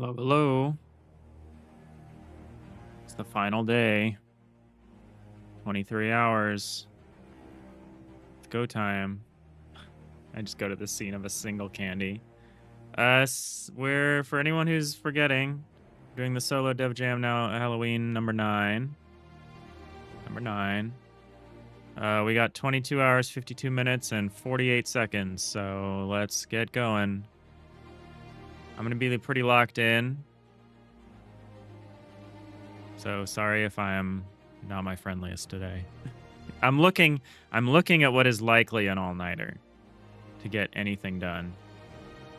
Hello, hello. It's the final day. 23 hours. It's go time. I just go to the scene of a single candy. We're, for anyone who's forgetting, doing the solo dev jam now, Halloween number 9. Number 9. We got 22 hours, 52 minutes, and 48 seconds, so let's get going. I'm going to be pretty locked in. So sorry if I am not my friendliest today. I'm looking at what is likely an all-nighter to get anything done.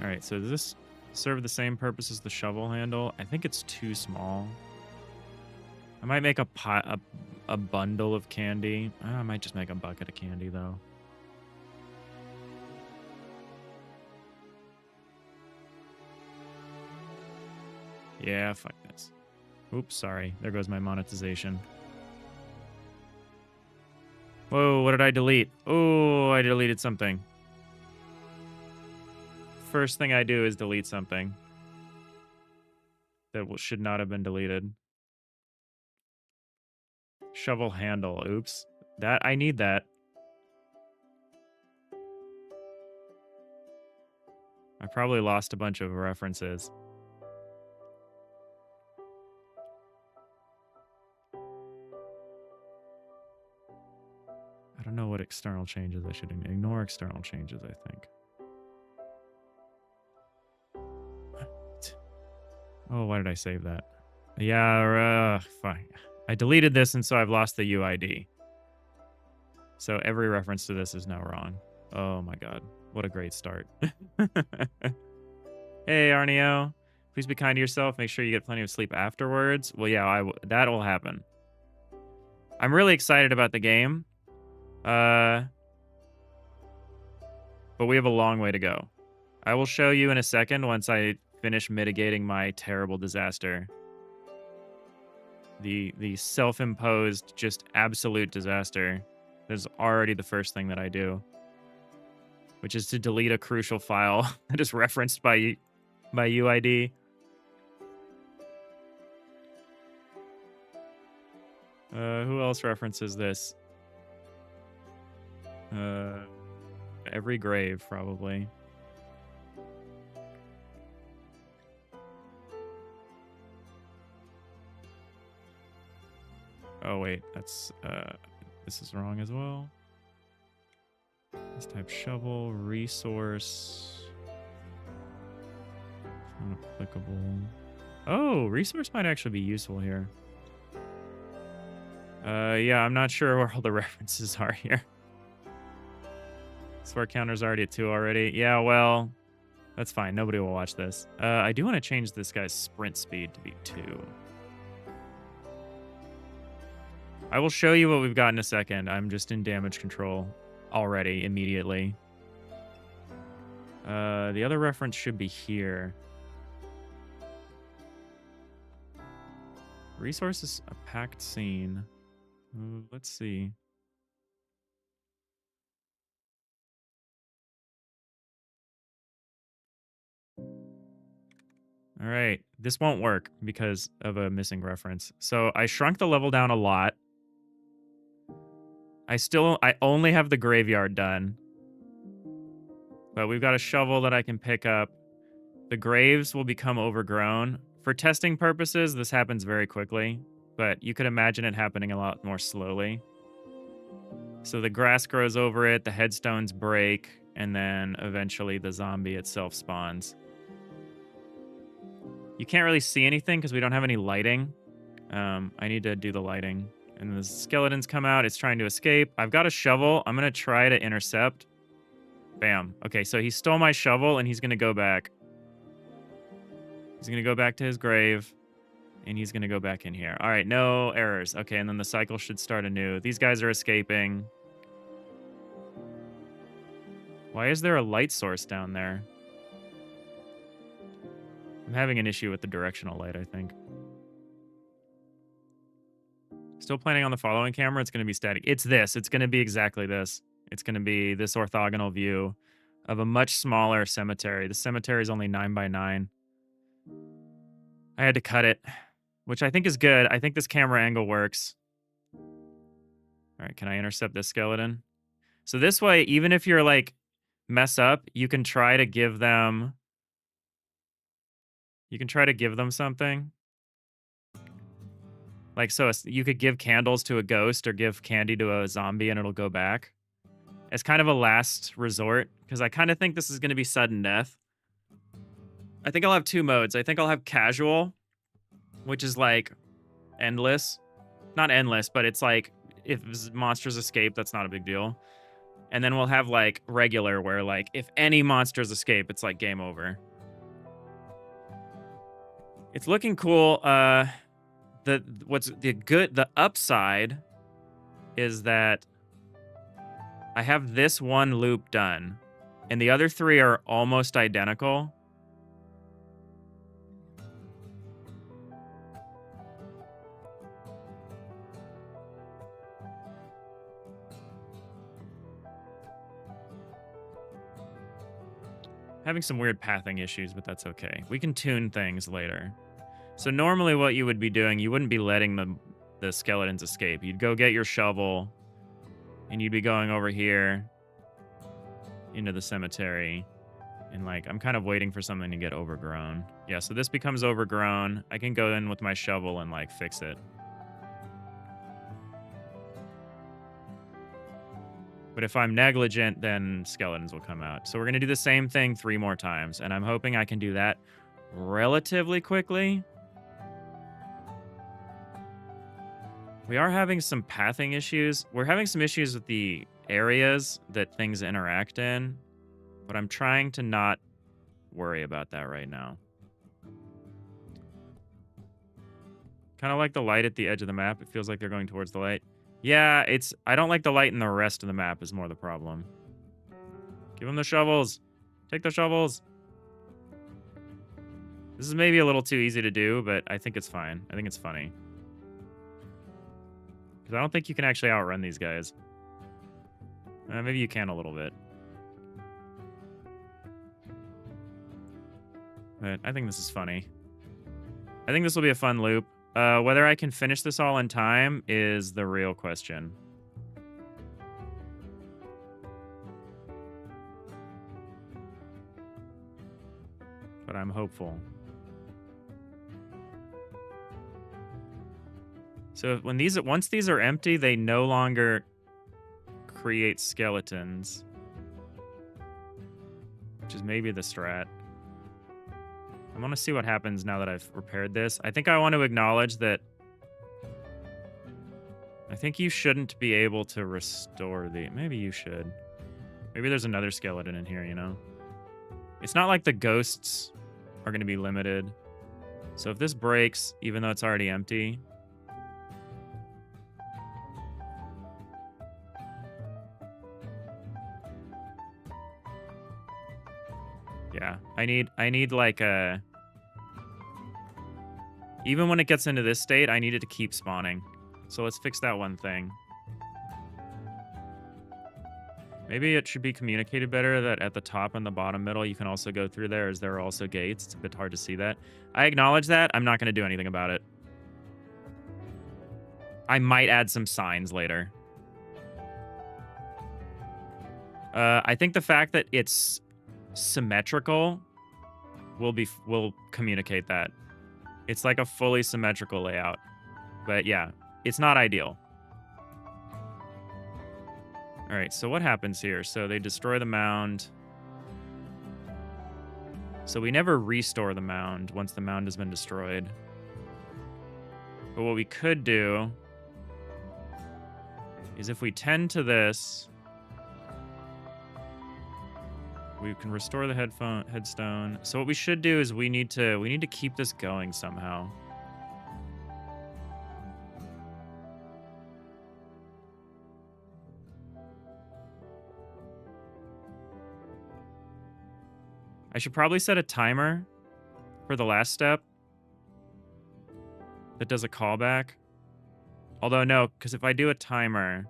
All right, so does this serve the same purpose as the shovel handle? I think it's too small. I might make a bundle of candy. I might just make a bucket of candy though. Yeah, fuck this. Oops, sorry. There goes my monetization. Whoa, what did I delete? Oh, I deleted something. First thing I do is delete something that should not have been deleted. Shovel handle. Oops. I need that. I probably lost a bunch of references. I don't know what external changes I should ignore. External changes, I think. Oh, why did I save that? Yeah, fine. I deleted this, and so I've lost the UID. So every reference to this is now wrong. Oh my god. What a great start. Hey, Arneo. Please be kind to yourself. Make sure you get plenty of sleep afterwards. Well, yeah, that will happen. I'm really excited about the game. But we have a long way to go. I will show you in a second once I finish mitigating my terrible disaster. The self-imposed, just absolute disaster. That's already the first thing that I do, which is to delete a crucial file that is referenced by UID. Who else references this? Every grave, probably. Oh, wait, that's, this is wrong as well. Let's type shovel, resource. Not applicable. Oh, resource might actually be useful here. Yeah, I'm not sure where all the references are here. Swear counter's already at 2 already. Yeah, well, that's fine. Nobody will watch this. I do want to change this guy's sprint speed to be 2. I will show you what we've got in a second. I'm just in damage control already, immediately. The other reference should be here. Resources, a packed scene. Let's see. All right, this won't work because of a missing reference. So I shrunk the level down a lot. I only have the graveyard done. But we've got a shovel that I can pick up. The graves will become overgrown. For testing purposes, this happens very quickly, but you could imagine it happening a lot more slowly. So the grass grows over it, the headstones break, and then eventually the zombie itself spawns. You can't really see anything because we don't have any lighting. I need to do the lighting. And the skeletons come out. It's trying to escape. I've got a shovel. I'm going to try to intercept. Bam. Okay, so he stole my shovel, and he's going to go back. He's going to go back to his grave, and he's going to go back in here. All right, no errors. Okay, and then the cycle should start anew. These guys are escaping. Why is there a light source down there? I'm having an issue with the directional light, I think. Still planning on the following camera. It's going to be static. It's this. It's going to be exactly this. It's going to be this orthogonal view of a much smaller cemetery. The cemetery is only 9 by 9. I had to cut it, which I think is good. I think this camera angle works. All right, can I intercept this skeleton? So this way, even if you're like mess up, you can try to give them something. Like, so you could give candles to a ghost or give candy to a zombie and it'll go back. As kind of a last resort, because I kind of think this is going to be sudden death. I think I'll have 2 modes. I think I'll have casual, which is like endless. Not endless, but it's like if monsters escape, that's not a big deal. And then we'll have like regular, where like if any monsters escape, it's like game over. It's looking cool. The upside is that I have this one loop done, and the other 3 are almost identical. Having some weird pathing issues, but that's okay. We can tune things later. So normally what you would be doing, you wouldn't be letting the skeletons escape. You'd go get your shovel, and you'd be going over here into the cemetery. And like, I'm kind of waiting for something to get overgrown. Yeah, so this becomes overgrown. I can go in with my shovel and like fix it. But if I'm negligent, then skeletons will come out. So we're going to do the same thing 3 more times. And I'm hoping I can do that relatively quickly. We are having some pathing issues. We're having some issues with the areas that things interact in. But I'm trying to not worry about that right now. Kind of like the light at the edge of the map. It feels like they're going towards the light. Yeah, I don't like the light in the rest of the map is more the problem. Give them the shovels. Take the shovels. This is maybe a little too easy to do, but I think it's fine. I think it's funny. Because I don't think you can actually outrun these guys. Maybe you can a little bit. But I think this is funny. I think this will be a fun loop. Whether I can finish this all in time is the real question. But I'm hopeful. So once these are empty, they no longer create skeletons. Which is maybe the strat. I want to see what happens now that I've repaired this. I think I want to acknowledge that I think you shouldn't be able to restore the... Maybe you should. Maybe there's another skeleton in here, you know? It's not like the ghosts are going to be limited. So if this breaks, even though it's already empty... Yeah, I need like a... Even when it gets into this state, I need it to keep spawning. So let's fix that one thing. Maybe it should be communicated better that at the top and the bottom middle, you can also go through there as there are also gates. It's a bit hard to see that. I acknowledge that. I'm not going to do anything about it. I might add some signs later. I think the fact that it's symmetrical will communicate that. It's like a fully symmetrical layout. But yeah, it's not ideal. All right, so what happens here? So they destroy the mound. So we never restore the mound once the mound has been destroyed. But what we could do is if we tend to this, we can restore the headstone. So what we should do is we need to keep this going somehow. I should probably set a timer for the last step that does a callback. Although no, because if I do a timer...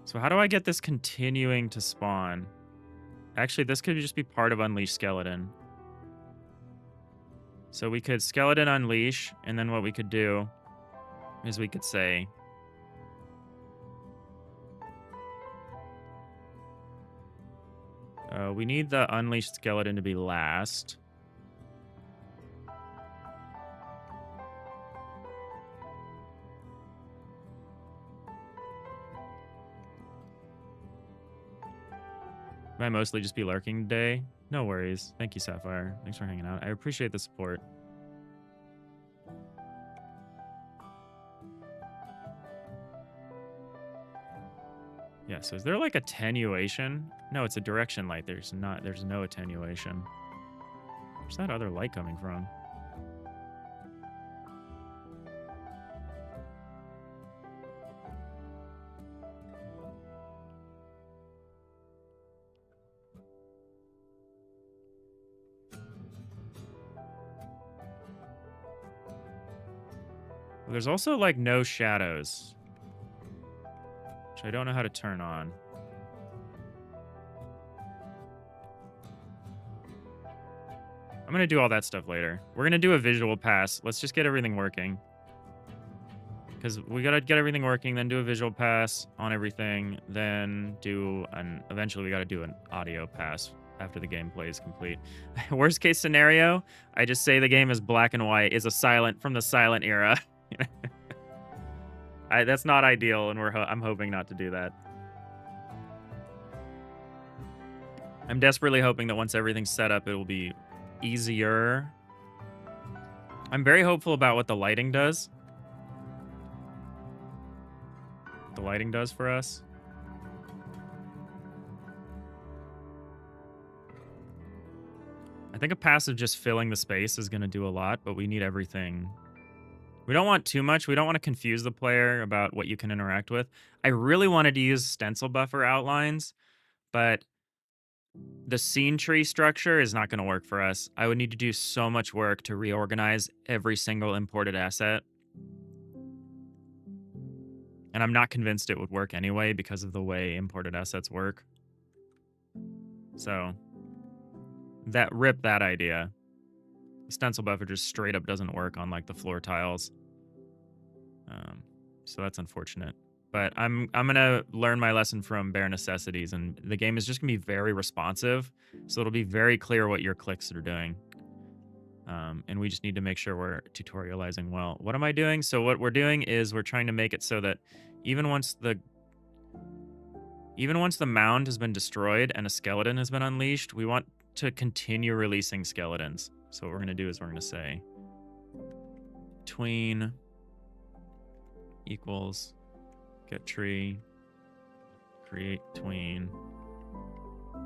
So how do I get this continuing to spawn? Actually, this could just be part of Unleash Skeleton. So we could Skeleton Unleash, and then what we could do is we could say... we need the Unleashed Skeleton to be last. Might mostly just be lurking today. No worries. Thank you, Sapphire. Thanks for hanging out. I appreciate the support. Yeah, so is there like attenuation? No, it's a direction light. There's no attenuation. Where's that other light coming from? Well, there's also like no shadows, which I don't know how to turn on. I'm going to do all that stuff later. We're going to do a visual pass. Let's just get everything working. Because we got to get everything working, then do a visual pass on everything, then eventually we got to do an audio pass after the gameplay is complete. Worst case scenario, I just say the game is black and white, is from the silent era. That's not ideal, and I'm hoping not to do that. I'm desperately hoping that once everything's set up, it will be easier. I'm very hopeful about what the lighting does. The lighting does for us. I think a passive just filling the space is going to do a lot, but we need everything. We don't want too much. We don't want to confuse the player about what you can interact with. I really wanted to use stencil buffer outlines, but the scene tree structure is not going to work for us. I would need to do so much work to reorganize every single imported asset. And I'm not convinced it would work anyway because of the way imported assets work. So, rip that idea. The stencil buffer just straight up doesn't work on like the floor tiles. So that's unfortunate. But I'm gonna learn my lesson from bare necessities, and the game is just gonna be very responsive, so it'll be very clear what your clicks are doing. And we just need to make sure we're tutorializing well. What am I doing? So what we're doing is we're trying to make it so that even once the mound has been destroyed and a skeleton has been unleashed, we want to continue releasing skeletons. So what we're gonna do is we're gonna say tween equals get tree, create tween. And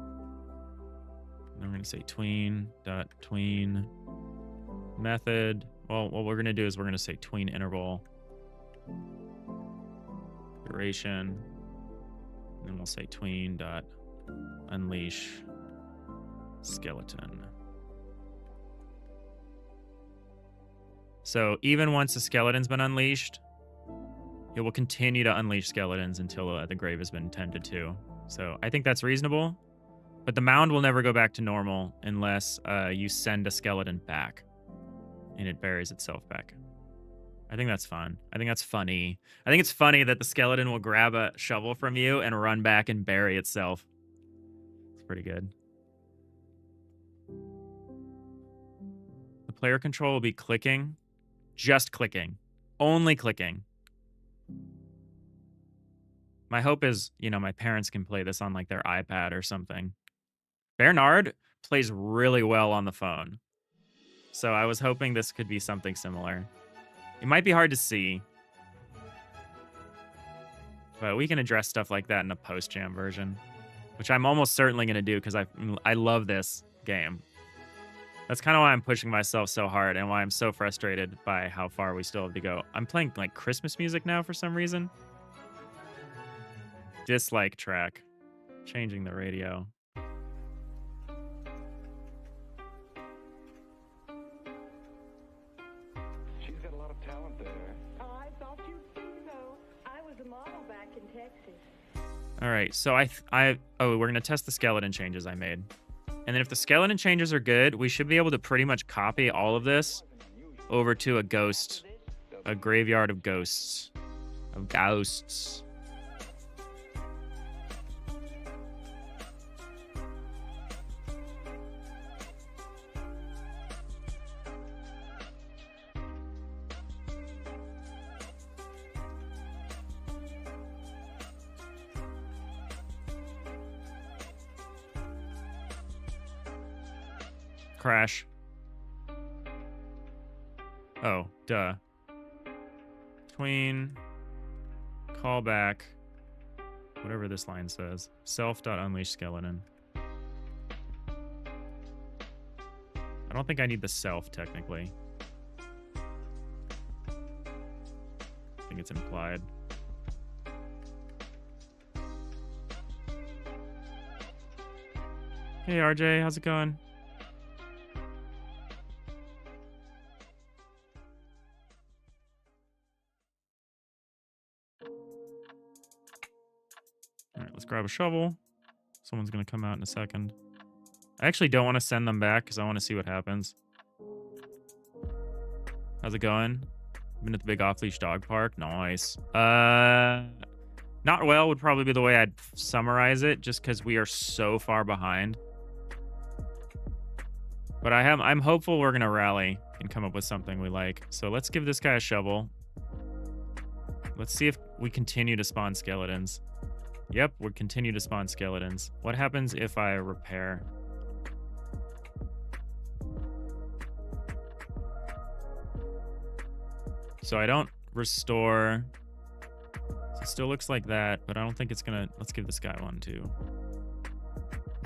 then we're going to say tween method. Well, what we're going to do is we're going to say tween interval duration. And then we'll say tween.unleash skeleton. So even once the skeleton's been unleashed, it will continue to unleash skeletons until the grave has been tended to. So I think that's reasonable. But the mound will never go back to normal unless you send a skeleton back and it buries itself back. I think that's fun. I think that's funny. I think it's funny that the skeleton will grab a shovel from you and run back and bury itself. It's pretty good. The player control will be clicking. Just clicking. Only clicking. My hope is, my parents can play this on like their iPad or something. Bernard plays really well on the phone. So I was hoping this could be something similar. It might be hard to see, but we can address stuff like that in a post-jam version, which I'm almost certainly going to do because I love this game. That's kind of why I'm pushing myself so hard and why I'm so frustrated by how far we still have to go. I'm playing like Christmas music now for some reason. Dislike track. Changing the radio. She's got a lot of talent there. I thought you'd think so. I was a model back in Texas. All right, so oh, we're gonna test the skeleton changes I made. And then if the skeleton changes are good, we should be able to pretty much copy all of this over to a ghost, a graveyard of ghosts. Of ghosts. Crash. Oh, duh. Between callback, whatever this line says, self.unleash skeleton. I don't think I need the self, technically. I think it's implied. Hey, RJ, how's it going? All right, let's grab a shovel. Someone's going to come out in a second. I actually don't want to send them back because I want to see what happens. How's it going? Been at the big off-leash dog park. Nice. Not well would probably be the way I'd summarize it, just because we are so far behind. But I'm hopeful we're going to rally and come up with something we like. So let's give this guy a shovel. Let's see if we continue to spawn skeletons. Yep, we continue to spawn skeletons. What happens if I repair? So I don't restore. So it still looks like that, but I don't think it's gonna... Let's give this guy one too.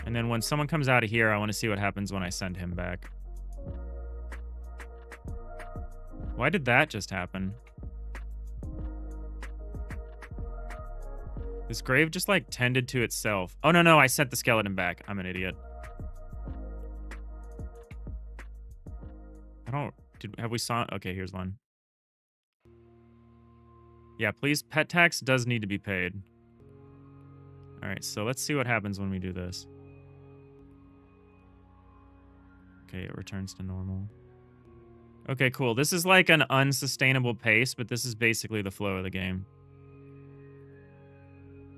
And then when someone comes out of here, I want to see what happens when I send him back. Why did that just happen? This grave just, like, tended to itself. Oh, no, I sent the skeleton back. I'm an idiot. Have we saw... Okay, here's one. Yeah, please, pet tax does need to be paid. All right, so let's see what happens when we do this. Okay, it returns to normal. Okay, cool. This is like an unsustainable pace, but this is basically the flow of the game.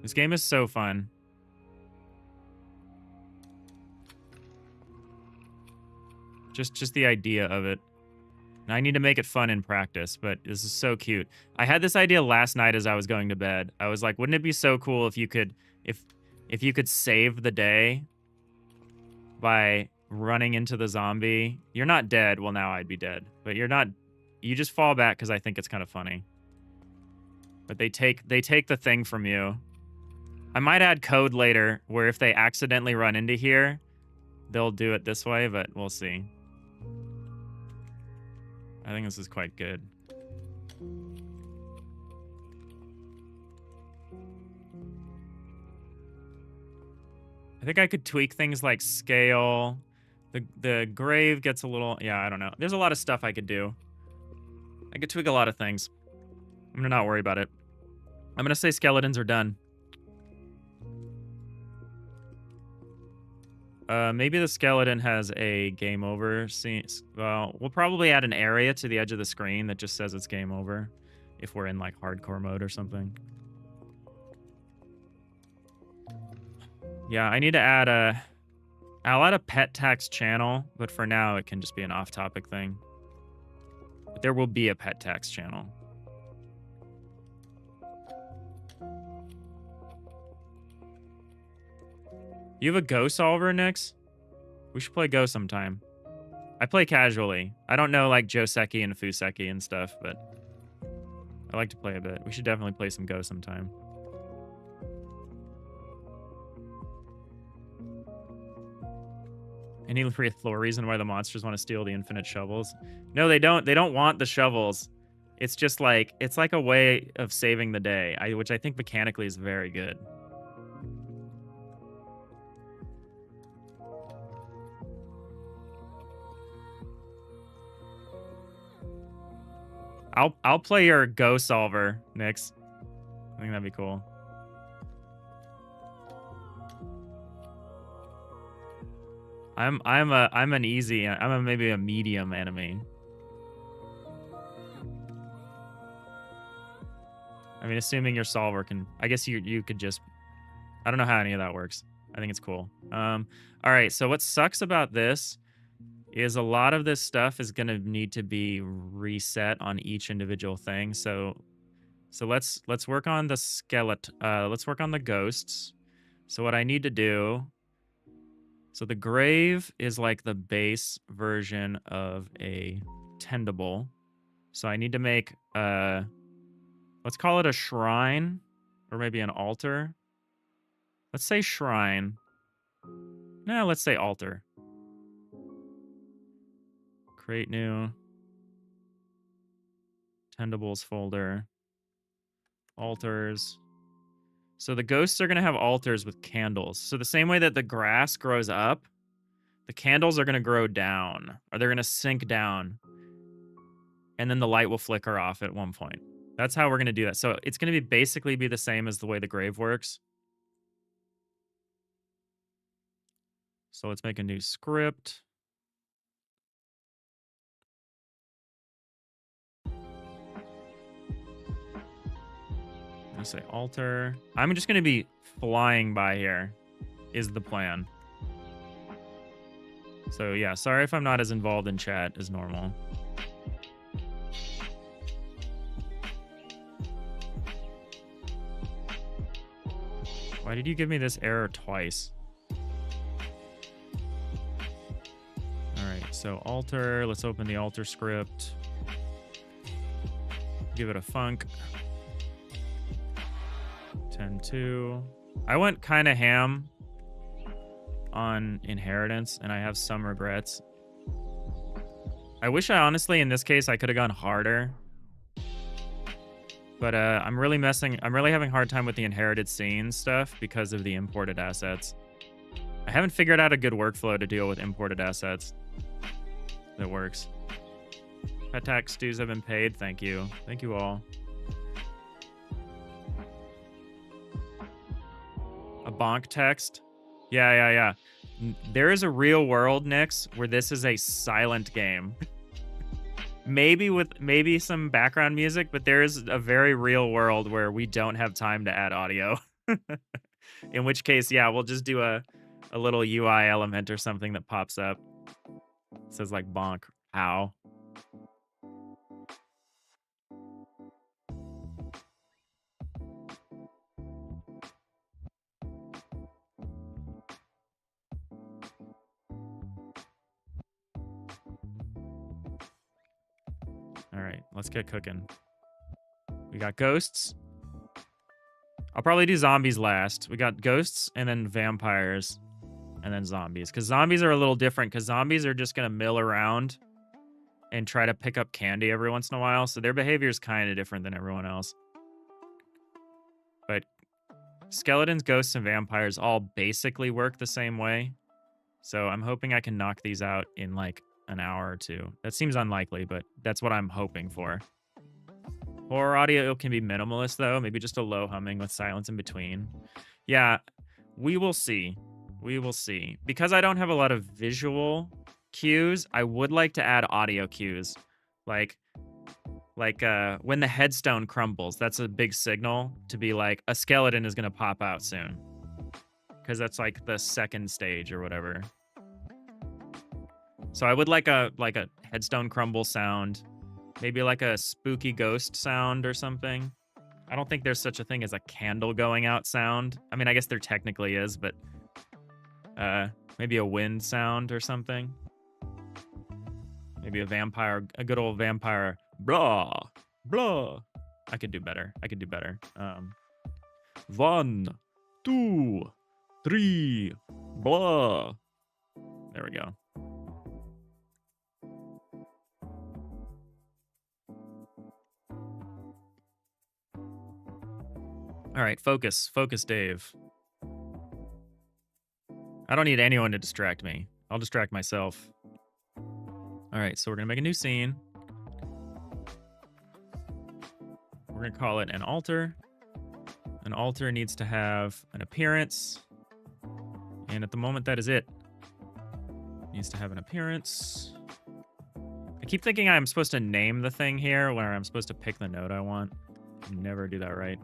This game is so fun. Just the idea of it. And I need to make it fun in practice, but this is so cute. I had this idea last night as I was going to bed. I was like, wouldn't it be so cool if you could if you could save the day by running into the zombie? You're not dead. Well, now I'd be dead. But you're not... You just fall back because I think it's kind of funny. But they take the thing from you. I might add code later where if they accidentally run into here, they'll do it this way, but we'll see. I think this is quite good. I think I could tweak things like scale. The grave gets a little... Yeah, I don't know. There's a lot of stuff I could do. I could tweak a lot of things. I'm gonna not worry about it. I'm gonna say skeletons are done. Maybe the skeleton has a game over scene. Well, we'll probably add an area to the edge of the screen that just says it's game over if we're in like hardcore mode or something. Yeah, I need to add I'll add a pet tax channel, but for now it can just be an off-topic thing. But there will be a pet tax channel. You have a Go solver, Nix? We should play Go sometime. I play casually. I don't know like Joseki and Fuseki and stuff, but I like to play a bit. We should definitely play some Go sometime. Any reason why the monsters want to steal the infinite shovels? No, they don't. They don't want the shovels. It's just like, it's like a way of saving the day, which I think mechanically is very good. I'll play your Go solver, Nix. I think that'd be cool. I'm an easy. Maybe a medium enemy. I mean, assuming your solver can. I guess you could just. I don't know how any of that works. I think it's cool. All right. So what sucks about this is a lot of this stuff is going to need to be reset on each individual thing. So let's work on the skeleton. Let's work on the ghosts. So what I need to do. So the grave is like the base version of a tendable. So I need to make let's call it a shrine or maybe an altar. Let's say shrine. No, let's say altar. Create new. Tendables folder. Altars. So the ghosts are going to have altars with candles. So the same way that the grass grows up, the candles are going to grow down. Or they're going to sink down. And then the light will flicker off at one point. That's how we're going to do that. So it's going to basically be the same as the way the grave works. So let's make a new script. I'm going to say altar. I'm just going to be flying by here is the plan. So yeah, sorry if I'm not as involved in chat as normal. Why did you give me this error twice? All right, so altar. Let's open the altar script. Give it a func. 10.2. I went kind of ham on inheritance, and I have some regrets. I wish I honestly, in this case, I could have gone harder. But I'm really having a hard time with the inherited scene stuff because of the imported assets. I haven't figured out a good workflow to deal with imported assets that works. Pet tax dues have been paid. Thank you. Thank you all. A bonk text? Yeah. There is a real world, Nix, where this is a silent game. Maybe some background music, but there is a very real world where we don't have time to add audio. In which case, yeah, we'll just do a little UI element or something that pops up. It says like bonk. Ow. All right, let's get cooking. We got ghosts. I'll probably do zombies last. We got ghosts and then vampires and then zombies. Because zombies are a little different because zombies are just going to mill around and try to pick up candy every once in a while. So their behavior is kind of different than everyone else. But skeletons, ghosts, and vampires all basically work the same way. So I'm hoping I can knock these out in like an hour or two. That seems unlikely, but that's what I'm hoping for. Horror audio can be minimalist, though. Maybe just a low humming with silence in between. Yeah, we will see. We will see. Because I don't have a lot of visual cues, I would like to add audio cues. Like when the headstone crumbles, that's a big signal to be like, a skeleton is going to pop out soon. Because that's like the second stage or whatever. So I would like a headstone crumble sound, maybe like a spooky ghost sound or something. I don't think there's such a thing as a candle going out sound. I mean, I guess there technically is, but maybe a wind sound or something. Maybe a good old vampire, blah, blah. I could do better. 1, 2, 3, blah. There we go. All right, focus, Dave. I don't need anyone to distract me. I'll distract myself. All right, so we're gonna make a new scene. We're gonna call it an altar. An altar needs to have an appearance. And at the moment, that is it. Needs to have an appearance. I keep thinking I'm supposed to name the thing here where I'm supposed to pick the node I want. Never do that right.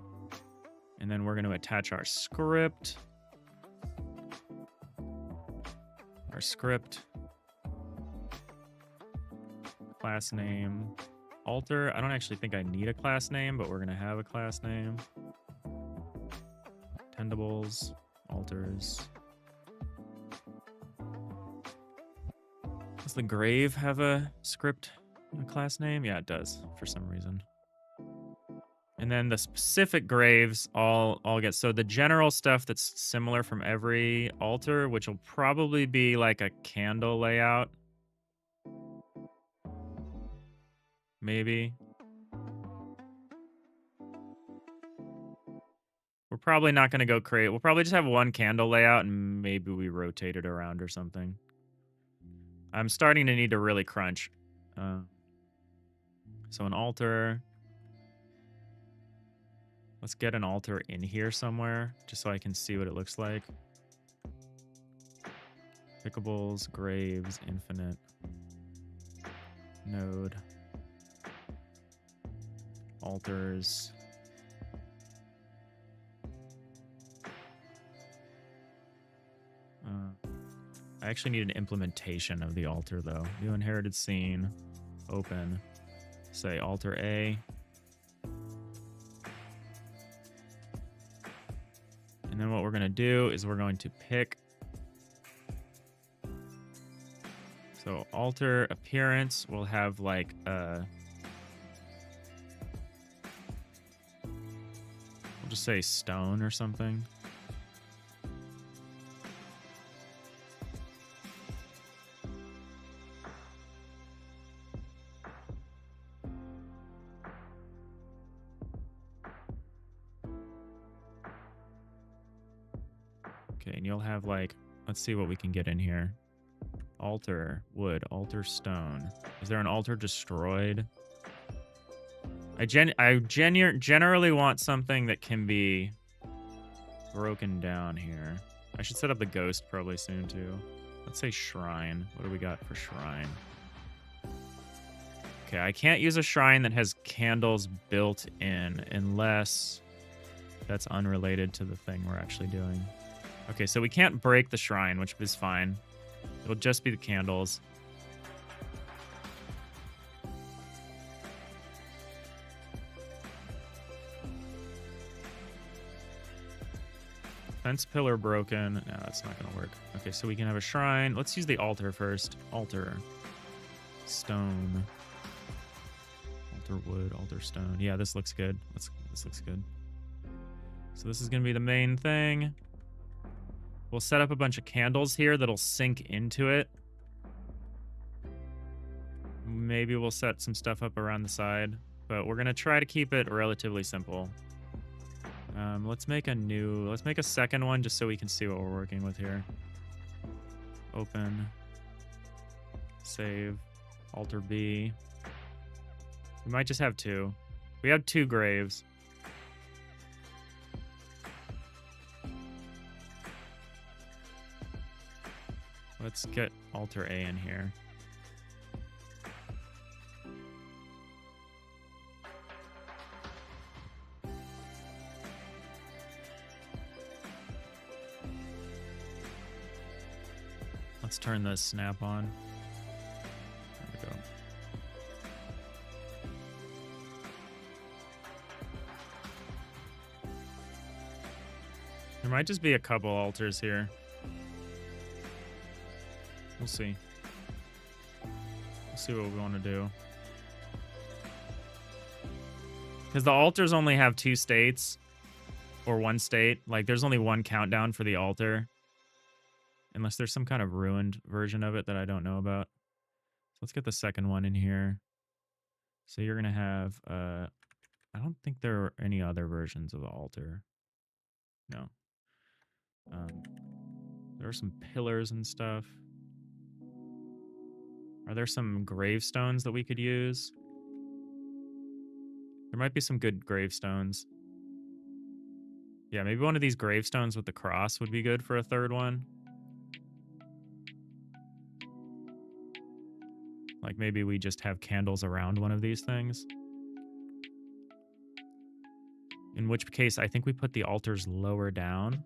And then we're going to attach our script. Our script. Class name. Alter. I don't actually think I need a class name, but we're going to have a class name. Tendables. Alters. Does the grave have a script, a class name? Yeah, it does for some reason. And then the specific graves all get, so the general stuff that's similar from every altar, which will probably be like a candle layout. Maybe. We're probably not going to go create. We'll probably just have one candle layout and maybe we rotate it around or something. I'm starting to need to really crunch. So an altar. Let's get an altar in here somewhere, just so I can see what it looks like. Pickables, graves, infinite. Node. Altars. I actually need an implementation of the altar, though. New inherited scene. Open. Say altar A. And then what we're going to do is we're going to pick. So altar appearance will have like we'll just say stone or something. Okay, and you'll have like, let's see what we can get in here. Altar, wood, altar, stone. Is there an altar destroyed? I generally want something that can be broken down here. I should set up the ghost probably soon too. Let's say shrine. What do we got for shrine? Okay, I can't use a shrine that has candles built in unless that's unrelated to the thing we're actually doing. Okay, so we can't break the shrine, which is fine. It'll just be the candles. Fence pillar broken. No, that's not going to work. Okay, so we can have a shrine. Let's use the altar first. Altar. Stone. Altar wood, altar stone. Yeah, this looks good. This looks good. So this is going to be the main thing. We'll set up a bunch of candles here that'll sink into it. Maybe we'll set some stuff up around the side, but we're going to try to keep it relatively simple. Let's make a second one just so we can see what we're working with here. Open. Save. Alter B. We might just have two. We have two graves. Let's get altar A in here. Let's turn the snap on. There we go. There might just be a couple altars here. We'll see. We'll see what we want to do. Because the altars only have 2 states. Or 1 state. Like, there's only 1 countdown for the altar. Unless there's some kind of ruined version of it that I don't know about. So let's get the second one in here. So you're going to have... I don't think there are any other versions of the altar. No. There are some pillars and stuff. Are there some gravestones that we could use? There might be some good gravestones. Yeah, maybe one of these gravestones with the cross would be good for a third one. Like maybe we just have candles around one of these things. In which case, I think we put the altars lower down.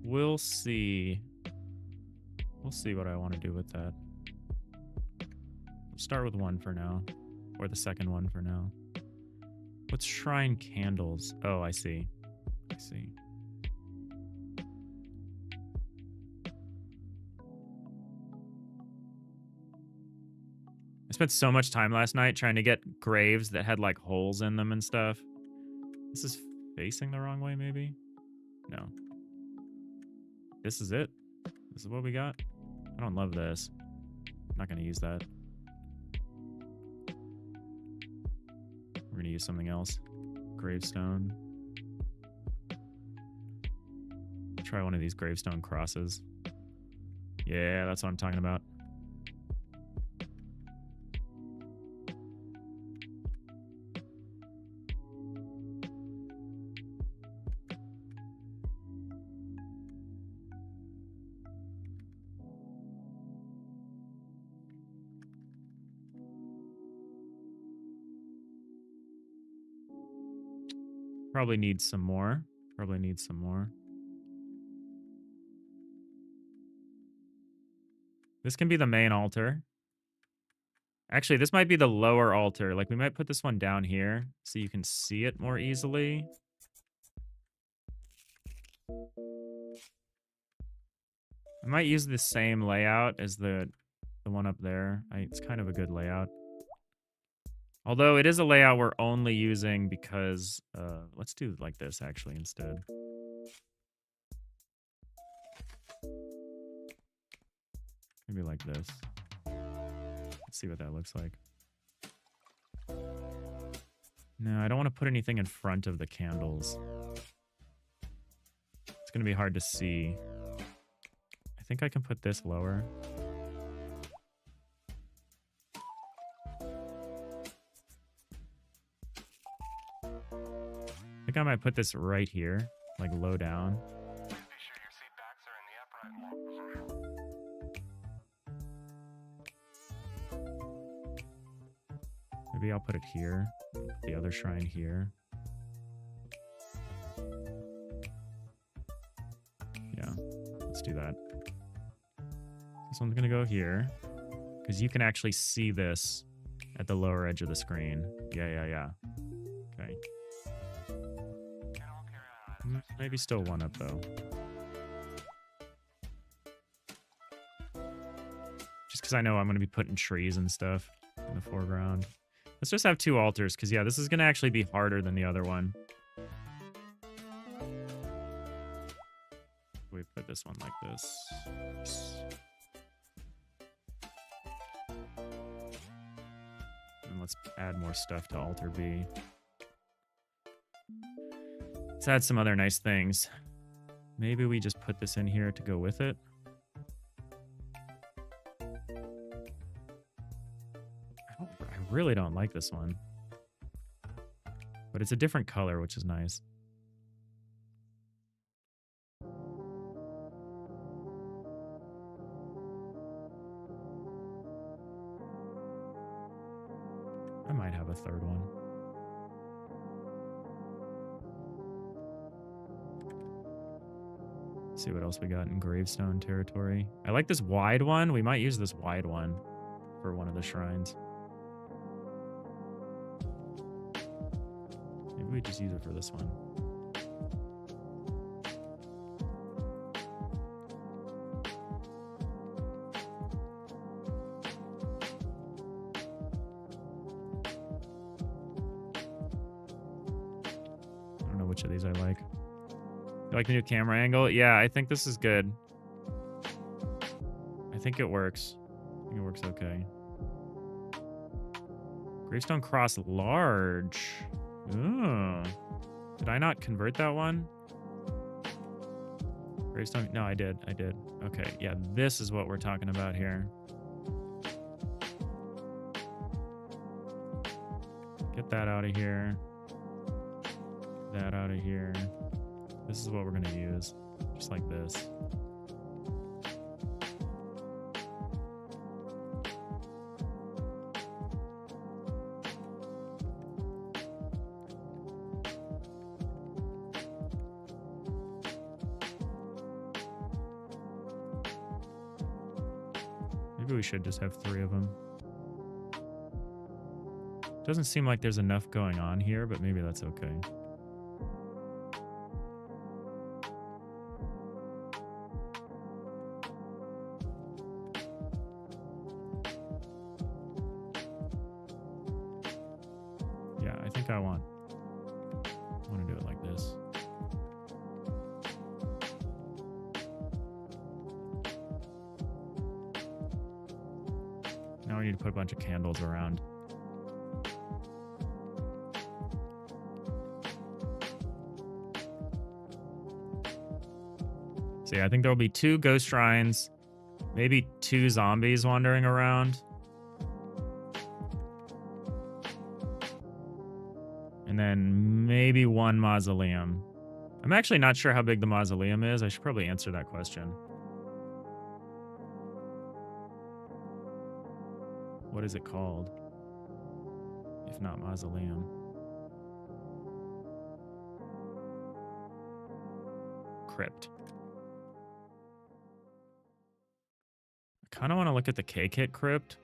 We'll see. We'll see what I want to do with that. We'll start with one for now. Or the second one for now. What's shrine candles? Oh, I see. I see. I spent so much time last night trying to get graves that had like holes in them and stuff. This is facing the wrong way, maybe? No. This is it? This is what we got? I don't love this. I'm not going to use that. We're going to use something else. Gravestone. Try one of these gravestone crosses. Yeah, that's what I'm talking about. Probably need some more. Probably need some more. This can be the main altar. Actually, this might be the lower altar. Like, we might put this one down here so you can see it more easily. I might use the same layout as the one up there. It's kind of a good layout. Although it is a layout we're only using because... let's do it like this, actually, instead. Maybe like this. Let's see what that looks like. No, I don't want to put anything in front of the candles. It's going to be hard to see. I think I can put this lower. I think I might put this right here, like low down. Maybe I'll put it here. The other shrine here. Yeah, let's do that. This one's gonna go here. Because you can actually see this at the lower edge of the screen. Yeah. Okay. Maybe still one up, though. Just because I know I'm going to be putting trees and stuff in the foreground. Let's just have two altars, because, yeah, this is going to actually be harder than the other one. We put this one like this. And let's add more stuff to altar B. Let's add some other nice things. Maybe we just put this in here to go with it. I really don't like this one. But it's a different color, which is nice. I might have a third one. See what else we got in gravestone territory. I like this wide one. We might use this wide one for one of the shrines. Maybe we just use it for this one. I don't know which of these I like. You like the new camera angle? Yeah, I think this is good. I think it works. I think it works okay. Gravestone cross large. Ooh. Did I not convert that one? Gravestone? No, I did. Okay, yeah, this is what we're talking about here. Get that out of here. That out of here. This is what we're gonna use. Just like this. Maybe we should just have 3 of them. Doesn't seem like there's enough going on here, but maybe that's okay. Yeah, I think I want to do it like this. Now we need to put a bunch of candles around. So yeah, I think there'll be 2 ghost shrines, maybe 2 zombies wandering around. And then maybe 1 mausoleum. I'm actually not sure how big the mausoleum is. I should probably answer that question. What is it called? If not mausoleum. Crypt. I kind of want to look at the K-Kit crypt.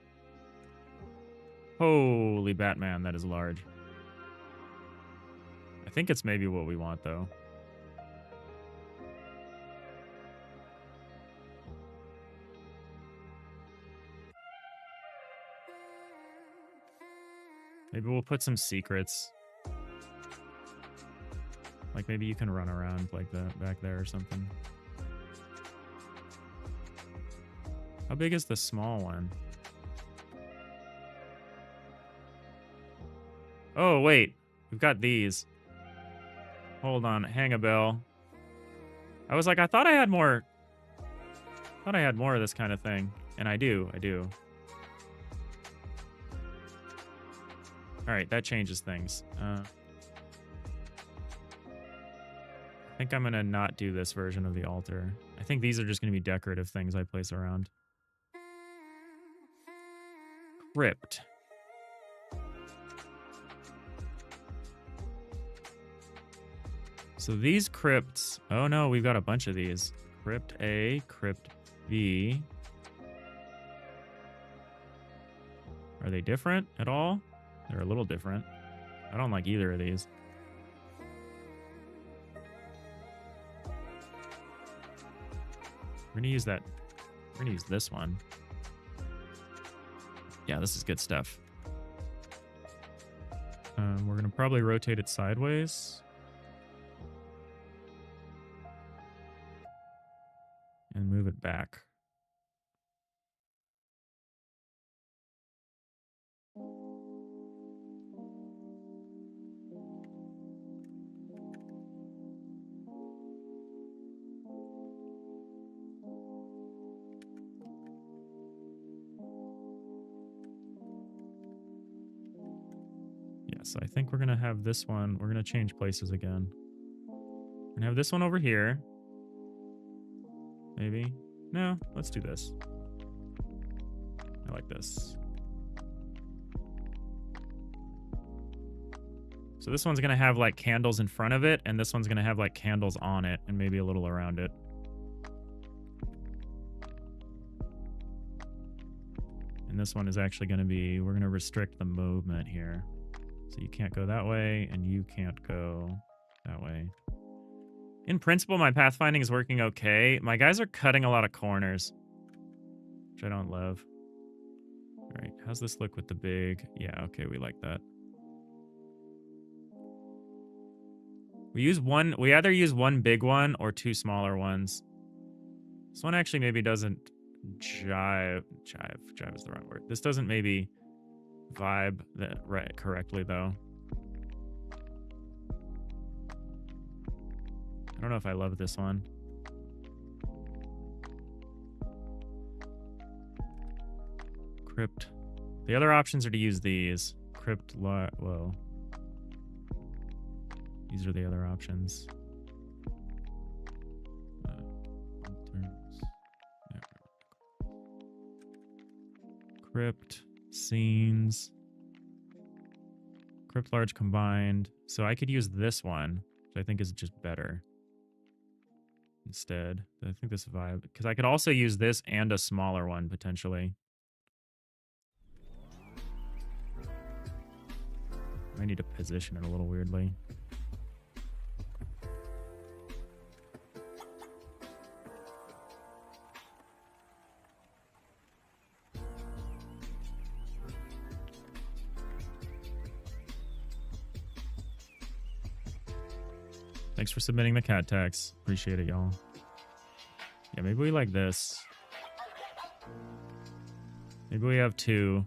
Holy Batman, that is large. I think it's maybe what we want, though. Maybe we'll put some secrets. Like maybe you can run around like that back there or something. How big is the small one? Oh, wait. We've got these. Hold on. Hang a bell. I was like, I thought I had more. I thought I had more of this kind of thing. And I do. I do. All right. That changes things. I think I'm going to not do this version of the altar. I think these are just going to be decorative things I place around. Crypt. So these crypts... Oh no, we've got a bunch of these. Crypt A, Crypt B. Are they different at all? They're a little different. I don't like either of these. We're gonna use that. We're gonna use this one. Yeah, this is good stuff. We're gonna probably rotate it sideways. And move it back. So I think we're going to have this one. We're going to change places again. We're going to have this one over here. Maybe. No, let's do this. I like this. So this one's going to have like candles in front of it, and this one's going to have like candles on it and maybe a little around it. And this one is actually going to be, we're going to restrict the movement here. So you can't go that way, and you can't go that way. In principle, my pathfinding is working okay. My guys are cutting a lot of corners, which I don't love. All right, how's this look with the big? Yeah, okay, we like that. We either use one big one or 2 smaller ones. This one actually maybe doesn't jive is the wrong word. This doesn't maybe vibe that right correctly though. I don't know if I love this one. Crypt. The other options are to use these. Crypt, whoa. These are the other options. Crypt, scenes, crypt large combined. So I could use this one, which I think is just better instead. I think this vibe, because I could also use this and a smaller one potentially. I need to position it a little weirdly. Thanks for submitting the cat tax. Appreciate it, y'all. Yeah, maybe we like this. Maybe we have two.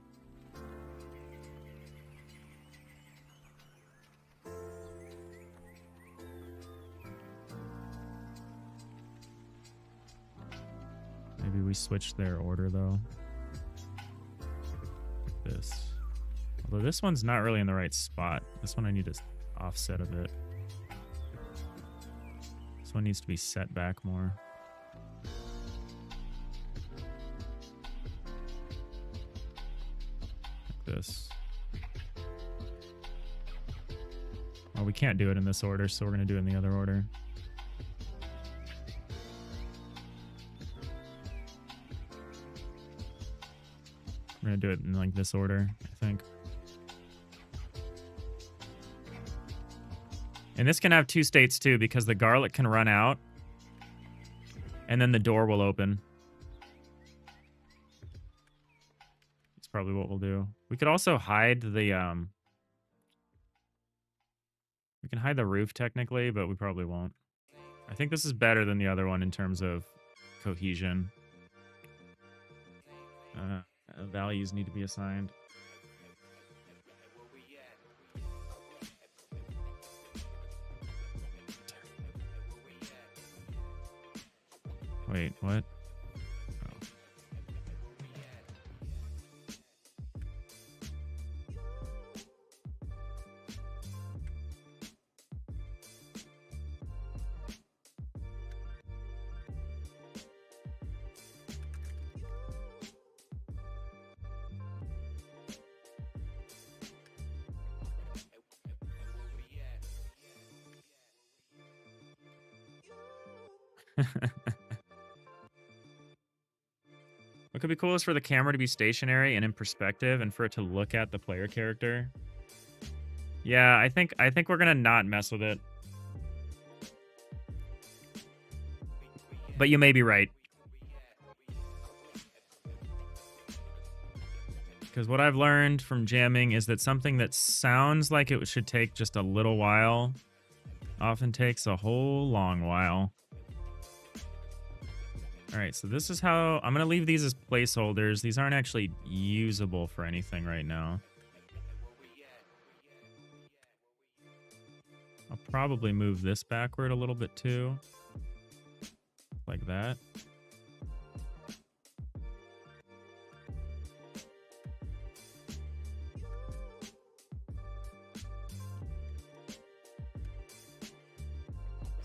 Maybe we switch their order, though. This. Although this one's not really in the right spot. This one I need to offset a bit. This one needs to be set back more. Like this. Well, we can't do it in this order, so we're going to do it in the other order. We're going to do it in like this order, I think. And this can have two states too, because the garlic can run out and then the door will open. That's probably what we'll do. We could also hide the we can hide the roof technically, but we probably won't. I think this is better than the other one in terms of cohesion. Values need to be assigned. Wait, what? Oh. What could be cool is for the camera to be stationary and in perspective and for it to look at the player character. Yeah, I think we're gonna not mess with it. But you may be right. Because what I've learned from jamming is that something that sounds like it should take just a little while often takes a whole long while. All right, so this is how I'm going to leave these as placeholders. These aren't actually usable for anything right now. I'll probably move this backward a little bit too. Like that.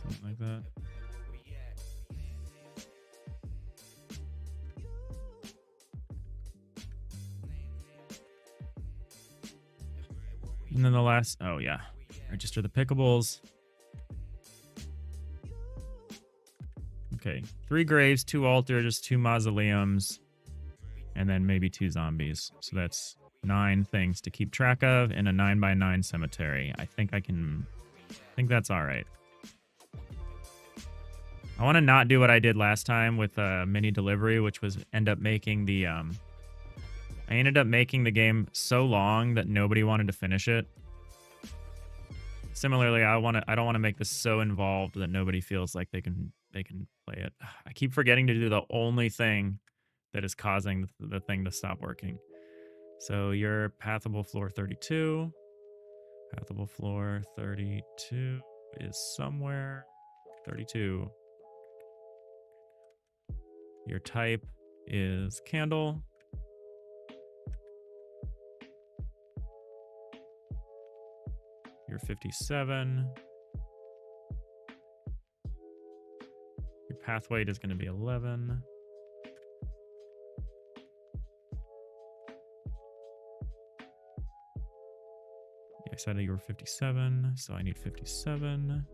Something like that. And then the last, oh yeah, register the pickables. Okay, 3 graves, 2 altars, 2 mausoleums, and then maybe 2 zombies. So that's 9 things to keep track of in a 9x9 cemetery. I think that's all right. I want to not do what I did last time with mini delivery, which was end up making the I ended up making the game so long that nobody wanted to finish it. Similarly, I don't want to make this so involved that nobody feels like they can play it. I keep forgetting to do the only thing that is causing the thing to stop working. So your pathable floor 32. Pathable floor 32 is somewhere. 32. Your type is candle. You're 57. path weight is going to be 11. Yeah, I said you were 57, so I need 57.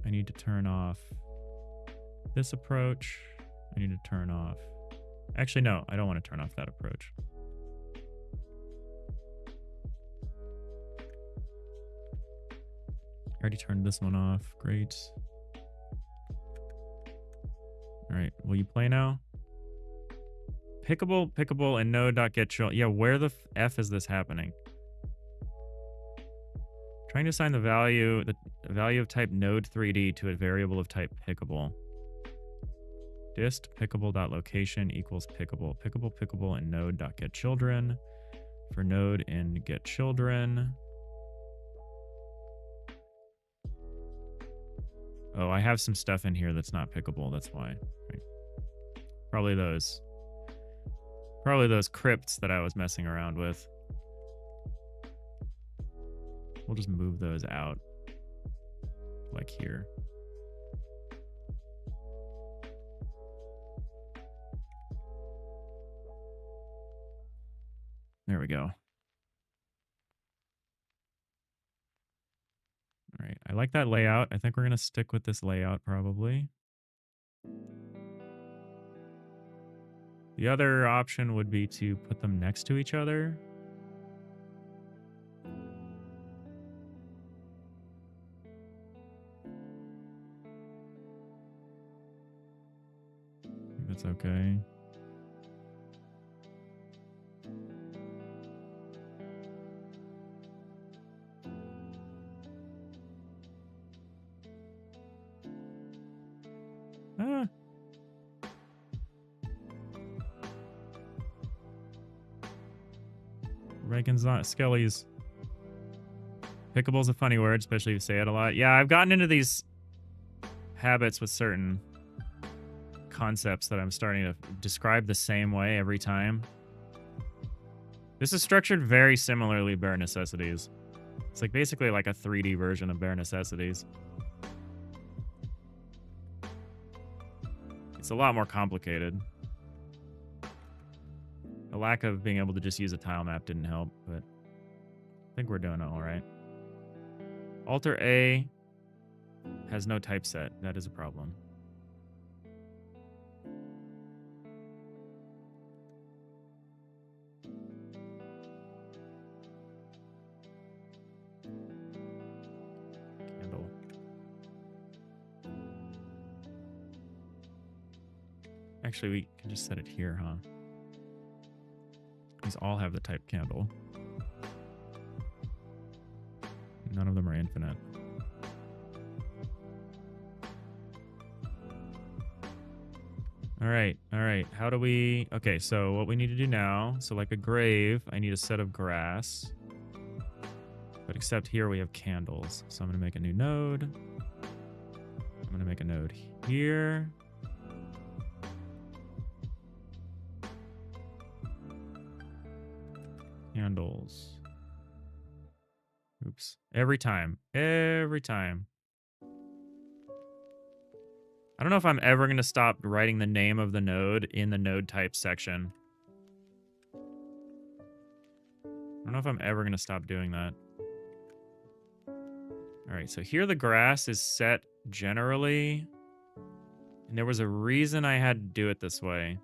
I need to turn off this approach. I need to turn off... Actually, no, I don't want to turn off that approach. I already turned this one off. Great. All right, will you play now? Pickable, and node.getChildren. Yeah, where the F is this happening? Trying to assign the value of type node 3D to a variable of type pickable. Dist pickable.location equals pickable. Pickable, and node.getChildren. For node in getChildren. Oh, I have some stuff in here that's not pickable. That's why. Right. Probably those crypts that I was messing around with. We'll just move those out. Like here. There we go. All right, I like that layout. I think we're going to stick with this layout probably. The other option would be to put them next to each other. I think that's okay. Ah. Reagan's not Skelly's. Pickable's a funny word, especially if you say it a lot. Yeah, I've gotten into these habits with certain concepts that I'm starting to describe the same way every time. This is structured very similarly to Bare Necessities. It's like basically like a 3D version of Bare Necessities. It's a lot more complicated. The lack of being able to just use a tile map didn't help, but I think we're doing it all right. Alter A has no typeset. That is a problem. Candle. Actually, we can just set it here, huh? These all have the type candle. None of them are infinite. All right. How do we... Okay, so what we need to do now, so like a grave, I need a set of grass. But except here we have candles. So I'm going to make a new node. I'm going to make a node here. Candles. Oops. Every time. I don't know if I'm ever going to stop writing the name of the node in the node type section. I don't know if I'm ever going to stop doing that. All right, so here the grass is set generally. And there was a reason I had to do it this way.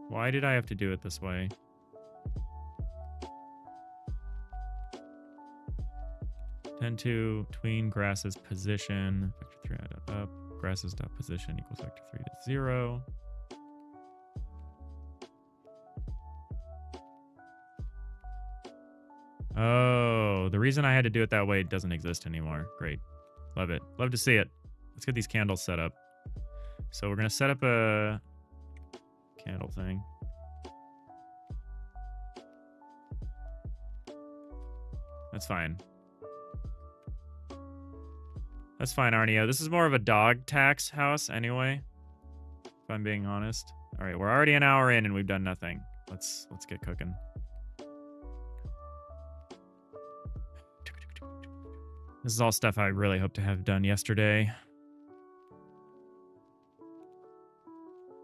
Why did I have to do it this way? Tend to tween grasses position. Vector 3 add up. Grasses dot position equals vector 3 to 0. Oh, the reason I had to do it that way doesn't exist anymore. Great. Love it. Love to see it. Let's get these candles set up. So we're going to set up a candle thing. That's fine. That's fine, Arneo. This is more of a dog tax house anyway, if I'm being honest. All right, we're already an hour in and we've done nothing. Let's get cooking. This is all stuff I really hope to have done yesterday.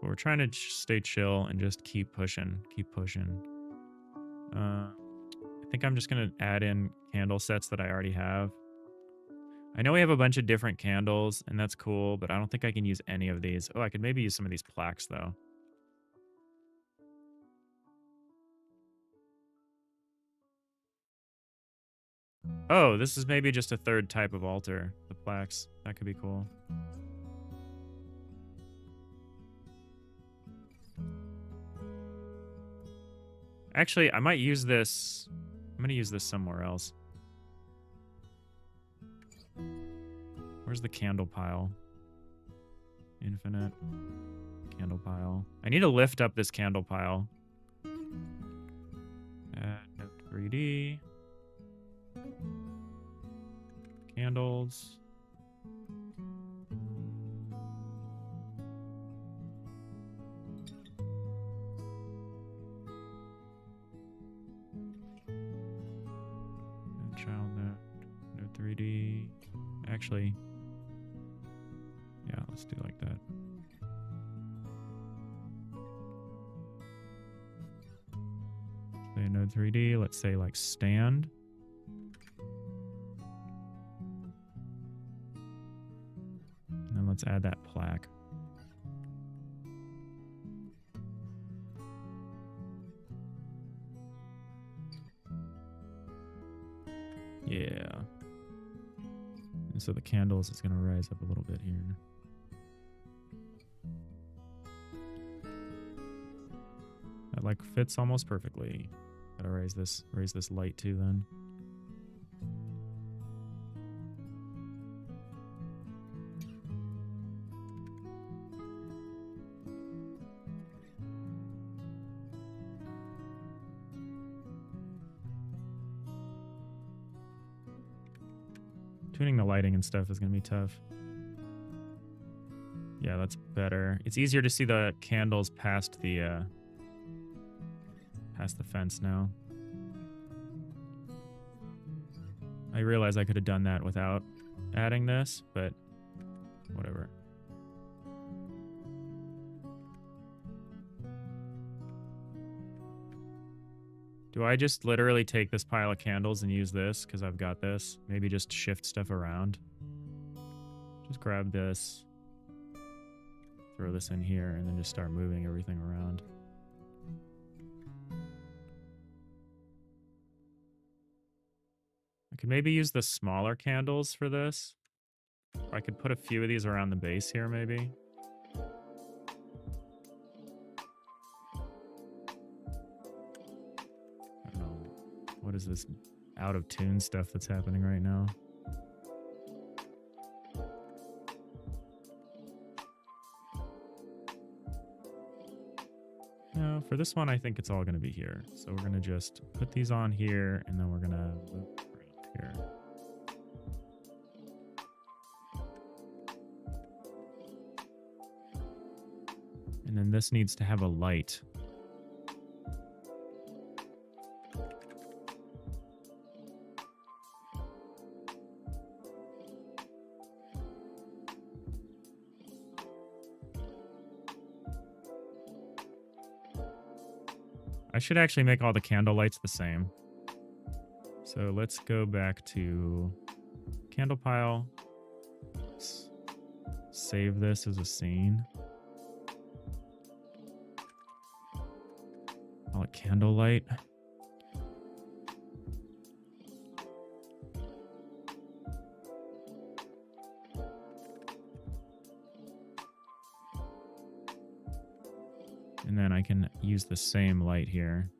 But we're trying to stay chill and just keep pushing. Keep pushing. I think I'm just going to add in candle sets that I already have. I know we have a bunch of different candles, and that's cool, but I don't think I can use any of these. Oh, I could maybe use some of these plaques, though. Oh, this is maybe just a third type of altar. The plaques. That could be cool. Actually, I might use this. I'm going to use this somewhere else. Where's the candle pile? Infinite. Candle pile. I need to lift up this candle pile. Note 3D. Candles. Child note 3D. Actually, yeah, let's do like that. Say node 3D. Let's say like stand. And then let's add that plaque. Yeah. And so the candles is going to rise up a little bit here. That like fits almost perfectly. Gotta raise this light too then. Tuning the lighting and stuff is going to be tough. Yeah, that's better. It's easier to see the candles past the fence now. I realize I could have done that without adding this, but whatever. Do I just literally take this pile of candles and use this because I've got this? Maybe just shift stuff around. Just grab this, throw this in here, and then just start moving everything around. I could maybe use the smaller candles for this. Or I could put a few of these around the base here, maybe. I don't know. What is this out of tune stuff that's happening right now? No, for this one, I think it's all going to be here. So we're going to just put these on here, and then we're going to move around here. And then this needs to have a light. I should actually make all the candle lights the same. So let's go back to candle pile. Let's save this as a scene. Call it candle light. And then I can use the same light here.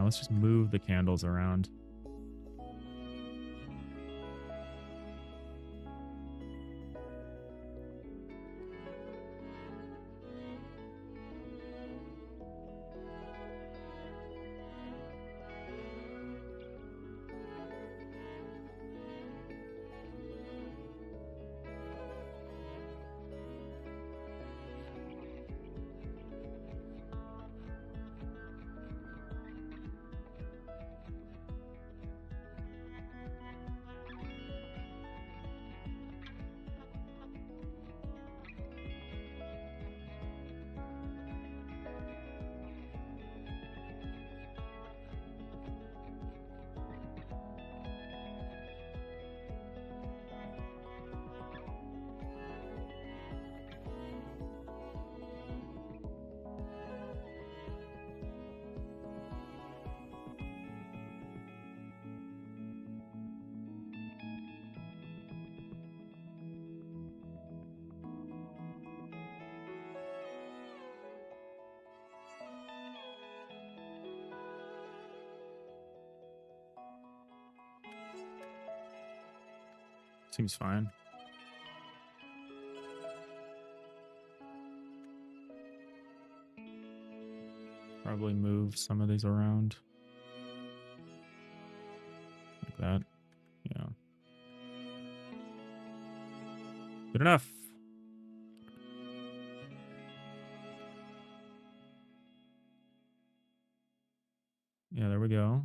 let's just move the candles around. Seems fine. Probably move some of these around. Like that. Yeah. Good enough. Yeah, there we go.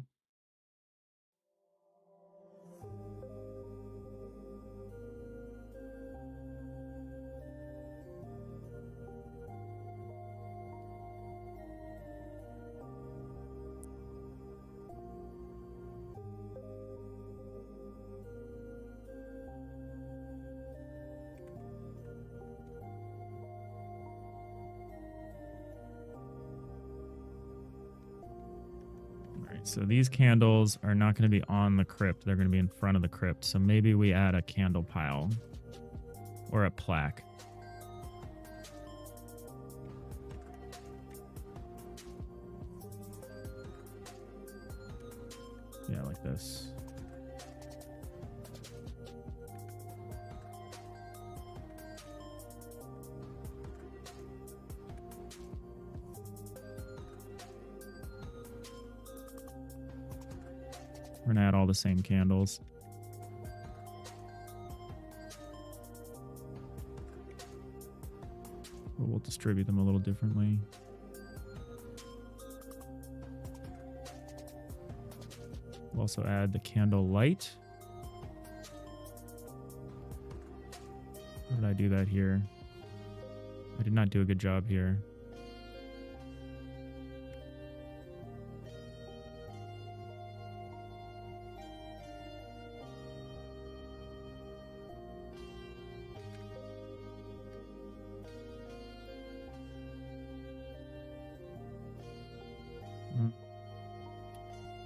So these candles are not going to be on the crypt. They're going to be in front of the crypt. So maybe we add a candle pile or a plaque. Yeah, like this. We're going to add all the same candles. But we'll distribute them a little differently. We'll also add the candle light. How did I do that here? I did not do a good job here.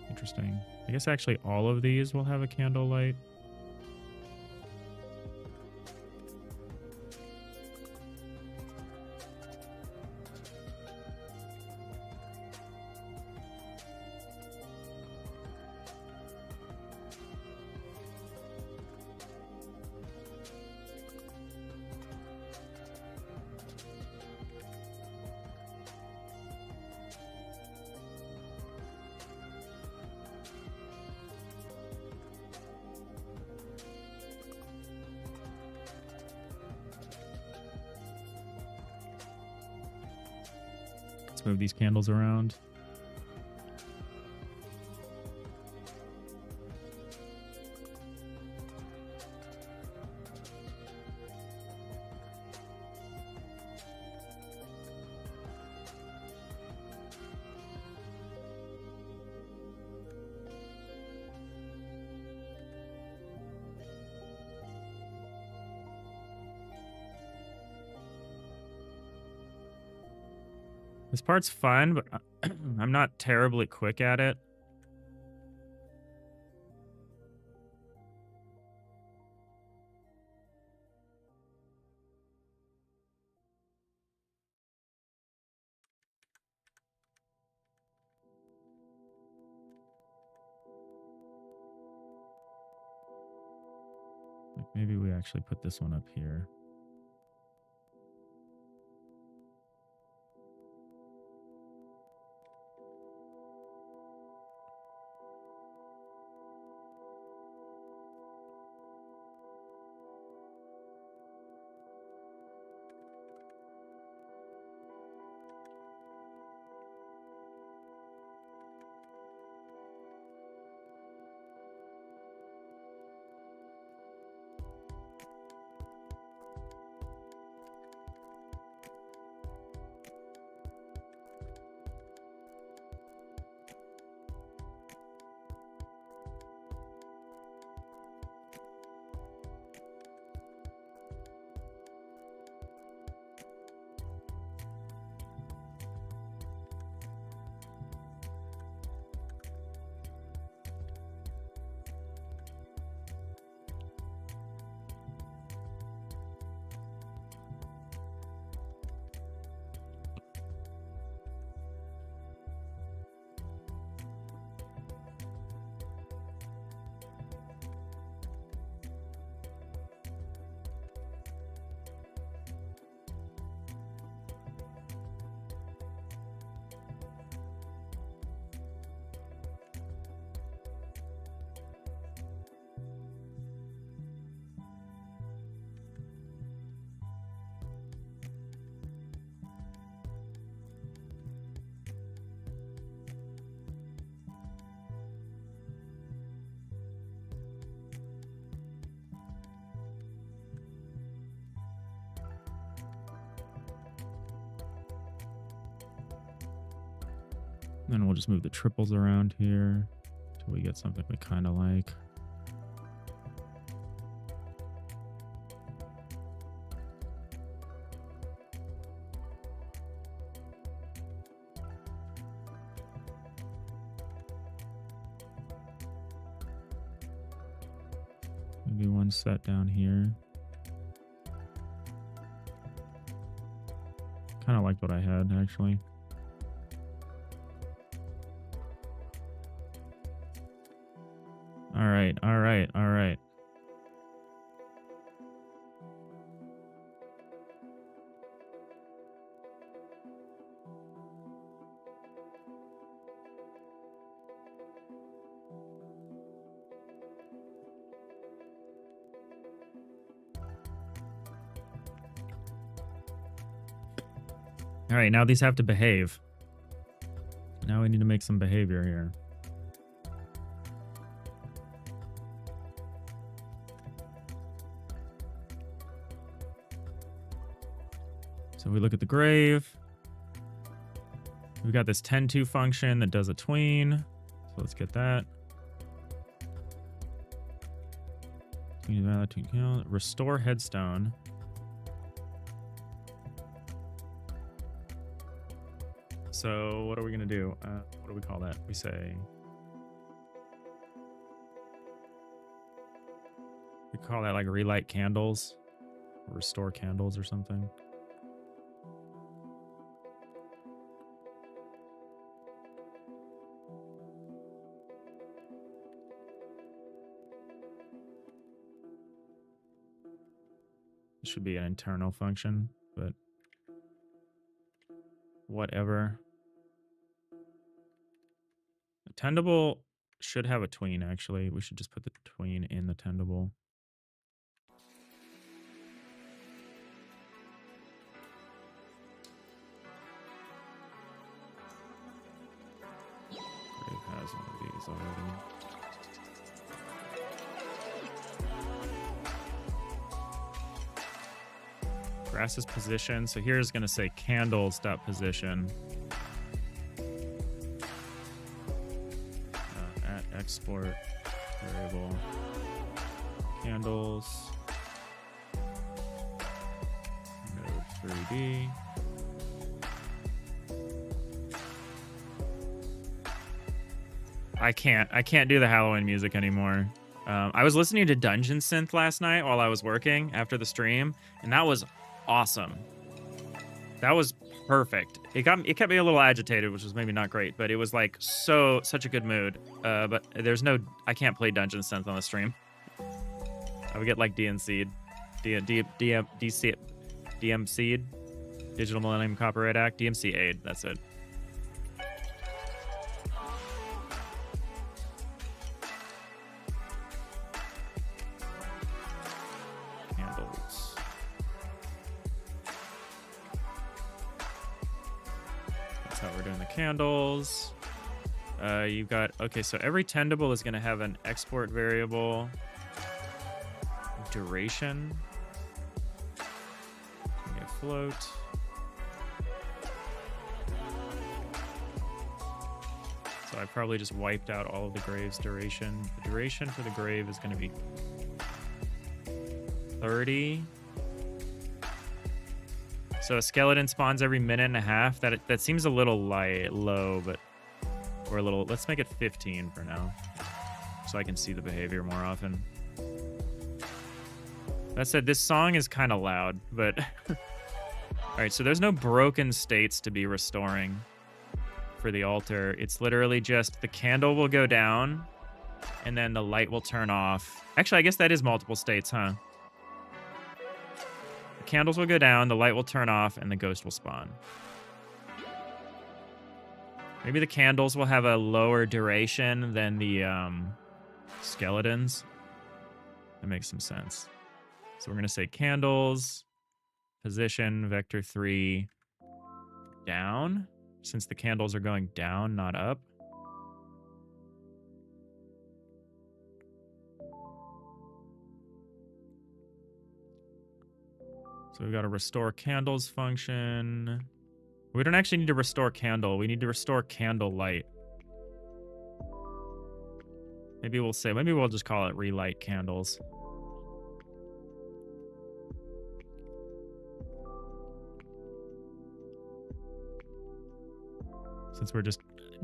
Interesting. I guess actually all of these will have a candle light. Let's move these candles around. This part's fun, but I'm not terribly quick at it. Maybe we actually put this one up here. Then we'll just move the triples around here till we get something we kind of like. Maybe one set down here. Kind of liked what I had, actually. All right, all right, all right. All right, now these have to behave. Now we need to make some behavior here. So we look at the grave. We've got this 10-2 function that does a tween. So let's get that. Restore headstone. So what are we going to do? What do we call that? We say... We call that like relight candles. Or restore candles or something. It should be an internal function, but whatever. The tendable should have a tween, actually. We should just put the tween in the tendable. Grave has one of these already. Grass's position. So here's going to say candles.position. At export variable candles. Node 3D. I can't do the Halloween music anymore. I was listening to Dungeon Synth last night while I was working after the stream, and that was awesome. That was perfect. It kept me a little agitated, which was maybe not great, but it was like such a good mood. But there's no, I can't play Dungeon Synth on the stream. I would get like DNC'd. DMC'd. Digital Millennium Copyright Act. DMCA'd. That's it. Candles. That's how we're doing the candles. You've got, okay, so every tendable is going to have an export variable. Duration. Float. So I probably just wiped out all of the grave's duration. The duration for the grave is going to be 30. So a skeleton spawns every minute and a half. That seems a little low, but or a little. Let's make it 15 for now, so I can see the behavior more often. That said, this song is kind of loud, but all right. So there's no broken states to be restoring for the altar. It's literally just the candle will go down, and then the light will turn off. Actually, I guess that is multiple states, huh? The candles will go down, the light will turn off, and the ghost will spawn. Maybe the candles will have a lower duration than the skeletons. That makes some sense. So we're going to say candles, position, vector 3, down, since the candles are going down, not up. So we've got a restore candles function. We don't actually need to restore candle. We need to restore candle light. Maybe we'll just call it relight candles. Since we're just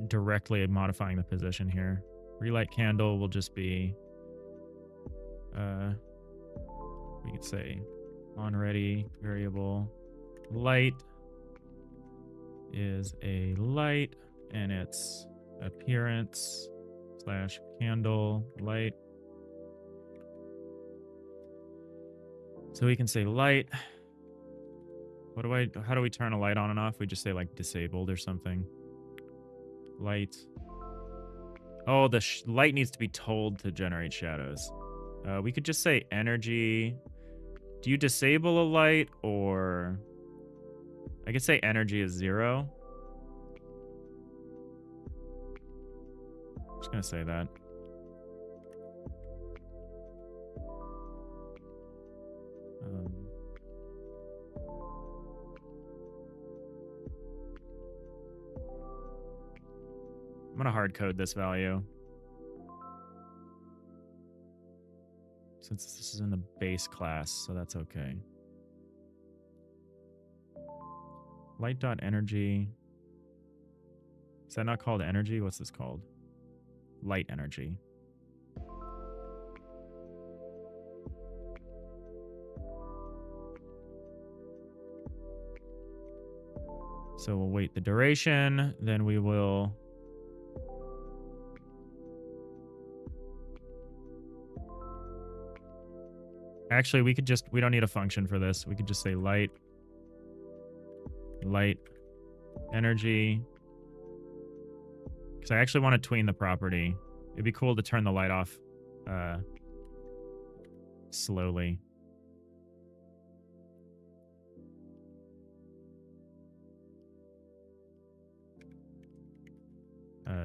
directly modifying the position here. Relight candle will just be, we could say on ready variable light is a light and its appearance / candle light. So we can say light. How do we turn a light on and off? We just say like disabled or something. Light. Oh, the light needs to be told to generate shadows. We could just say energy. Do you disable a light, or I could say energy is 0. I'm just gonna say that. I'm gonna hard code this value, since this is in the base class, so that's okay. Light.energy. Is that not called energy? What's this called? Light energy. So we'll wait the duration, then we will actually, we don't need a function for this. We could just say light energy. Because I actually want to tween the property. It'd be cool to turn the light off slowly.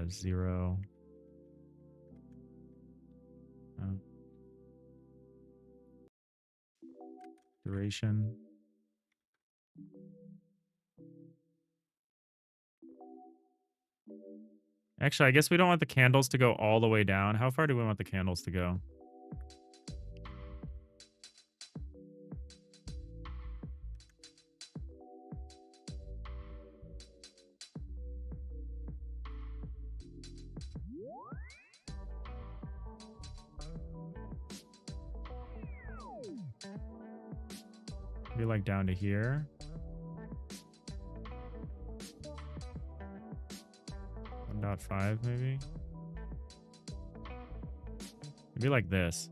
Zero. Duration. Actually, I guess we don't want the candles to go all the way down. How far do we want the candles to go? Maybe like down to here. 1.5 maybe. Maybe like this.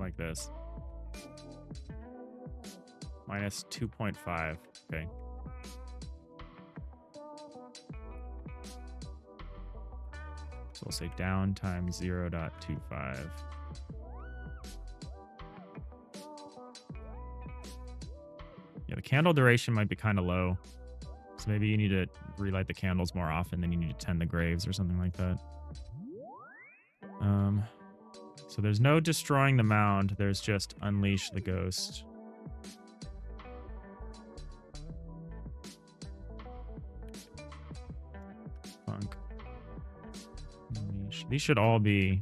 like this. Minus 2.5. Okay. So we'll say down times 0.25. Yeah, the candle duration might be kind of low. So maybe you need to relight the candles more often than you need to tend the graves or something like that. So there's no destroying the mound. There's just unleash the ghost. Funk. Unleash. These should all be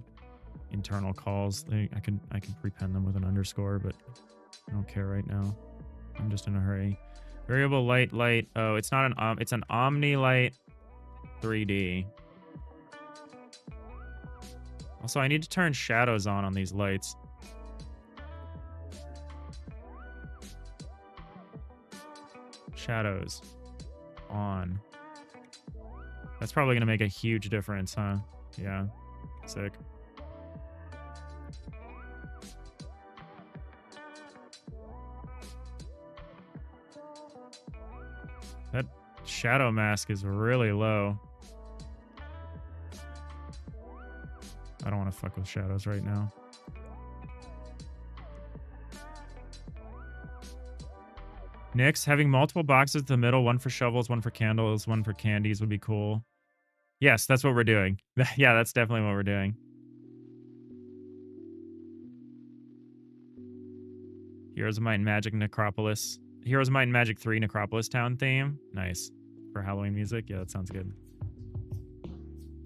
internal calls. I can prepend them with an underscore, but I don't care right now. I'm just in a hurry. Variable light. Oh, it's not an it's an omni light 3D. Also, I need to turn shadows on these lights. Shadows on. That's probably going to make a huge difference, huh? Yeah. Sick. That shadow mask is really low. I don't want to fuck with shadows right now. Nyx, having multiple boxes in the middle, one for shovels, one for candles, one for candies would be cool. Yes, that's what we're doing. Yeah, that's definitely what we're doing. Heroes of Might and Magic Necropolis. Heroes of Might and Magic 3 Necropolis Town theme. Nice. For Halloween music. Yeah, that sounds good.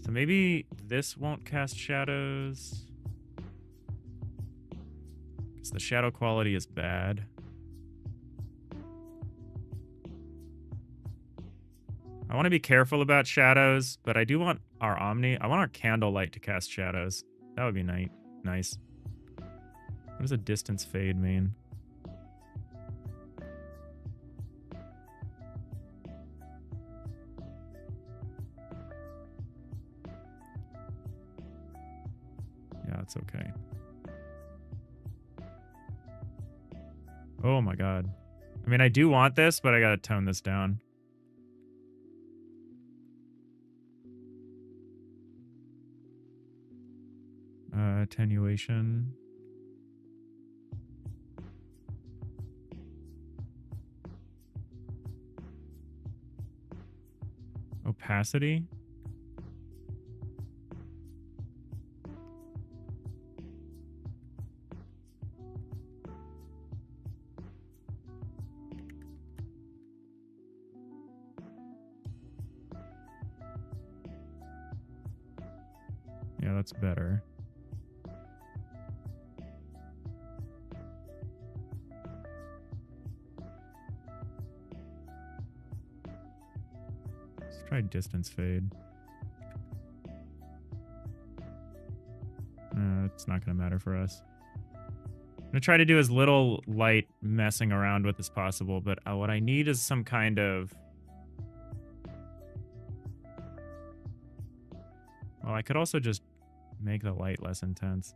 So maybe this won't cast shadows. Because the shadow quality is bad. I want to be careful about shadows, but I do want our Omni. I want our Candlelight to cast shadows. That would be nice. What does a distance fade mean? Yeah, it's okay. Oh my god. I mean, I do want this, but I gotta tone this down. Attenuation. Opacity. Yeah, that's better. Let's try distance fade. It's not going to matter for us. I'm going to try to do as little light messing around with as possible, but what I need is some kind of... Well, I could also just make the light less intense.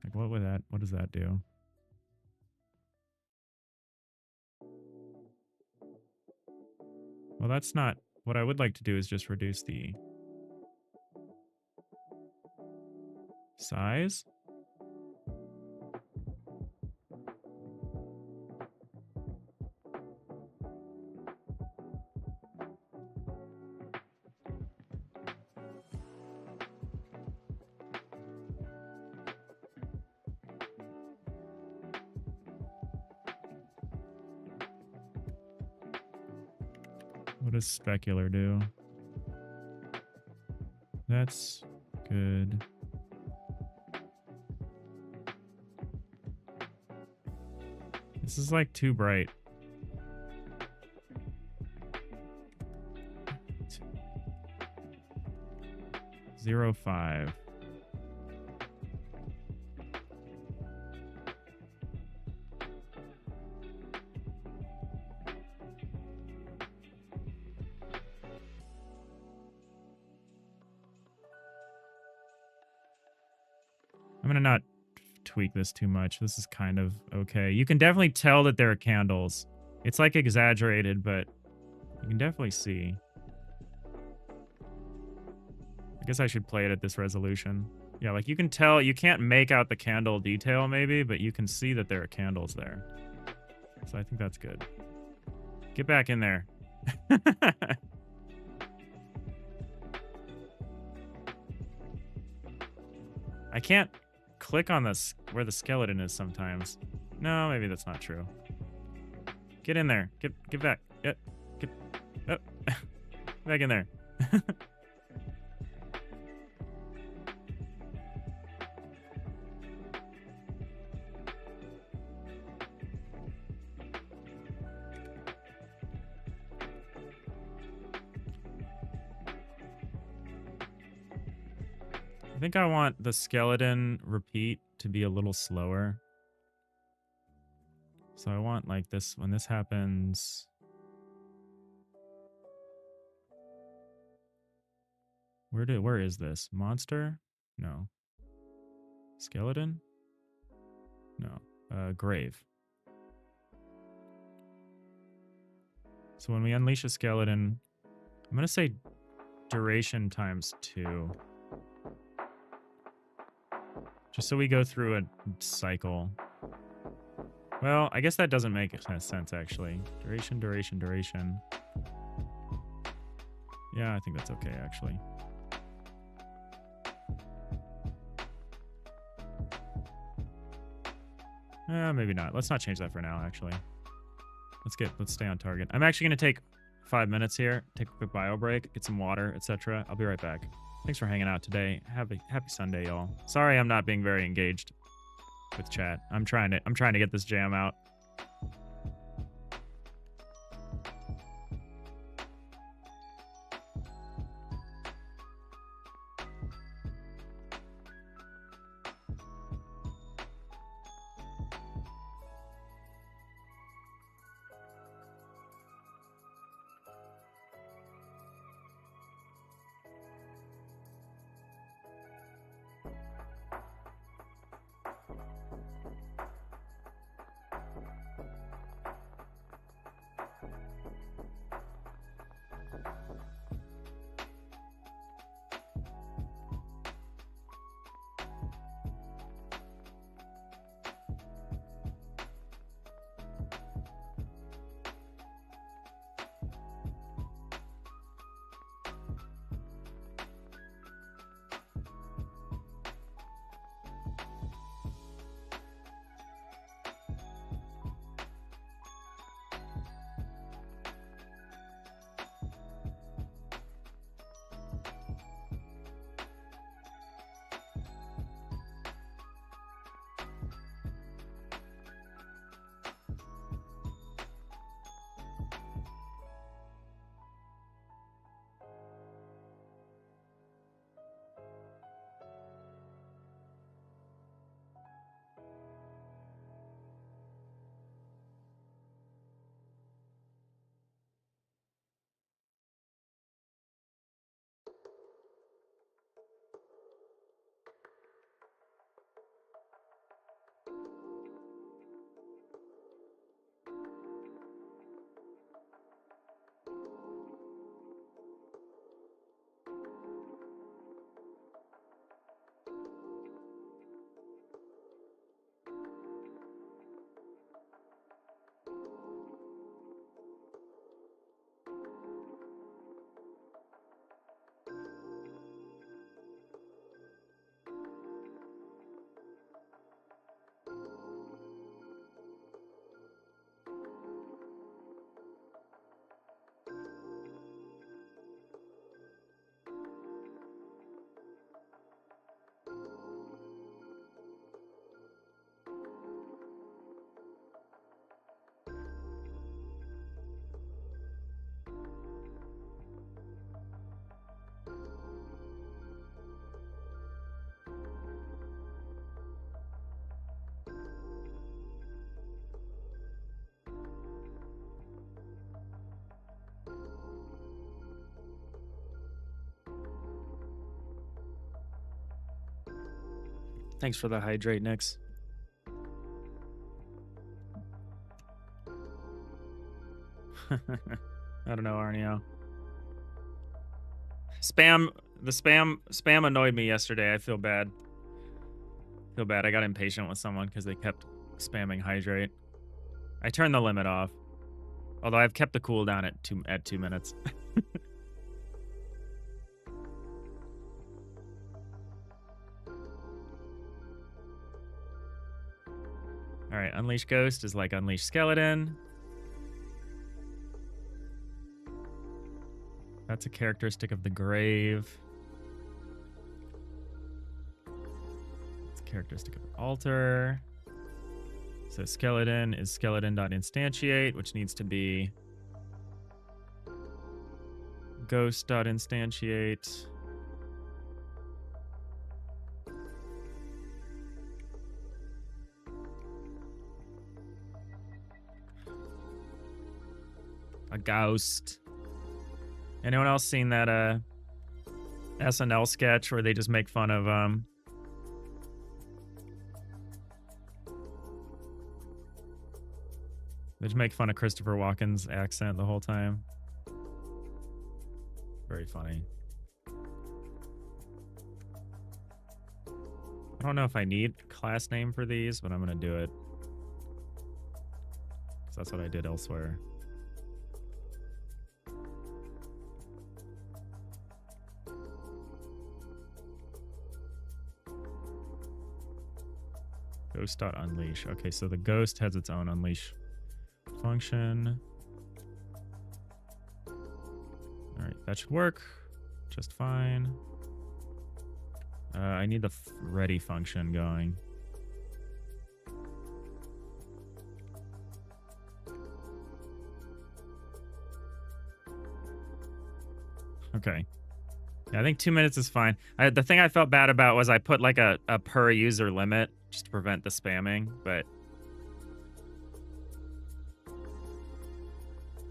Like, what does that do? Well, that's not... What I would like to do is just reduce the size. What does specular do? That's good. This is like too bright. Zero 5. I'm gonna not tweak this too much. This is kind of okay. You can definitely tell that there are candles. It's like exaggerated, but you can definitely see. I guess I should play it at this resolution. Yeah, like you can tell, you can't make out the candle detail maybe, but you can see that there are candles there. So I think that's good. Get back in there. I can't click on this where the skeleton is sometimes. No, maybe that's not true. Get in there. Get back. Get oh. Back in there. I think I want the skeleton repeat to be a little slower. So I want like this, when this happens. Where is this? Monster? No. Skeleton? No. Grave. So when we unleash a skeleton, I'm gonna say duration times 2. Just so we go through a cycle. Well, I guess that doesn't make sense, actually. Duration. Yeah, I think that's okay, actually. Maybe not. Let's not change that for now, actually. Let's stay on target. I'm actually going to take 5 minutes here, take a quick bio break, get some water, etc. I'll be right back. Thanks for hanging out today. Happy Sunday, y'all. Sorry I'm not being very engaged with chat. I'm trying to get this jam out. Thanks for the hydrate, Nix. I don't know, Arneo. The spam annoyed me yesterday. I feel bad. I got impatient with someone because they kept spamming hydrate. I turned the limit off. Although I've kept the cooldown at 2 minutes. Alright, Unleash Ghost is like Unleash Skeleton. That's a characteristic of the grave. It's a characteristic of the altar. So skeleton is skeleton.instantiate, which needs to be ghost.instantiate. A ghost. Anyone else seen that SNL sketch where they just make fun of they just make fun of Christopher Walken's accent the whole time? Very funny. I don't know if I need a class name for these, but I'm gonna do it. 'Cause that's what I did elsewhere. Ghost.unleash. Okay, so the ghost has its own unleash function. Alright, that should work just fine. I need the ready function going. Okay. Yeah, I think 2 minutes is fine. The thing I felt bad about was I put like a per user limit just to prevent the spamming, but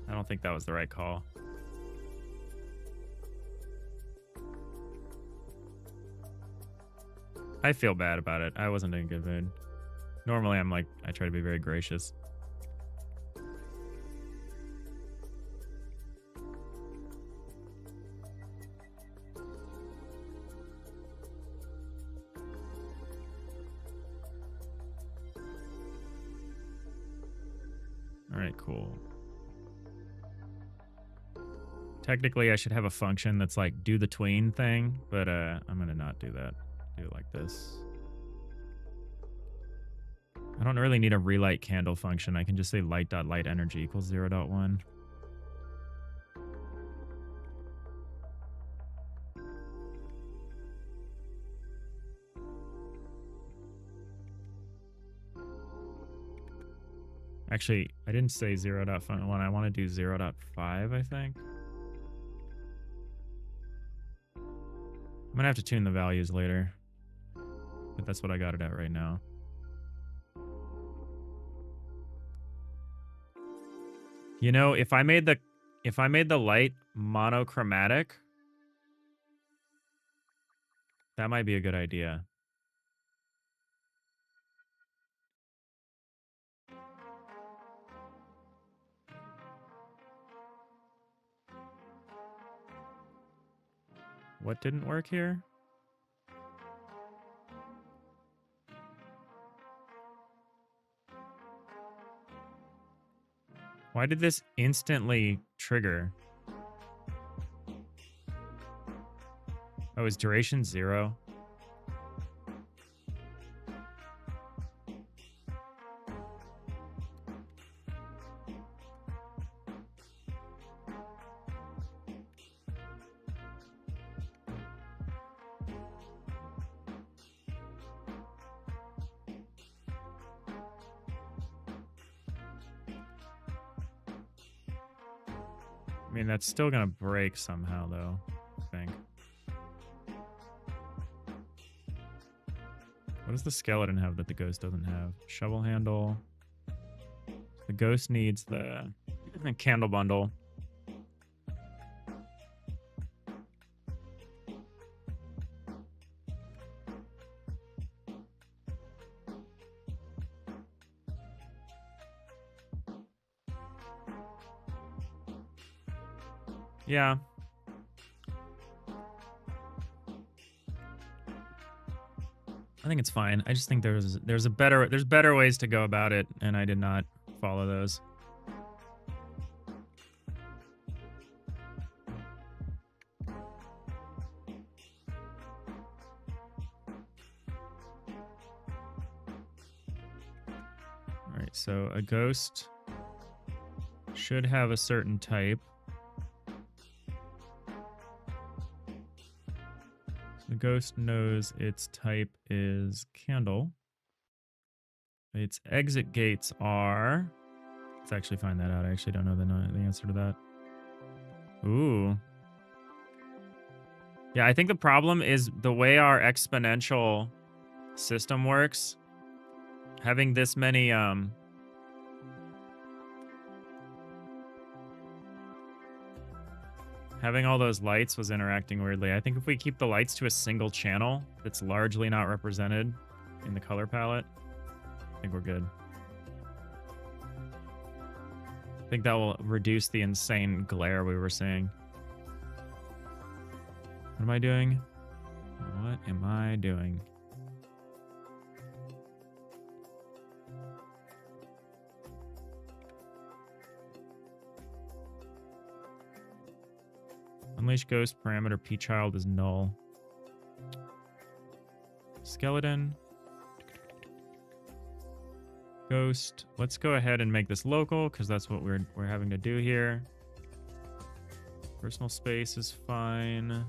I don't think that was the right call. I feel bad about it. I wasn't in a good mood. Normally I try to be very gracious. Alright, cool. Technically, I should have a function that's like do the tween thing, but I'm gonna not do that. Do it like this. I don't really need a relight candle function. I can just say light.light energy equals 0.1. Actually, I didn't say 0.1. I want to do 0.5, I think. I'm gonna have to tune the values later, but that's what I got it at right now. You know, if I made the light monochromatic, that might be a good idea. What didn't work here? Why did this instantly trigger? Oh, is duration 0? I mean, that's still gonna break somehow, though, I think. What does the skeleton have that the ghost doesn't have? Shovel handle. The ghost needs the candle bundle. Yeah. I think it's fine. I just think there's better ways to go about it, and I did not follow those. All right, so a ghost should have a certain type. The ghost knows its type is candle. Its exit gates are... Let's actually find that out. I actually don't know the answer to that. Ooh. Yeah, I think the problem is the way our exponential system works. Having this many... Having all those lights was interacting weirdly. I think if we keep the lights to a single channel that's largely not represented in the color palette, I think we're good. I think that will reduce the insane glare we were seeing. What am I doing? What am I doing? Unleash ghost parameter p-child is null. Skeleton. Ghost. Let's go ahead and make this local because that's what we're having to do here. Personal space is fine.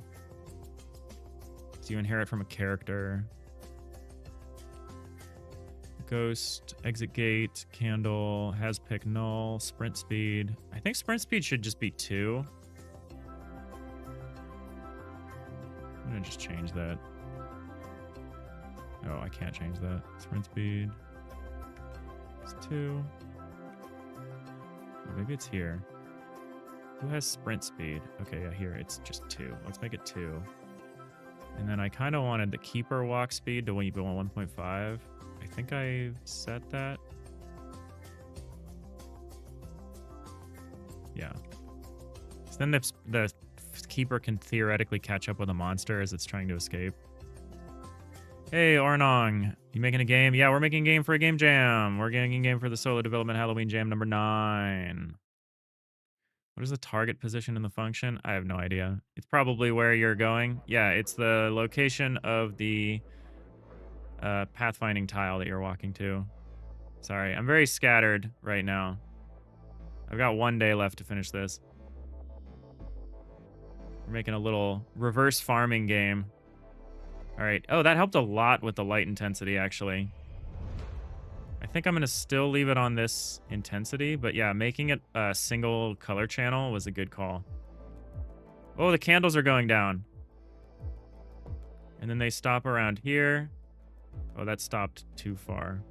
So you inherit from a character. Ghost, exit gate, candle, has pick null, sprint speed. I think sprint speed should just be 2. I'm gonna just change that. Oh, I can't change that. Sprint speed. It's 2. Oh, maybe it's here. Who has sprint speed? Okay, yeah, here. It's just 2. Let's make it 2. And then I kind of wanted the keeper walk speed to 1.5. I think I set that. Yeah. So then the keeper can theoretically catch up with a monster as it's trying to escape. Hey, Ornong, you making a game? Yeah, we're making a game for a game jam. We're getting a game for the solo development Halloween jam number 9. What is the target position in the function? I have no idea. It's probably where you're going. Yeah, it's the location of the pathfinding tile that you're walking to. Sorry, I'm very scattered right now. I've got 1 day left to finish this. We're making a little reverse farming game. All right. Oh, that helped a lot with the light intensity, actually. I think I'm going to still leave it on this intensity, but yeah, making it a single color channel was a good call. Oh, the candles are going down. And then they stop around here. Oh, that stopped too far.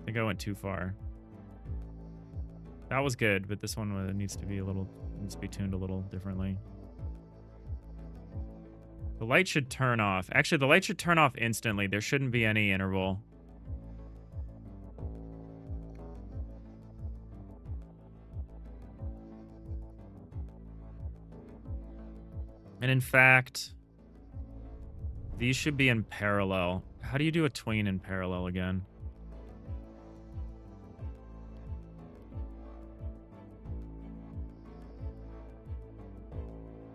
I think I went too far. That was good, but this one needs to be tuned a little differently. The light should turn off. Actually, the light should turn off instantly. There shouldn't be any interval. And in fact, these should be in parallel. How do you do a tween in parallel again?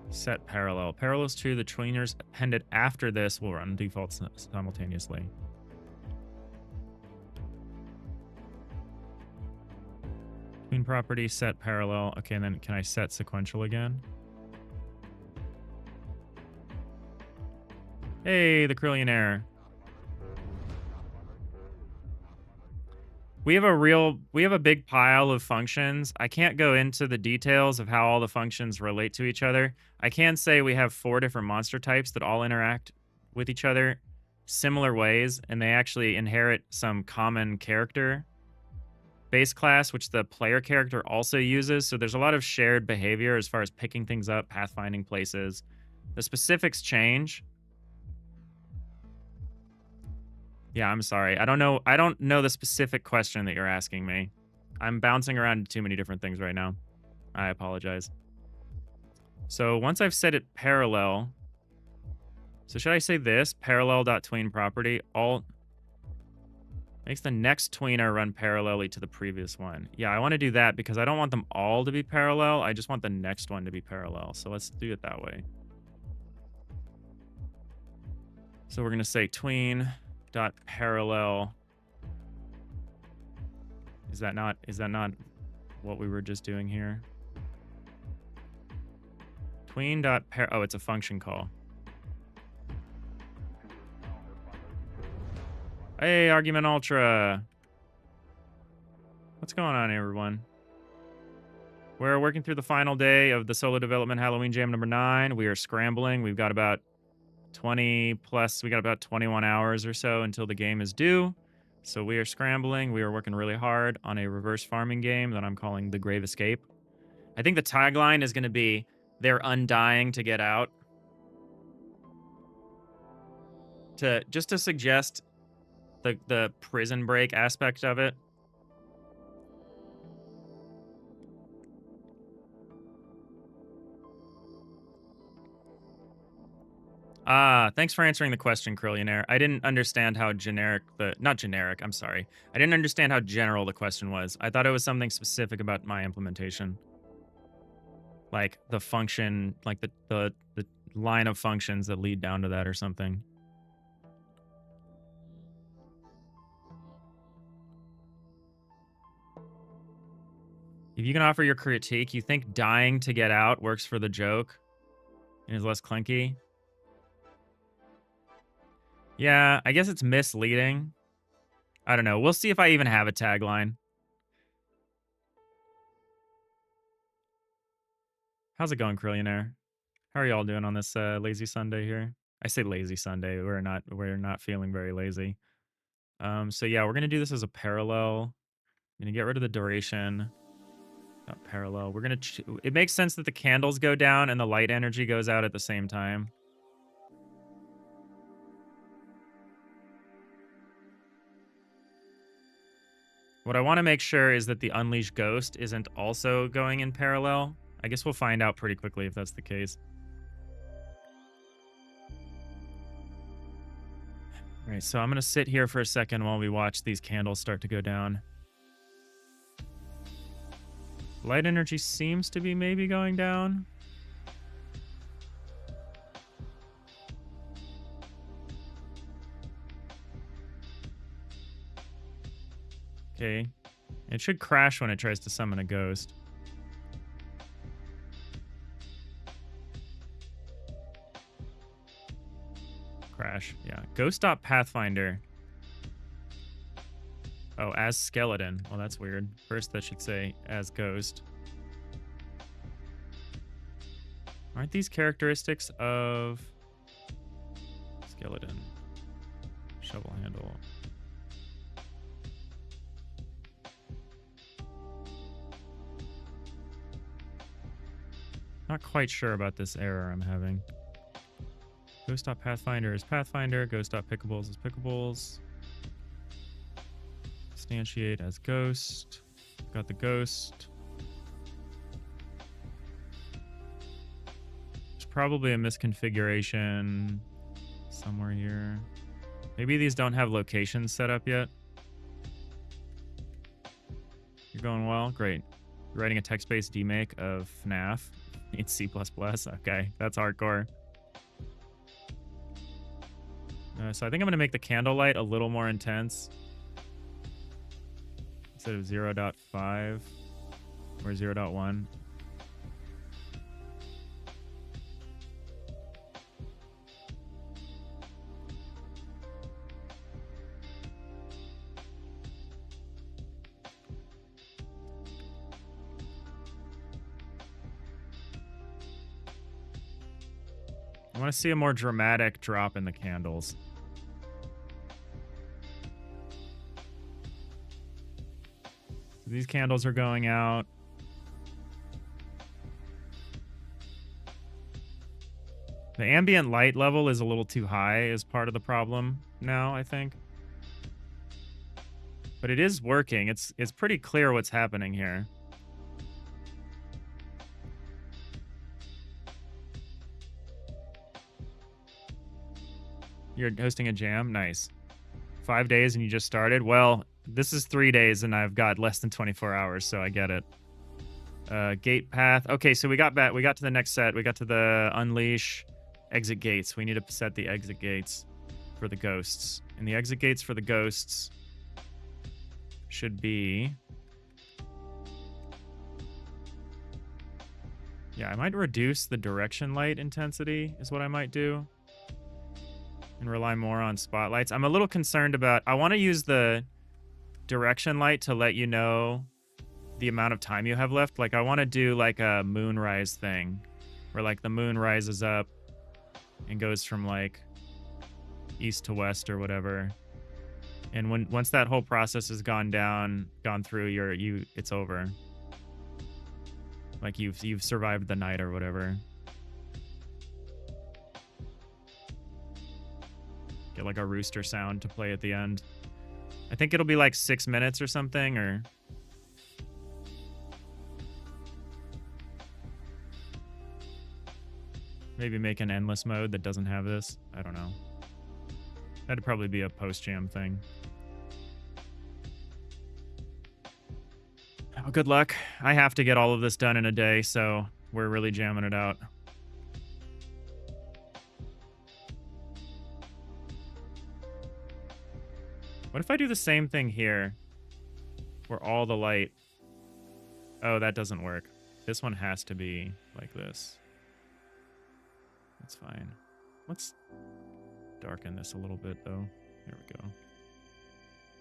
Set parallel. Parallels to the tweeners appended after this will run default simultaneously. Tween property, set parallel. Okay, and then can I set sequential again? Hey, the Krillionaire. We have a big pile of functions. I can't go into the details of how all the functions relate to each other. I can say we have 4 different monster types that all interact with each other similar ways, and they actually inherit some common character base class, which the player character also uses. So there's a lot of shared behavior as far as picking things up, pathfinding places. The specifics change. Yeah, I'm sorry. I don't know the specific question that you're asking me. I'm bouncing around too many different things right now. I apologize. So once I've set it parallel, so should I say this? Parallel.tween property alt makes the next tweener run parallelly to the previous one. Yeah, I want to do that because I don't want them all to be parallel. I just want the next one to be parallel. So let's do it that way. So we're going to say tween.parallel. Is that not what we were just doing here? Tween.par, oh, it's a function call. Hey, Argument Ultra. What's going on, everyone? We're working through the final day of the solo development Halloween Jam number 9. We are scrambling. We've got about 20 plus, we got about 21 hours or so until the game is due. So we are scrambling. We are working really hard on a reverse farming game that I'm calling The Grave Escape. I think the tagline is going to be, they're undying to get out. Just to suggest the prison break aspect of it. Thanks for answering the question, Krillionaire. I didn't understand how generic not generic, I'm sorry. I didn't understand how general the question was. I thought it was something specific about my implementation. Like the function, like the line of functions that lead down to that or something. If you can offer your critique, you think dying to get out works for the joke and is less clunky? Yeah, I guess it's misleading. I don't know. We'll see if I even have a tagline. How's it going, Krillionaire? How are y'all doing on this lazy Sunday here? I say lazy Sunday. We're not feeling very lazy. So yeah, we're gonna do this as a parallel. I'm gonna get rid of the duration. Not parallel. We're gonna. It makes sense that the candles go down and the light energy goes out at the same time. What I want to make sure is that the Unleash Ghost isn't also going in parallel. I guess we'll find out pretty quickly if that's the case. All right, so I'm going to sit here for a second while we watch these candles start to go down. Light energy seems to be maybe going down. Okay. It should crash when it tries to summon a ghost. Crash. Yeah. Ghost.pathfinder. Oh, as skeleton. Well, that's weird. First, that should say as ghost. Aren't these characteristics of skeleton? Shovel handle. Not quite sure about this error I'm having. Ghost.pathfinder is pathfinder. Ghost.pickables is pickables. Instantiate as ghost. Got the ghost. There's probably a misconfiguration somewhere here. Maybe these don't have locations set up yet. You're going well? Great. You're writing a text-based demake of FNAF. It's C++. Okay, that's hardcore. So I think I'm going to make the candlelight a little more intense. Instead of 0.5 or 0.1. I want to see a more dramatic drop in the candles. These candles are going out. The ambient light level is a little too high as part of the problem now, I think. But it is working. It's pretty clear what's happening here. You're hosting a jam? Nice. 5 days and you just started? Well, this is 3 days and I've got less than 24 hours, so I get it. Gate path. Okay, so we got back. We got to the next set. We got to the unleash exit gates. We need to set the exit gates for the ghosts. And the exit gates for the ghosts should be... Yeah, I might reduce the direction light intensity is what I might do. And rely more on spotlights. I'm a little concerned about... I want to use the direction light to let you know the amount of time you have left. Like, I want to do like a moonrise thing. Where like the moon rises up and goes from like east to west or whatever. And once that whole process has gone through, it's over. Like you've survived the night or whatever. Get like a rooster sound to play at the end. I think it'll be like 6 minutes or something, or... Maybe make an endless mode that doesn't have this. I don't know. That'd probably be a post-jam thing. Oh, good luck. I have to get all of this done in a day, so we're really jamming it out. What if I do the same thing here? Where all the light... Oh, that doesn't work. This one has to be like this. That's fine. Let's darken this a little bit, though. There we go.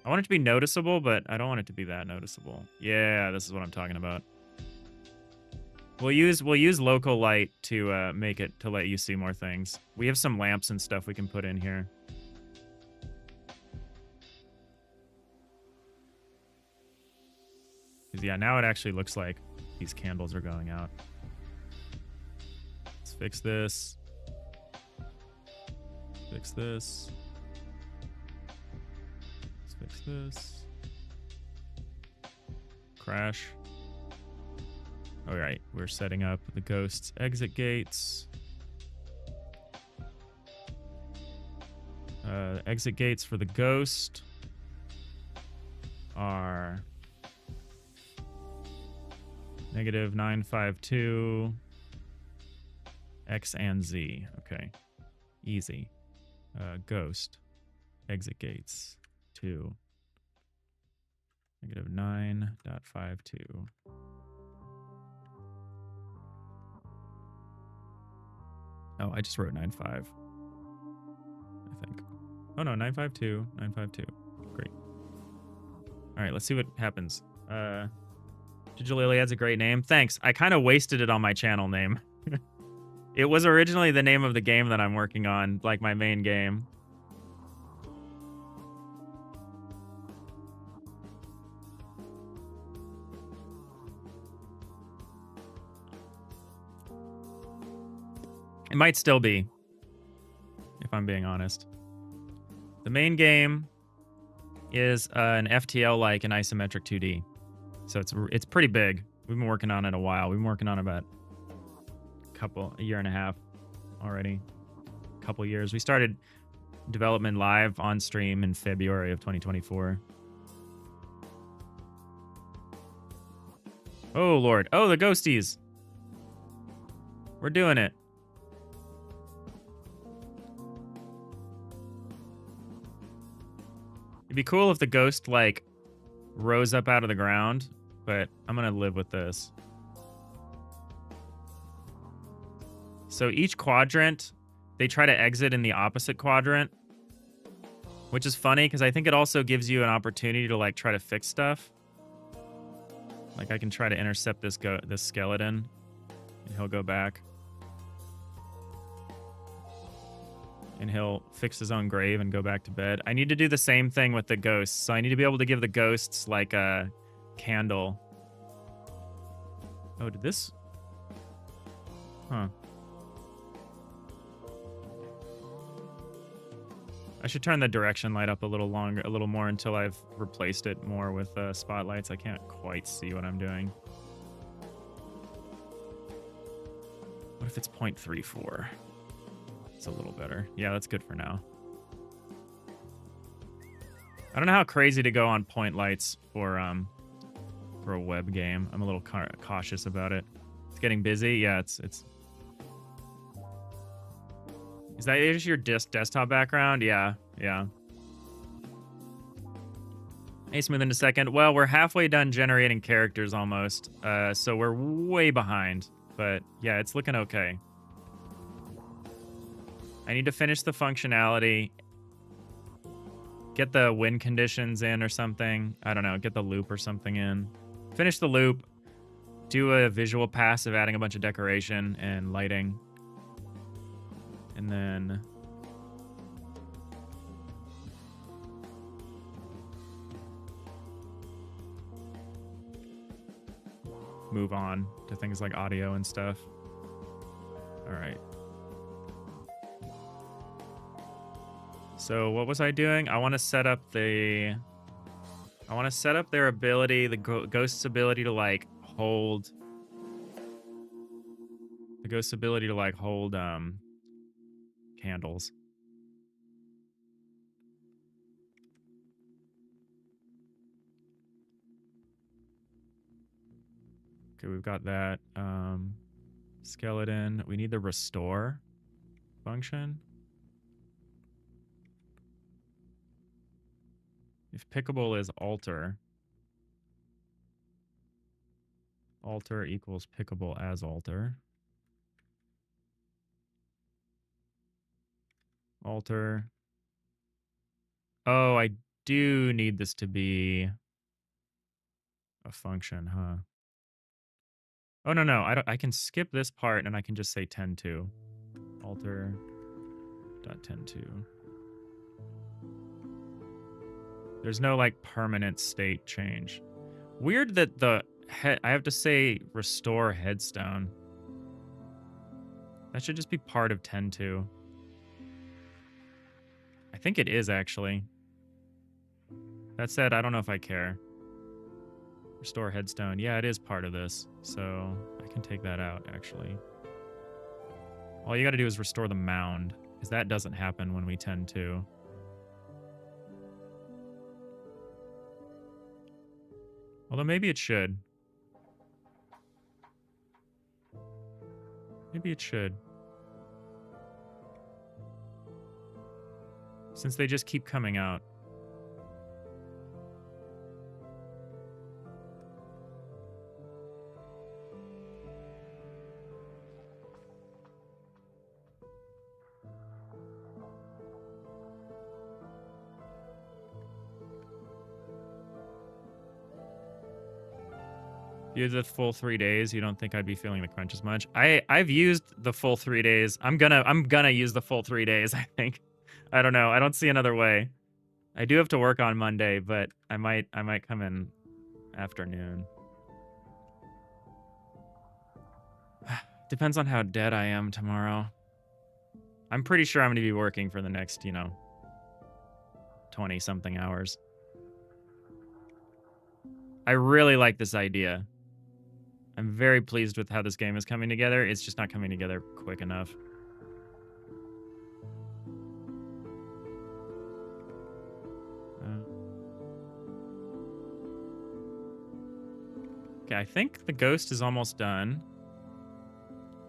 I want it to be noticeable, but I don't want it to be that noticeable. Yeah, this is what I'm talking about. We'll use local light to make it to let you see more things. We have some lamps and stuff we can put in here. Yeah, now it actually looks like these candles are going out. Let's fix this. Fix this. Let's fix this. Crash. All right, we're setting up the ghost's exit gates. Exit gates for the ghost are -952 X and Z. Okay, easy. Ghost exit gates to -9.52. Oh, I just wrote 9.5. I think. Oh no, 9.52. 9.52. Great. All right, let's see what happens. Digital Iliad's a great name. Thanks. I kind of wasted it on my channel name. It was originally the name of the game that I'm working on, like my main game. It might still be, if I'm being honest. The main game is an FTL-like and isometric 2D. So it's pretty big. We've been working on it a while. We've been working on it about a year and a half already. A couple years. We started development live on stream in February of 2024. Oh, Lord. Oh, the ghosties. We're doing it. It'd be cool if the ghost, like, rose up out of the ground, but I'm gonna live with this. So each quadrant, they try to exit in the opposite quadrant, which is funny because I think it also gives you an opportunity to like try to fix stuff. Like I can try to intercept this skeleton, and he'll go back, and he'll fix his own grave and go back to bed. I need to do the same thing with the ghosts, so I need to be able to give the ghosts like a candle. Oh, did this? Huh. I should turn the direction light up a little more until I've replaced it more with spotlights. I can't quite see what I'm doing. What if it's 0.34? It's a little better. Yeah, that's good for now. I don't know how crazy to go on point lights for a web game. I'm a little cautious about it. It's getting busy. Yeah, it's. Is that just your desktop background? Yeah, yeah. Hey, Smooth in a second. Well, we're halfway done generating characters almost, so we're way behind. But yeah, it's looking okay. I need to finish the functionality. Get the win conditions in or something. I don't know. Get the loop or something in. Finish the loop. Do a visual pass of adding a bunch of decoration and lighting. And then... move on to things like audio and stuff. All right. So what was I doing? I want to set up the... I want to set up their ability, the ghost's ability to like hold... The ghost's ability to like hold candles. Okay, we've got that. Skeleton. We need the restore function. If pickable is alter. Alter equals pickable as alter. Alter. Oh, I do need this to be a function, huh? Oh, no, no. I can skip this part and I can just say tend to. Alter dot tend to. There's no like permanent state change. Weird that the I have to say restore headstone. That should just be part of tend to. I think it is actually. That said, I don't know if I care. Restore headstone. Yeah, it is part of this. So I can take that out actually. All you got to do is restore the mound, because that doesn't happen when we tend to. Although maybe it should. Maybe it should. Since they just keep coming out. If you did the full 3 days, you don't think I'd be feeling the crunch as much? I've used the full 3 days. I'm gonna use the full 3 days, I think. I don't know. I don't see another way. I do have to work on Monday, but I might come in afternoon. Depends on how dead I am tomorrow. I'm pretty sure I'm going to be working for the next, 20-something hours. I really like this idea. I'm very pleased with how this game is coming together. It's just not coming together quick enough. Okay, I think the ghost is almost done,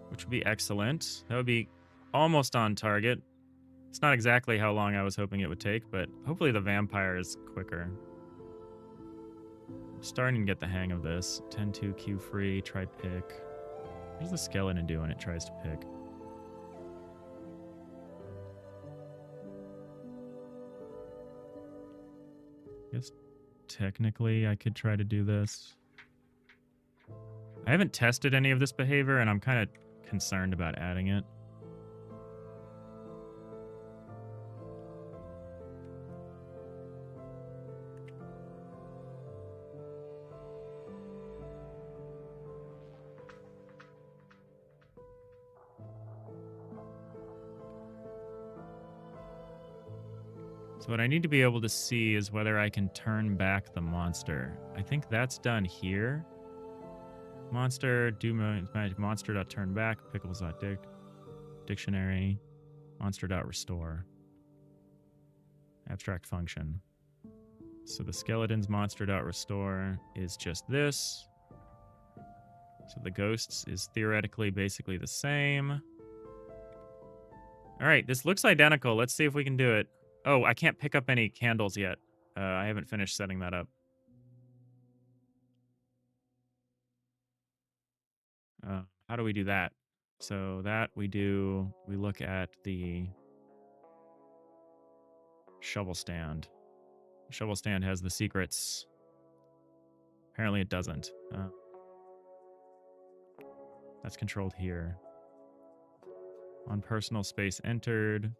which would be excellent. That would be almost on target. It's not exactly how long I was hoping it would take, but hopefully the vampire is quicker. I'm starting to get the hang of this. 10-2 Q free, try pick. What does the skeleton do when it tries to pick? I guess technically I could try to do this. I haven't tested any of this behavior, and I'm kind of concerned about adding it. So what I need to be able to see is whether I can turn back the monster. I think that's done here. Monster, do magic monster.turn back, pickles.dict, dictionary, monster.restore, abstract function. So the skeletons monster.restore is just this. So the ghosts is theoretically basically the same. All right, this looks identical. Let's see if we can do it. Oh, I can't pick up any candles yet. I haven't finished setting that up. How do we do that? So that we look at the shovel stand. The shovel stand has the secrets. Apparently it doesn't. That's controlled here. On personal space entered.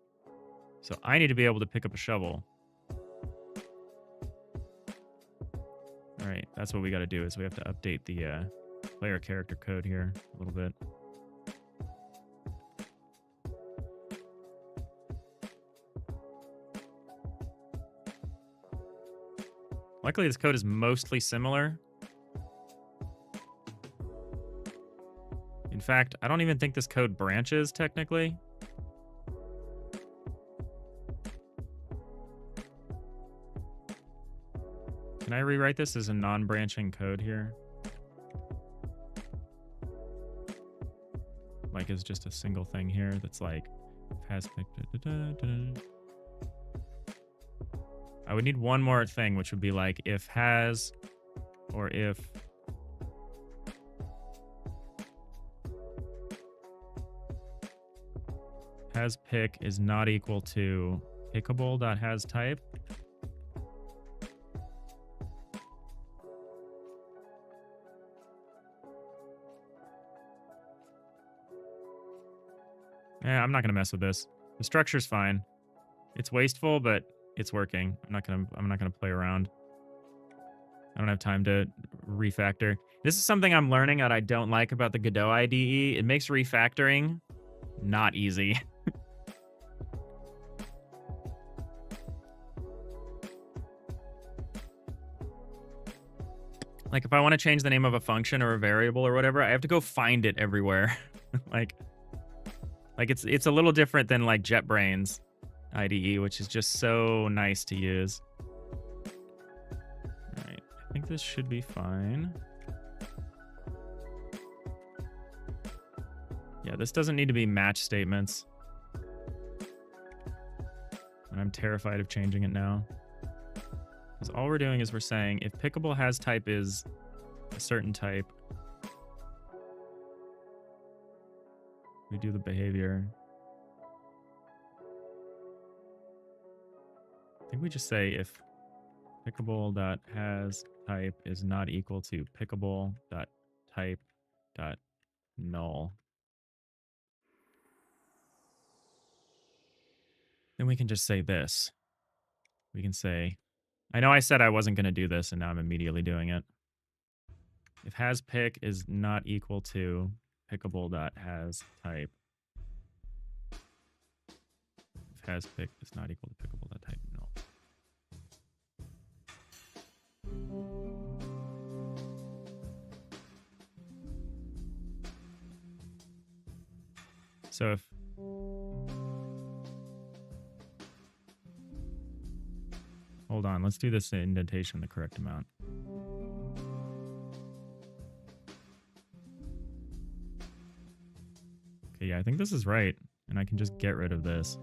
So I need to be able to pick up a shovel. All right, that's what we got to do is we have to update the player character code here a little bit. Luckily, this code is mostly similar. In fact, I don't even think this code branches, technically. Can I rewrite this as a non-branching code here? Like, it's just a single thing here that's like, has picked... I would need one more thing, which would be like, if has, or if... has pick is not equal to pickable.hasType. Yeah, I'm not gonna mess with this. The structure's fine. It's wasteful, but it's working. I'm not gonna play around. I don't have time to refactor. This is something I'm learning that I don't like about the Godot IDE. It makes refactoring not easy. Like, if I want to change the name of a function or a variable or whatever, I have to go find it everywhere. like it's a little different than like JetBrains IDE, which is just so nice to use. All right, I think this should be fine. Yeah, this doesn't need to be match statements. And I'm terrified of changing it now. Because all we're doing is we're saying if pickable has type is a certain type, we do the behavior. I think we just say if pickable.hasType is not equal to pickable.type.null. Then we can just say this. We can say, I know I said I wasn't going to do this, and now I'm immediately doing it. If hasPick is not equal to pickable.hasType. If hasPick is not equal to pickable.type.null. So if hold on, let's do this indentation the correct amount. Okay, yeah, I think this is right, and I can just get rid of this.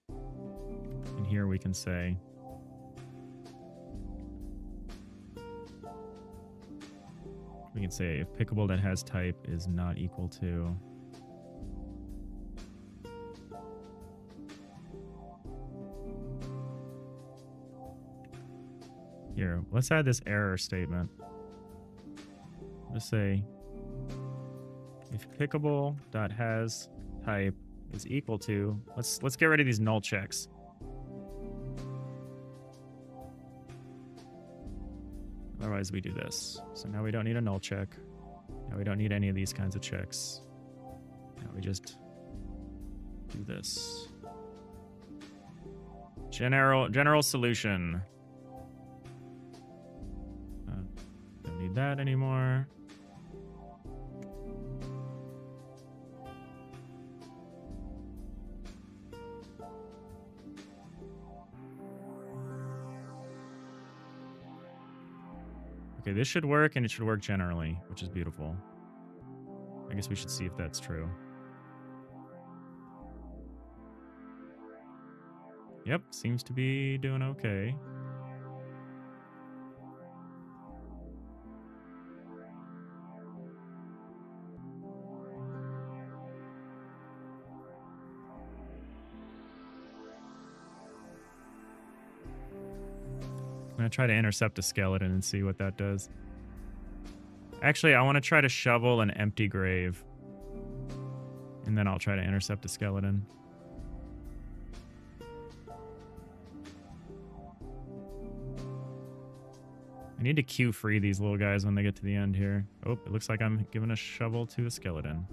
And here we can say if pickable.hasType is not equal to here, let's add this error statement. Let's say if pickable.hasType is equal to, let's get rid of these null checks. Otherwise we do this. So now we don't need a null check. Now we don't need any of these kinds of checks. Now we just do this. General solution. Don't need that anymore. Okay, this should work, and it should work generally, which is beautiful. I guess we should see if that's true. Yep, seems to be doing okay. I'm going to try to intercept a skeleton and see what that does. Actually, I want to try to shovel an empty grave. And then I'll try to intercept a skeleton. I need to queue free these little guys when they get to the end here. Oh, it looks like I'm giving a shovel to a skeleton.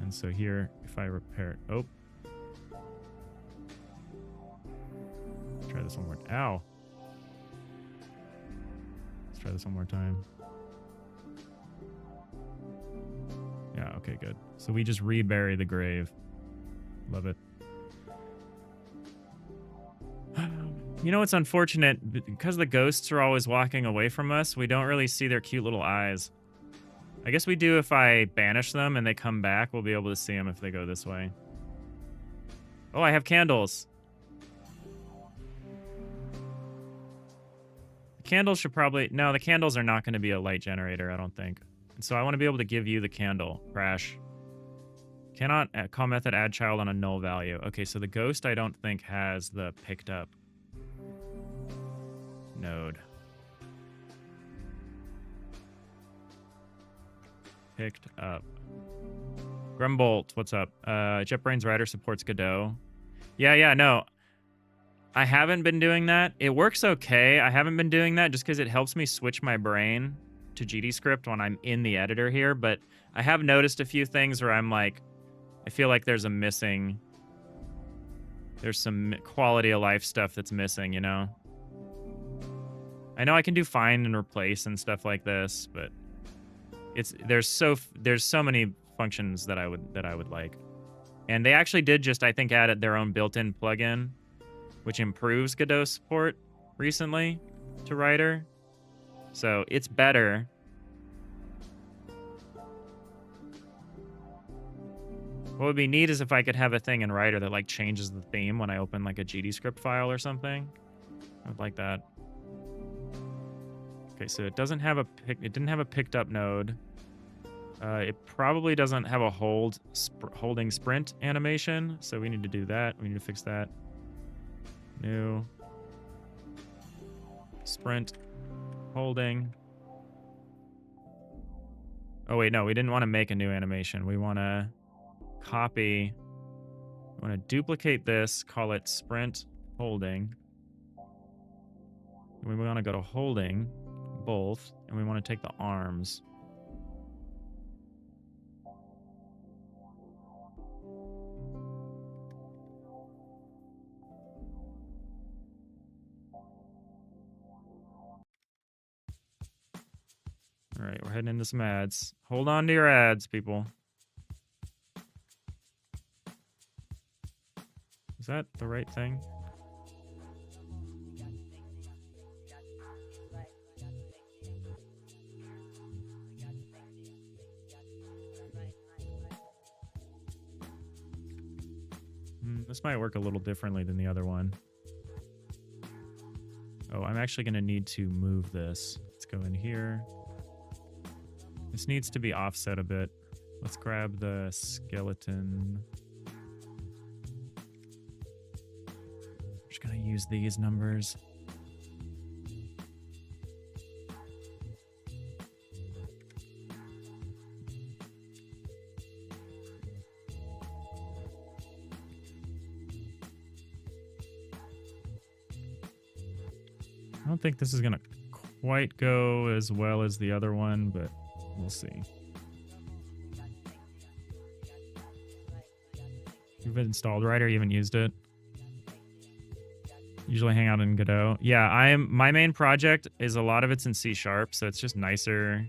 And so here, if I repair it... Oh. Try this one more. Ow. Let's try this one more time. Yeah, okay, good. So we just rebury the grave. Love it. You know what's unfortunate? Because the ghosts are always walking away from us, we don't really see their cute little eyes. I guess we do if I banish them and they come back. We'll be able to see them if they go this way. Oh, I have candles. Candles should probably... No, the candles are not going to be a light generator, I don't think. And so I want to be able to give you the candle. Crash. Cannot call method add child on a null value. Okay, so the ghost I don't think has the picked up node. Picked up. Grumbolt, what's up? JetBrains Rider supports Godot. Yeah, no. I haven't been doing that. It works okay. I haven't been doing that just because it helps me switch my brain to GDScript when I'm in the editor here. But I have noticed a few things where I'm like, I feel like there's some quality of life stuff that's missing, you know? I know I can do find and replace and stuff like this, but there's so many functions that I would like. And they actually did just, I think, added their own built-in plugin, which improves Godot support recently to Writer. So it's better. What would be neat is if I could have a thing in Writer that like changes the theme when I open like a GDScript file or something. I would like that. Okay, so it didn't have a picked up node. It probably doesn't have a holding sprint animation, so we need to do that. We need to fix that. New sprint holding. Oh wait, no, we didn't want to make a new animation. We want to copy. We want to duplicate this, call it sprint holding. And we want to go to holding both, and we want to take the arms. All right, we're heading into some ads. Hold on to your ads, people. Is that the right thing? This might work a little differently than the other one. Oh, I'm actually going to need to move this. Let's go in here. This needs to be offset a bit. Let's grab the skeleton. I'm just going to use these numbers. I don't think this is going to quite go as well as the other one, but we'll see. You've installed Writer, you haven't used it? Usually hang out in Godot. Yeah, my main project is a lot of it's in C#, so it's just nicer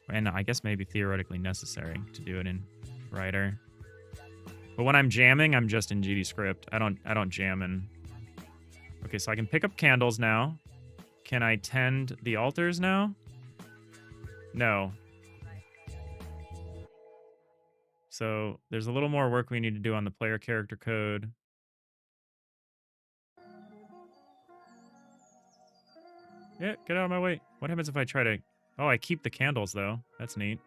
and I guess maybe theoretically necessary to do it in Writer. But when I'm jamming, I'm just in GDScript. I don't jam in. Okay, so I can pick up candles now. Can I tend the altars now? No. So there's a little more work we need to do on the player character code. Yeah, get out of my way. What happens if I try to... Oh, I keep the candles, though. That's neat.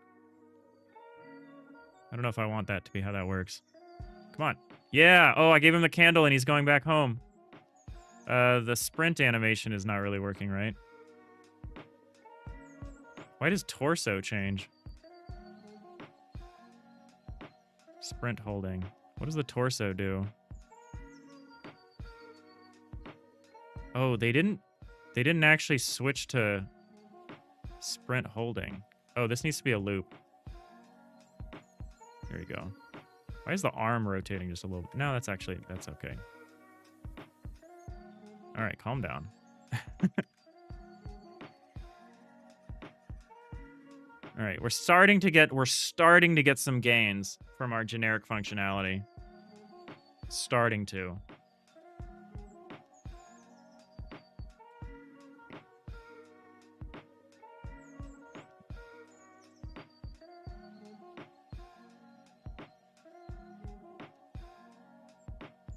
I don't know if I want that to be how that works. Come on. Yeah! Oh, I gave him the candle and he's going back home. The sprint animation is not really working, right? Why does torso change? Sprint holding. What does the torso do? Oh, they didn't actually switch to sprint holding. Oh, this needs to be a loop. There you go. Why is the arm rotating just a little bit? No, that's okay. All right, calm down. All right, we're starting to get some gains from our generic functionality. Starting to.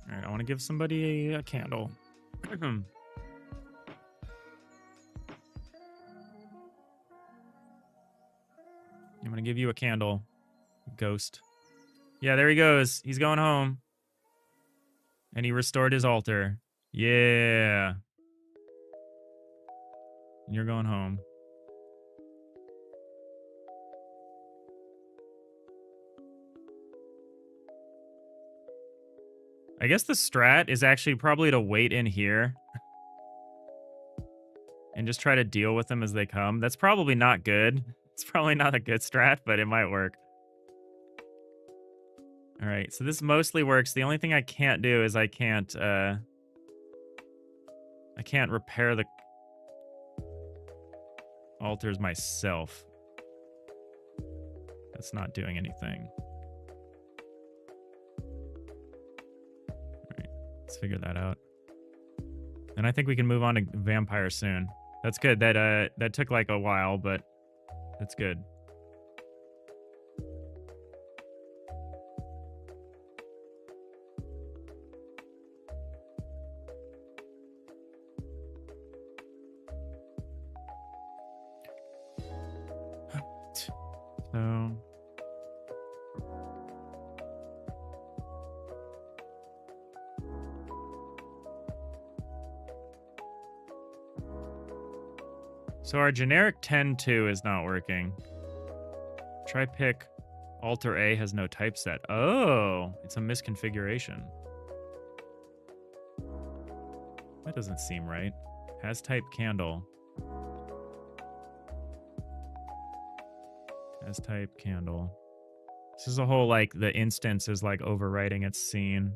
All right, I want to give somebody a candle. I'm going to give you a candle, ghost. Yeah, there he goes. He's going home. And he restored his altar. Yeah. And you're going home. I guess the strat is actually probably to wait in here and just try to deal with them as they come. That's probably not good. It's probably not a good strat, but it might work. All right, so this mostly works. The only thing I can't do is I can't repair the altars myself. That's not doing anything. All right, let's figure that out. And I think we can move on to vampire soon. That's good. That took like a while, but that's good. So our generic 10-2 is not working. Try pick. Alter A has no typeset. Oh, it's a misconfiguration. That doesn't seem right. Has type candle. Has type candle. This is a whole, like, the instance is, like, overwriting its scene.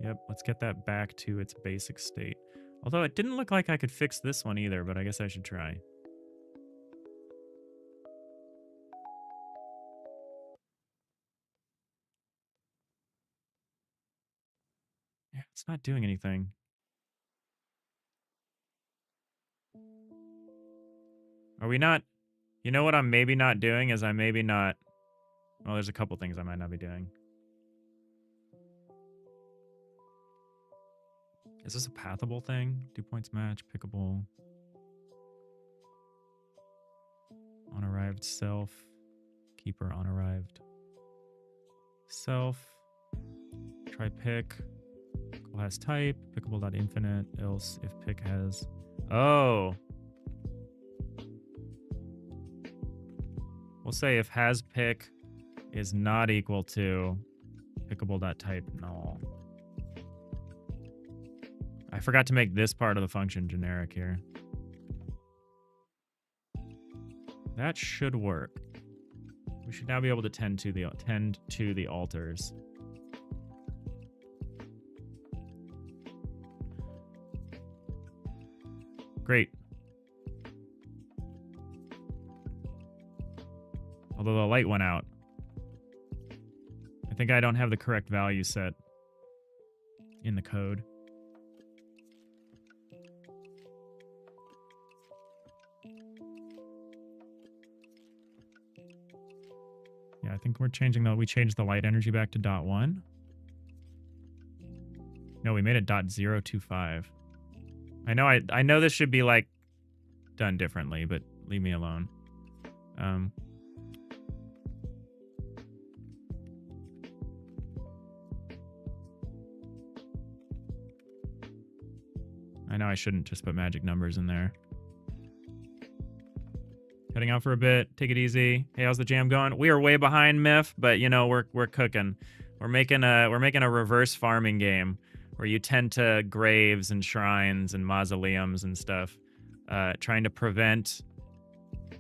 Yep, let's get that back to its basic state. Although it didn't look like I could fix this one either, but I guess I should try. Yeah, it's not doing anything. Are we not... You know what I'm maybe not doing is I maybe not... Well, there's a couple things I might not be doing. Is this a pathable thing? 2 points match, pickable. Unarrived self. Keeper unarrived. Self. Try pick. Pickable has type. Pickable.infinite. Else if pick has... Oh! We'll say if has pick is not equal to pickable.type null. I forgot to make this part of the function generic here. That should work. We should now be able to tend to the altars. Great. Although the light went out. I think I don't have the correct value set in the code. Yeah, I think we're changing we changed the light energy back to .1. No, we made it .025. I know this should be like done differently, but leave me alone. I know I shouldn't just put magic numbers in there. Heading out for a bit. Take it easy. Hey, how's the jam going? We are way behind Myth, but you know we're cooking. We're making a reverse farming game where you tend to graves and shrines and mausoleums and stuff, trying to prevent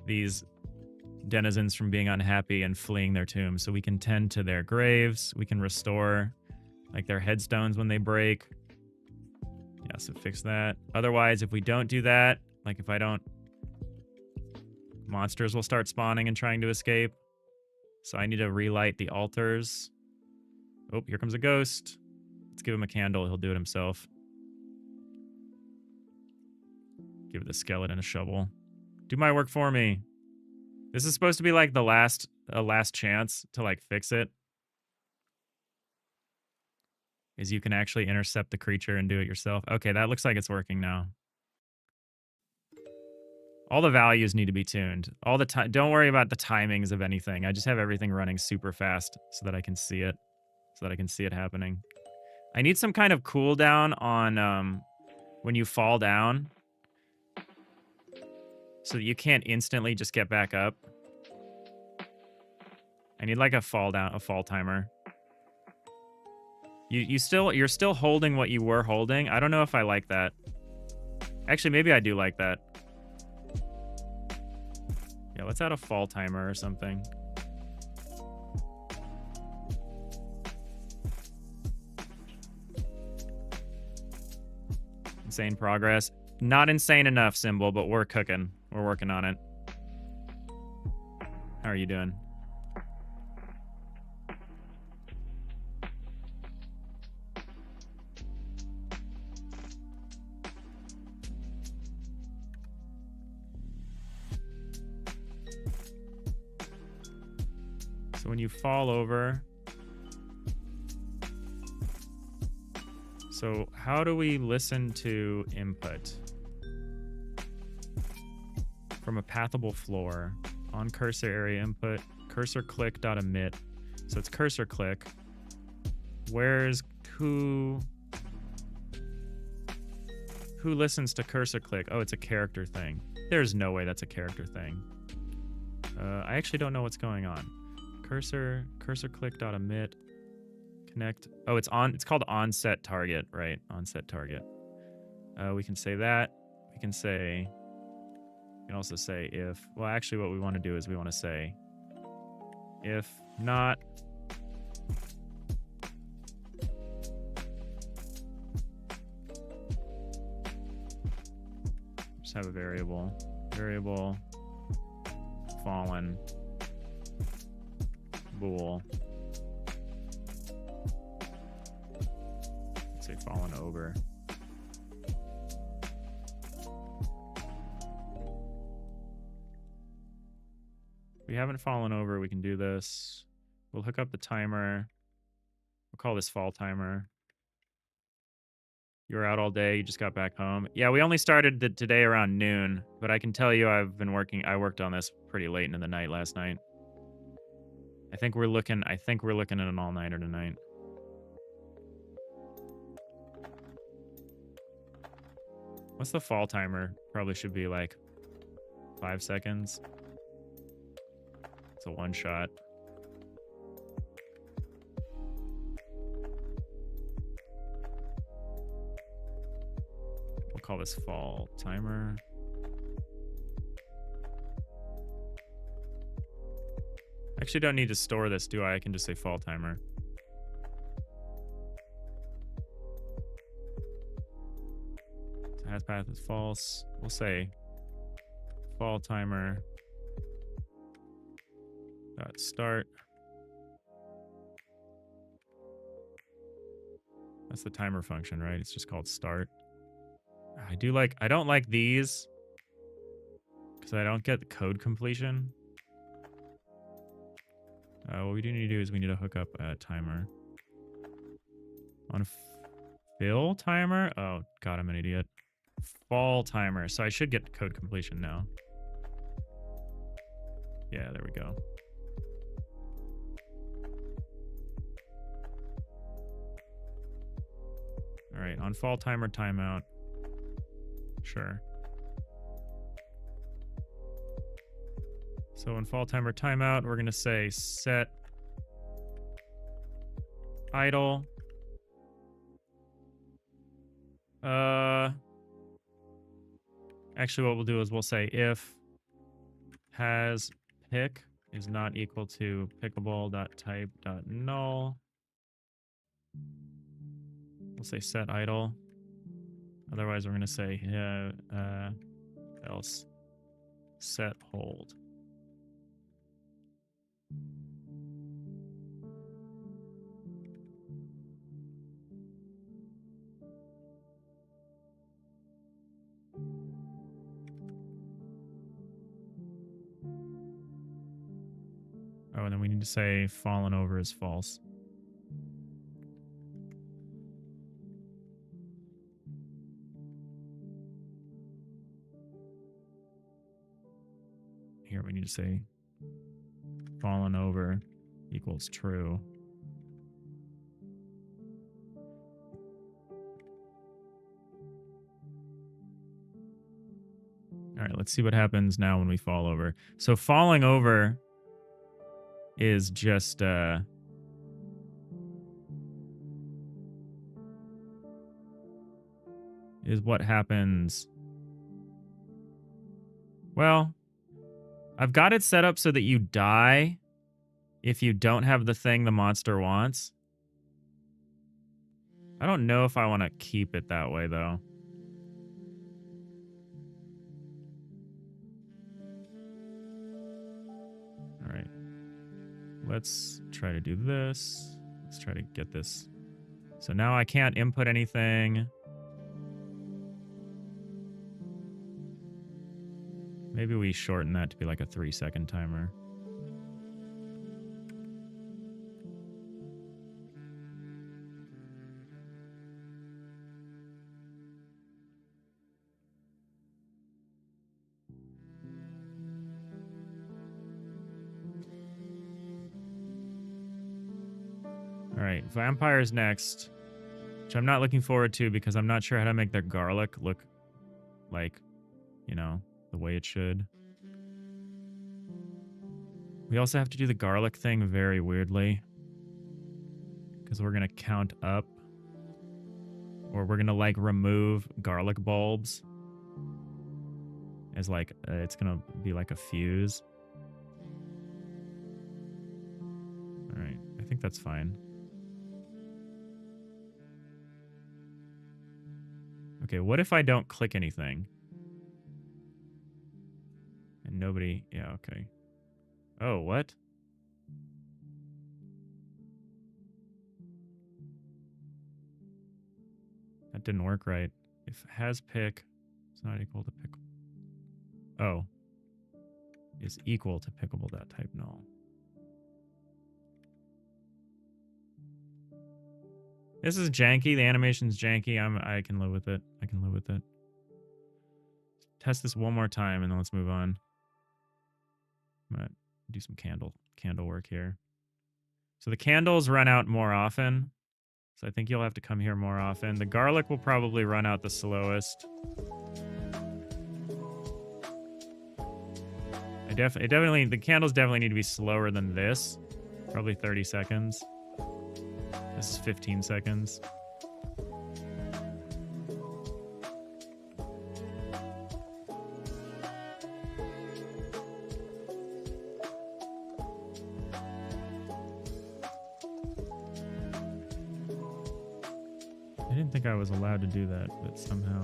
these denizens from being unhappy and fleeing their tombs. So we can tend to their graves. We can restore like their headstones when they break. Yeah, so fix that. Otherwise, if we don't do that, like if I don't, monsters will start spawning and trying to escape. So I need to relight the altars. Oh, here comes a ghost. Let's give him a candle. He'll do it himself. Give the skeleton a shovel. Do my work for me. This is supposed to be like the last chance to like fix it. Is you can actually intercept the creature and do it yourself. Okay, that looks like it's working now. All the values need to be tuned. All the time. Don't worry about the timings of anything. I just have everything running super fast so that I can see it. So that I can see it happening. I need some kind of cooldown on when you fall down. So that you can't instantly just get back up. I need like a fall timer. You're still holding what you were holding. I don't know if I like that. Actually, maybe I do like that. Yeah, let's add a fall timer or something. Insane progress. Not insane enough, Symbol, but we're cooking. We're working on it. How are you doing? So when you fall over... So how do we listen to input? From a pathable floor. On cursor area input. Cursor click dot emit. So it's cursor click. Where's who listens to cursor click? Oh, it's a character thing. There's no way that's a character thing. I actually don't know what's going on. Cursor click dot emit. Connect. Oh, it's called onset target, right? Onset target. We can say that. We can also say if, well, actually what we want to do is we want to say if not just have a variable fallen bool. Let's say fallen over. We haven't fallen over. We can do this. We'll hook up the timer. We'll call this fall timer. You were out all day. You just got back home. Yeah, we only started today around noon, but I can tell you I worked on this pretty late into the night last night. I think we're looking at an all-nighter tonight. What's the fall timer? Probably should be like 5 seconds. It's a one shot. We'll call this fall timer. Actually don't need to store this, do I? I can just say fall timer. So has path is false. We'll say fall timer. Start. That's the timer function, right? It's just called start. I don't like these because I don't get the code completion. What we do need to do is we need to hook up a timer. On fill timer? Oh, God, I'm an idiot. Fall timer. So I should get code completion now. Yeah, there we go. All right, on fall timer timeout. Sure. So in fall timer timeout, we're going to say set idle. Actually, what we'll do is we'll say if has pick is not equal to pickable.type.null. We'll say set idle. Otherwise, we're going to say else set hold. Oh, and then we need to say fallen over is false. Here we need to say fallen over equals true. All right, let's see what happens now when we fall over. So falling over is just is what happens. Well, I've got it set up so that you die if you don't have the thing the monster wants. I don't know if I want to keep it that way, though. All right. Let's try to do this. Let's try to get this. So now I can't input anything. Maybe we shorten that to be like a 3-second timer. All right, vampires next, which I'm not looking forward to because I'm not sure how to make their garlic look like, you know, the way it should. We also have to do the garlic thing very weirdly because we're going to count up, or we're going to like remove garlic bulbs as like, it's going to be like a fuse. All right, I think that's fine. Okay, what if I don't click anything? And nobody... Yeah, okay. Oh, what? That didn't work right. If has pick is not equal to pick... Oh. Is equal to pickable.type null. This is janky. The animation's janky. I can live with it. I can live with it. Test this one more time and then let's move on. I'm gonna do some candle work here. So the candles run out more often. So I think you'll have to come here more often. The garlic will probably run out the slowest. The candles definitely need to be slower than this. Probably 30 seconds. This is 15 seconds. I didn't think I was allowed to do that, but somehow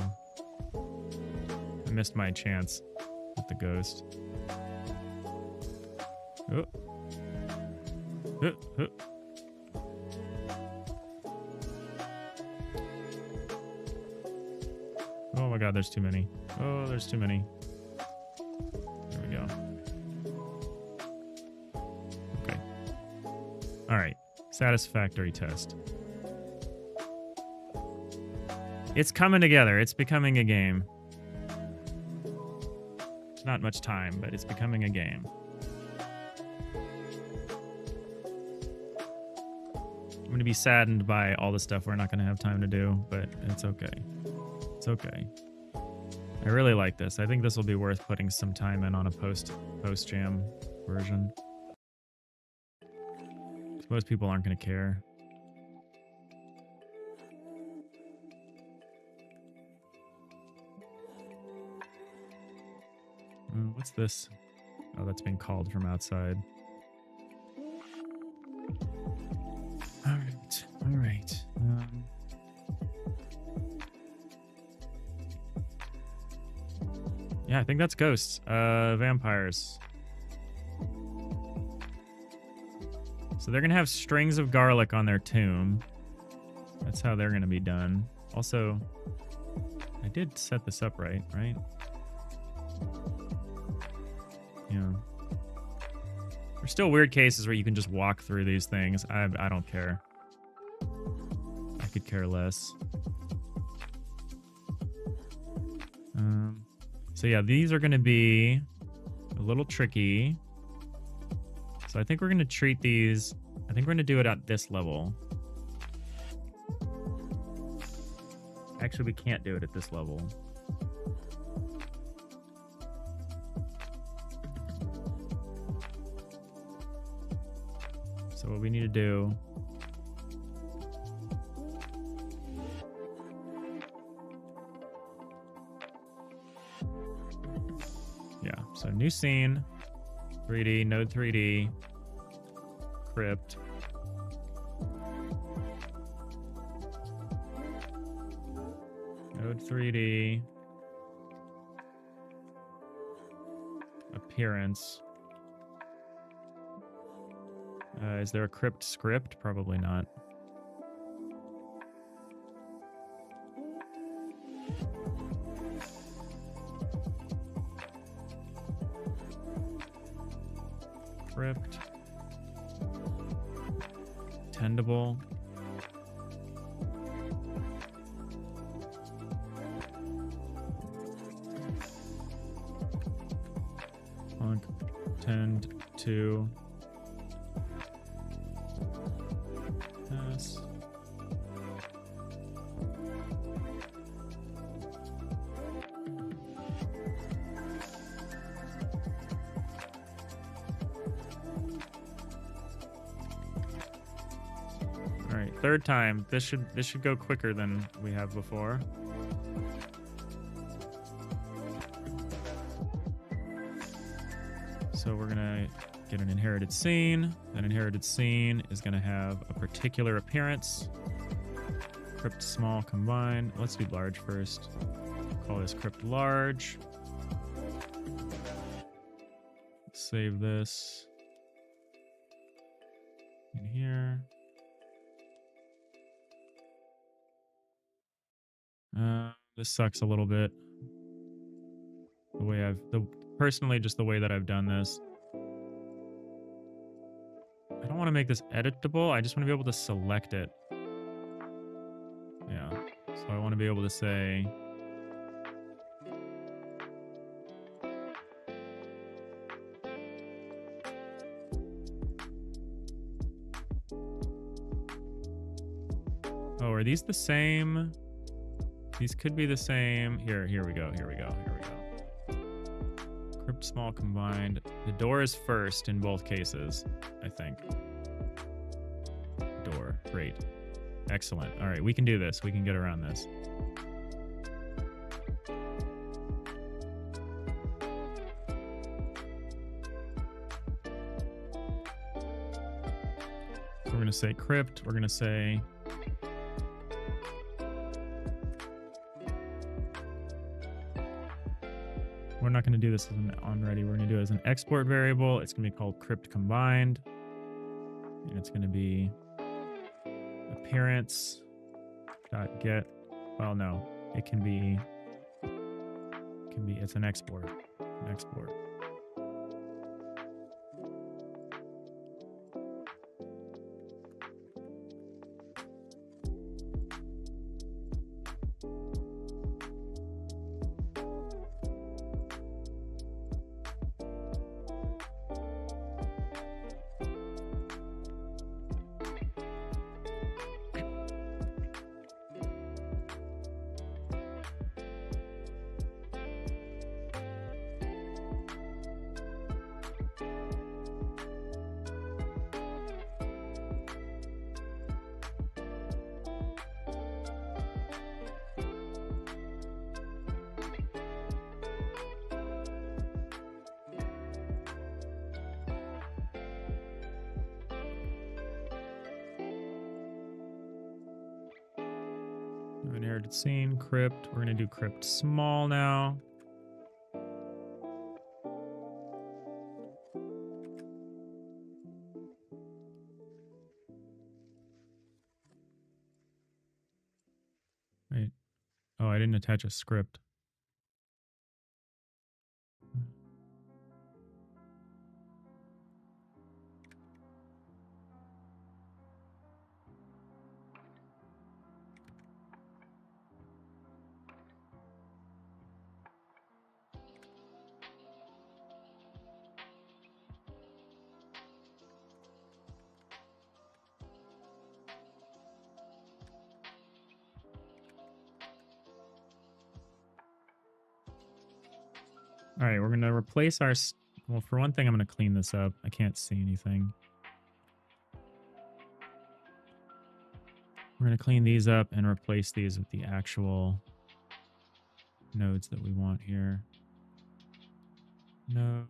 I missed my chance with the ghost. Oh. Oh my god, there's too many. Oh, there's too many. There we go. Okay. Satisfactory test. It's coming together. It's becoming a game. It's not much time, but it's becoming a game. I'm going to be saddened by all the stuff we're not going to have time to do, but it's okay. It's okay. I really like this. I think this will be worth putting some time in on a post-jam version. Most people aren't going to care. What's this? Oh, that's being called from outside. All right. All right. Yeah, I think that's ghosts. Vampires. So they're going to have strings of garlic on their tomb. That's how they're going to be done. Also, I did set this up right? Yeah. There's still weird cases where you can just walk through these things. I don't care. I could care less. So yeah, these are going to be a little tricky. So I think we're going to treat these... I think we're going to do it at this level. Actually, we can't do it at this level. So what we need to do... Yeah, so new scene, 3D, node 3D, crypt. Node 3D. Appearance. Is there a crypt script? Probably not. Crypt. Tendable. Plunk. Tend to. Yes. All right, third time. This should go quicker than we have before. So we're gonna get an inherited scene. That inherited scene is gonna have a particular appearance. Crypt small combined. Let's do large first. Call this crypt large. Save this in here. This sucks a little bit. The way personally, just the way that I've done this. I don't want to make this editable. I just want to be able to select it. Yeah. So I want to be able to say... Oh, are these the same? These could be the same. Here we go. Crypt small combined. The door is first in both cases, I think. Door. Great. Excellent. All right, we can do this. We can get around this. So we're going to say crypt. We're going to say... We're not going to do this as an onReady. We're going to do it as an export variable. It's going to be called crypt combined. And it's going to be appearance dot get. Well, no, it can be, it's an export. An export. Inherited scene, crypt. We're gonna do crypt small now. Wait. Oh, I didn't attach a script. All right, we're going to replace our... Well, for one thing, I'm going to clean this up. I can't see anything. We're going to clean these up and replace these with the actual nodes that we want here. Node.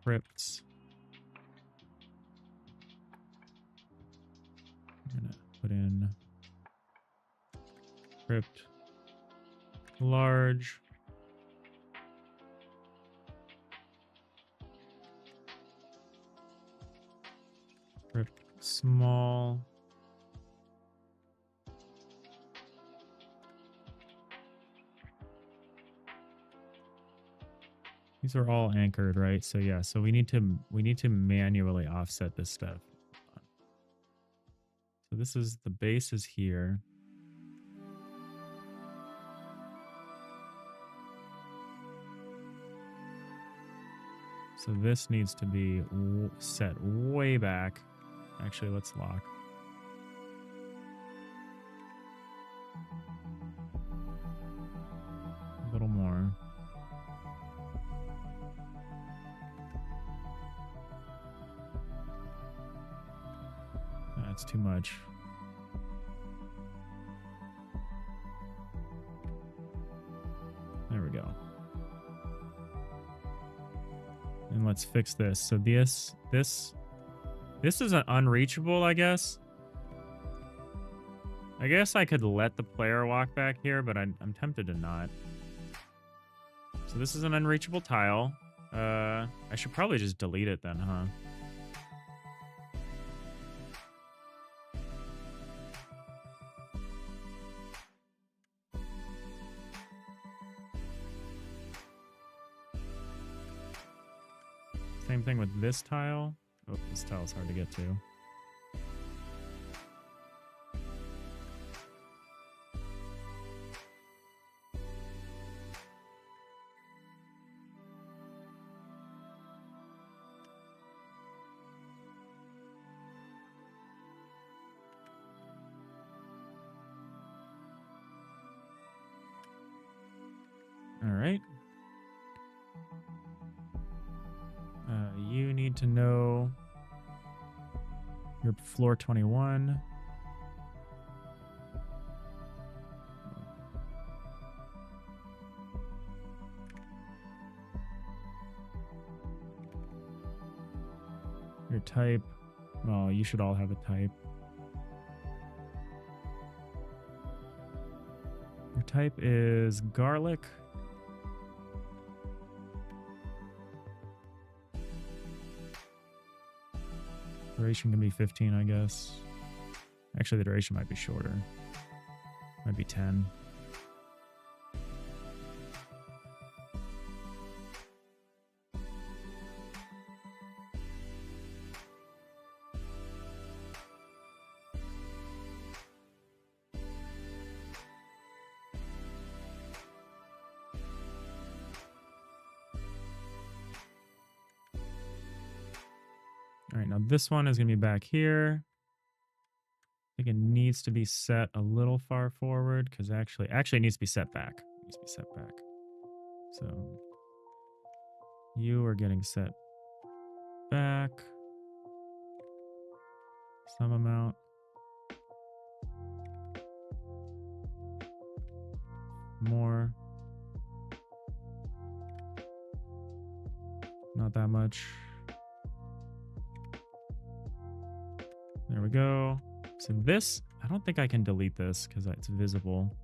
Crypts. I'm going to put in crypt large. Crypt small. These are all anchored, right? So yeah, so we need to manually offset this stuff. So this is the base is here. So this needs to be set way back. Actually, let's lock. A little more. That's too much. There we go. And let's fix this. So this is an unreachable, I guess. I guess I could let the player walk back here, but I'm tempted to not. So this is an unreachable tile. I should probably just delete it then, huh? Same thing with this tile. Oh, this tile's hard to get to. All right. You need to know your floor 21. Your type. Well, you should all have a type. Your type is garlic. Duration can be 15, I guess. Actually, the duration might be shorter. Might be 10. All right, now this one is going to be back here. I think it needs to be set a little far forward because actually it needs to be set back. It needs to be set back. So you are getting set back some amount. More. Not that much. There we go. So this, I don't think I can delete this because it's visible.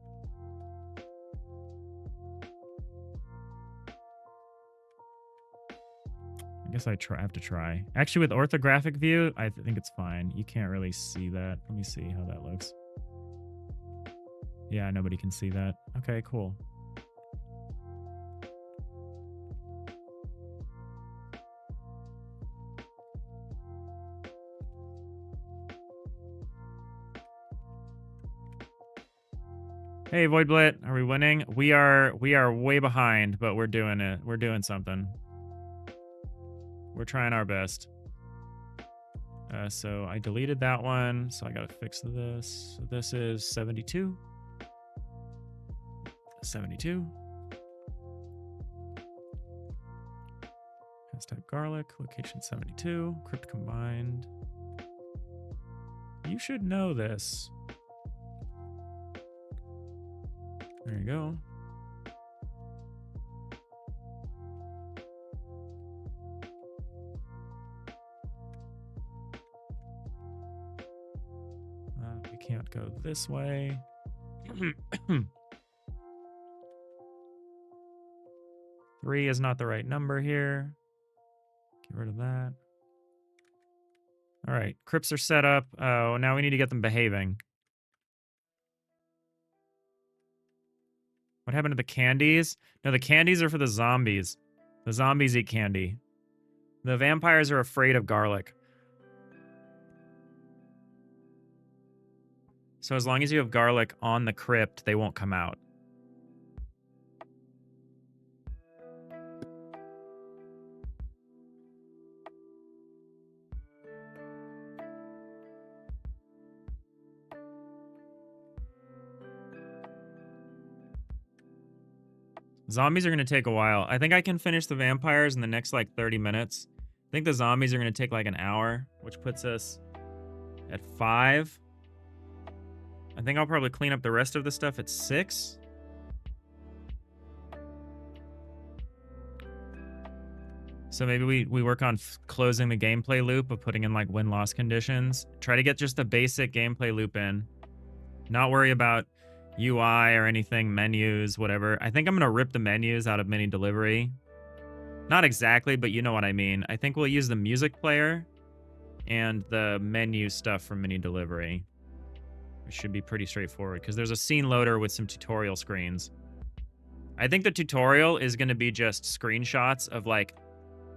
I guess I have to try. Actually, with orthographic view, I think it's fine. You can't really see that. Let me see how that looks. Yeah, nobody can see that. Okay, cool. Hey, Voidblit, are we winning? We are way behind, but we're doing it. We're doing something. We're trying our best. So I deleted that one, so I gotta fix this. So this is 72. 72. Hashtag garlic, location 72, crypt combined. You should know this. There you go. We can't go this way. 3 is not the right number here. Get rid of that. All right, crypts are set up. Oh, now we need to get them behaving. What happened to the candies? No, the candies are for the zombies. The zombies eat candy. The vampires are afraid of garlic. So as long as you have garlic on the crypt, they won't come out. Zombies are going to take a while. I think I can finish the vampires in the next, like, 30 minutes. I think the zombies are going to take, like, an hour, which puts us at 5. I think I'll probably clean up the rest of the stuff at 6. So maybe we work on closing the gameplay loop of putting in, like, win-loss conditions. Try to get just the basic gameplay loop in. Not worry about UI or anything, menus, whatever. I think I'm going to rip the menus out of mini delivery. Not exactly, but you know what I mean. I think we'll use the music player and the menu stuff from mini delivery. It should be pretty straightforward because there's a scene loader with some tutorial screens. I think the tutorial is going to be just screenshots of, like,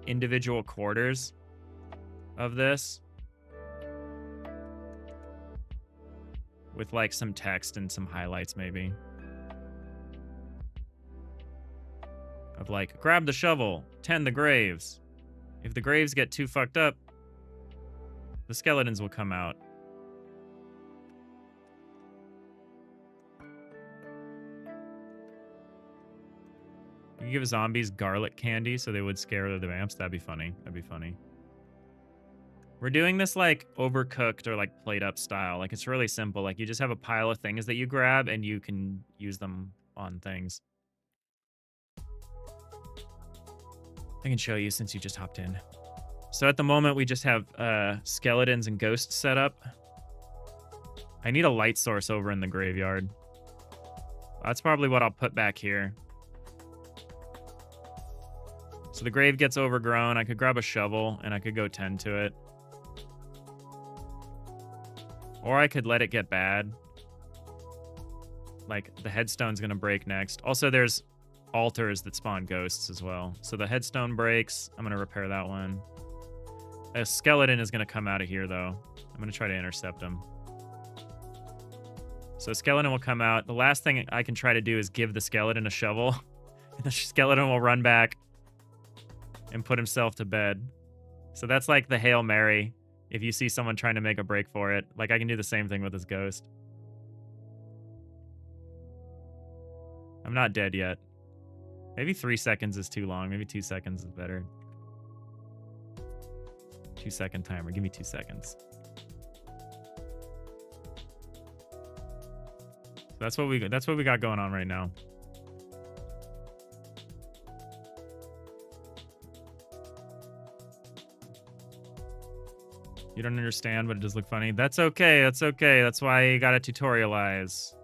individual quarters of this. With, like, some text and some highlights, maybe. Of, like, grab the shovel, tend the graves. If the graves get too fucked up, the skeletons will come out. You could give zombies garlic candy so they would scare the vamps. That'd be funny. That'd be funny. We're doing this, like, overcooked or, like, plate up style. Like, it's really simple. Like, you just have a pile of things that you grab and you can use them on things. I can show you since you just hopped in. So at the moment, we just have skeletons and ghosts set up. I need a light source over in the graveyard. That's probably what I'll put back here. So the grave gets overgrown. I could grab a shovel and I could go tend to it. Or I could let it get bad. Like, the headstone's gonna break next. Also, there's altars that spawn ghosts as well. So the headstone breaks. I'm gonna repair that one. A skeleton is gonna come out of here, though. I'm gonna try to intercept him. So skeleton will come out. The last thing I can try to do is give the skeleton a shovel. And the skeleton will run back and put himself to bed. So that's like the Hail Mary. If you see someone trying to make a break for it, like, I can do the same thing with this ghost. I'm not dead yet. Maybe 3 seconds is too long. Maybe 2 seconds is better. 2-second timer. Give me 2 seconds. So that's what we got going on right now. You don't understand, but it does look funny. That's okay. That's okay. That's why you gotta tutorialize.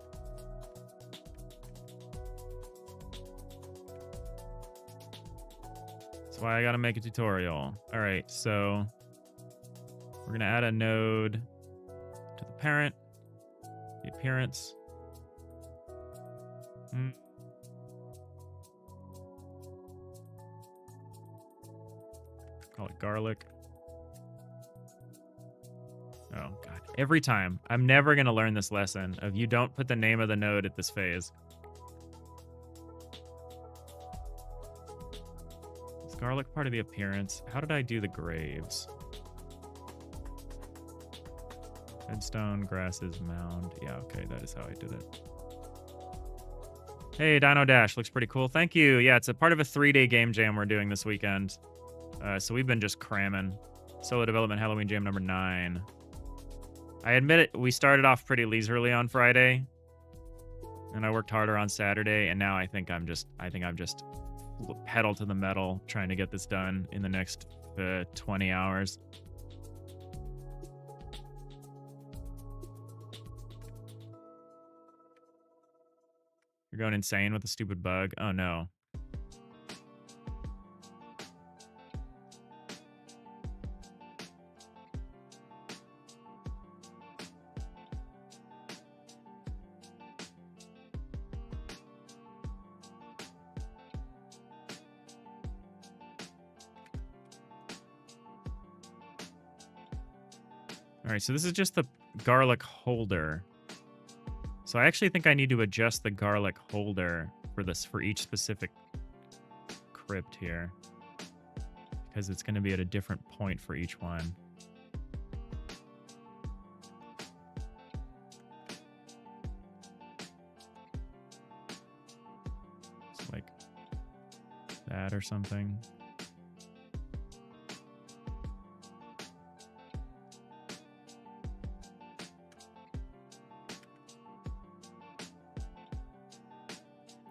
That's why I gotta make a tutorial. All right, so we're gonna add a node to the parent, the appearance. Call it garlic. Oh, God. Every time. I'm never going to learn this lesson of you don't put the name of the node at this phase. Is garlic part of the appearance? How did I do the graves? Headstone, grasses, mound. Yeah, okay, that is how I did it. Hey, Dino Dash. Looks pretty cool. Thank you. Yeah, it's a part of a 3-day game jam we're doing this weekend. So we've been just cramming. Solo development Halloween jam number 9. I admit it, we started off pretty leisurely on Friday, and I worked harder on Saturday, and now I think I'm just pedal to the metal trying to get this done in the next 20 hours. You're going insane with the stupid bug? Oh no. All right, so this is just the garlic holder. So I actually think I need to adjust the garlic holder for each specific crypt here, because it's going to be at a different point for each one. So like that or something.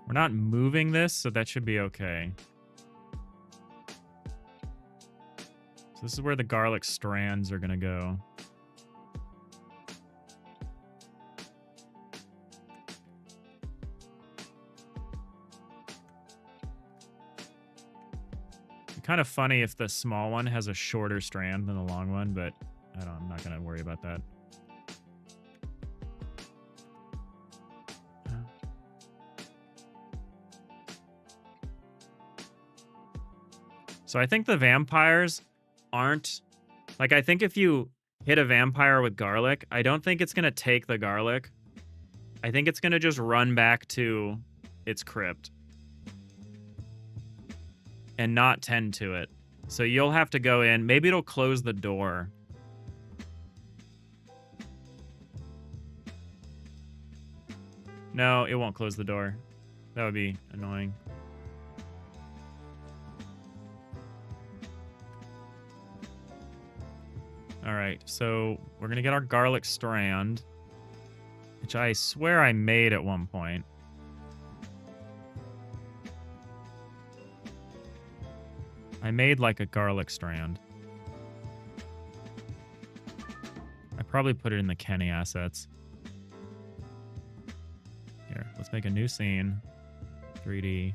We're not moving this, so that should be okay. So this is where the garlic strands are going to go. It's kind of funny if the small one has a shorter strand than the long one, but I'm not going to worry about that. So I think the vampires aren't... Like, I think if you hit a vampire with garlic, I don't think it's going to take the garlic. I think it's going to just run back to its crypt and not tend to it. So you'll have to go in. Maybe it'll close the door. No, it won't close the door. That would be annoying. All right, so we're going to get our garlic strand, which I swear I made at one point. I made like a garlic strand. I probably put it in the Kenny assets. Here, let's make a new scene. 3D.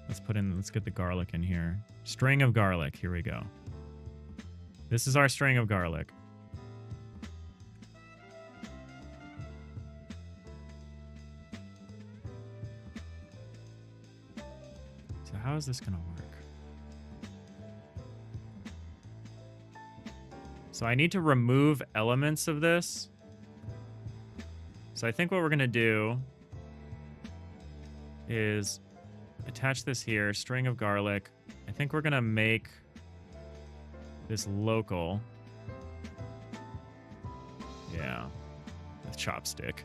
Let's get the garlic in here. String of garlic, here we go. This is our string of garlic. So how is this going to work? So I need to remove elements of this. So I think what we're going to do is attach this here, string of garlic. I think we're going to make this local. Yeah. A chopstick.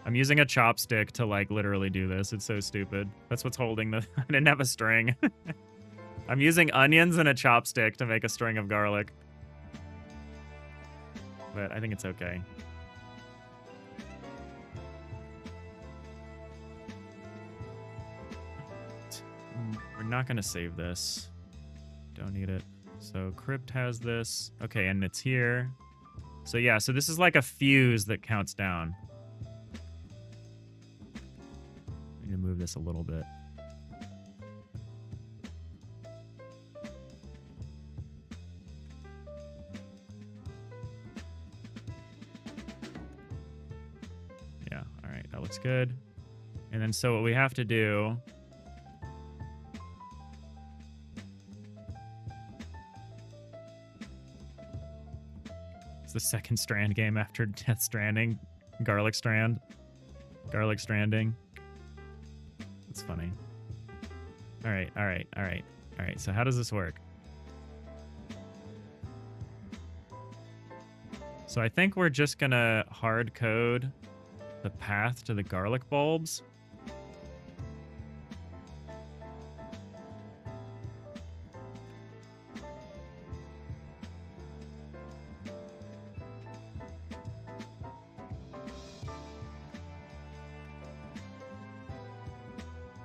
I'm using a chopstick to like literally do this. It's so stupid. That's what's holding the... I didn't have a string. I'm using onions and a chopstick to make a string of garlic. But I think it's okay. We're not going to save this. Don't need it. So crypt has this. Okay, and it's here. So yeah, so this is like a fuse that counts down. I need to move this a little bit. Yeah, all right, that looks good. And then so what we have to do... It's the second Strand game after Death Stranding. Garlic Strand. Garlic Stranding. That's funny. All right, all right, all right. All right, so how does this work? So I think we're just gonna hard code the path to the garlic bulbs.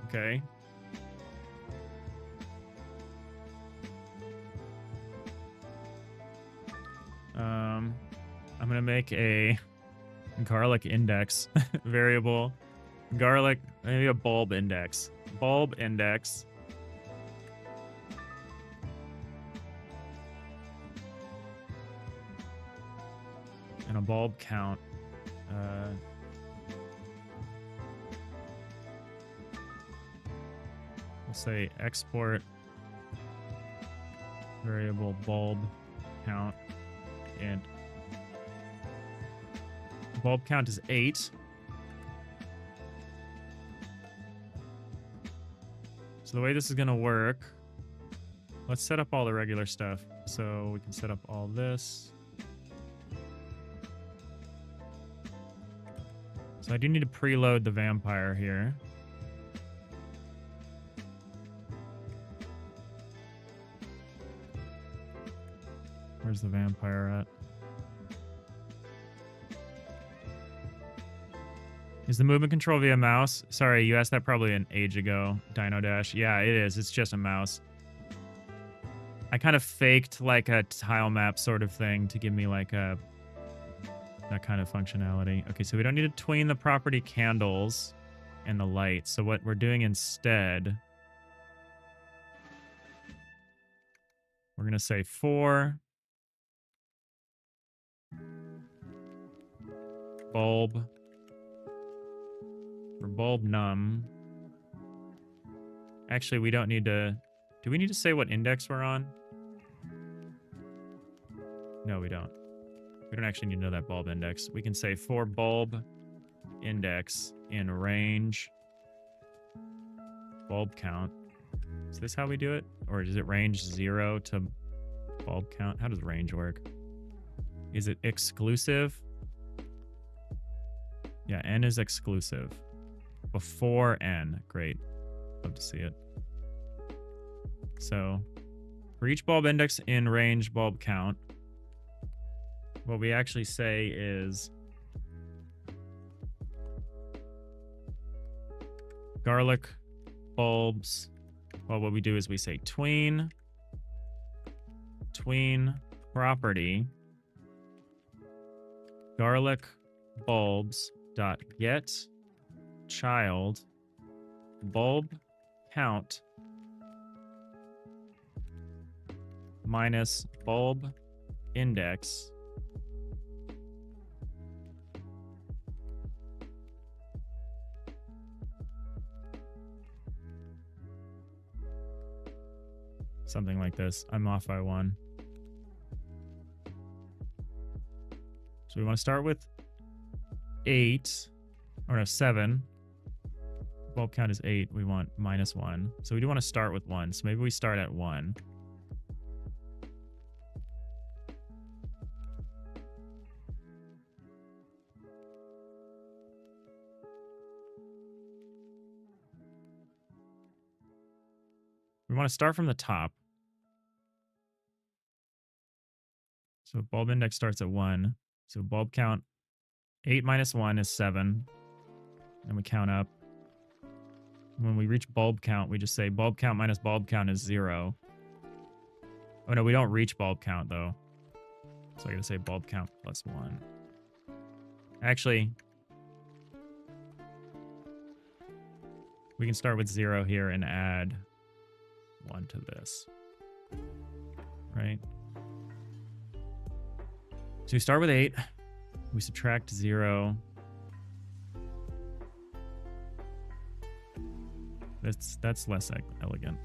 Okay. I'm gonna make a garlic index variable. Garlic, maybe a bulb index. Bulb index. And a bulb count. We'll say export variable bulb count, and bulb count is 8. So the way this is going to work, let's set up all the regular stuff. So we can set up all this. So I do need to preload the vampire here. Where's the vampire at? Is the movement control via mouse? Sorry, you asked that probably an age ago, Dino Dash. Yeah, it is. It's just a mouse. I kind of faked like a tile map sort of thing to give me like a that kind of functionality. Okay, so we don't need to tween the property candles and the light. So what we're doing instead, we're going to say for bulb, for bulb num. Actually, we don't need to... Do we need to say what index we're on? No, we don't. We don't actually need to know that bulb index. We can say for bulb index in range bulb count. Is this how we do it? Or is it range 0 to bulb count? How does range work? Is it exclusive? Yeah, n is exclusive. Before n. Great. Love to see it. So, for each bulb index in range bulb count, what we actually say is garlic bulbs. Well, what we do is we say tween property garlic bulbs dot get child bulb count minus bulb index something like this. I'm off by 1. So we want to start with 8 or no 7. Bulb count is 8. We want minus 1. So we do want to start with 1. So maybe we start at 1. We want to start from the top. So bulb index starts at 1. So bulb count 8 minus 1 is 7. And we count up. When we reach bulb count, we just say bulb count minus bulb count is 0. Oh no, we don't reach bulb count though. So I gotta say bulb count plus 1. Actually, we can start with 0 here and add 1 to this. Right? So we start with 8. We subtract 0. That's less elegant.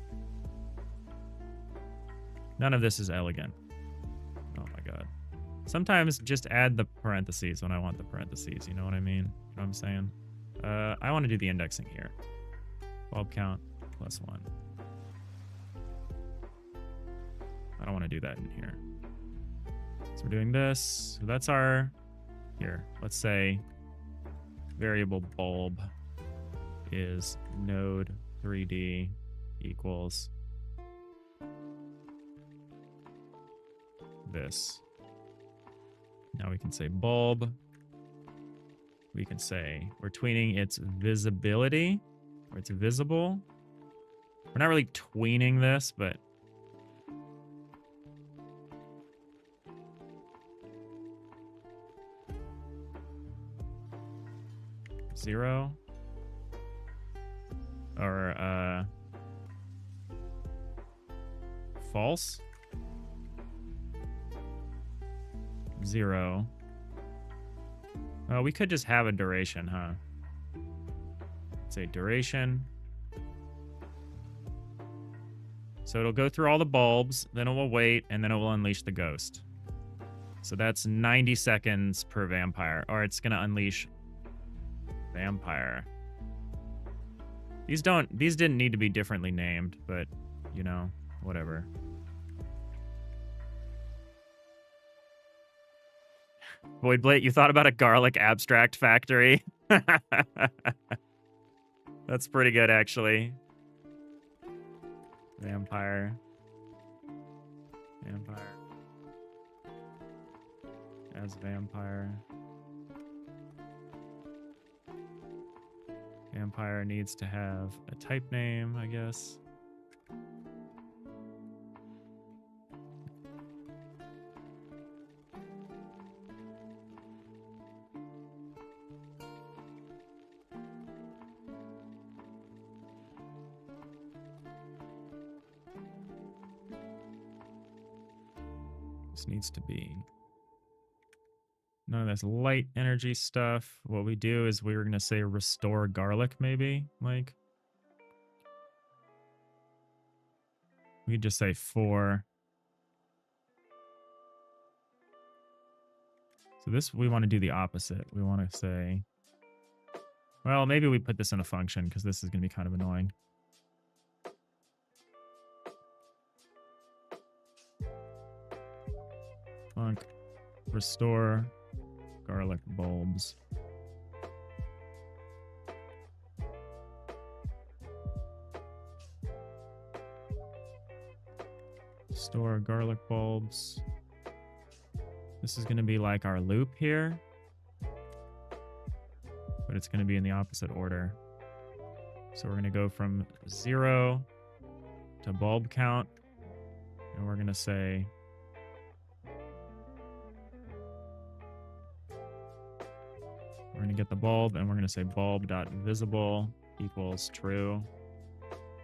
None of this is elegant. Oh my god. Sometimes just add the parentheses when I want the parentheses. You know what I mean? You know what I'm saying? I want to do the indexing here. Bulb count plus 1. I don't want to do that in here. So we're doing this. So that's our... Here, let's say variable bulb is node 3D equals this. Now we can say bulb. We can say we're tweening its visibility, or it's visible. We're not really tweening this, but 0 or false 0. Oh, we could just have a duration, huh? Say duration. So it'll go through all the bulbs, then it will wait, and then it will unleash the ghost. So that's 90 seconds per vampire, or it's gonna unleash vampire. These didn't need to be differently named, but you know, whatever. Void Blade, you thought about a garlic abstract factory? That's pretty good, actually. Vampire. Vampire. As vampire. Vampire needs to have a type name, I guess. This needs to be none of this light energy stuff. What we do is we're going to say restore garlic, maybe. Like, we could just say 4. So this, we want to do the opposite. We want to say, well, maybe we put this in a function because this is going to be kind of annoying. Func restore garlic bulbs. Store garlic bulbs. This is going to be like our loop here, but it's going to be in the opposite order. So we're going to go from 0 to bulb count, and we're going to say we're going to get the bulb, and we're going to say bulb.visible equals true.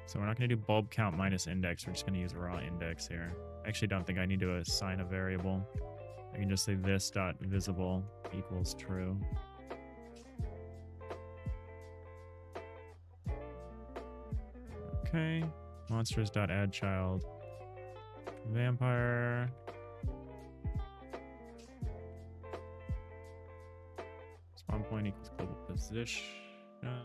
So we're not going to do bulb count minus index. We're just going to use a raw index here. I actually don't think I need to assign a variable. I can just say this.visible equals true. Okay. Monsters.addChild. Vampire. Spawn point equals global position. None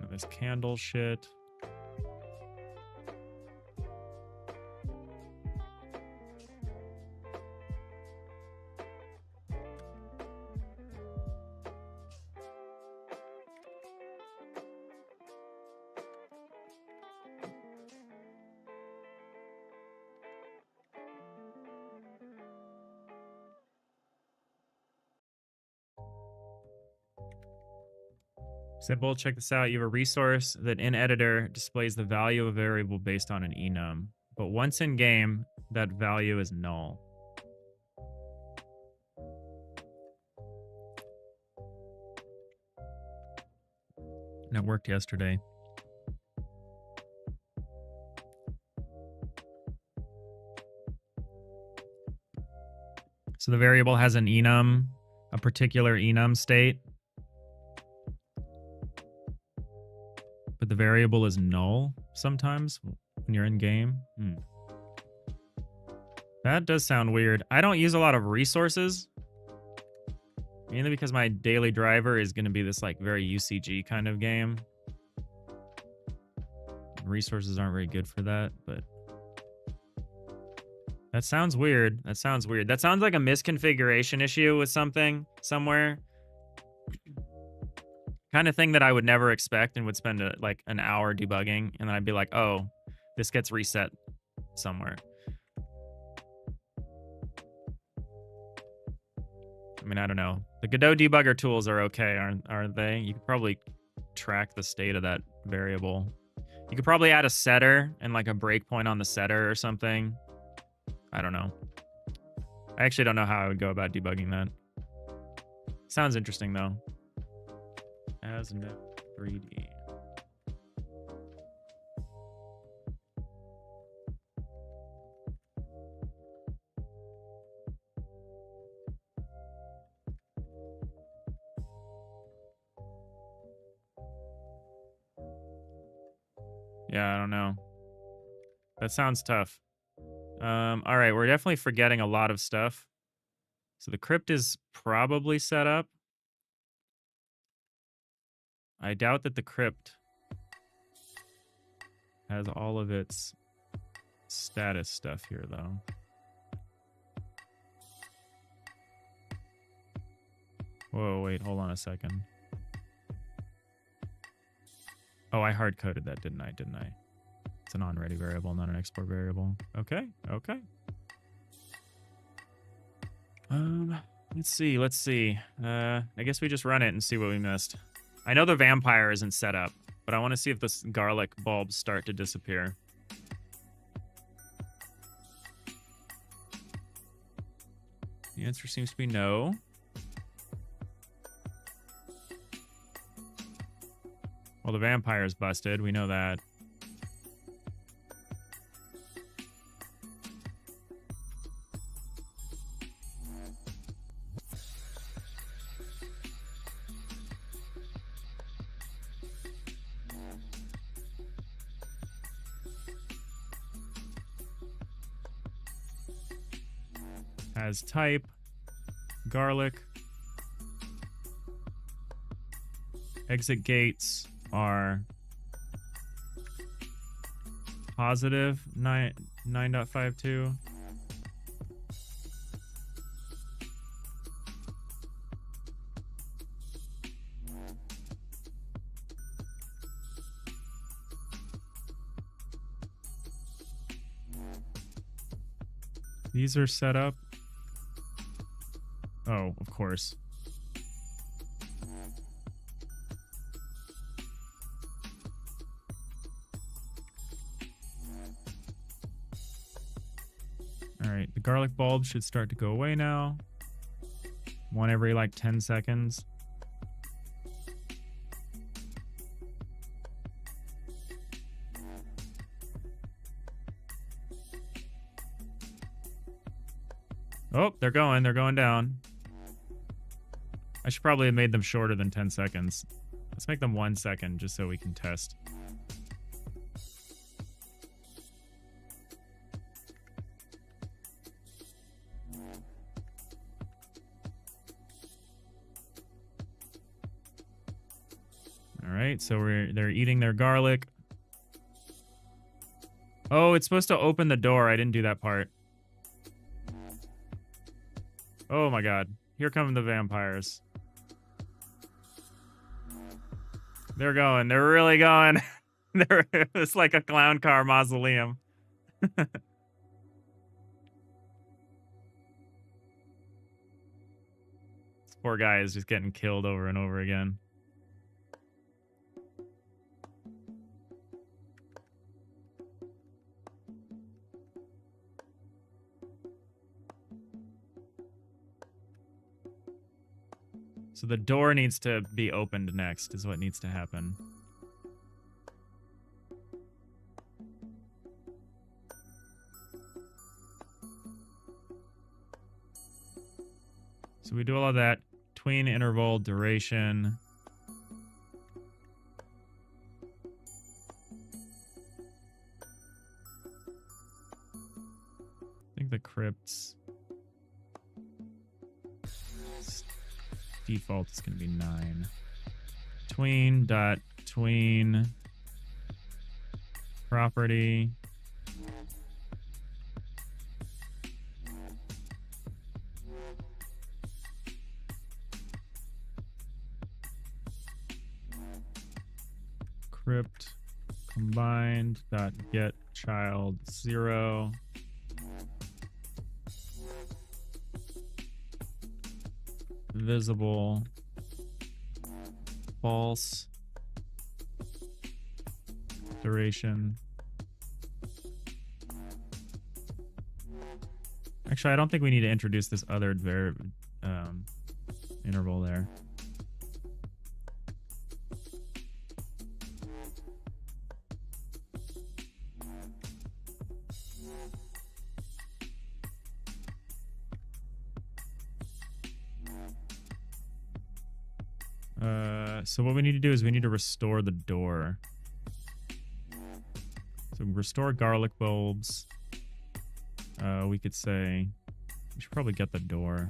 of this candle shit. Simple, check this out. You have a resource that in editor displays the value of a variable based on an enum. But once in game, that value is null. And it worked yesterday. So the variable has an enum, a particular enum state. But the variable is null sometimes when you're in game. That does sound weird. I don't use a lot of resources. Mainly because my daily driver is going to be this like very UCG kind of game. Resources aren't very good for that, but that sounds weird. That sounds weird. That sounds like a misconfiguration issue with something somewhere. Kind of thing that I would never expect and would spend like an hour debugging, and then I'd be like, oh, this gets reset somewhere. I mean, I don't know. The Godot debugger tools are okay, aren't they? You could probably track the state of that variable. You could probably add a setter and like a breakpoint on the setter or something. I don't know. I actually don't know how I would go about debugging that. Sounds interesting though. As net 3D. Yeah, I don't know. That sounds tough. All right, we're definitely forgetting a lot of stuff. So the crypt is probably set up. I doubt that the crypt has all of its status stuff here, though. Whoa, wait, hold on a second. Oh, I hard-coded that, didn't I? It's an on-ready variable, not an export variable. Okay, okay. Let's see. I guess we just run it and see what we missed. I know the vampire isn't set up, but I want to see if this garlic bulbs start to disappear. The answer seems to be no. Well, the vampire's busted. We know that. As type, garlic. Exit gates are positive 9.52. These are set up. Oh, of course. All right, the garlic bulb should start to go away now. One every like 10 seconds. Oh, they're going down. I should probably have made them shorter than 10 seconds. Let's make them 1 second just so we can test. All right, so they're eating their garlic. Oh, it's supposed to open the door. I didn't do that part. Oh my god. Here come the vampires. They're going. They're really going. It's like a clown car mausoleum. This poor guy is just getting killed over and over again. So the door needs to be opened next, is what needs to happen. So we do all of that. Tween interval, duration. I think the crypts default is going to be 9. Tween dot tween property. Crypt combined dot get child 0. Visible false duration. Actually, I don't think we need to introduce this other interval there. So what we need to do is we need to restore the door. So restore garlic bulbs. We could say we should probably get the door.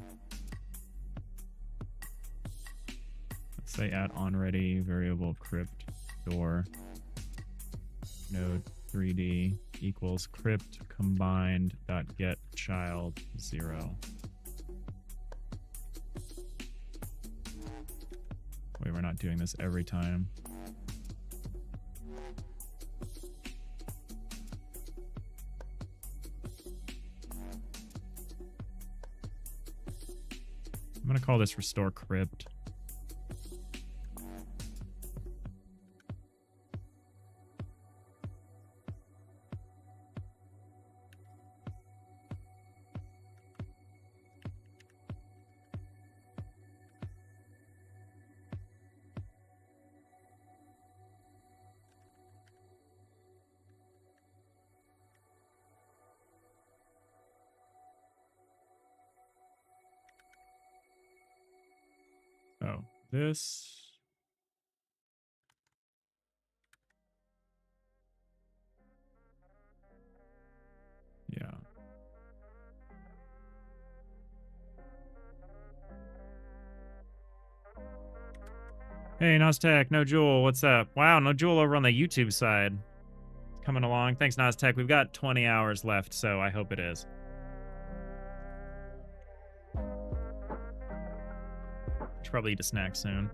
Let's say at onReady variable crypt door node 3D equals crypt combined dot get child 0. Wait, we're not doing this every time. I'm going to call this restore crypt. Oh, this. Yeah. Hey, Nostech, No Jewel, what's up? Wow, No Jewel over on the YouTube side. Coming along. Thanks, Nostech. We've got 20 hours left, so I hope it is. Should probably eat a snack soon.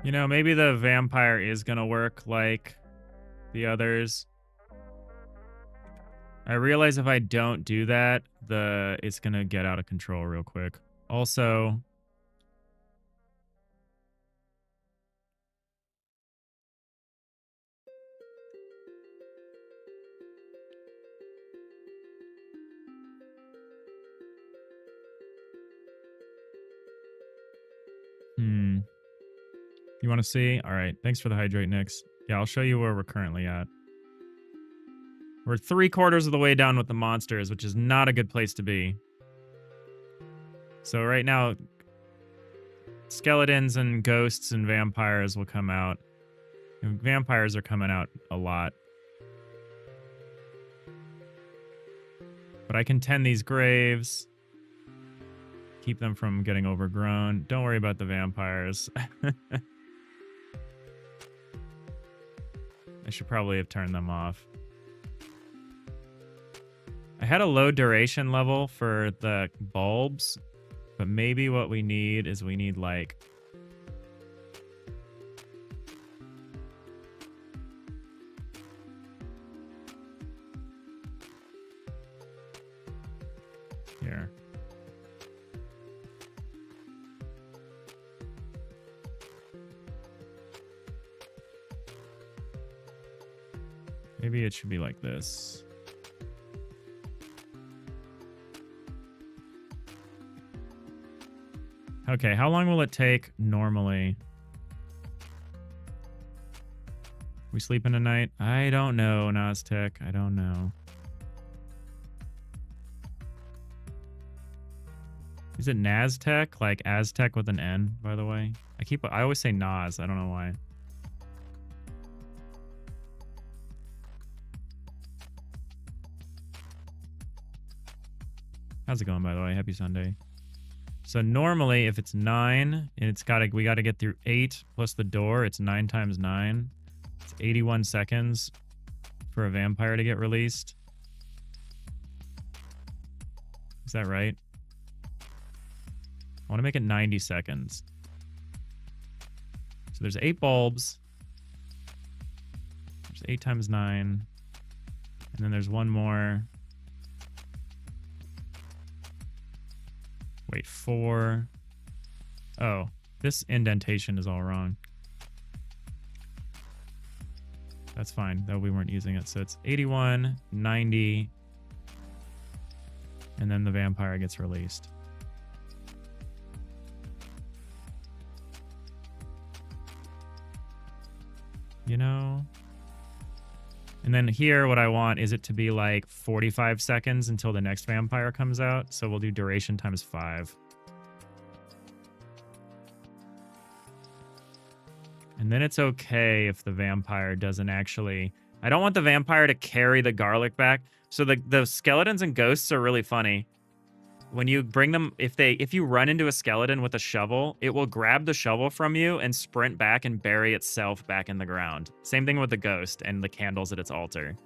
You know, maybe the vampire is gonna work like the others. I realize if I don't do that, it's gonna get out of control real quick. Also, You want to see? All right. Thanks for the hydrate, Nix. Yeah, I'll show you where we're currently at. We're 3/4 of the way down with the monsters, which is not a good place to be. So right now, skeletons and ghosts and vampires will come out. And vampires are coming out a lot. But I can tend these graves. Keep them from getting overgrown. Don't worry about the vampires. I should probably have turned them off. I had a low duration level for the bulbs, but maybe what we need is we need like... Here. Maybe it should be like this. Okay, how long will it take normally? We sleeping tonight? I don't know, Naztec. I don't know. Is it Naztec? Like Aztec with an N, by the way? I always say Naz. I don't know why. How's it going, by the way? Happy Sunday. So normally, if it's 9, and we gotta get through 8 plus the door, it's 9 times 9. It's 81 seconds for a vampire to get released. Is that right? I want to make it 90 seconds. So there's 8 bulbs. There's 8 times 9. And then there's one more. Wait, 4. Oh, this indentation is all wrong. That's fine, though we weren't using it. So it's 81, 90, and then the vampire gets released. You know? And then here, what I want is it to be like 45 seconds until the next vampire comes out. So we'll do duration times 5. And then it's okay if the vampire doesn't actually... I don't want the vampire to carry the garlic back. So the skeletons and ghosts are really funny. When you bring them... If you run into a skeleton with a shovel, it will grab the shovel from you and sprint back and bury itself back in the ground. Same thing with the ghost and the candles at its altar.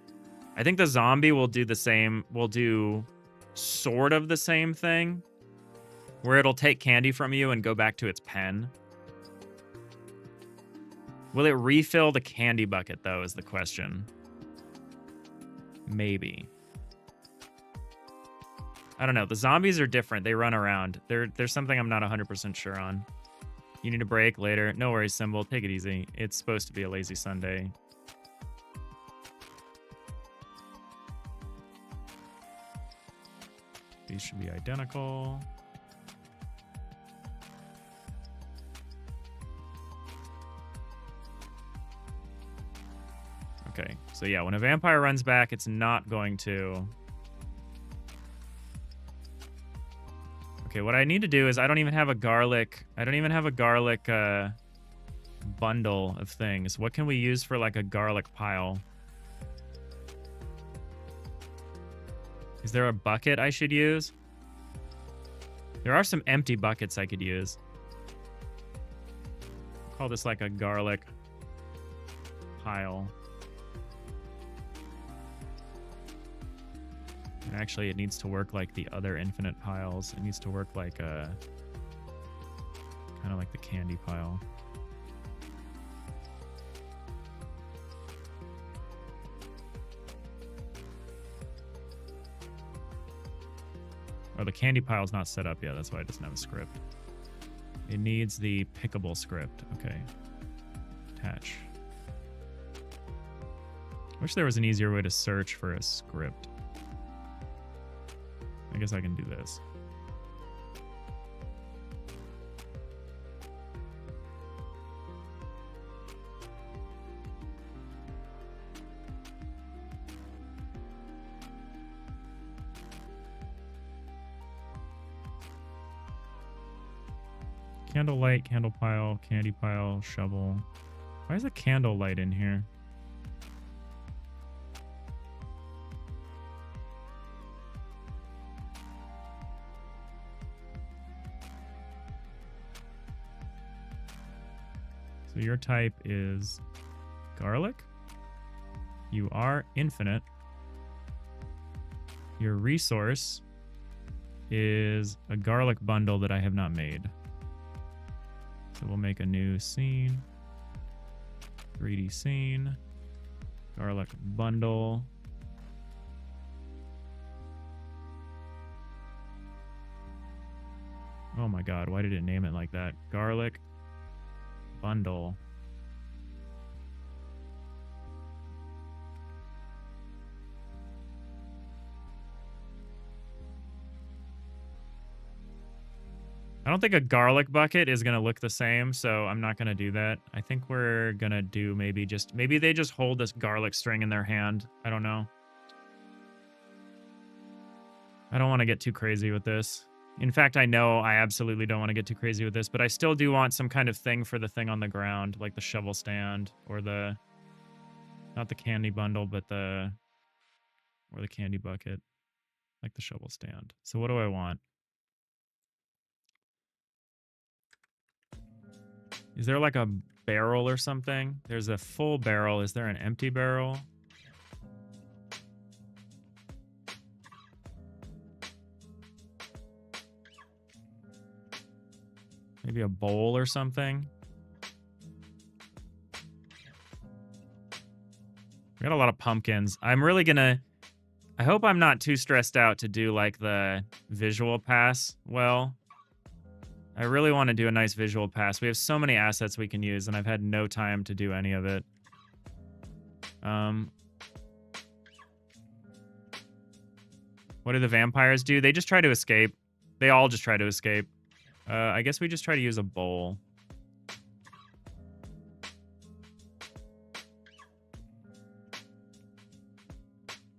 I think the zombie will do the same... Will do sort of the same thing. Where it'll take candy from you and go back to its pen. Will it refill the candy bucket, though, is the question. Maybe. I don't know. The zombies are different. They run around. There's something I'm not 100% sure on. You need a break later. No worries, Symbol. Take it easy. It's supposed to be a lazy Sunday. These should be identical. Okay, so yeah, when a vampire runs back, it's not going to... Okay, what I need to do is I don't even have a garlic bundle of things. What can we use for like a garlic pile? Is there a bucket I should use? There are some empty buckets I could use. I'll call this like a garlic pile. And actually, it needs to work like the other infinite piles. It needs to work like a... kind of like the candy pile. Oh, the candy pile's not set up yet. That's why it doesn't have a script. It needs the pickable script. Okay. Attach. Wish there was an easier way to search for a script. I guess I can do this. Candle light, candle pile, candy pile, shovel. Why is a candle light in here? So your type is garlic. You are infinite. Your resource is a garlic bundle that I have not made. So we'll make a new scene. 3D scene. Garlic bundle. Oh my god, why did it name it like that? Garlic bundle. I don't think a garlic bucket is going to look the same, so I'm not going to do that. I think we're going to do maybe they just hold this garlic string in their hand. I don't know. I don't want to get too crazy with this. In fact, I know I absolutely don't want to get too crazy with this, but I still do want some kind of thing for the thing on the ground, like the shovel stand or the, not the candy bundle, but or the candy bucket, like the shovel stand. So what do I want? Is there like a barrel or something? There's a full barrel. Is there an empty barrel? Maybe a bowl or something? We got a lot of pumpkins. I'm really gonna... I hope I'm not too stressed out to do like the visual pass well. I really want to do a nice visual pass. We have so many assets we can use, and I've had no time to do any of it. What do the vampires do? They just try to escape. They all just try to escape. I guess we just try to use a bowl.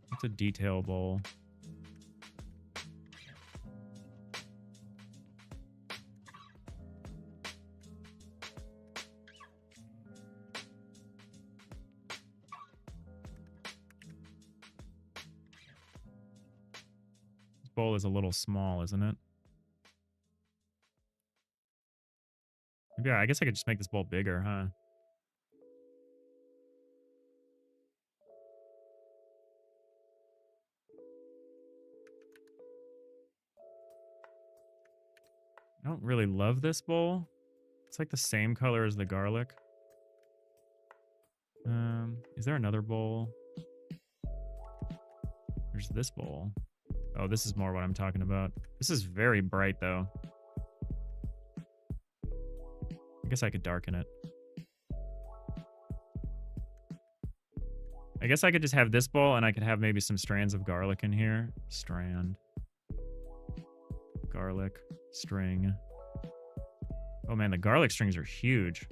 What's a detail bowl? Bowl is a little small, isn't it? Maybe I guess I could just make this bowl bigger, huh? I don't really love this bowl. It's like the same color as the garlic. Is there another bowl? There's this bowl. Oh, this is more what I'm talking about. This is very bright, though. I guess I could darken it. I guess I could just have this bowl, and I could have maybe some strands of garlic in here. Strand. Garlic. String. Oh, man, the garlic strings are huge.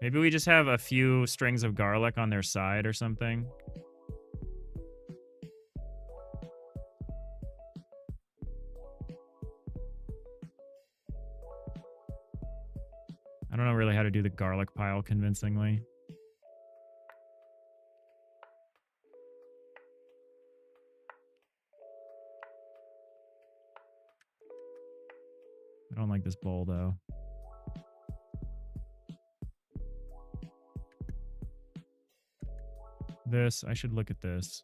Maybe we just have a few strings of garlic on their side or something. I don't know really how to do the garlic pile convincingly. I don't like this bowl, though. This, I should look at this.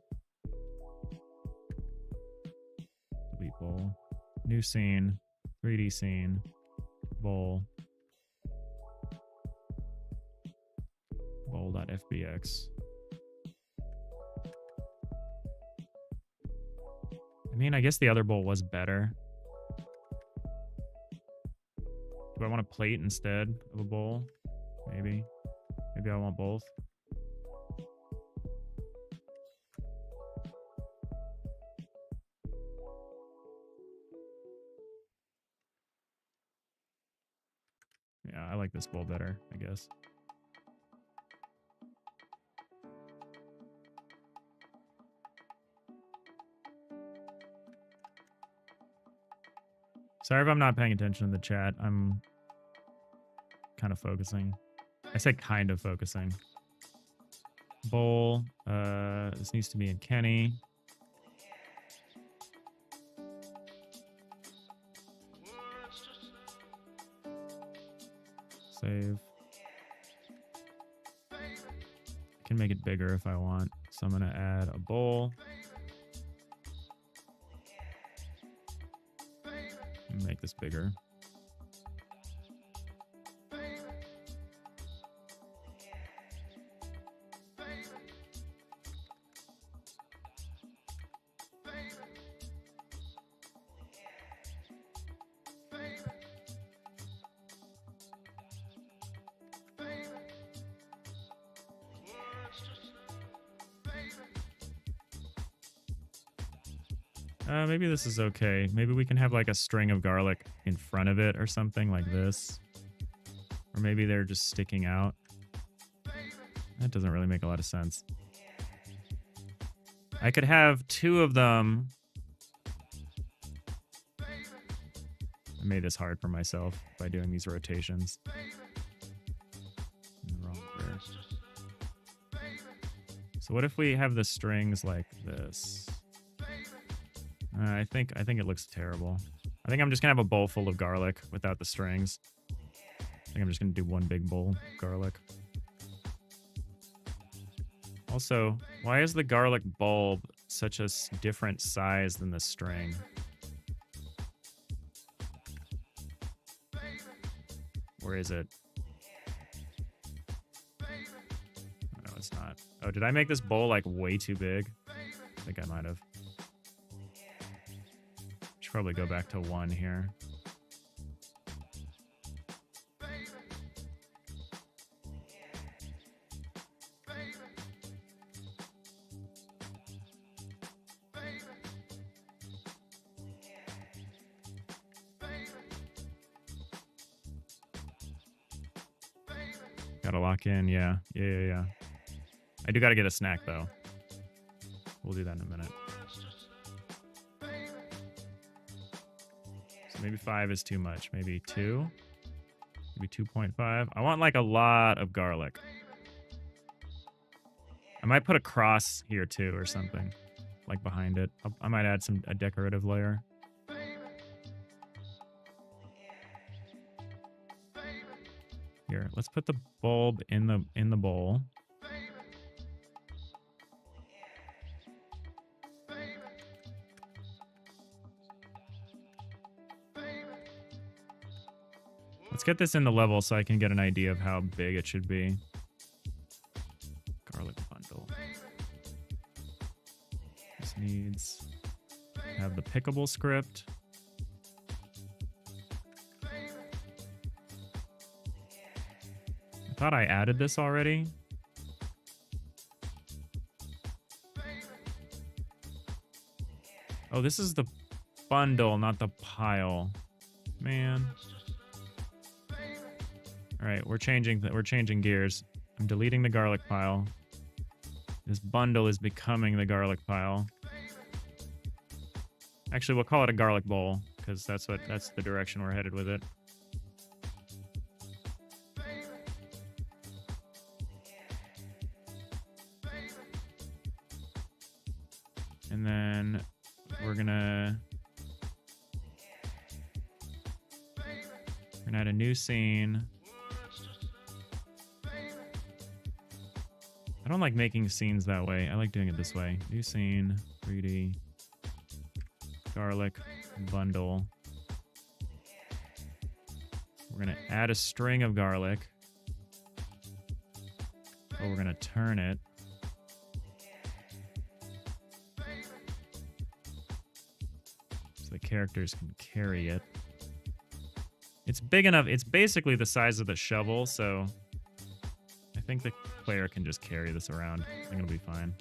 Delete bowl. New scene. 3D scene. Bowl. Bowl.fbx. I mean, I guess the other bowl was better. Do I want a plate instead of a bowl? Maybe. Maybe I want both. Yeah, I like this bowl better, I guess. Sorry if I'm not paying attention to the chat. I'm kind of focusing. I say kind of focusing. Bowl. This needs to be in Kenny. Save. I can make it bigger if I want. So I'm going to add a bowl. Make this bigger. Maybe this is okay. Maybe we can have like a string of garlic in front of it or something like this. Or maybe they're just sticking out. That doesn't really make a lot of sense. I could have two of them. I made this hard for myself by doing these rotations. Wrong there. So what if we have the strings like this? I think it looks terrible. I think I'm just gonna have a bowl full of garlic without the strings. I think I'm just gonna do one big bowl of garlic. Also, why is the garlic bulb such a different size than the string? Or is it? No, it's not. Oh, did I make this bowl like way too big? I think I might have. Should probably go back to 1 here. Gotta lock in, yeah. I do gotta get a snack, though. We'll do that in a minute. So maybe 5 is too much. Maybe 2? Maybe 2.5? I want, like, a lot of garlic. I might put a cross here, too, or something. Like, behind it. I might add a decorative layer. Here, let's put the bulb in the bowl. Let's get this in the level so I can get an idea of how big it should be. Garlic bundle. This needs to have the pickable script. I thought I added this already. Oh, this is the bundle, not the pile. Man. All right, we're changing gears. I'm deleting the garlic pile. This bundle is becoming the garlic pile. Actually, we'll call it a garlic bowl because that's the direction we're headed with it. And then we're gonna add a new scene. I don't like making scenes that way. I like doing it this way. New scene, 3D, garlic, bundle. We're gonna add a string of garlic. Oh, we're gonna turn it. So the characters can carry it. It's big enough. It's basically the size of the shovel, so I think the player can just carry this around. I think it'll be fine.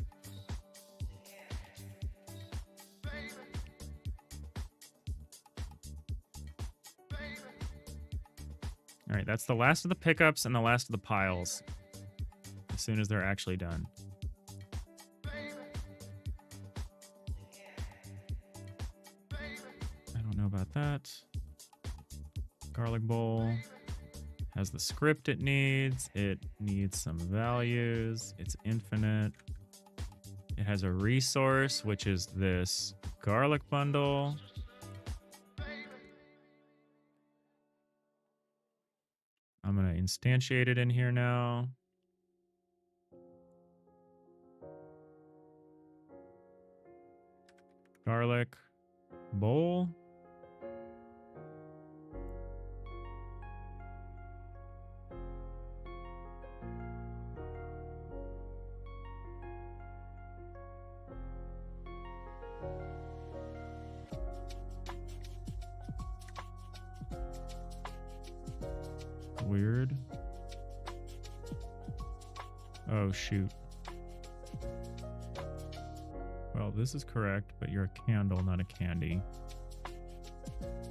All right, that's the last of the pickups and the last of the piles. As soon as they're actually done. I don't know about that. Garlic bowl has the script it needs. It needs some values. It's infinite. It has a resource, which is this garlic bundle. I'm going to instantiate it in here now. Garlic bowl. Weird. Oh, shoot. Well, this is correct, but you're a candle, not a candy.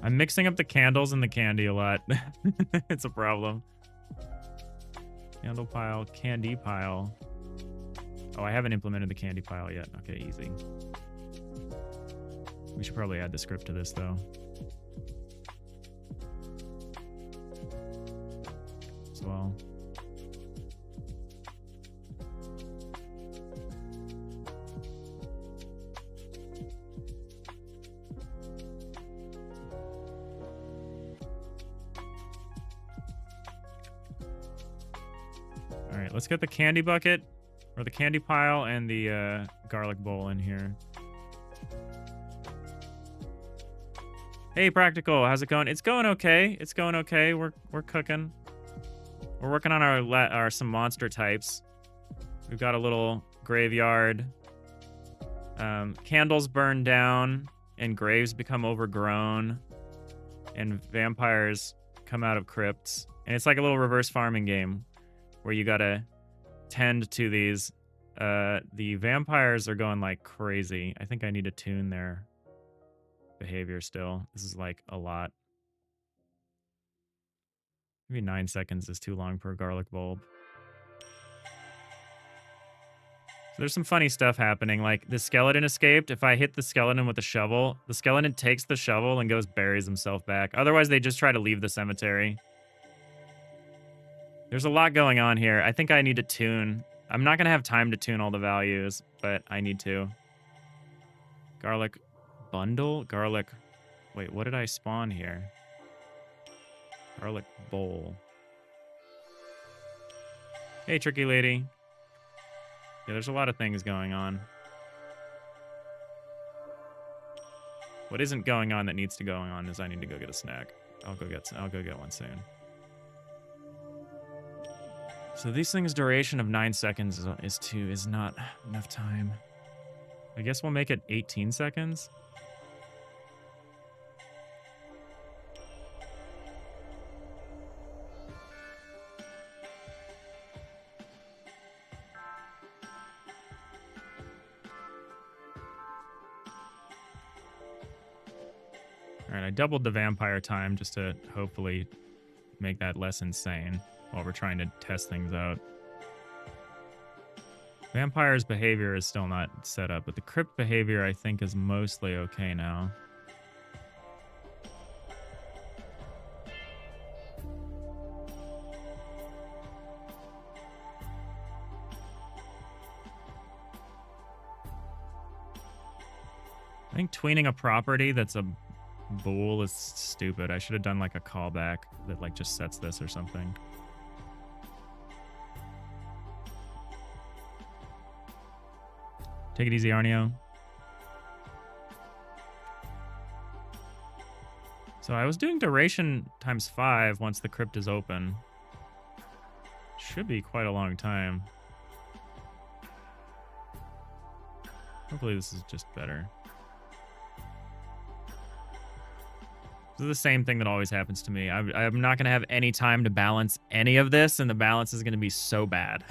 I'm mixing up the candles and the candy a lot. It's a problem. Candle pile, candy pile. Oh, I haven't implemented the candy pile yet. Okay, easy. We should probably add the script to this, though. As well. All right, let's get the candy bucket or the candy pile and the garlic bowl in here. Hey, Practical, how's it going? It's going okay. It's going okay. We're cooking. We're working on our some monster types. We've got a little graveyard. Candles burn down and graves become overgrown and vampires come out of crypts. And it's like a little reverse farming game where you gotta tend to these. The vampires are going like crazy. I think I need to tune their behavior still. This is like a lot. Maybe 9 seconds is too long for a garlic bulb. So there's some funny stuff happening. Like the skeleton escaped. If I hit the skeleton with a shovel, the skeleton takes the shovel and goes buries himself back. Otherwise, they just try to leave the cemetery. There's a lot going on here. I think I need to tune. I'm not going to have time to tune all the values, but I need to. Garlic bundle? Garlic. Wait, what did I spawn here? Garlic bowl. Hey, tricky lady. Yeah, there's a lot of things going on. What isn't going on that needs to go on is I need to go get a snack. I'll go get one soon. So these things' duration of 9 seconds is not enough time. I guess we'll make it 18 seconds. All right, I doubled the vampire time just to hopefully make that less insane while we're trying to test things out. Vampire's behavior is still not set up, but the crypt behavior I think is mostly okay now. I think tweening a property that's a bool is stupid. I should have done like a callback that like just sets this or something. Take it easy, Arnio. So I was doing duration times 5 once the crypt is open. Should be quite a long time. Hopefully this is just better. This is the same thing that always happens to me. I'm not going to have any time to balance any of this, and the balance is going to be so bad.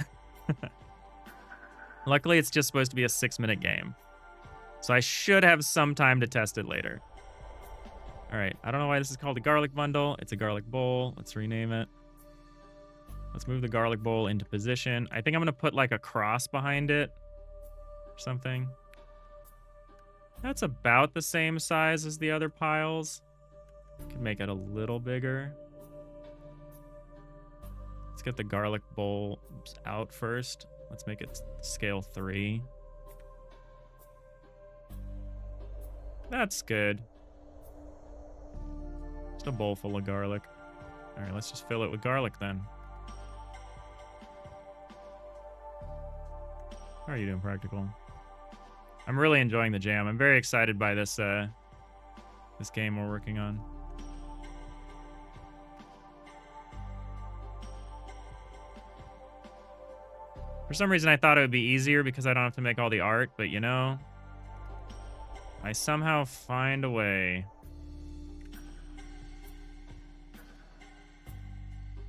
Luckily, it's just supposed to be a 6-minute game. So I should have some time to test it later. All right, I don't know why this is called a garlic bundle. It's a garlic bowl. Let's rename it. Let's move the garlic bowl into position. I think I'm going to put like a cross behind it or something. That's about the same size as the other piles. Could make it a little bigger. get the garlic bulbs out first. Let's make it scale 3. That's good. Just a bowl full of garlic. All right, let's just fill it with garlic then. How are you doing, Practical? I'm really enjoying the jam. I'm very excited by this this game we're working on. For some reason, I thought it would be easier because I don't have to make all the art, but you know, I somehow find a way.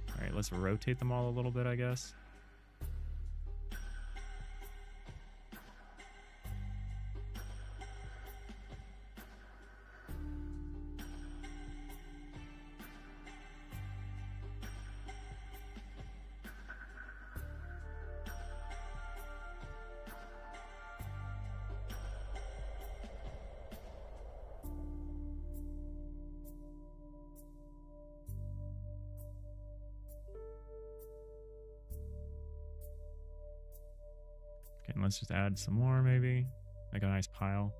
All right, let's rotate them all a little bit, I guess. Okay, and let's just add some more, maybe. Make a nice pile.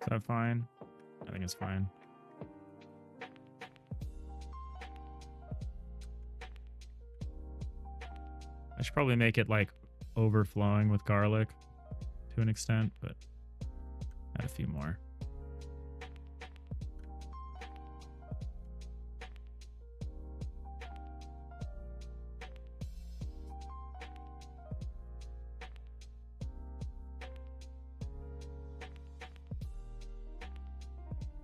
Is that fine? I think it's fine. I should probably make it like overflowing with garlic to an extent, but add a few more.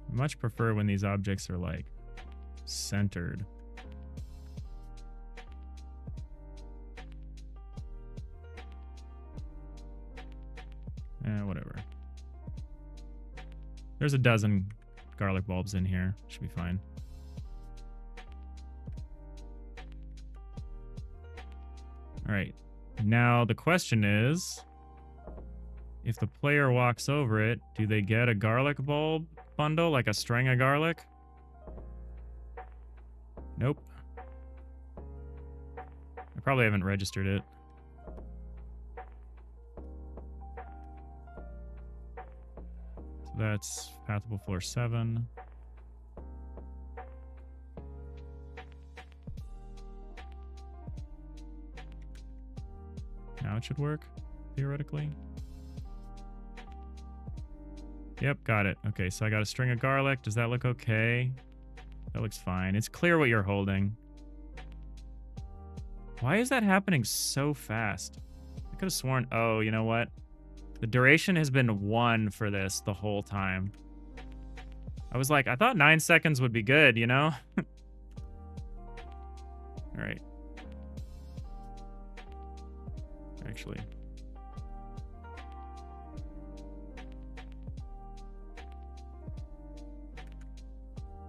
I much prefer when these objects are like centered. Whatever. There's a dozen garlic bulbs in here. Should be fine. All right. Now the question is, if the player walks over it, do they get a garlic bulb bundle, like a string of garlic? Nope. I probably haven't registered it. So that's pathable floor 7. Now it should work, theoretically. Yep, got it. Okay, so I got a string of garlic. Does that look okay? That looks fine. It's clear what you're holding. Why is that happening so fast? I could have sworn... Oh, you know what? The duration has been 1 for this the whole time. I was like, I thought 9 seconds would be good, you know? All right. Actually...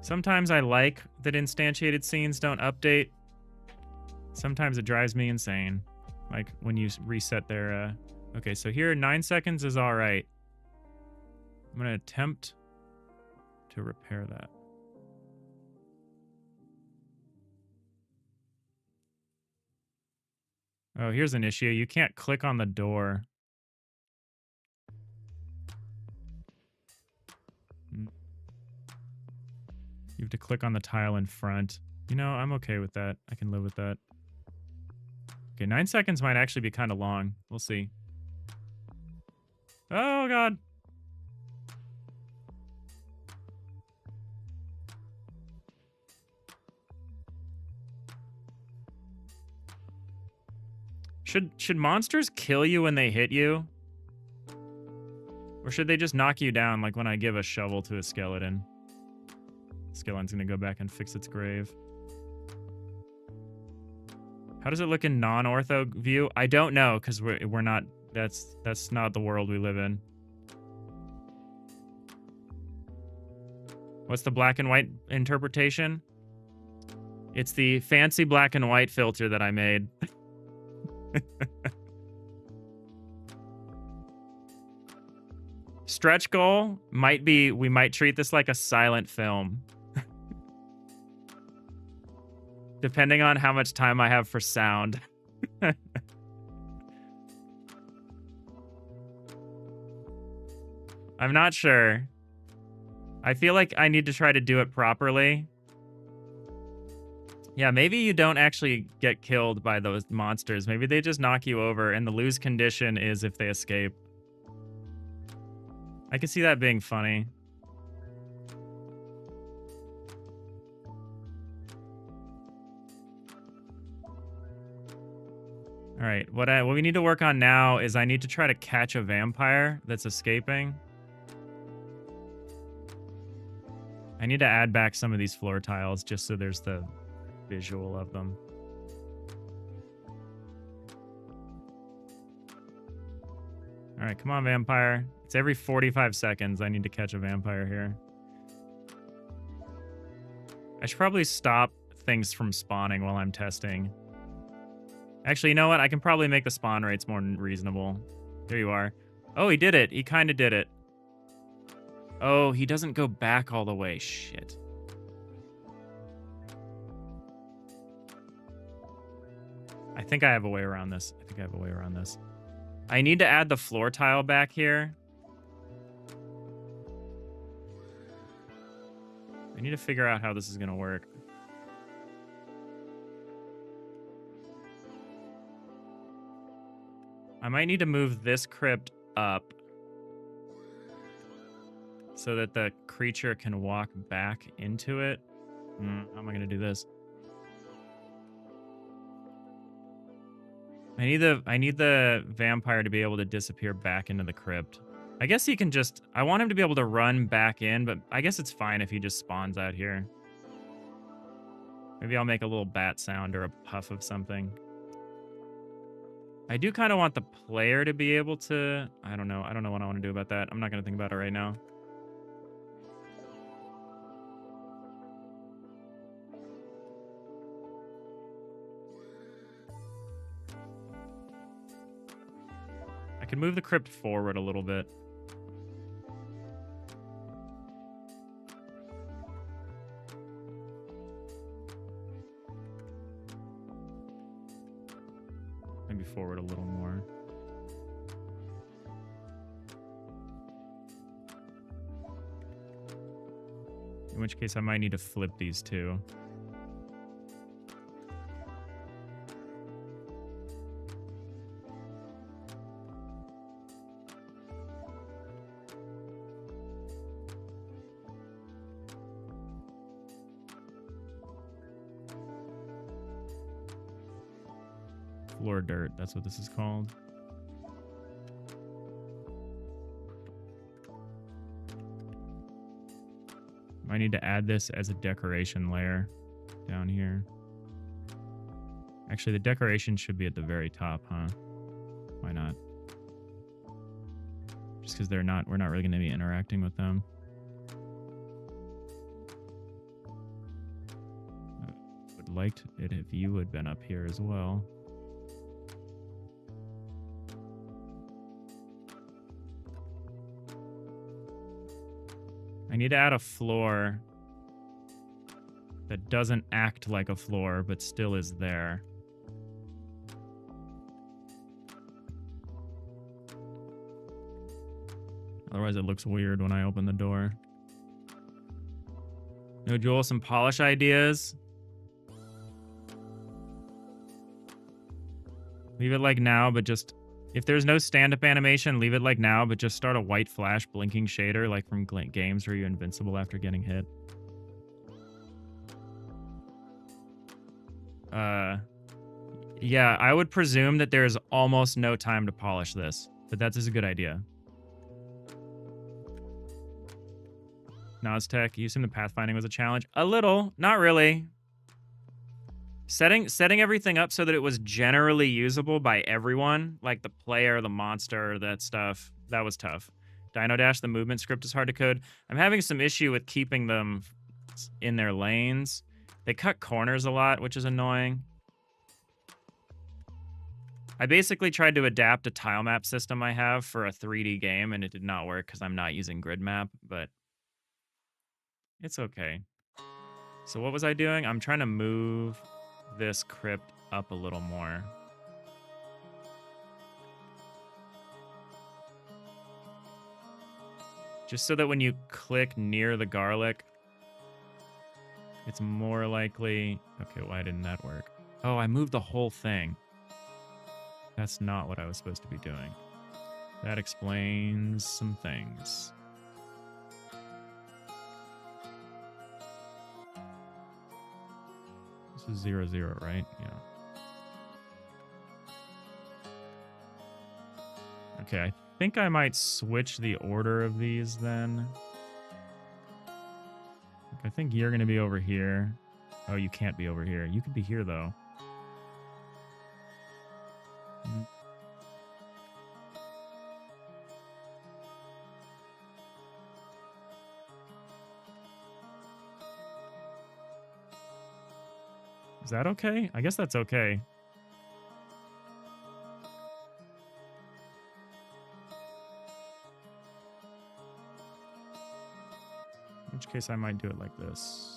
Sometimes I like that instantiated scenes don't update. Sometimes it drives me insane. Like when you reset their... Okay, so here 9 seconds is all right. I'm going to attempt to repair that. Oh, here's an issue. You can't click on the door. You have to click on the tile in front. You know, I'm okay with that. I can live with that. Okay, 9 seconds might actually be kind of long. We'll see. Oh, God. Should monsters kill you when they hit you? Or should they just knock you down like when I give a shovel to a skeleton? Skeleton's gonna go back and fix its grave. How does it look in non-ortho view? I don't know, because we're not... That's not the world we live in. What's the black and white interpretation? It's the fancy black and white filter that I made. Stretch goal might be, we might treat this like a silent film. Depending on how much time I have for sound. I'm not sure. I feel like I need to try to do it properly. Yeah, maybe you don't actually get killed by those monsters. Maybe they just knock you over, and the lose condition is if they escape. I could see that being funny. All right, what we need to work on now is I need to try to catch a vampire that's escaping. I need to add back some of these floor tiles just so there's the visual of them. All right, come on, vampire. It's every 45 seconds I need to catch a vampire here. I should probably stop things from spawning while I'm testing. Actually, you know what? I can probably make the spawn rates more reasonable. There you are. Oh, he did it. He kind of did it. Oh, he doesn't go back all the way. Shit. I think I have a way around this. I need to add the floor tile back here. I need to figure out how this is going to work. I might need to move this crypt up so that the creature can walk back into it. How am I going to do this? I need the vampire to be able to disappear back into the crypt. I guess he can just... I want him to be able to run back in, but I guess it's fine if he just spawns out here. Maybe I'll make a little bat sound or a puff of something. I do kind of want the player to be able to... I don't know what I want to do about that. I'm not going to think about it right now. I can move the crypt forward a little bit. Maybe forward a little more. In which case I might need to flip these two. Floor dirt, that's what this is called. I need to add this as a decoration layer down here. Actually, the decoration should be at the very top, huh? Why not? Just because we're not really going to be interacting with them. I would liked it if you had been up here as well. I need to add a floor that doesn't act like a floor, but still is there. Otherwise, it looks weird when I open the door. No, Joel, some polish ideas? Leave it like now, but just... If there's no stand-up animation, leave it like now, but just start a white flash blinking shader like from games where you're invincible after getting hit. Yeah, I would presume that there is almost no time to polish this, but that is a good idea. Noztech, you assume the pathfinding was a challenge? A little, not really. Setting everything up so that it was generally usable by everyone, like the player, the monster, that stuff, that was tough. Dino Dash, the movement script is hard to code. I'm having some issue with keeping them in their lanes. They cut corners a lot, which is annoying. I basically tried to adapt a tile map system I have for a 3D game, and it did not work because I'm not using grid map, but it's okay. So what was I doing? I'm trying to move this crypt up a little more. Just so that when you click near the garlic, it's more likely... Okay, why didn't that work? Oh, I moved the whole thing. That's not what I was supposed to be doing. That explains some things. This is 0, 0, right? Yeah. Okay, I think I might switch the order of these then. I think you're going to be over here. Oh, you can't be over here. You could be here, though. Is that okay? I guess that's okay. In which case I might do it like this.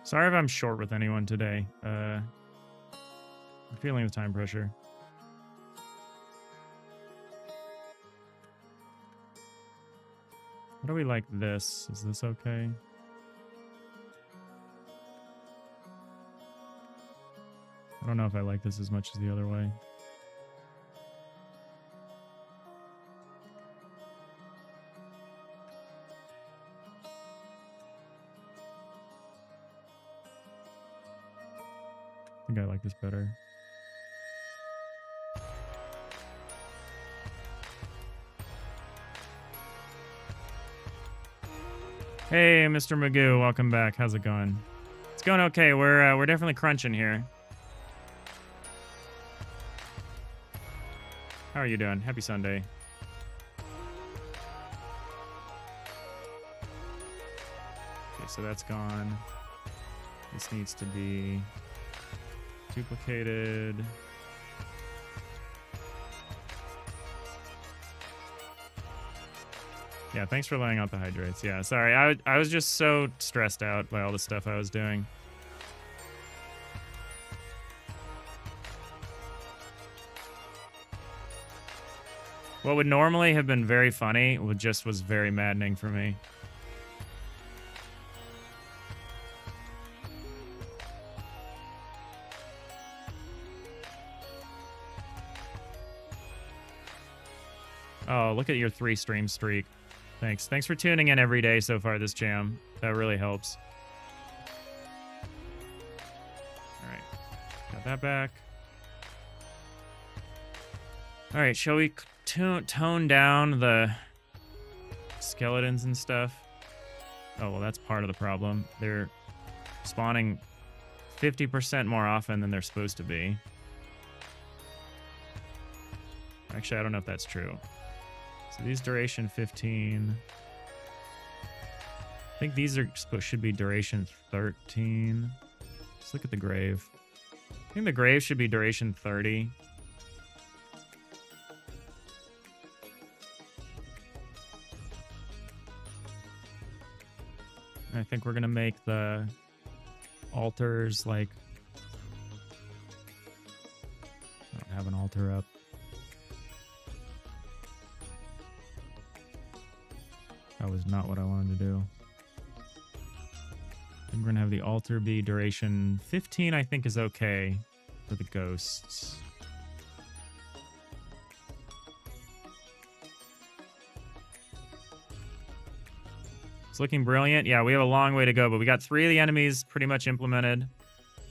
Sorry if I'm short with anyone today. I'm feeling the time pressure. How do we like this? Is this okay? I don't know if I like this as much as the other way. I think I like this better. Hey, Mr. Magoo, welcome back. How's it going? It's going okay. We're definitely crunching here. How are you doing? Happy Sunday. Okay, so that's gone. This needs to be duplicated. Yeah, thanks for laying out the hydrates. Yeah, sorry. I was just so stressed out by all the stuff I was doing. What would normally have been very funny was very maddening for me. Oh, look at your 3 stream streak. Thanks. Thanks for tuning in every day so far this jam. That really helps. All right. Got that back. All right, shall we tone down the skeletons and stuff? Oh, well, that's part of the problem. They're spawning 50% more often than they're supposed to be. Actually, I don't know if that's true. So these duration 15. I think these should be duration 13. Just look at the grave. I think the grave should be duration 30. And I think we're gonna make the altars like... I don't have an altar up. That was not what I wanted to do. And we're going to have the altar be duration 15, I think is okay for the ghosts. It's looking brilliant. Yeah, we have a long way to go, but we got 3 of the enemies pretty much implemented.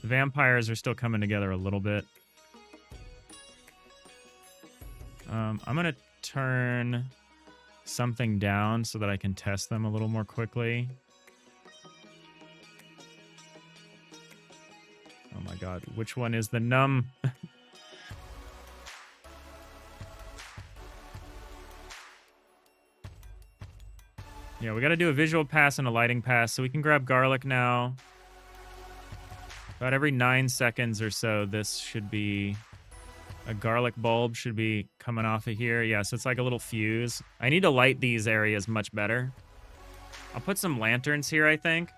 The vampires are still coming together a little bit. I'm going to turn something down so that I can test them a little more quickly. Oh my god, which one is the numb? Yeah, we got to do a visual pass and a lighting pass, so we can grab garlic now. About every 9 seconds or so, this should be... A garlic bulb should be coming off of here. Yeah, so it's like a little fuse. I need to light these areas much better. I'll put some lanterns here, I think.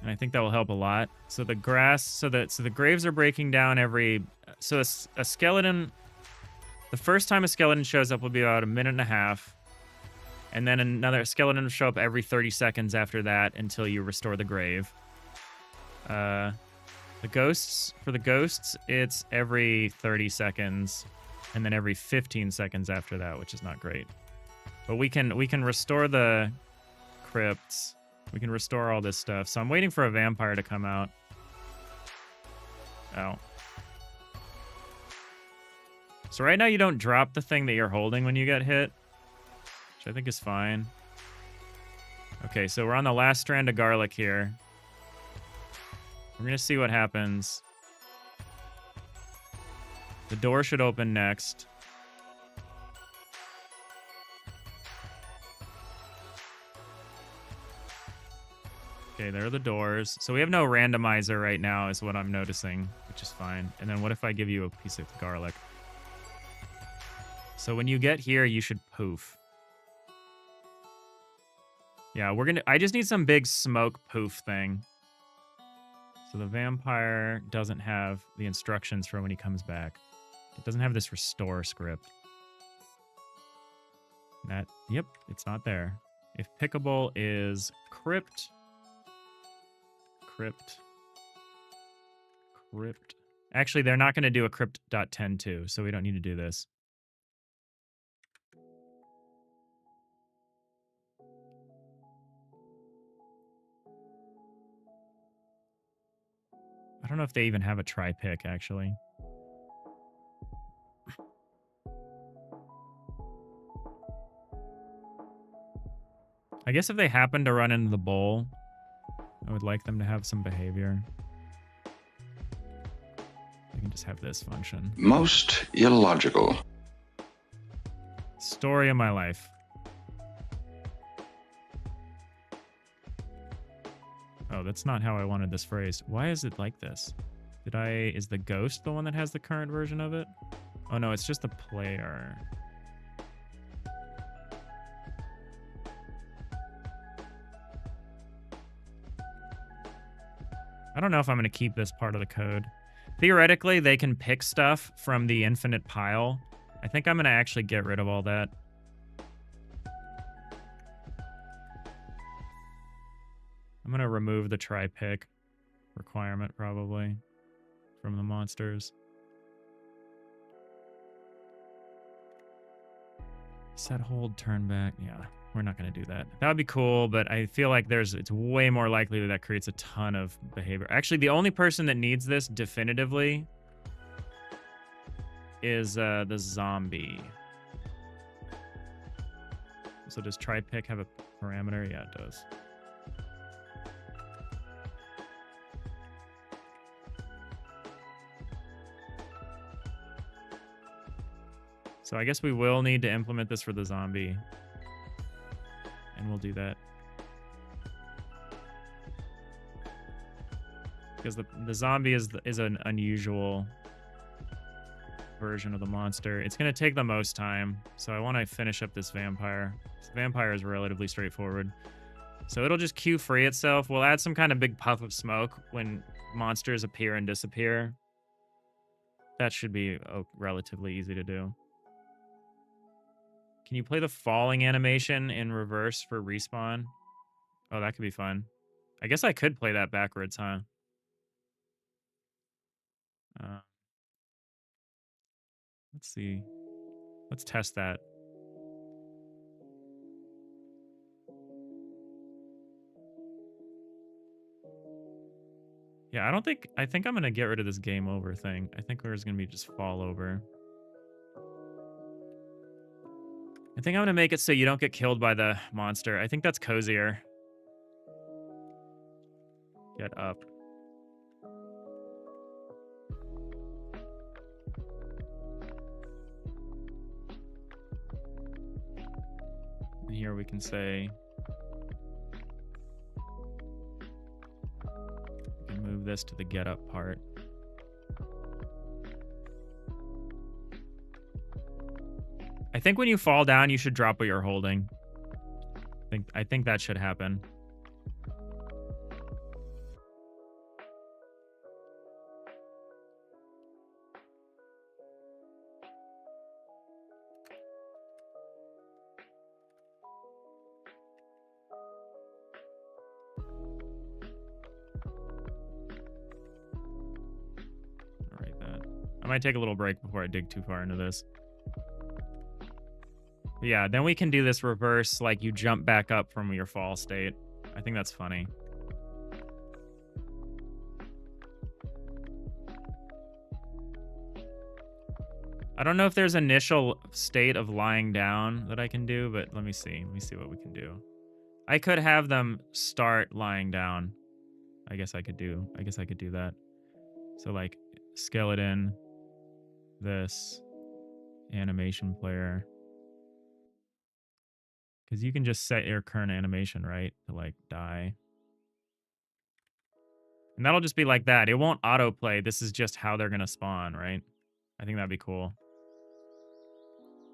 And I think that will help a lot. So the grass, so the graves are breaking down every... So a skeleton... The first time a skeleton shows up will be about 1.5 minutes. And then another skeleton will show up every 30 seconds after that until you restore the grave. The ghosts, for the ghosts, it's every 30 seconds and then every 15 seconds after that, which is not great. But we can restore the crypts. We can restore all this stuff. So I'm waiting for a vampire to come out. Oh. So right now you don't drop the thing that you're holding when you get hit, which I think is fine. Okay, so we're on the last strand of garlic here. We're going to see what happens. The door should open next. Okay, there are the doors. So we have no randomizer right now is what I'm noticing, which is fine. And then what if I give you a piece of garlic? So when you get here, you should poof. Yeah, I just need some big smoke poof thing. So the vampire doesn't have the instructions for when he comes back. It doesn't have this restore script. Yep, it's not there. If pickable is crypt. Actually, they're not going to do a crypt.10.2, so we don't need to do this. I don't know if they even have a tri-pick, actually. I guess if they happen to run into the bowl, I would like them to have some behavior. I can just have this function. Most illogical. Story of my life. Oh, that's not how I wanted this phrased. Why is it like this? Is the ghost the one that has the current version of it? Oh no, it's just the player. I don't know if I'm going to keep this part of the code. Theoretically, they can pick stuff from the infinite pile. I think I'm going to actually get rid of all that. I'm going to remove the try-pick requirement, probably, from the monsters. Set, hold, turn back. Yeah, we're not going to do that. That would be cool, but I feel like it's way more likely that creates a ton of behavior. Actually, the only person that needs this definitively is the zombie. So does try-pick have a parameter? Yeah, it does. So I guess we will need to implement this for the zombie. And we'll do that. Because the zombie is an unusual version of the monster. It's going to take the most time. So I want to finish up this vampire. This vampire is relatively straightforward. So it'll just queue free itself. We'll add some kind of big puff of smoke when monsters appear and disappear. That should be relatively easy to do. Can you play the falling animation in reverse for respawn? Oh, that could be fun. I guess I could play that backwards, huh? Let's see. Let's test that. Yeah, I think I'm going to get rid of this game over thing. I think there's going to be just fall over. I think I'm going to make it so you don't get killed by the monster. I think that's cozier. Get up. And here we can say... we can move this to the get up part. I think when you fall down, you should drop what you're holding. I think that should happen. All right, that. I might take a little break before I dig too far into this. Yeah, then we can do this reverse, like you jump back up from your fall state. I think that's funny. I don't know if there's initial state of lying down that I can do, but let me see. Let me see what we can do. I could have them start lying down. I guess I could do that. So like skeleton, this, animation player. Because you can just set your current animation, right? To like die. And that'll just be like that. It won't autoplay. This is just how they're going to spawn, right? I think that'd be cool.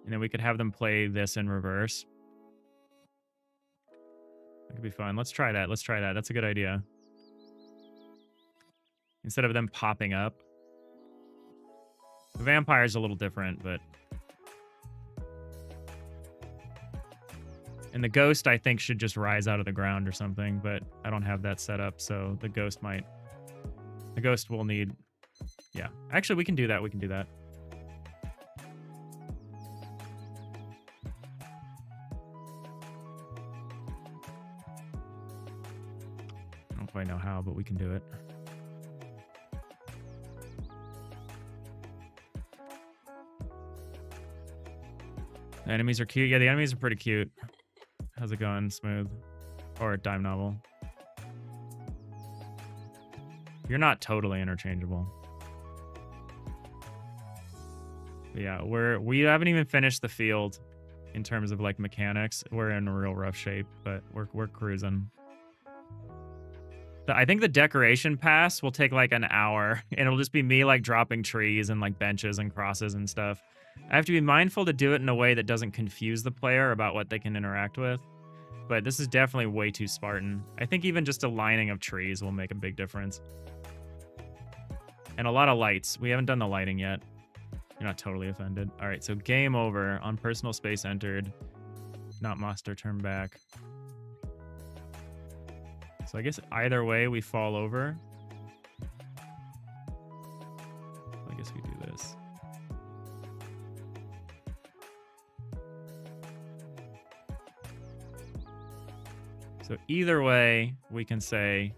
And then we could have them play this in reverse. That could be fun. Let's try that. Let's try that. That's a good idea. Instead of them popping up. The vampire's a little different, but... And the ghost, I think, should just rise out of the ground or something, but I don't have that set up, so the ghost might... The ghost will need... Yeah. Actually, we can do that. We can do that. I don't quite know how, but we can do it. The enemies are cute. Yeah, the enemies are pretty cute. How's it going? Smooth. Or Dime Novel. You're not totally interchangeable. But yeah, we haven't even finished the field in terms of like mechanics. We're in real rough shape, but we're cruising. I think the decoration pass will take like an hour, and it'll just be me like dropping trees and like benches and crosses and stuff. I have to be mindful to do it in a way that doesn't confuse the player about what they can interact with. But this is definitely way too Spartan. I think even just a lining of trees will make a big difference. And a lot of lights. We haven't done the lighting yet. You're not totally offended. All right, so game over. On personal space entered. Not monster turn back. So I guess either way we fall over. I guess we do this. So either way, we can say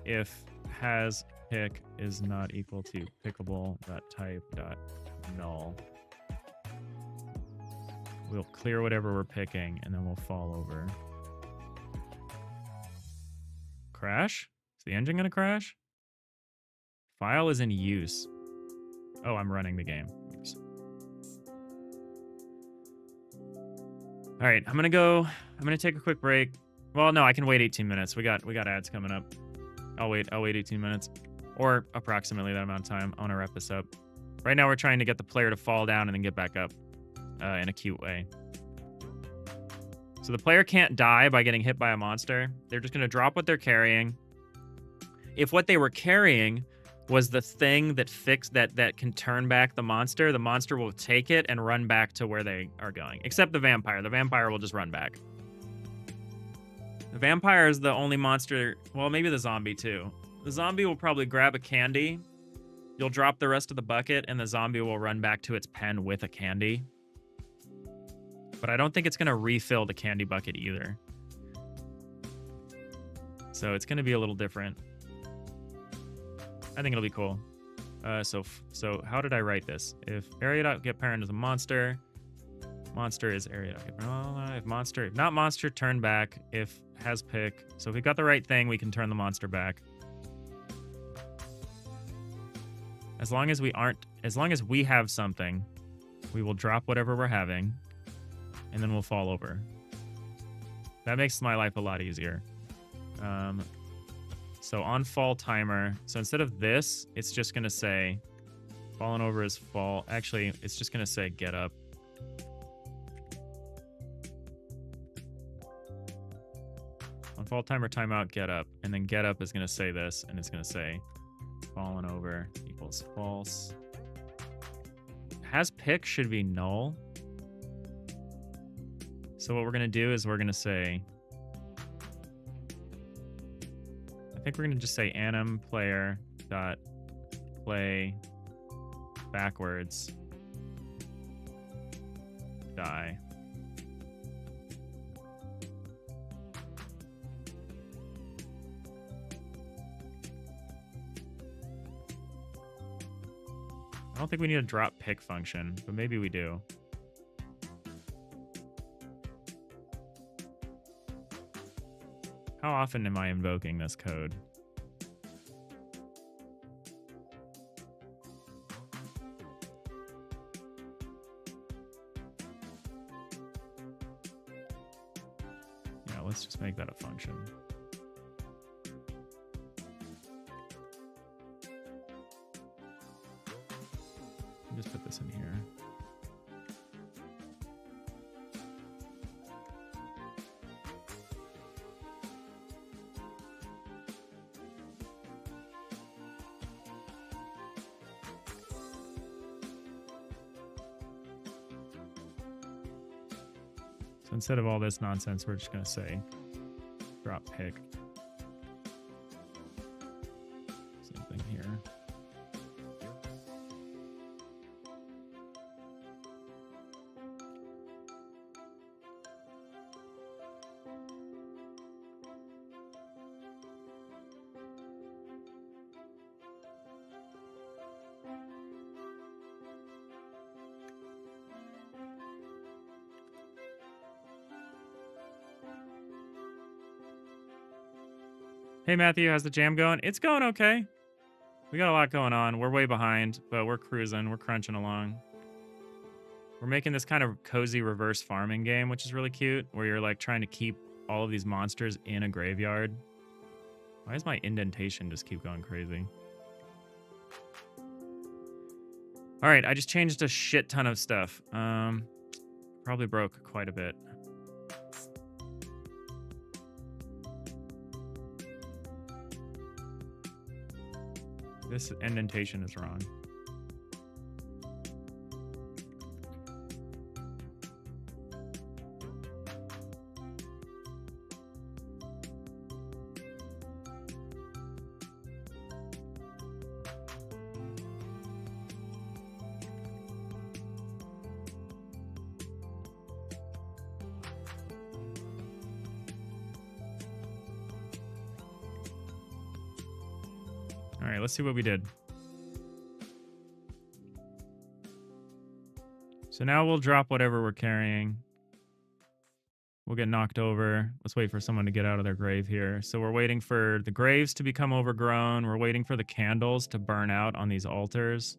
if has pick is not equal to pickable.type.null. We'll clear whatever we're picking, and then we'll fall over. Crash? Is the engine going to crash? File is in use. Oh, I'm running the game. Oops. All right, I'm going to take a quick break. Well, no, I can wait 18 minutes. We got ads coming up. I'll wait 18 minutes. Or approximately that amount of time. I want to wrap this up. Right now, we're trying to get the player to fall down and then get back up in a cute way. So the player can't die by getting hit by a monster. They're just going to drop what they're carrying. If what they were carrying was the thing that that can turn back the monster. The monster will take it and run back to where they are going. Except the vampire. The vampire will just run back. The vampire is the only monster... Well, maybe the zombie, too. The zombie will probably grab a candy. You'll drop the rest of the bucket, and the zombie will run back to its pen with a candy. But I don't think it's going to refill the candy bucket either. So it's going to be a little different. I think it'll be cool. So how did I write this? If area.getParent is a monster... Monster is area. If monster, if not monster, turn back. If has pick. So if we got the right thing, we can turn the monster back. As long as we have something, we will drop whatever we're having, and then we'll fall over. That makes my life a lot easier. So on fall timer. So instead of this, it's just gonna say, falling over is fall. Actually, it's just gonna say get up. On fall timer timeout, get up. And then get up is going to say this, and it's going to say fallen over equals false. Has pick should be null. So what we're going to do is we're going to say, I think we're going to just say anim player dot play backwards die. I don't think we need a drop pick function, but maybe we do. How often am I invoking this code? Yeah, let's just make that a function. Just put this in here. So instead of all this nonsense, we're just going to say drop pick. Same thing here. Hey, Matthew, how's the jam going? It's going okay. We got a lot going on. We're way behind, but we're cruising. We're crunching along. We're making this kind of cozy reverse farming game, which is really cute, where you're like trying to keep all of these monsters in a graveyard. Why does my indentation just keep going crazy? All right, I just changed a shit ton of stuff. Probably broke quite a bit. This indentation is wrong. All right, let's see what we did. So now we'll drop whatever we're carrying. We'll get knocked over. Let's wait for someone to get out of their grave here. So we're waiting for the graves to become overgrown. We're waiting for the candles to burn out on these altars.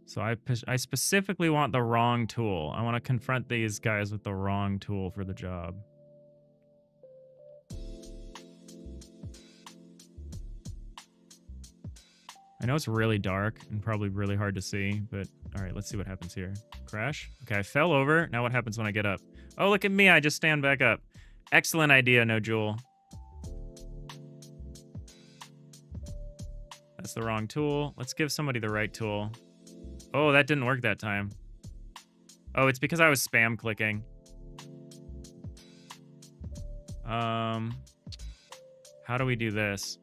So I specifically want the wrong tool. I want to confront these guys with the wrong tool for the job. I know it's really dark and probably really hard to see, but all right, let's see what happens here. Crash. Okay, I fell over. Now what happens when I get up? Oh, look at me. I just stand back up. Excellent idea, No Jewel. That's the wrong tool. Let's give somebody the right tool. Oh, that didn't work that time. Oh, it's because I was spam clicking. How do we do this?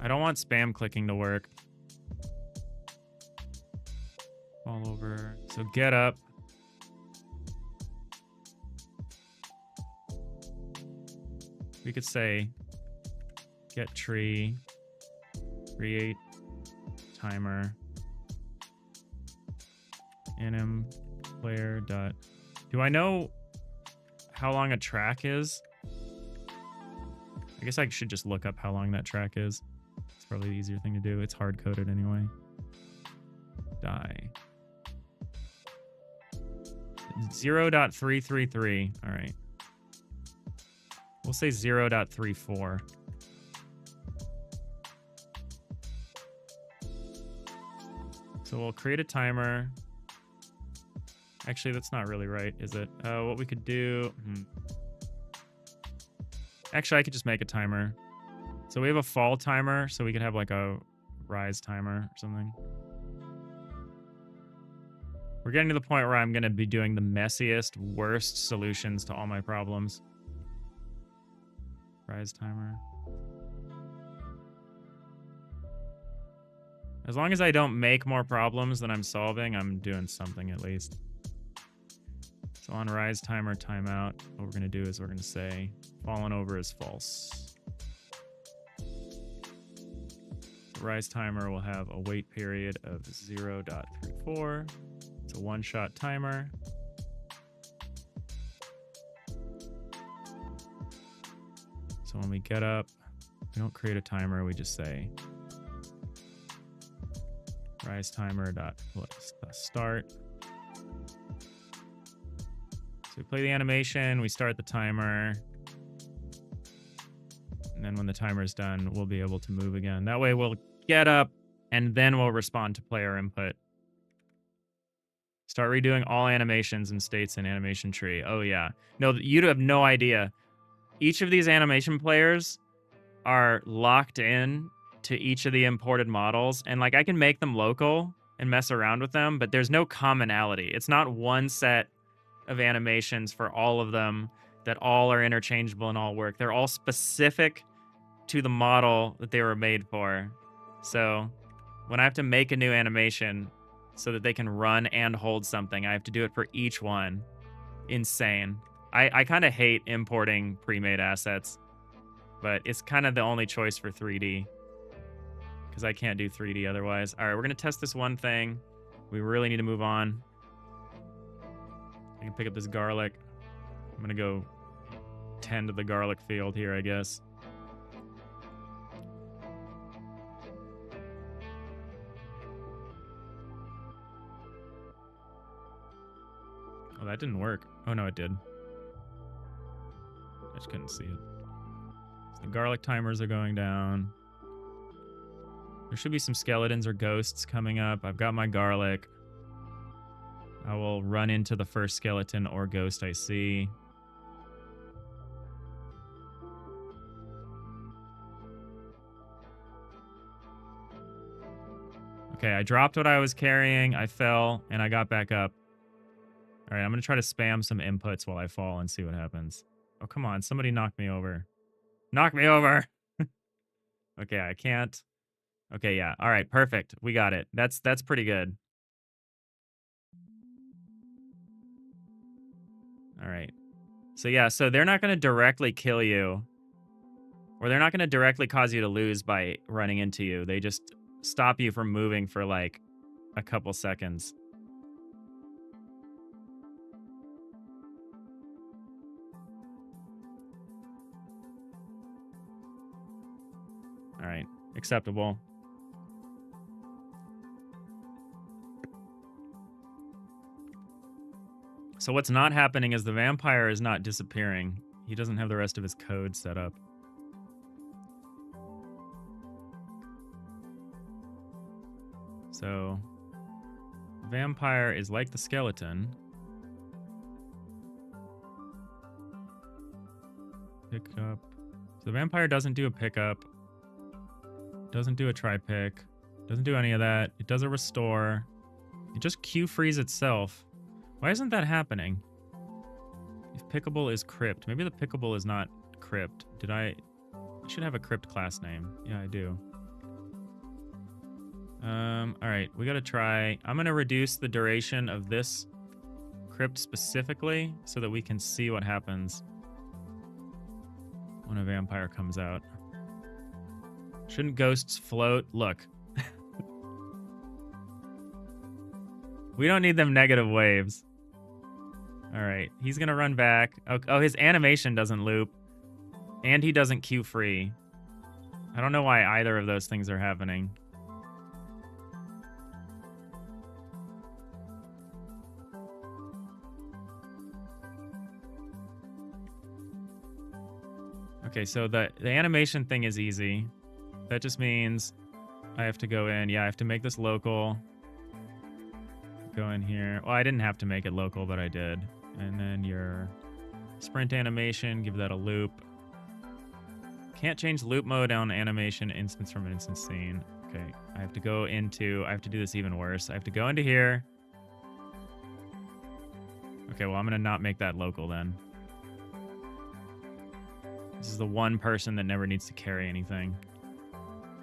I don't want spam clicking to work. All over. So get up. We could say get tree, create timer, anim player dot. Do I know how long a track is? I guess I should just look up how long that track is. It's probably the easier thing to do. It's hard coded anyway. Die. 0.333. All right. We'll say 0.34. So we'll create a timer. Actually, that's not really right, is it? What we could do... Actually, I could just make a timer. So we have a fall timer, so we could have like a rise timer or something. We're getting to the point where I'm going to be doing the messiest, worst solutions to all my problems. Rise timer. As long as I don't make more problems than I'm solving, I'm doing something at least. So on rise timer timeout, what we're going to do is we're going to say fallen over is false. The rise timer will have a wait period of 0.34. It's a one-shot timer. So when we get up, we don't create a timer, we just say rise timer dot start. So we play the animation, we start the timer, and then when the timer's done, we'll be able to move again. That way we'll get up, and then we'll respond to player input. Start redoing all animations and states in animation tree. Oh yeah. No, you have no idea. Each of these animation players are locked in to each of the imported models, and like I can make them local and mess around with them, but there's no commonality. It's not one set of animations for all of them that all are interchangeable and all work. They're all specific to the model that they were made for. So when I have to make a new animation so that they can run and hold something, I have to do it for each one. Insane. I kind of hate importing pre-made assets, but it's kind of the only choice for 3D because I can't do 3D otherwise. All right, we're going to test this one thing. We really need to move on. I can pick up this garlic. I'm going to go tend to the garlic field here, I guess. Oh, that didn't work. Oh, no, it did. I just couldn't see it. So the garlic timers are going down. There should be some skeletons or ghosts coming up. I've got my garlic. I will run into the first skeleton or ghost I see. Okay, I dropped what I was carrying. I fell, and I got back up. All right, I'm going to try to spam some inputs while I fall and see what happens. Oh, come on. Somebody knock me over. Knock me over! Okay, I can't. Okay, yeah. All right, perfect. We got it. That's pretty good. All right. So, yeah, so they're not going to directly kill you. Or they're not going to directly cause you to lose by running into you. They just stop you from moving for, like, a couple seconds. All right, acceptable. So what's not happening is the vampire is not disappearing. He doesn't have the rest of his code set up. So vampire is like the skeleton. Pickup. So the vampire doesn't do a pickup. Doesn't do a tri-pick. Doesn't do any of that. It does a restore. It just Q-frees itself. Why isn't that happening? If pickable is crypt. Maybe the pickable is not crypt. I should have a crypt class name. Yeah, I do. Alright, we gotta try. I'm gonna reduce the duration of this crypt specifically so that we can see what happens when a vampire comes out. Shouldn't ghosts float? Look. We don't need them negative waves. Alright, he's gonna run back. Oh, his animation doesn't loop. And he doesn't queue free. I don't know why either of those things are happening. Okay, so the animation thing is easy. That just means I have to go in. Yeah, I have to make this local. Go in here. Well, I didn't have to make it local, but I did. And then your sprint animation, give that a loop. Can't change loop mode on animation instance from instance scene. Okay, I have to do this even worse. I have to go into here. Okay, well, I'm gonna not make that local then. This is the one person that never needs to carry anything.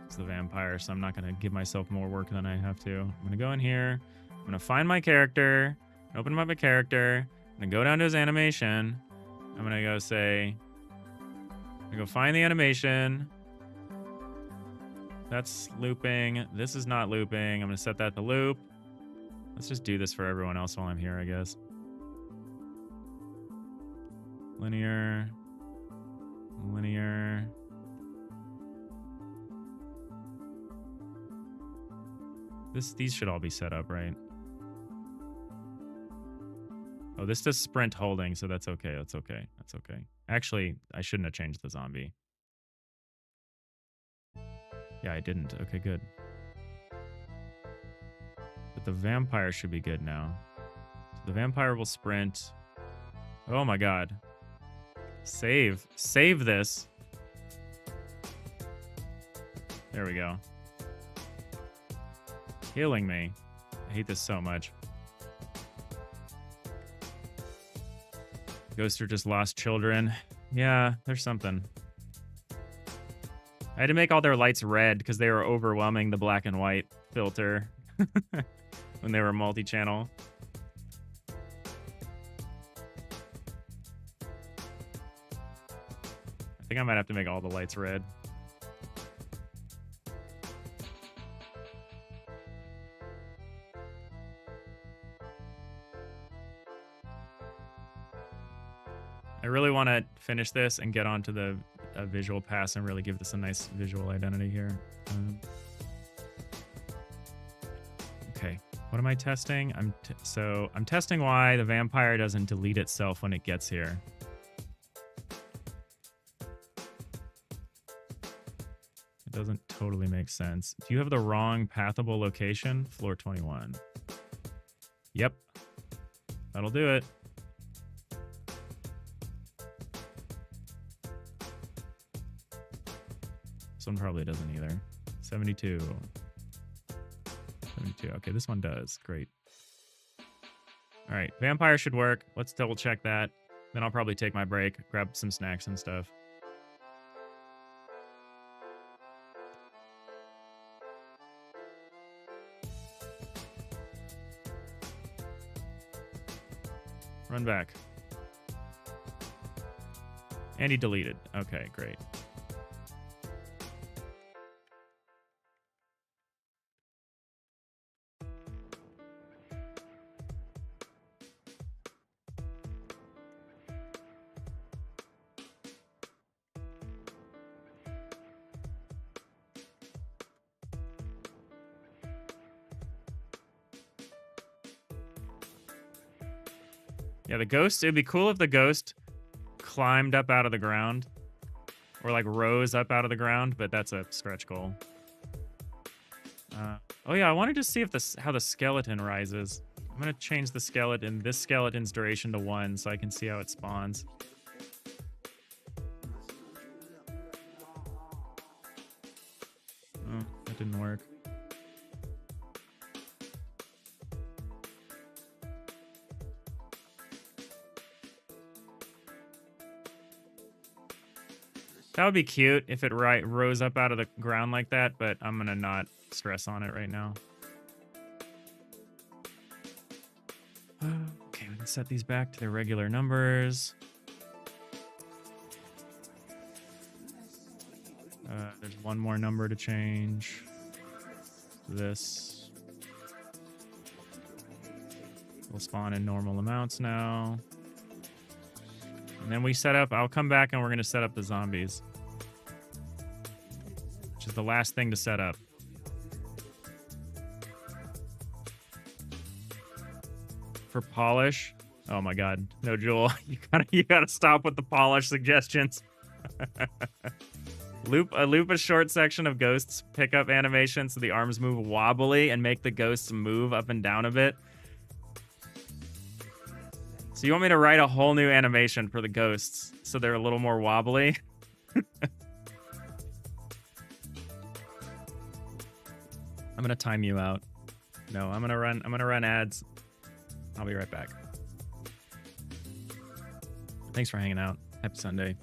It's the vampire, so I'm not gonna give myself more work than I have to. I'm gonna go in here. I'm gonna find my character, open up my character, I'm gonna go down to his animation. I'm gonna go say, I'm gonna go find the animation. That's looping. This is not looping. I'm gonna set that to loop. Let's just do this for everyone else while I'm here, I guess. Linear. Linear. These should all be set up, right? Oh, this does sprint holding, so that's okay. That's okay. That's okay. Actually, I shouldn't have changed the zombie. Yeah, I didn't. Okay, good. But the vampire should be good now. So the vampire will sprint. Oh my god. Save. Save this. There we go. Killing me. I hate this so much. Ghoster just lost children. Yeah, there's something. I had to make all their lights red because they were overwhelming the black and white filter when they were multi-channel. I think I might have to make all the lights red. I really want to finish this and get onto the visual pass and really give this a nice visual identity here. Okay, what am I testing? I'm testing why the vampire doesn't delete itself when it gets here. It doesn't totally make sense. Do you have the wrong pathable location? Floor 21. Yep, that'll do it. This one probably doesn't either. 72. 72. Okay, this one does. Great. All right, vampire should work. Let's double check that. Then I'll probably take my break, grab some snacks and stuff. Run back. And he deleted. Okay, great. Yeah, the ghost, it'd be cool if the ghost climbed up out of the ground or like rose up out of the ground, but that's a stretch goal. Oh yeah, I wanted to see if how the skeleton rises. I'm gonna change the skeleton, this skeleton's duration to 1 so I can see how it spawns. That didn't work. That would be cute if it rose up out of the ground like that, but I'm gonna not stress on it right now. Okay, we can set these back to their regular numbers. There's one more number to change. This will spawn in normal amounts now. And then we set up, I'll come back and we're going to set up the zombies. Which is the last thing to set up. For polish. Oh my god. No, Joel. You gotta stop with the polish suggestions. Loop a short section of ghosts pickup animation so the arms move wobbly and make the ghosts move up and down a bit. So you want me to write a whole new animation for the ghosts so they're a little more wobbly? I'm gonna time you out. No, I'm gonna run ads. I'll be right back. Thanks for hanging out. Happy Sunday.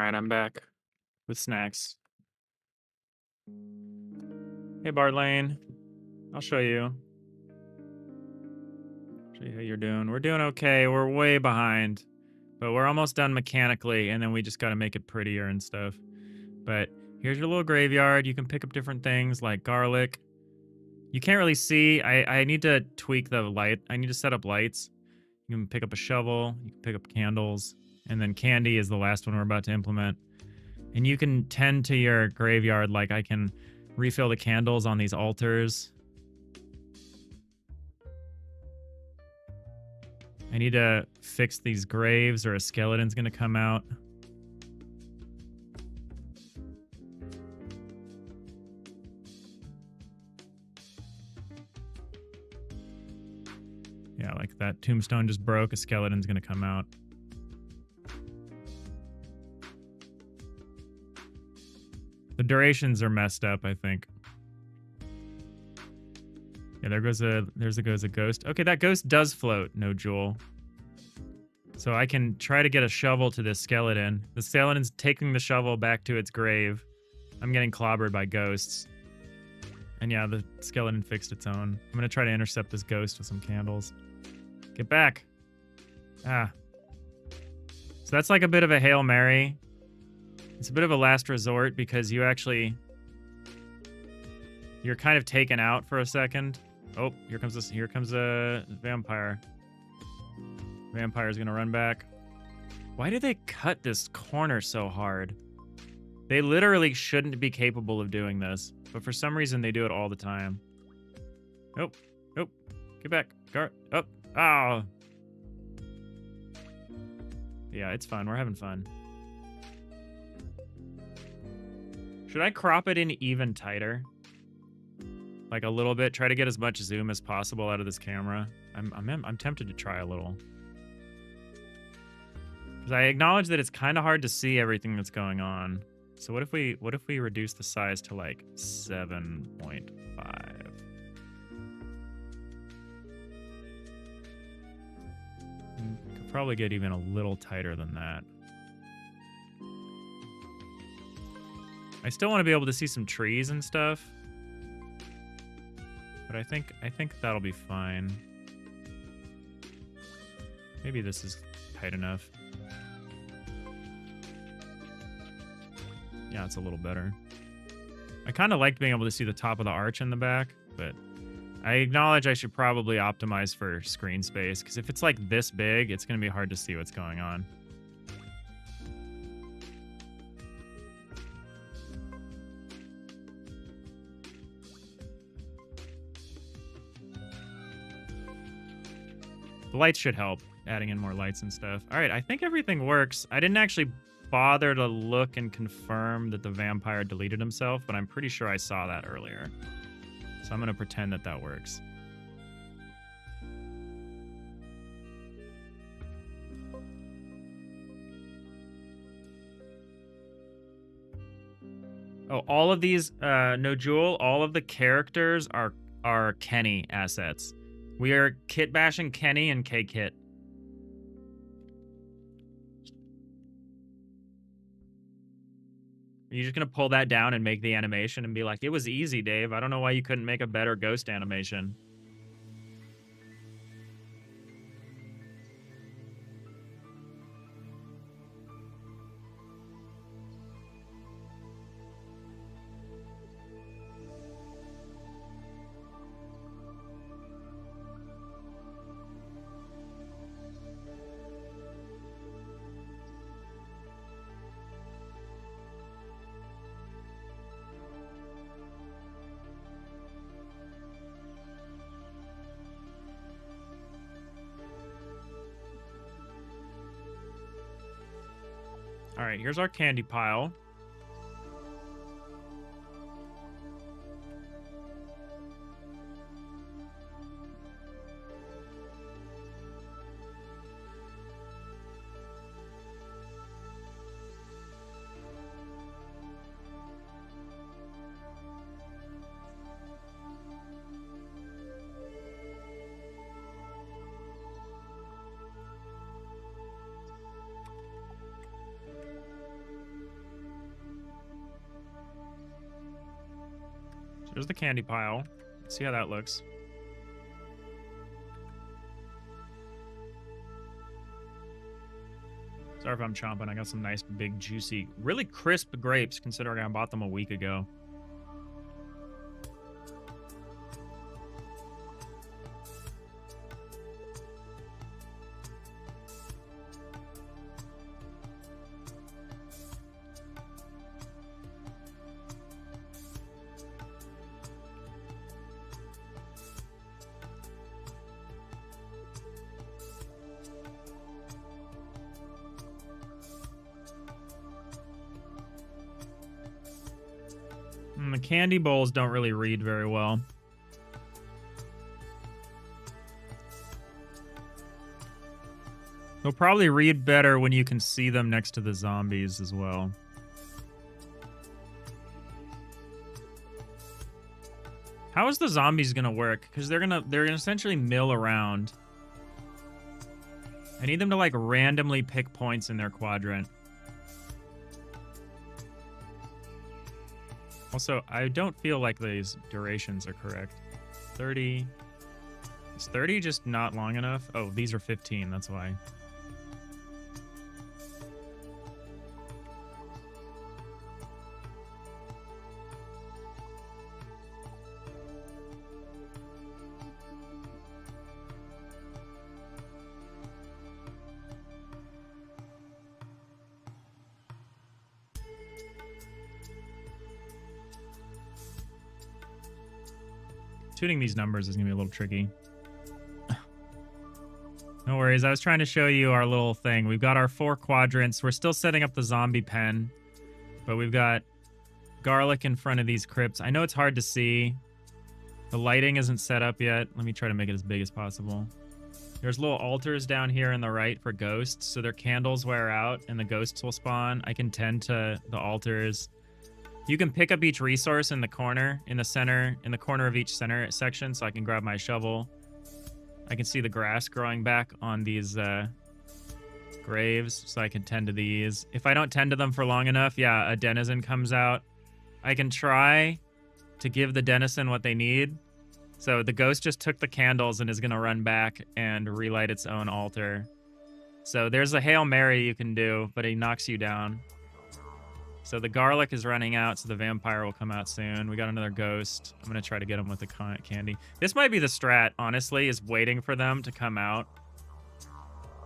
right, I'm back with snacks. Hey, Bart Lane. I'll show you. Show you how you're doing. We're doing okay. We're way behind, but we're almost done mechanically, and then we just got to make it prettier and stuff. But here's your little graveyard. You can pick up different things like garlic. You can't really see. I need to tweak the light. I need to set up lights. You can pick up a shovel. You can pick up candles. And then candy is the last one we're about to implement. And you can tend to your graveyard like I can refill the candles on these altars. I need to fix these graves or a skeleton's gonna come out. Yeah, like that tombstone just broke, a skeleton's gonna come out. The durations are messed up, I think. Yeah, there's a ghost. Okay, that ghost does float, no jewel. So I can try to get a shovel to this skeleton. The skeleton's taking the shovel back to its grave. I'm getting clobbered by ghosts. And yeah, the skeleton fixed its own. I'm gonna try to intercept this ghost with some candles. Get back! Ah. So that's like a bit of a Hail Mary. It's a bit of a last resort because you're kind of taken out for a second. Oh, here comes a vampire. Vampire's gonna run back. Why do they cut this corner so hard? They literally shouldn't be capable of doing this, but for some reason they do it all the time. Nope. Nope. Get back. Guard. Up. Oh. Yeah, it's fun. We're having fun. Should I crop it in even tighter? Like a little bit? Try to get as much zoom as possible out of this camera. I'm tempted to try a little. Because I acknowledge that it's kind of hard to see everything that's going on. So what if we reduce the size to like 7.5? Could probably get even a little tighter than that. I still want to be able to see some trees and stuff. But I think that'll be fine. Maybe this is tight enough. Yeah, it's a little better. I kind of liked being able to see the top of the arch in the back, but I acknowledge I should probably optimize for screen space, because if it's like this big, it's going to be hard to see what's going on. The lights should help, adding in more lights and stuff. All right, I think everything works. I didn't actually bother to look and confirm that the vampire deleted himself, but I'm pretty sure I saw that earlier. So I'm going to pretend that that works. Oh, all of these, no Jewel, all of the characters are Kenny assets. We are kit bashing Kenny and K-Kit. Are you just gonna pull that down and make the animation and be like, it was easy, Dave. I don't know why you couldn't make a better ghost animation. All right, here's our candy pile. There's the candy pile. Let's see how that looks. Sorry if I'm chomping. I got some nice, big, juicy, really crisp grapes, considering I bought them a week ago. The candy bowls don't really read very well. They'll probably read better when you can see them next to the zombies as well. How is the zombies gonna work? Because they're gonna essentially mill around. I need them to like randomly pick points in their quadrant. Also, I don't feel like these durations are correct. 30. Is 30 just not long enough? Oh, these are 15, that's why. Tuning these numbers is going to be a little tricky. No worries. I was trying to show you our little thing. We've got our 4 quadrants. We're still setting up the zombie pen, but we've got garlic in front of these crypts. I know it's hard to see. The lighting isn't set up yet. Let me try to make it as big as possible. There's little altars down here on the right for ghosts, so their candles wear out and the ghosts will spawn. I can tend to the altars. You can pick up each resource in the corner, in the center, in the corner of each center section, so I can grab my shovel. I can see the grass growing back on these graves, so I can tend to these. If I don't tend to them for long enough, yeah, a denizen comes out. I can try to give the denizen what they need. So the ghost just took the candles and is going to run back and relight its own altar. So there's a Hail Mary you can do, but he knocks you down. So the garlic is running out, so the vampire will come out soon. We got another ghost. I'm going to try to get him with the candy. This might be the strat, honestly, is waiting for them to come out.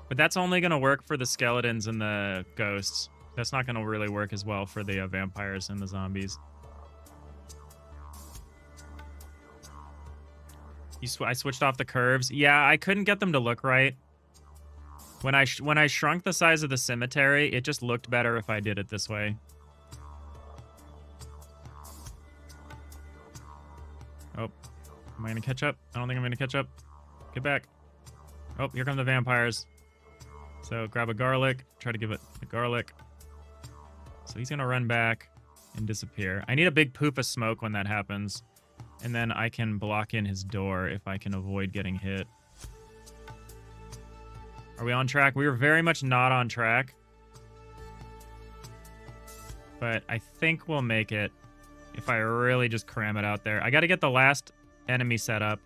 But that's only going to work for the skeletons and the ghosts. That's not going to really work as well for the vampires and the zombies. I switched off the curves. Yeah, I couldn't get them to look right. When I shrunk the size of the cemetery, it just looked better if I did it this way. Oh, am I going to catch up? I don't think I'm going to catch up. Get back. Oh, here come the vampires. So grab a garlic. Try to give it a garlic. So he's going to run back and disappear. I need a big poof of smoke when that happens. And then I can block in his door if I can avoid getting hit. Are we on track? We were very much not on track. But I think we'll make it if I really just cram it out there. I got to get the last enemy set up.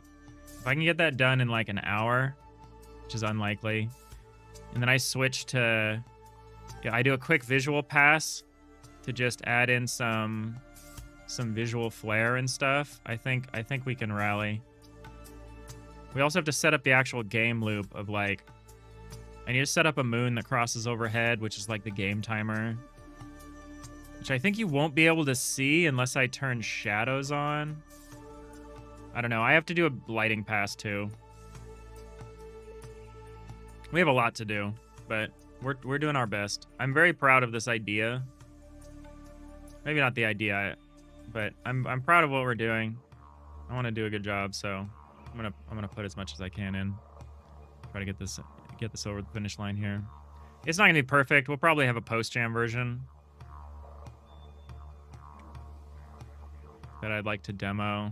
If I can get that done in like an hour, which is unlikely. And then I switch to... Yeah, I do a quick visual pass to just add in some visual flair and stuff. I think we can rally. We also have to set up the actual game loop of like... I need to set up a moon that crosses overhead, which is like the game timer. Which I think you won't be able to see unless I turn shadows on. I don't know. I have to do a lighting pass too. We have a lot to do, but we're doing our best. I'm very proud of this idea. Maybe not the idea, but I'm proud of what we're doing. I want to do a good job, so I'm gonna put as much as I can in. Try to get this over the finish line here. It's not gonna be perfect. We'll probably have a post-jam version that I'd like to demo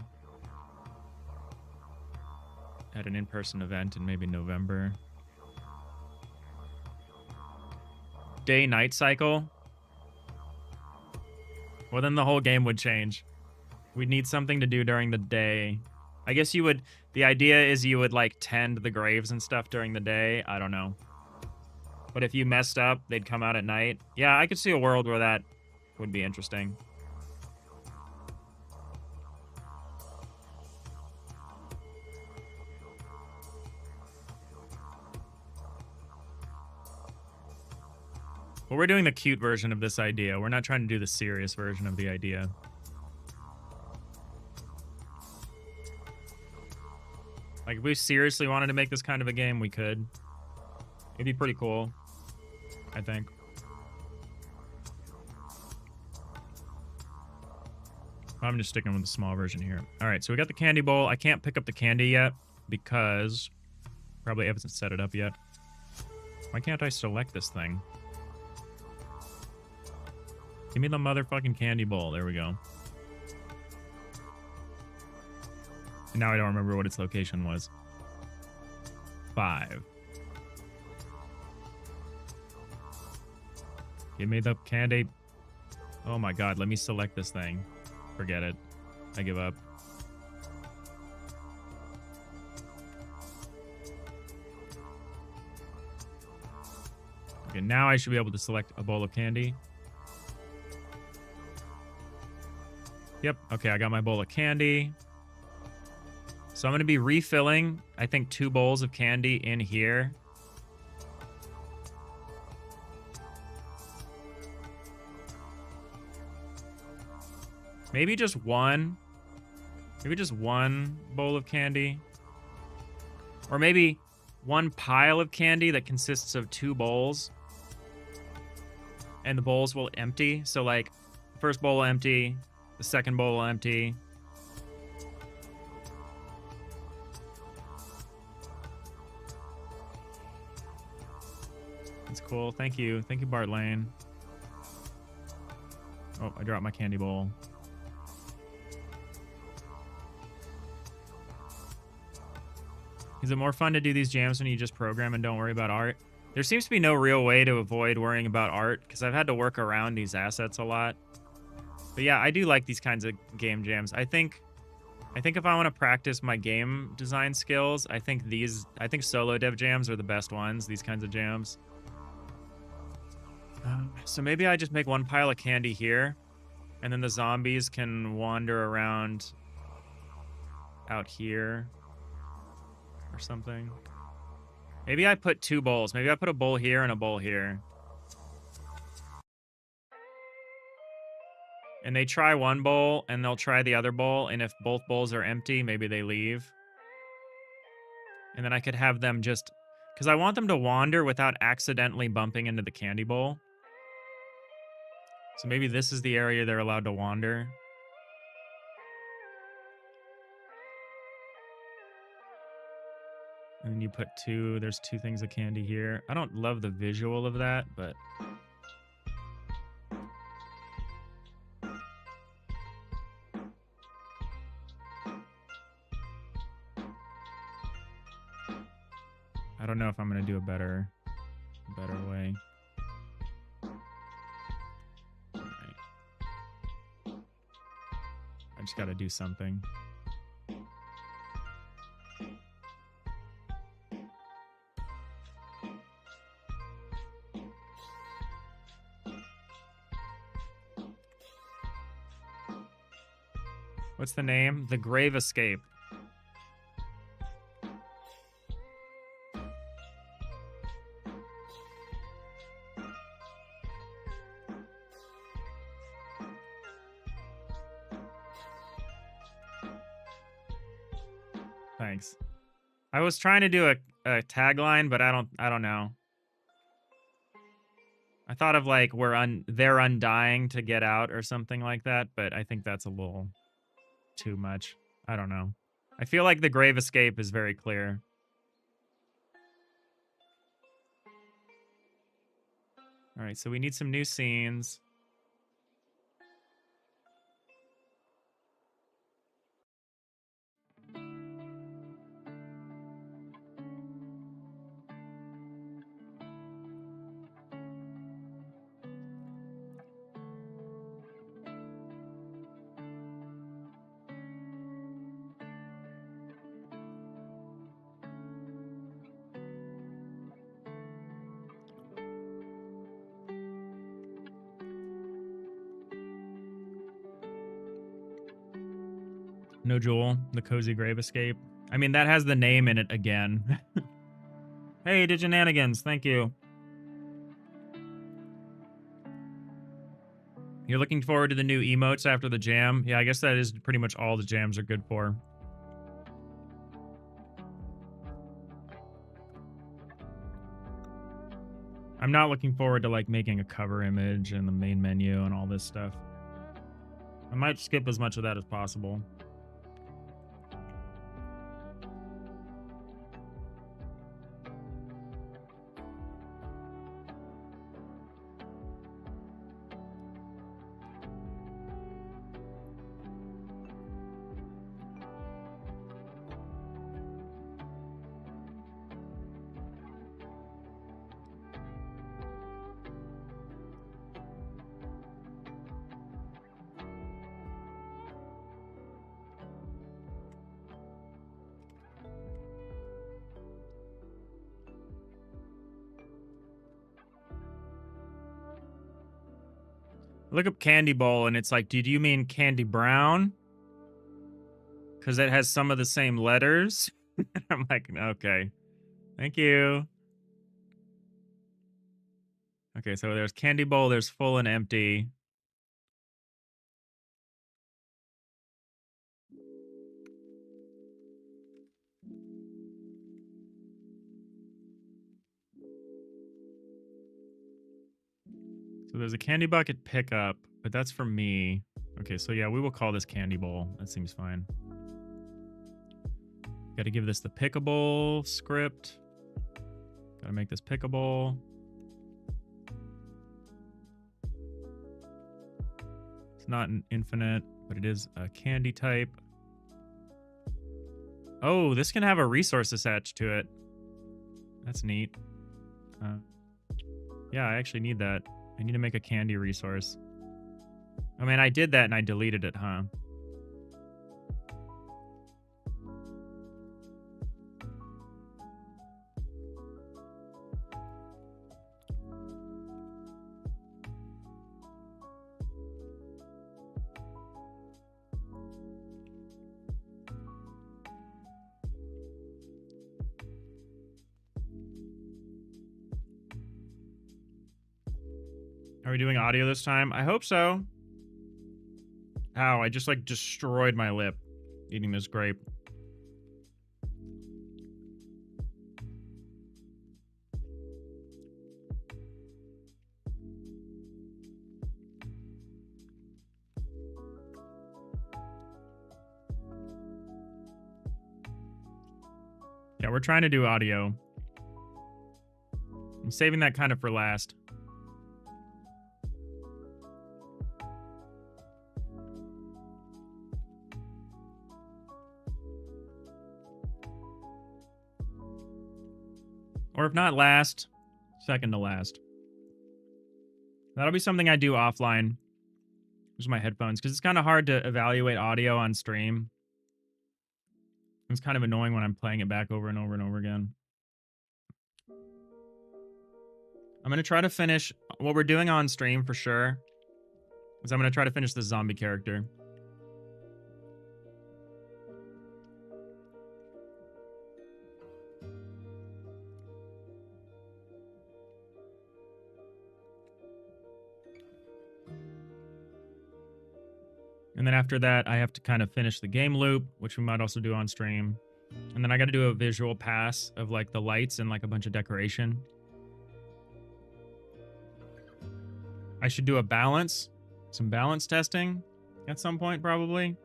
at an in-person event in maybe November. Day-night cycle. Well, then the whole game would change. We'd need something to do during the day. I guess you would... The idea is you would, like, tend the graves and stuff during the day. I don't know. But if you messed up, they'd come out at night. Yeah, I could see a world where that would be interesting. But we're doing the cute version of this idea. We're not trying to do the serious version of the idea. Like, if we seriously wanted to make this kind of a game, we could. It'd be pretty cool, I think. I'm just sticking with the small version here. All right, so we got the candy bowl. I can't pick up the candy yet because probably haven't set it up yet. Why can't I select this thing? Give me the motherfucking candy bowl. There we go. And now I don't remember what its location was. 5. Give me the candy. Oh my god, let me select this thing. Forget it. I give up. Okay, now I should be able to select a bowl of candy. Yep, okay, I got my bowl of candy. So I'm going to be refilling, I think, 2 bowls of candy in here. Maybe just one. Maybe just one bowl of candy. Or maybe one pile of candy that consists of 2 bowls. And the bowls will empty. So, like, first bowl will empty. The second bowl will empty. That's cool. Thank you. Thank you, Bart Lane. Oh, I dropped my candy bowl. Is it more fun to do these jams when you just program and don't worry about art? There seems to be no real way to avoid worrying about art, because I've had to work around these assets a lot. But yeah, I do like these kinds of game jams. I think if I want to practice my game design skills, I think solo dev jams are the best ones, these kinds of jams. So maybe I just make one pile of candy here, and then the zombies can wander around out here or something. Maybe I put 2 bowls. Maybe I put a bowl here and a bowl here. And they try one bowl, and they'll try the other bowl, and if both bowls are empty, maybe they leave. And then I could have them just... Because I want them to wander without accidentally bumping into the candy bowl. So maybe this is the area they're allowed to wander. And then you put 2... There's 2 things of candy here. I don't love the visual of that, but... I don't know if I'm going to do a better way. All right. I just got to do something. What's the name? The Grave Escape. Thanks. I was trying to do a tagline, but I don't know. I thought of like they're undying to get out or something like that, but I think that's a little too much. I don't know. I feel like the Grave Escape is very clear. All right, so we need some new scenes. No Jewel, the Cozy Grave Escape. I mean, that has the name in it again. Hey, Diginanigans, thank you. You're looking forward to the new emotes after the jam? Yeah, I guess that is pretty much all the jams are good for. I'm not looking forward to, like, making a cover image and the main menu and all this stuff. I might skip as much of that as possible. Look up Candy Bowl, and it's like, did you mean Candy Brown? Because it has some of the same letters. I'm like, okay. Thank you. Okay, so there's Candy Bowl, there's full and empty. So there's a candy bucket pickup, but that's for me. Okay, so yeah, we will call this Candy Bowl. That seems fine. Got to give this the pickable script. Got to make this pickable. It's not an infinite, but it is a candy type. Oh, this can have a resource attached to it. That's neat. Yeah, I actually need that. I need to make a candy resource. I mean, I did that and I deleted it, huh? Are we doing audio this time? I hope so. Ow, I just like destroyed my lip eating this grape. Yeah, we're trying to do audio. I'm saving that kind of for last. Or if not last, second to last. That'll be something I do offline. Use my headphones, because it's kind of hard to evaluate audio on stream. It's kind of annoying when I'm playing it back over and over and over again. I'm going to try to finish what we're doing on stream for sure. Is I'm going to try to finish the zombie character. And then after that, I have to kind of finish the game loop, which we might also do on stream. And then I got to do a visual pass of like the lights and like a bunch of decoration. I should do a balance, some balance testing at some point probably.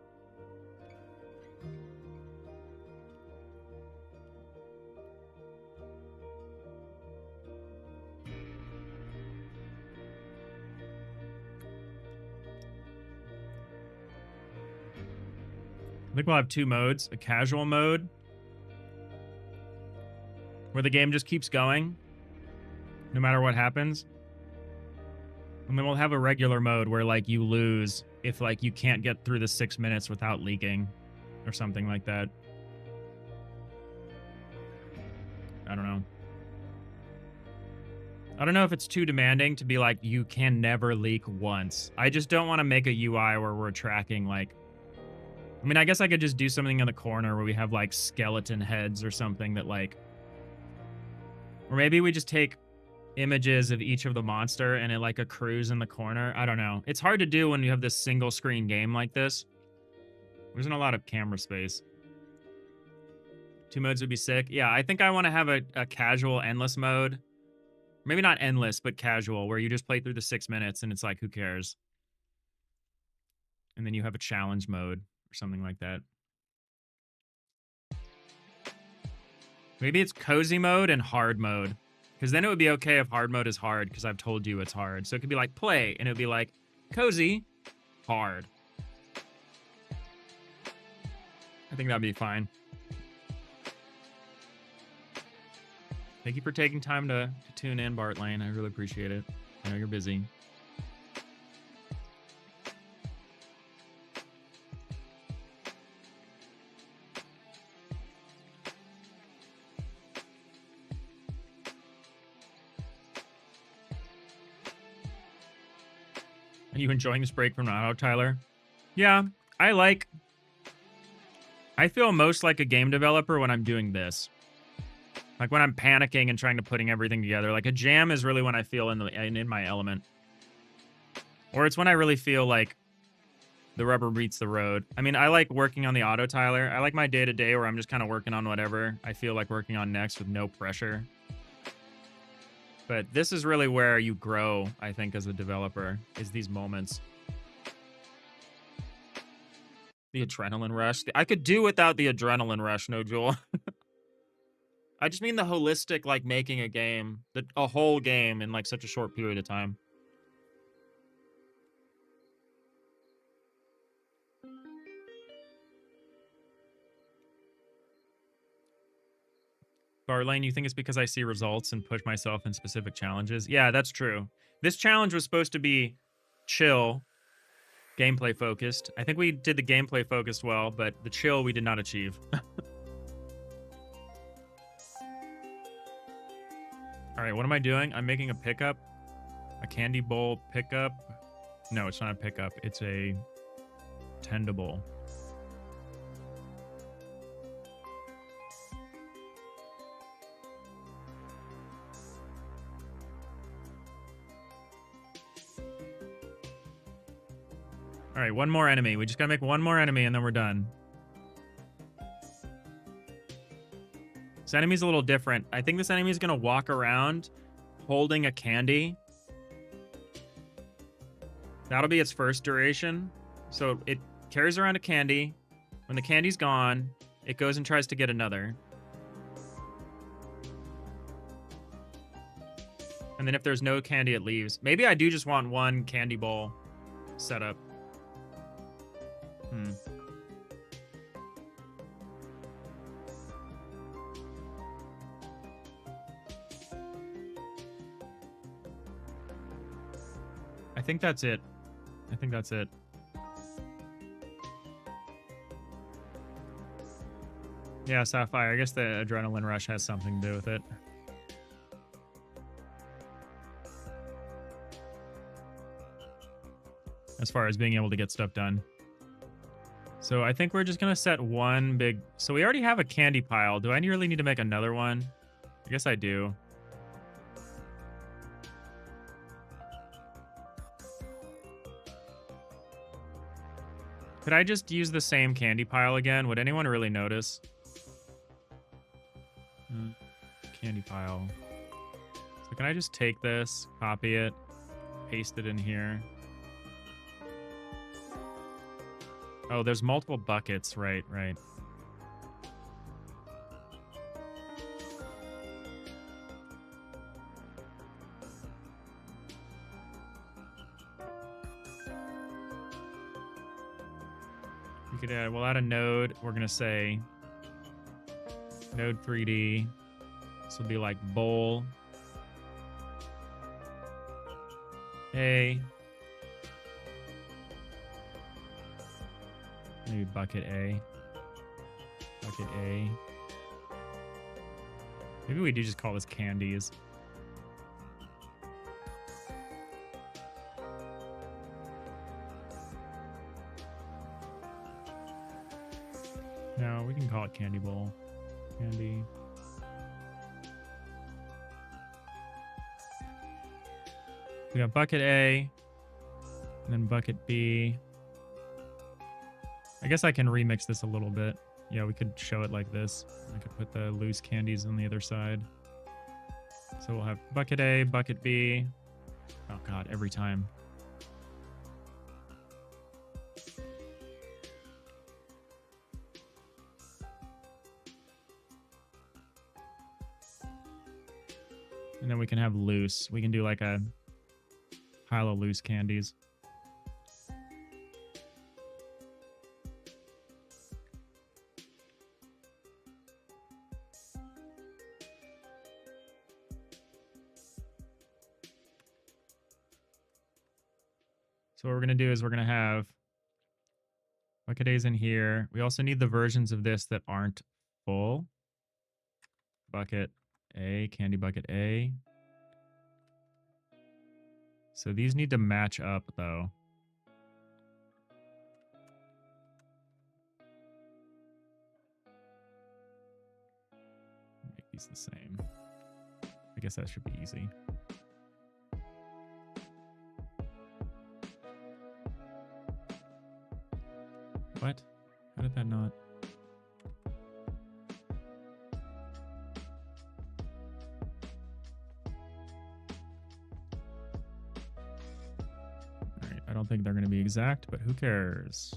I think we'll have two modes, a casual mode where the game just keeps going no matter what happens. And then we'll have a regular mode where like you lose if like you can't get through the 6 minutes without leaking or something like that. I don't know. I don't know if it's too demanding to be like, you can never leak once. I just don't want to make a UI where we're tracking like I mean, I guess I could just do something in the corner where we have like skeleton heads or something that like, or maybe we just take images of each of the monster and it like accrues in the corner. I don't know. It's hard to do when you have this single screen game like this. There isn't a lot of camera space. 2 modes would be sick. Yeah, I think I want to have a casual endless mode. Maybe not endless, but casual, where you just play through the 6 minutes and it's like, who cares? And then you have a challenge mode or something like that. Maybe it's cozy mode and hard mode. Because then it would be okay if hard mode is hard, because I've told you it's hard. So it could be like play, and it would be like cozy, hard. I think that'd be fine. Thank you for taking time to tune in, Bart Lane. I really appreciate it. I know you're busy. Are you enjoying this break from Auto, Tyler? Yeah, I feel most like a game developer when I'm doing this. Like when I'm panicking and trying to putting everything together. Like a jam is really when I feel in my element. Or it's when I really feel like the rubber meets the road. I mean, I like working on the Auto, Tyler. I like my day-to-day where I'm just kind of working on whatever I feel like working on next with no pressure. But this is really where you grow, I think, as a developer, is these moments. The adrenaline rush. I could do without the adrenaline rush, no, Joel. I just mean the holistic, like, making a game. A whole game in, like, such a short period of time. Barlane, you think it's because I see results and push myself in specific challenges? Yeah, that's true. This challenge was supposed to be chill, gameplay focused. I think we did the gameplay focused well, but the chill we did not achieve. All right, what am I doing? I'm making a pickup. A candy bowl pickup. No, it's not a pickup. It's a tendable. All right, one more enemy. We just gotta make one more enemy and then we're done. This enemy's a little different. I think this enemy's gonna walk around holding a candy. That'll be its first duration. So it carries around a candy. When the candy's gone, it goes and tries to get another. And then if there's no candy, it leaves. Maybe I do just want one candy bowl setup. I think that's it. I think that's it. Yeah, Sapphire. I guess the adrenaline rush has something to do with it. As far as being able to get stuff done. So I think we're just going to set one big... So we already have a candy pile. Do I really need to make another one? I guess I do. Could I just use the same candy pile again? Would anyone really notice? Candy pile. So can I just take this, copy it, paste it in here? Oh, there's multiple buckets. Right. We could add, we'll add a node. We're going to say node 3D. This will be like bowl A. Maybe bucket A. Bucket A. Maybe we do just call this candies. No, we can call it candy bowl. Candy. We got bucket A, and then bucket B. I guess I can remix this a little bit. Yeah, we could show it like this. I could put the loose candies on the other side. So we'll have bucket A, bucket B. Oh god, every time. And then we can have loose. We can do like a pile of loose candies. So what we're going to do is we're going to have bucket A's in here. We also need the versions of this that aren't full. Bucket A, candy bucket A. So these need to match up though. Make these the same. I guess that should be easy. What? How did that not? Alright, I don't think they're going to be exact, but who cares?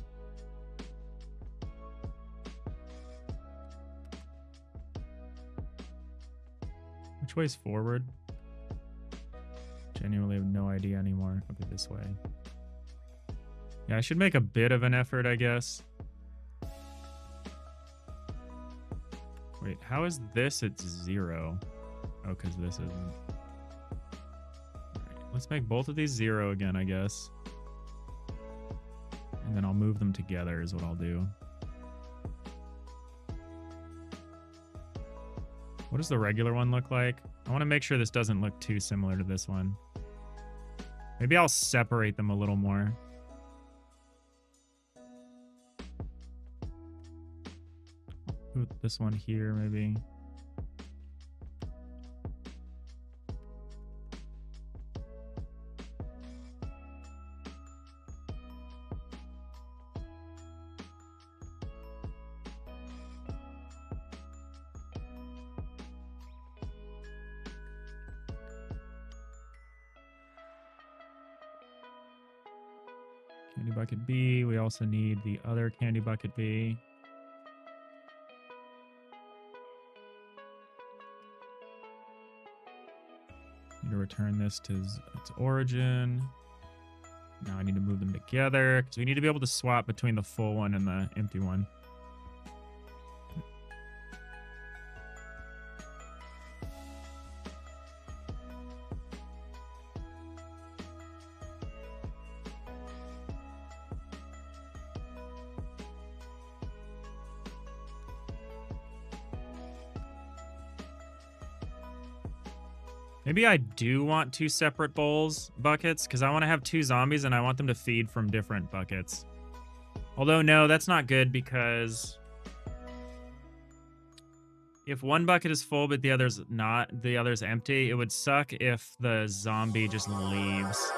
Which way's forward? Genuinely have no idea anymore. Okay, this way. Yeah, I should make a bit of an effort, I guess. Wait, how is this at 0? Oh, because this isn't. Alright, let's make both of these 0 again, I guess. And then I'll move them together is what I'll do. What does the regular one look like? I want to make sure this doesn't look too similar to this one. Maybe I'll separate them a little more. Put this one here, maybe. Candy bucket B. We also need the other candy bucket B. Need to return this to its origin. Now I need to move them together because we need to be able to swap between the full one and the empty one. Maybe I do want 2 separate buckets, because I want to have 2 zombies and I want them to feed from different buckets. Although, no, that's not good because if one bucket is full but the other's not, the other's empty, it would suck if the zombie just leaves.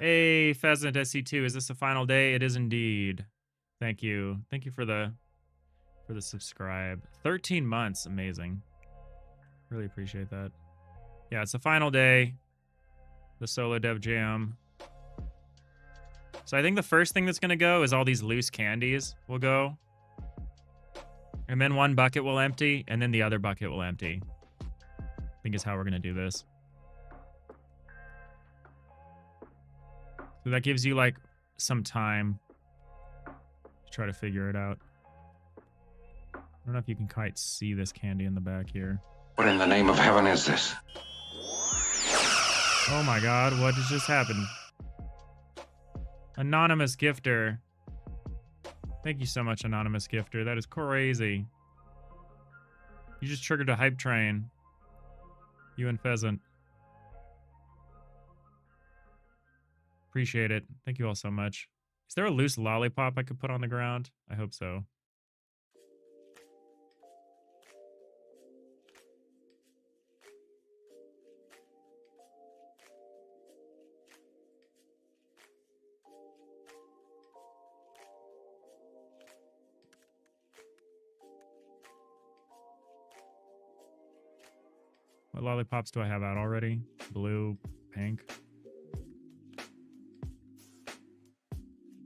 Hey, Pheasant SC2, is this the final day? It is indeed. Thank you. Thank you for the subscribe. 13 months, amazing. Really appreciate that. Yeah, it's the final day. The solo dev jam. So I think the first thing that's going to go is all these loose candies will go. And then one bucket will empty, and then the other bucket will empty. I think is how we're going to do this. So that gives you, like, some time to try to figure it out. I don't know if you can quite see this candy in the back here. What in the name of heaven is this? Oh my god, what has just happened? Anonymous gifter. Thank you so much, Anonymous gifter. That is crazy. You just triggered a hype train. You and Pheasant. Appreciate it. Thank you all so much. Is there a loose lollipop I could put on the ground? I hope so. What lollipops do I have out already? Blue, pink.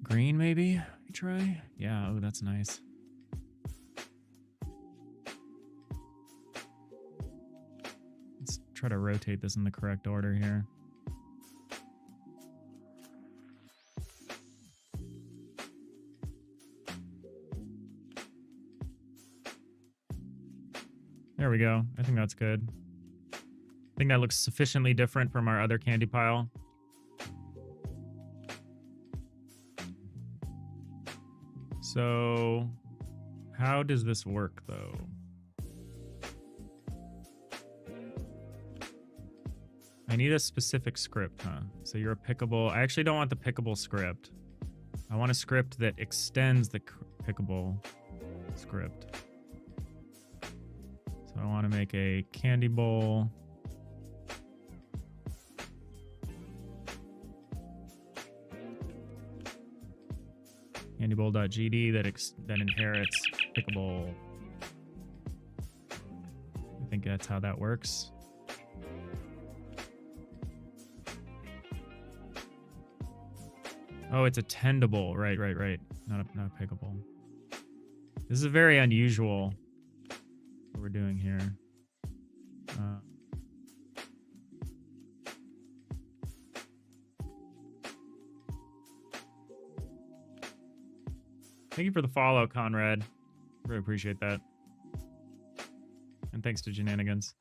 Green, maybe? You try? Yeah, oh, that's nice. Let's try to rotate this in the correct order here. There we go. I think that's good. I think that looks sufficiently different from our other candy pile. So, how does this work, though? I need a specific script, huh? So you're a pickable. I actually don't want the pickable script. I want a script that extends the pickable script. So I want to make a candy bowl. Candybowl.gd that inherits pickable. I think that's how that works. Oh, it's a tendable. Right. Not a pickable. This is very unusual what we're doing here. Thank you for the follow, Conrad. Really appreciate that. And thanks to Shenanigans.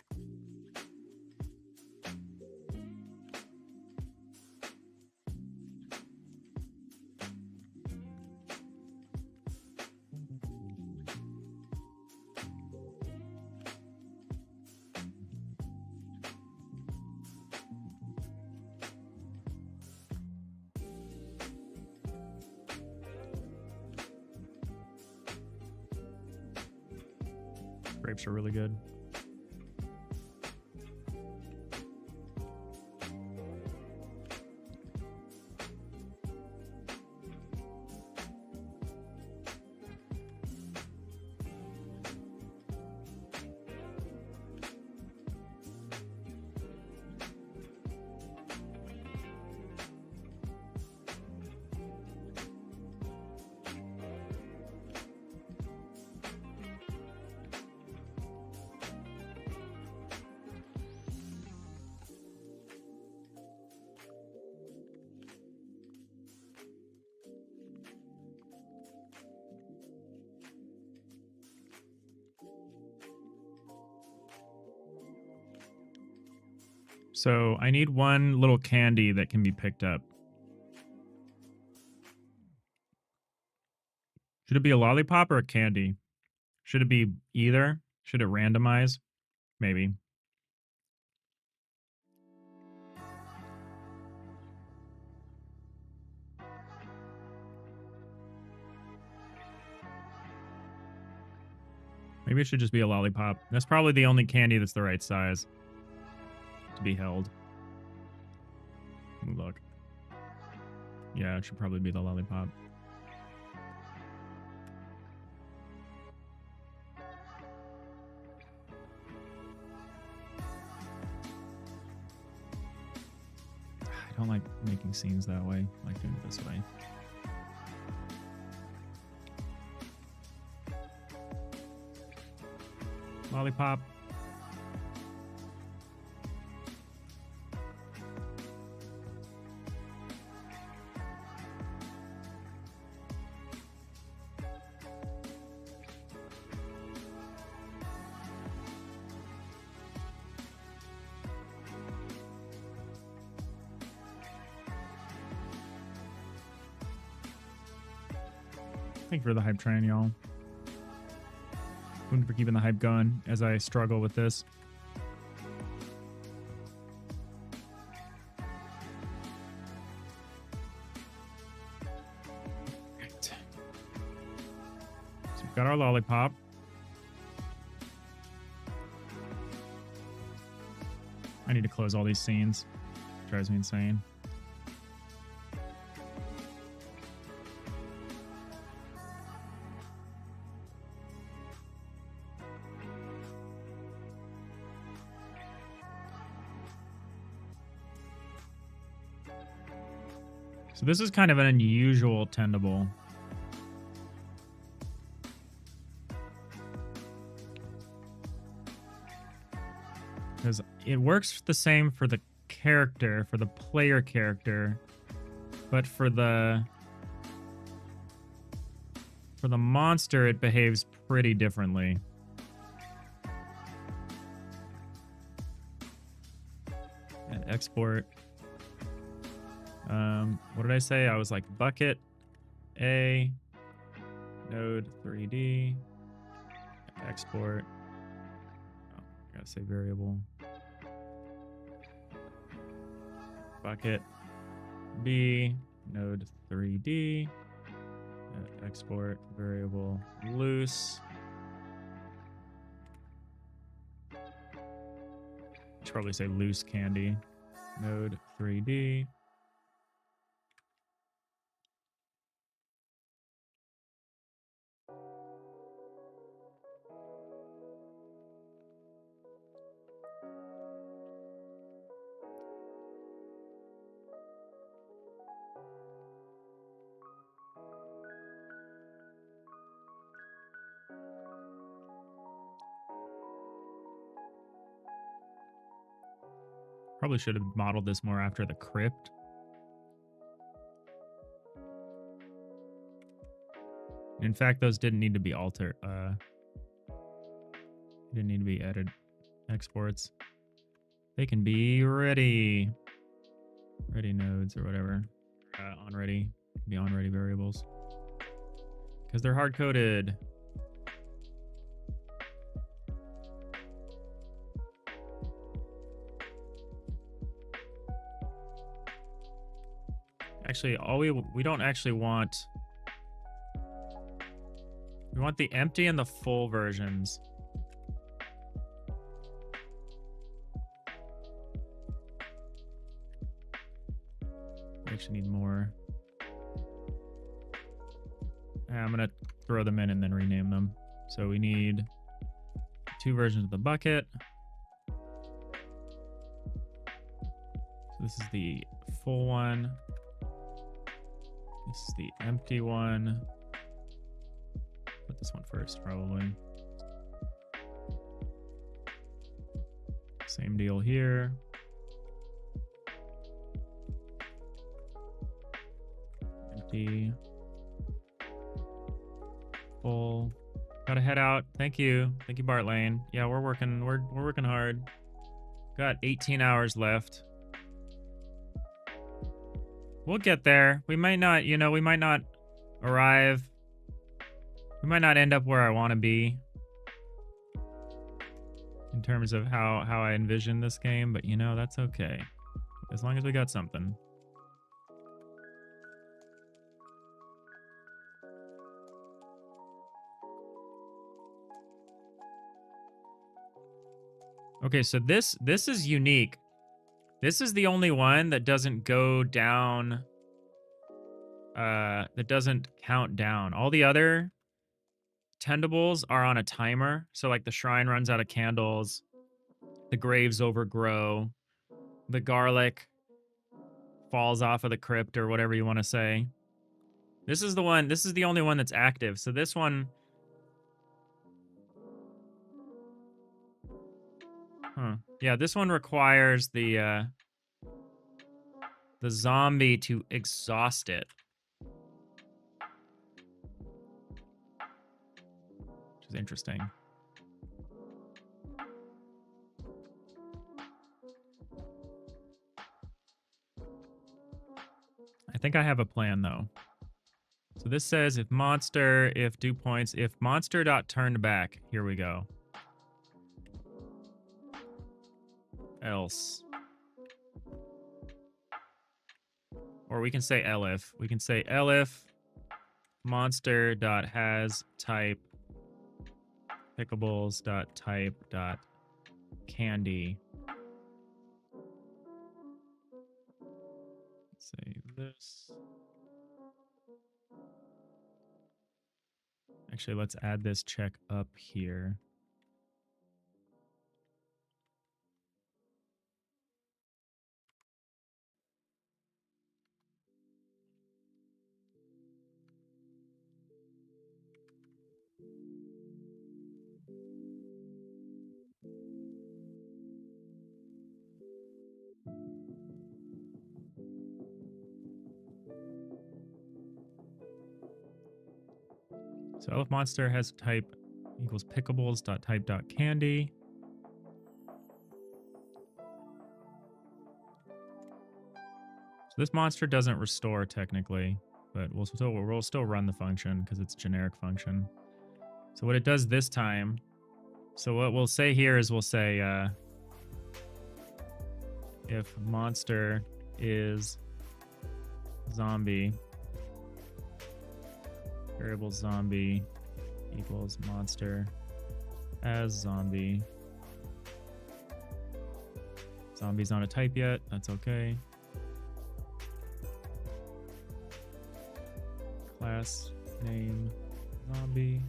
Grapes are really good. So I need one little candy that can be picked up. Should it be a lollipop or a candy? Should it be either? Should it randomize? Maybe. Maybe it should just be a lollipop. That's probably the only candy that's the right size to be held. Ooh, look. Yeah, it should probably be the lollipop. I don't like making scenes that way. I like doing it this way. Lollipop. Thank you for the hype train, y'all. Thank you for keeping the hype going as I struggle with this. Got our lollipop. I need to close all these scenes. Drives me insane. So this is kind of an unusual tendable. Because it works the same for the character, for the player character, but for the monster, it behaves pretty differently. And export. What did I say? I was like bucket A, node 3D, export. Oh, I gotta say variable. Bucket B, node 3D, export variable loose. Should probably say loose candy, node 3D. Probably should have modeled this more after the crypt. In fact, those didn't need to be altered. Didn't need to be added exports. They can be ready nodes or whatever. On ready, be on ready variables because they're hard coded. Actually, we don't actually want. We want the empty and the full versions. We actually need more. I'm gonna throw them in and then rename them. So we need 2 versions of the bucket. So this is the full one. This is the empty one. Put this one first, probably. Same deal here. Empty. Full. Gotta head out. Thank you. Thank you, Bart Lane. Yeah, we're working hard. Got 18 hours left. We'll get there. We might not, we might not arrive. We might not end up where I want to be in terms of how I envision this game, but that's okay. As long as we got something. Okay, so this is unique. This is the only one that doesn't go down, that doesn't count down. All the other tendables are on a timer. So like the shrine runs out of candles, the graves overgrow, the garlic falls off of the crypt or whatever you want to say. This is the only one that's active. So this one, yeah, this one requires the zombie to exhaust it. Which is interesting. I think I have a plan though. So this says if monster, if dew points, if monster dot turned back. Here we go. Else. Or we can say elif. We can say elif monster dot has type pickables.type.candy. Say this. Actually, let's add this check up here. So if monster has type equals pickables.type.candy. So this monster doesn't restore technically, but we'll still run the function because it's a generic function. So what it does this time, so what we'll say here is we'll say if monster is zombie, variable zombie equals monster as zombie. Zombie's not a type yet, that's okay. Class name zombie.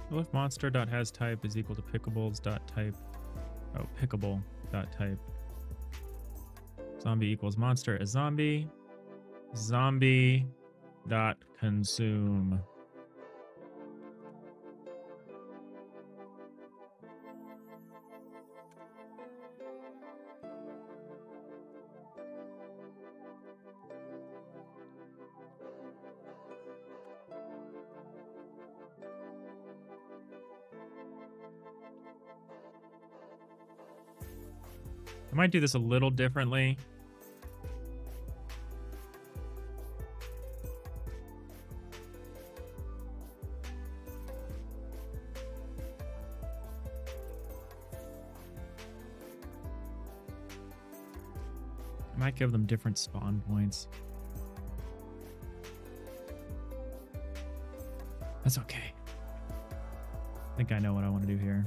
So if monster.hasType is equal to pickables.type, pickable.type, zombie equals monster as zombie, zombie.consume. I might do this a little differently. I might give them different spawn points. That's okay. I think I know what I want to do here.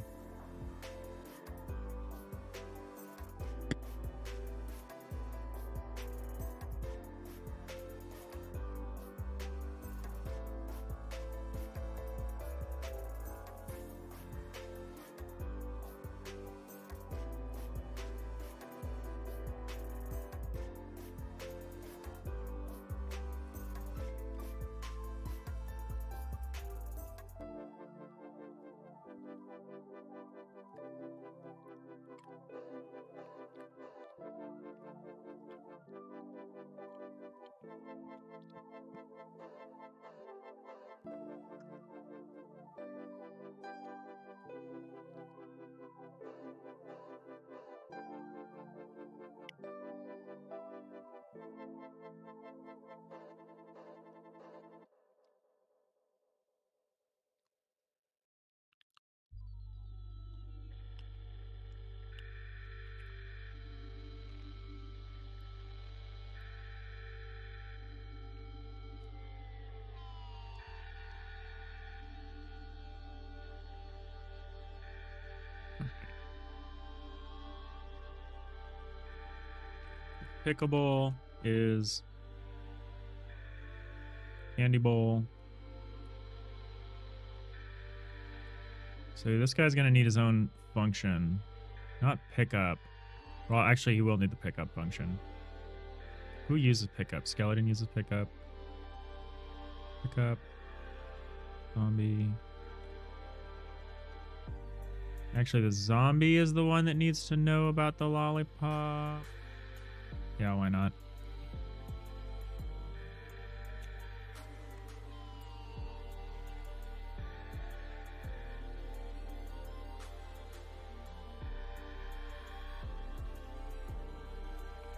Pickable is candy bowl. So this guy's gonna need his own function, not pickup. Well, actually, he will need the pickup function. Who uses pickup? Skeleton uses pickup. Pickup. Zombie. Actually, the zombie is the one that needs to know about the lollipop. Yeah, why not?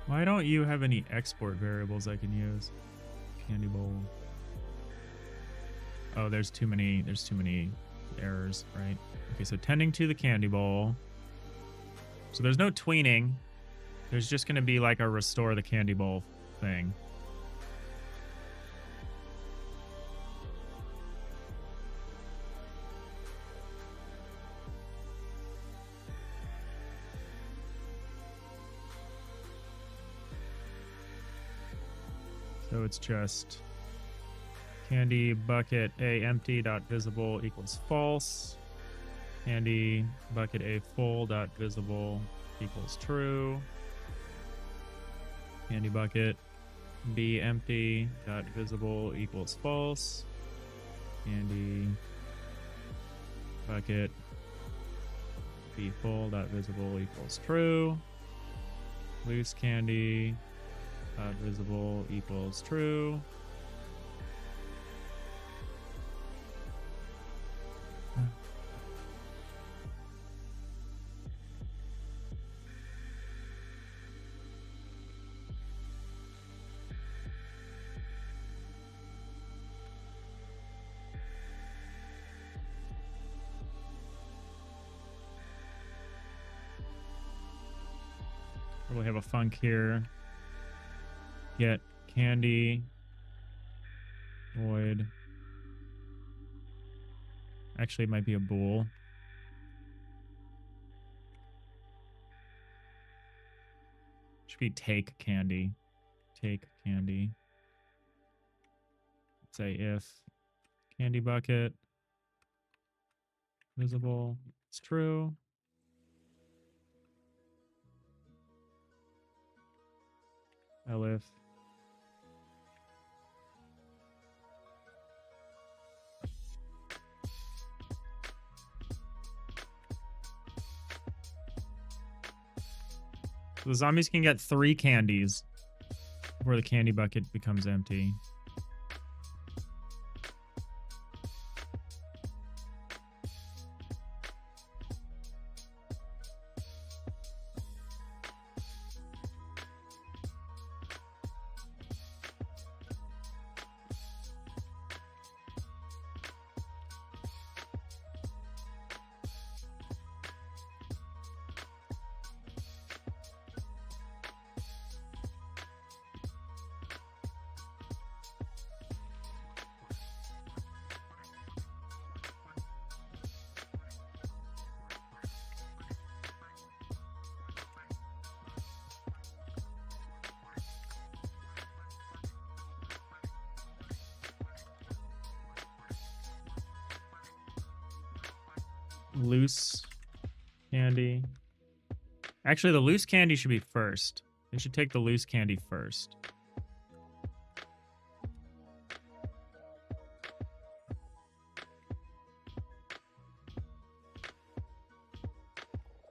Why don't you have any export variables I can use? Candy bowl. Oh, there's too many errors, right? Okay, so tending to the candy bowl. So there's no tweening. There's just going to be like a restore the candy bowl thing. So it's just candy bucket A empty dot visible equals false. Candy bucket A full dot visible equals true. Candy bucket B empty dot visible equals false. Candy bucket B full dot visible equals true. Loose candy dot visible equals true. Probably have a func here. Get candy void. Actually, it might be a bool. Should be take candy. Take candy. Say if candy bucket visible is true. Elif so the zombies can get 3 candies before the candy bucket becomes empty. Loose candy. Actually, the loose candy should be first. They should take the loose candy first.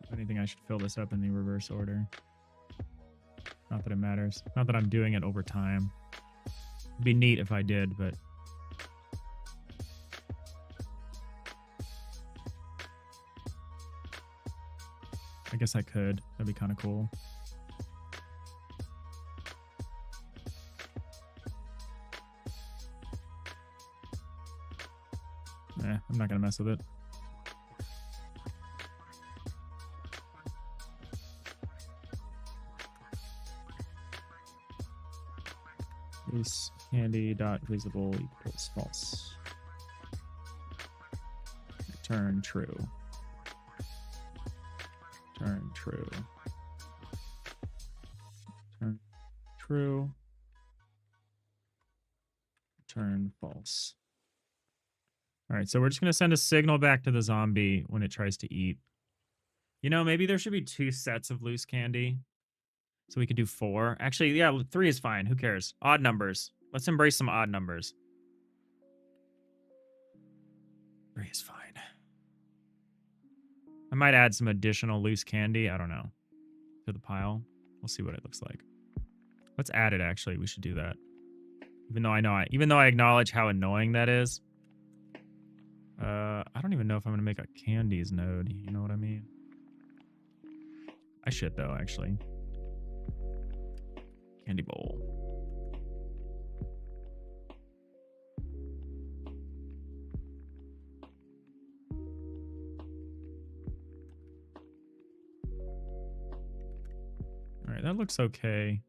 If anything, I should fill this up in the reverse order. Not that it matters. Not that I'm doing it over time. It'd be neat if I did, but... I guess I could. That'd be kind of cool. I'm not gonna mess with it. Loose candy dot visible equals false. Return true. Turn true. Turn true. Turn false. All right, so we're just going to send a signal back to the zombie when it tries to eat. You know, maybe there should be 2 sets of loose candy. So we could do 4. Actually, yeah, 3 is fine. Who cares? Odd numbers. Let's embrace some odd numbers. 3 is fine. I might add some additional loose candy. I don't know. To the pile. We'll see what it looks like. Let's add it, actually. We should do that. Even though I acknowledge how annoying that is. I don't even know if I'm going to make a candies node. You know what I mean? I should, though, actually. Candy bowl. All right, that looks okay.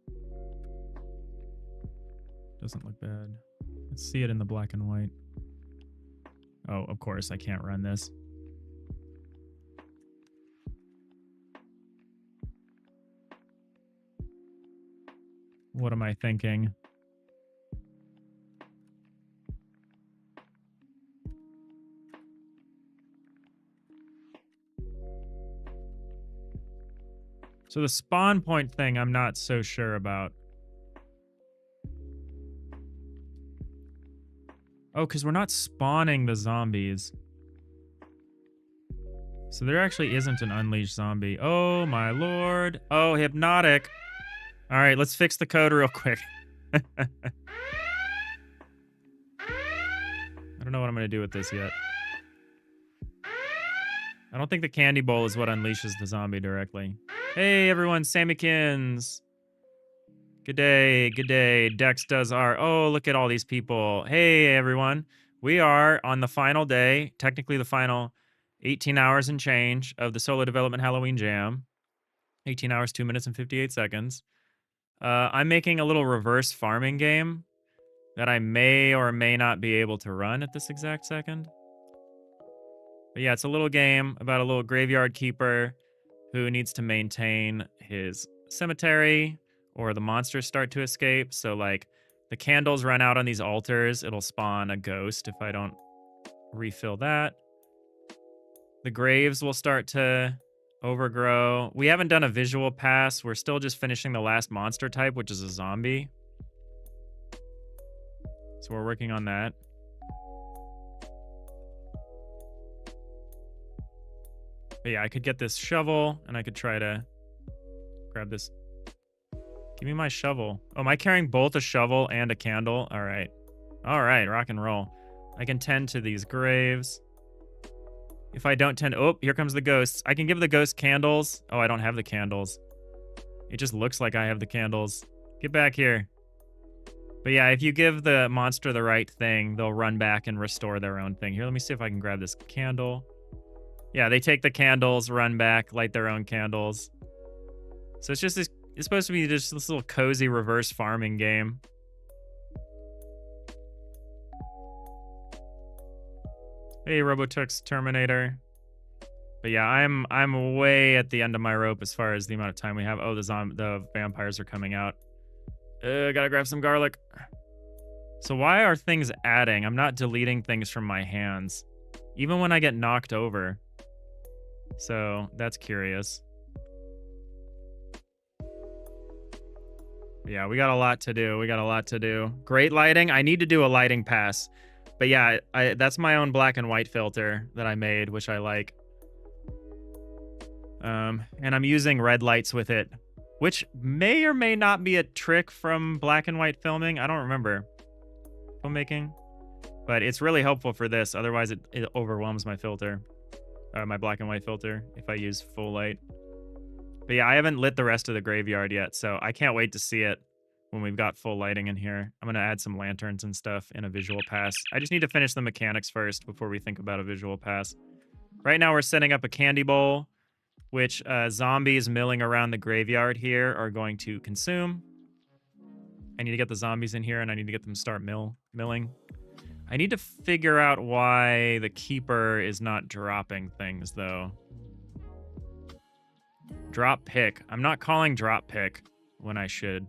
Doesn't look bad. Let's see it in the black and white. Oh, of course, I can't run this. What am I thinking? So the spawn point thing, I'm not so sure about. Oh, because we're not spawning the zombies. So there actually isn't an unleashed zombie. Oh, my lord. Oh, hypnotic. All right, let's fix the code real quick. I don't know what I'm going to do with this yet. I don't think the candy bowl is what unleashes the zombie directly. Hey, everyone, Sammykins. Good day, good day. Dex does our... Oh, look at all these people. Hey, everyone. We are on the final day, technically the final 18 hours and change of the Solo Development Halloween Jam. 18 hours, 2 minutes, and 58 seconds. I'm making a little reverse farming game that I may or may not be able to run at this exact second. But yeah, it's a little game about a little graveyard keeper who needs to maintain his cemetery or the monsters start to escape. So, like, the candles run out on these altars. It'll spawn a ghost if I don't refill that. The graves will start to overgrow. We haven't done a visual pass. We're still just finishing the last monster type, which is a zombie. So we're working on that. But yeah, I could get this shovel, and I could try to grab this. Give me my shovel. Oh, am I carrying both a shovel and a candle? All right. All right, rock and roll. I can tend to these graves. If I don't tend... Oh, here comes the ghosts. I can give the ghost candles. Oh, I don't have the candles. It just looks like I have the candles. Get back here. But yeah, if you give the monster the right thing, they'll run back and restore their own thing. Here, let me see if I can grab this candle. Yeah, they take the candles, run back, light their own candles. So it's just this... It's supposed to be just this little cozy reverse farming game. Hey, Robotux Terminator. But yeah, I'm way at the end of my rope as far as the amount of time we have. Oh, the vampires are coming out. Gotta grab some garlic. So why are things adding? I'm not deleting things from my hands, even when I get knocked over. So that's curious. Yeah, we got a lot to do. We got a lot to do. Great lighting. I need to do a lighting pass. But yeah, that's my own black and white filter that I made, which I like. And I'm using red lights with it, which may or may not be a trick from black and white filming. I don't remember. Filmmaking. But it's really helpful for this. Otherwise, it overwhelms my filter. My black and white filter if I use full light. But yeah, I haven't lit the rest of the graveyard yet, so I can't wait to see it when we've got full lighting in here. I'm going to add some lanterns and stuff in a visual pass. I just need to finish the mechanics first before we think about a visual pass. Right now we're setting up a candy bowl, which zombies milling around the graveyard here are going to consume. I need to get the zombies in here, and I need to get them to start milling. I need to figure out why the keeper is not dropping things, though. Drop pick. I'm not calling drop pick when I should.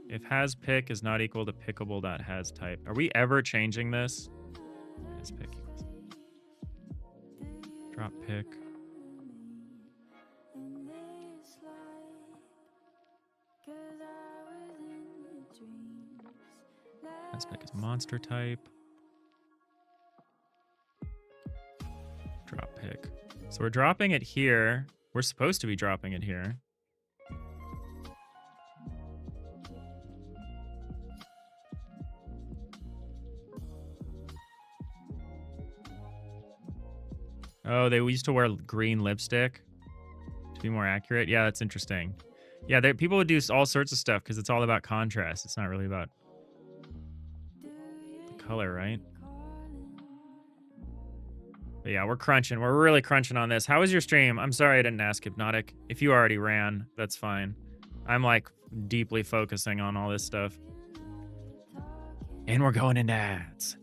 If has pick is not equal to pickable.has type. Are we ever changing this? Has pick equals. Drop pick. Has pick is monster type. Drop pick. So we're dropping it here. We're supposed to be dropping it here. Oh, they used to wear green lipstick. To be more accurate. Yeah, that's interesting. Yeah, people would do all sorts of stuff because it's all about contrast. It's not really about the color, right? But yeah, we're crunching. We're really crunching on this. How was your stream? I'm sorry I didn't ask Hypnotic. If you already ran, that's fine. I'm like deeply focusing on all this stuff. And we're going into ads.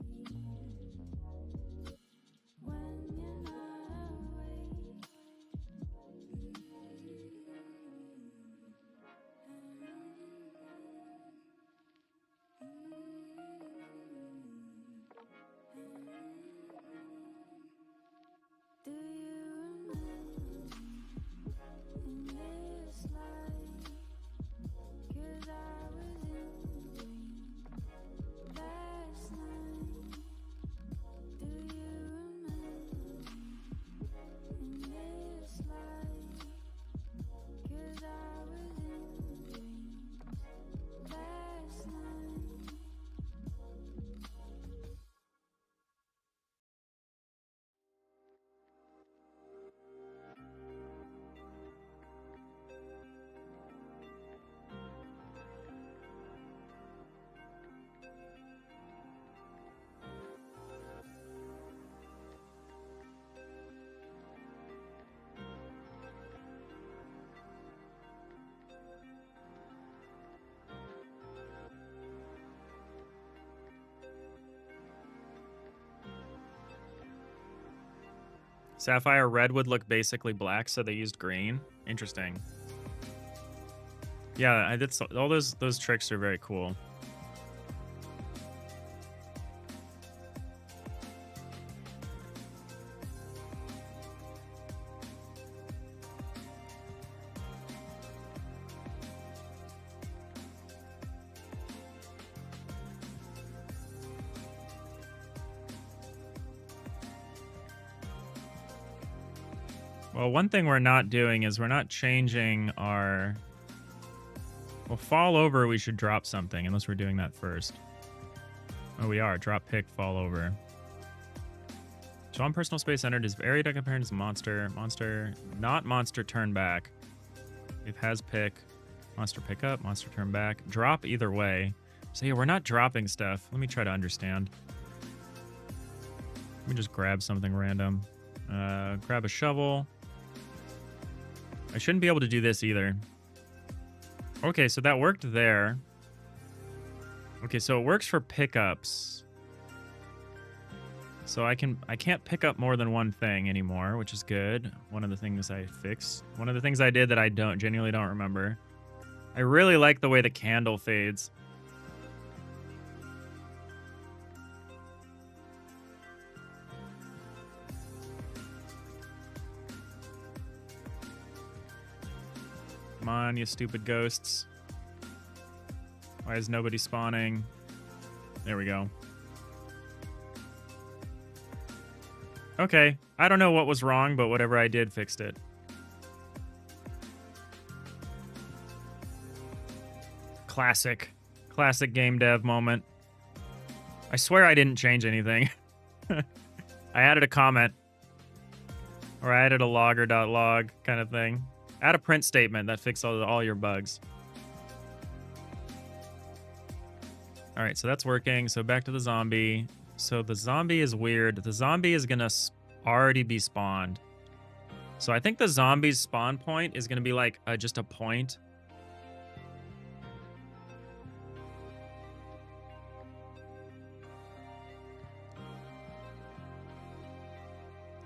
Sapphire red would look basically black, so they used green. Interesting. Yeah, I did. All those tricks are very cool. Well, one thing we're not doing is we're not changing our... Well, fall over, we should drop something, unless we're doing that first. Oh, we are. Drop, pick, fall over. So on personal space entered is area to compare as monster. Monster, not monster turn back. It has pick. Monster pick up, monster turn back. Drop either way. So yeah, we're not dropping stuff. Let me try to understand. Let me just grab something random. Grab a shovel. I shouldn't be able to do this either. Okay, so that worked there. Okay, so it works for pickups. So I can't pick up more than one thing anymore, which is good. One of the things I fixed. One of the things I did that I genuinely don't remember. I really like the way the candle fades. Come on, you stupid ghosts. Why is nobody spawning? There we go. Okay, I don't know what was wrong, but whatever I did fixed it. Classic game dev moment. I swear I didn't change anything. I added a comment. Or I added a logger.log kind of thing. Add a print statement that fixed all your bugs. All right, so that's working. So back to the zombie. So the zombie is weird. The zombie is gonna already be spawned. So I think the zombie's spawn point is gonna be like just a point.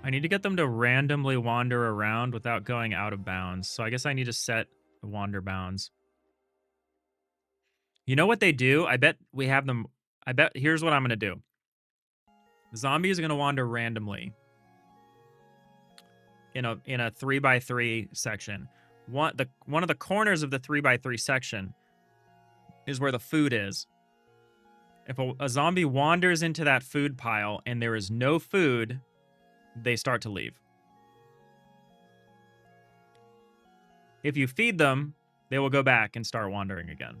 I need to get them to randomly wander around without going out of bounds. So I guess I need to set the wander bounds. You know what they do? I bet we have them. I bet here's what I'm going to do. The zombie is going to wander randomly in a 3x3 section. One of the corners of the 3x3 section is where the food is. If a zombie wanders into that food pile and there is no food, they start to leave. If you feed them, they will go back and start wandering again.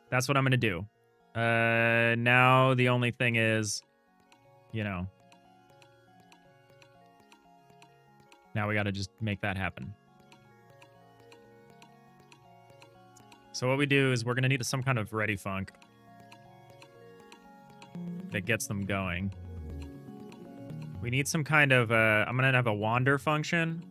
That's what I'm going to do. Now the only thing is, you know, Now we got to just make that happen. So what we do is we're going to need some kind of ready funk that gets them going. We need some kind of, I'm going to have a wander function.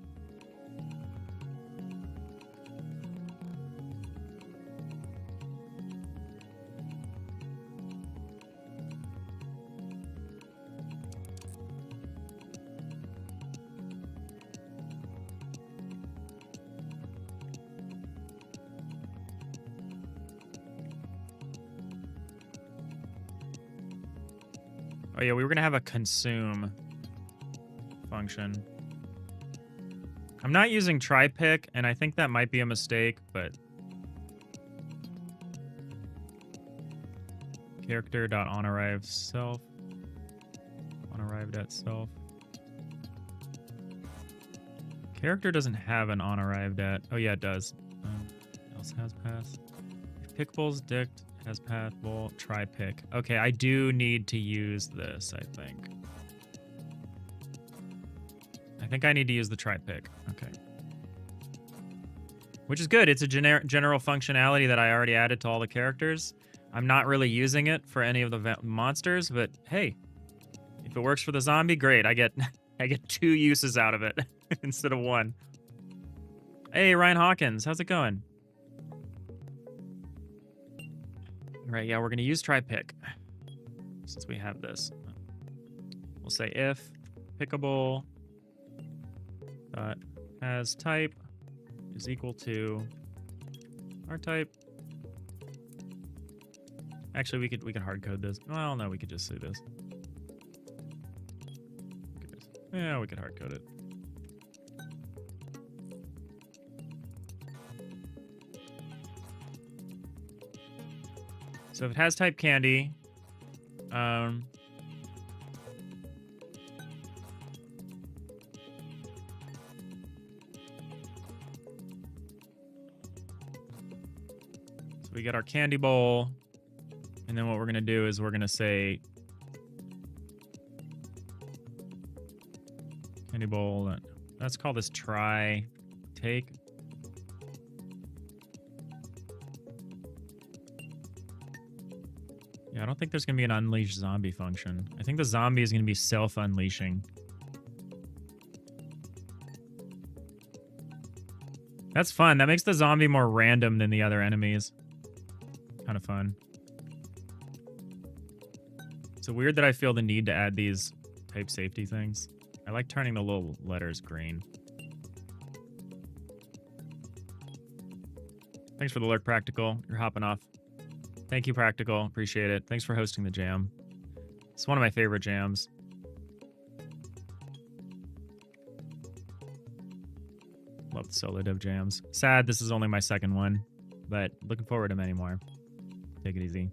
Oh yeah, we were going to have a consume function. I'm not using try pick, and I think that might be a mistake, but character.onArrive self. OnArrived@self. Character doesn't have an onArrived@. Oh yeah, it does. Else has path. Pickable's dict has path. Will try pick. Okay, I do need to use this, I think. I think I need to use the try pick. Okay. Which is good. It's a general functionality that I already added to all the characters. I'm not really using it for any of the monsters, but hey, if it works for the zombie, great. I get I get 2 uses out of it instead of 1. Hey, Ryan Hawkins, how's it going? Right, yeah, we're going to use try pick since we have this. We'll say if pickable dot as type is equal to our type. Actually, we could hard code this. Well, no, we could just say this. Yeah, we could hard code it. So if it has type candy, so we get our candy bowl, and then what we're gonna do is we're gonna say candy bowl. Let's call this try take. Yeah, I don't think there's going to be an unleash zombie function. I think the zombie is going to be self-unleashing. That's fun. That makes the zombie more random than the other enemies. Kind of fun. It's weird that I feel the need to add these type safety things. I like turning the little letters green. Thanks for the alert, Practical. You're hopping off. Thank you, Practical. Appreciate it. Thanks for hosting the jam. It's one of my favorite jams. Love the solo dev jams. Sad this is only my second one, but looking forward to many more. Take it easy.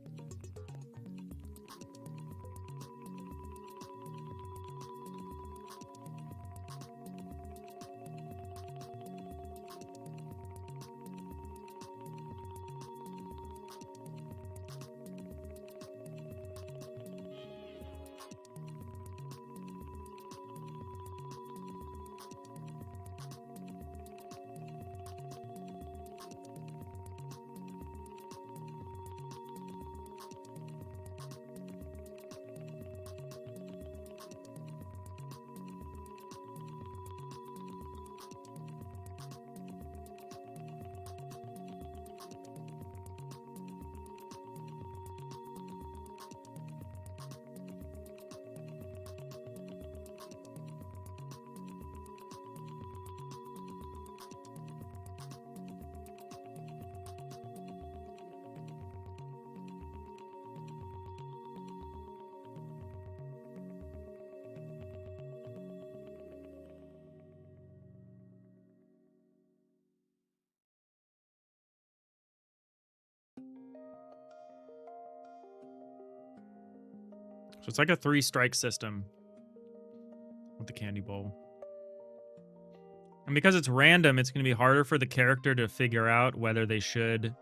So it's like a 3-strike system with the candy bowl. And because it's random, it's going to be harder for the character to figure out whether they should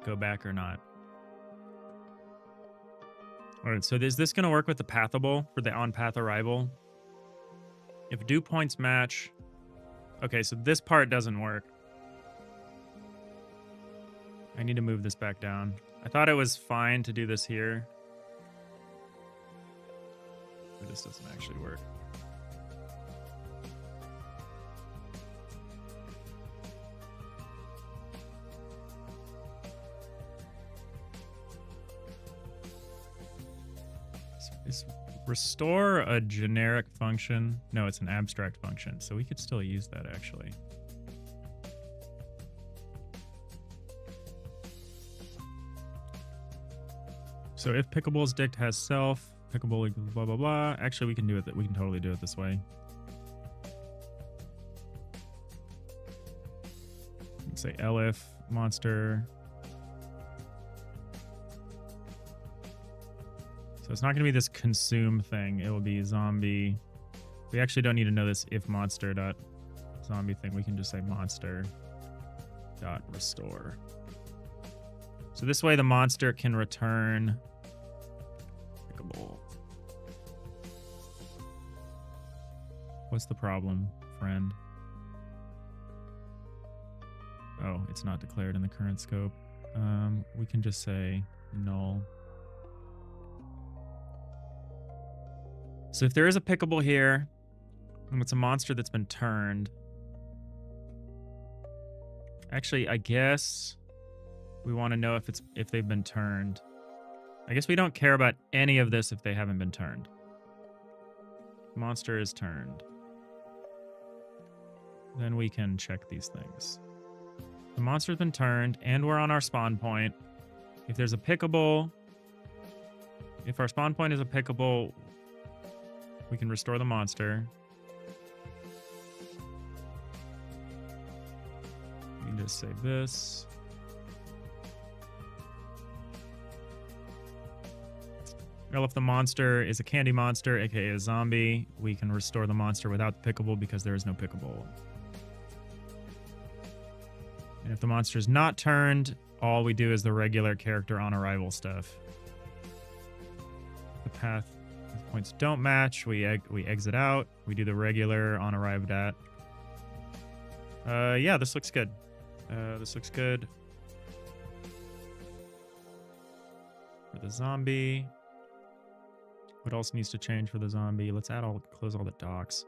go back or not. All right, so is this going to work with the pathable for the on-path arrival? If due points match, Okay, so this part doesn't work. I need to move this back down. I thought it was fine to do this here. But this doesn't actually work. Is restore a generic function? No, it's an abstract function, so we could still use that actually. So if pickables dict has self, pickable equals blah blah blah. Actually, we can do it. We can totally do it this way. You can say elif monster. So it's not going to be this consume thing. It will be zombie. We actually don't need to know this if monster dot zombie thing. We can just say monster dot restore. So this way the monster can return pickable. What's the problem, friend? Oh, it's not declared in the current scope. We can just say null. So if there is a pickable here, and it's a monster that's been turned. Actually, I guess we want to know if they've been turned. I guess we don't care about any of this if they haven't been turned. Monster is turned. Then we can check these things. The monster's been turned, and we're on our spawn point. If there's a pickable, if our spawn point is a pickable, we can restore the monster. We can just save this. Well, if the monster is a candy monster, aka a zombie, we can restore the monster without the pickable because there is no pickable. And if the monster is not turned, all we do is the regular character on arrival stuff. The path points don't match, we exit out. We do the regular on arrived at. Yeah, this looks good. This looks good. For the zombie. What else needs to change for the zombie? Let's close all the docs.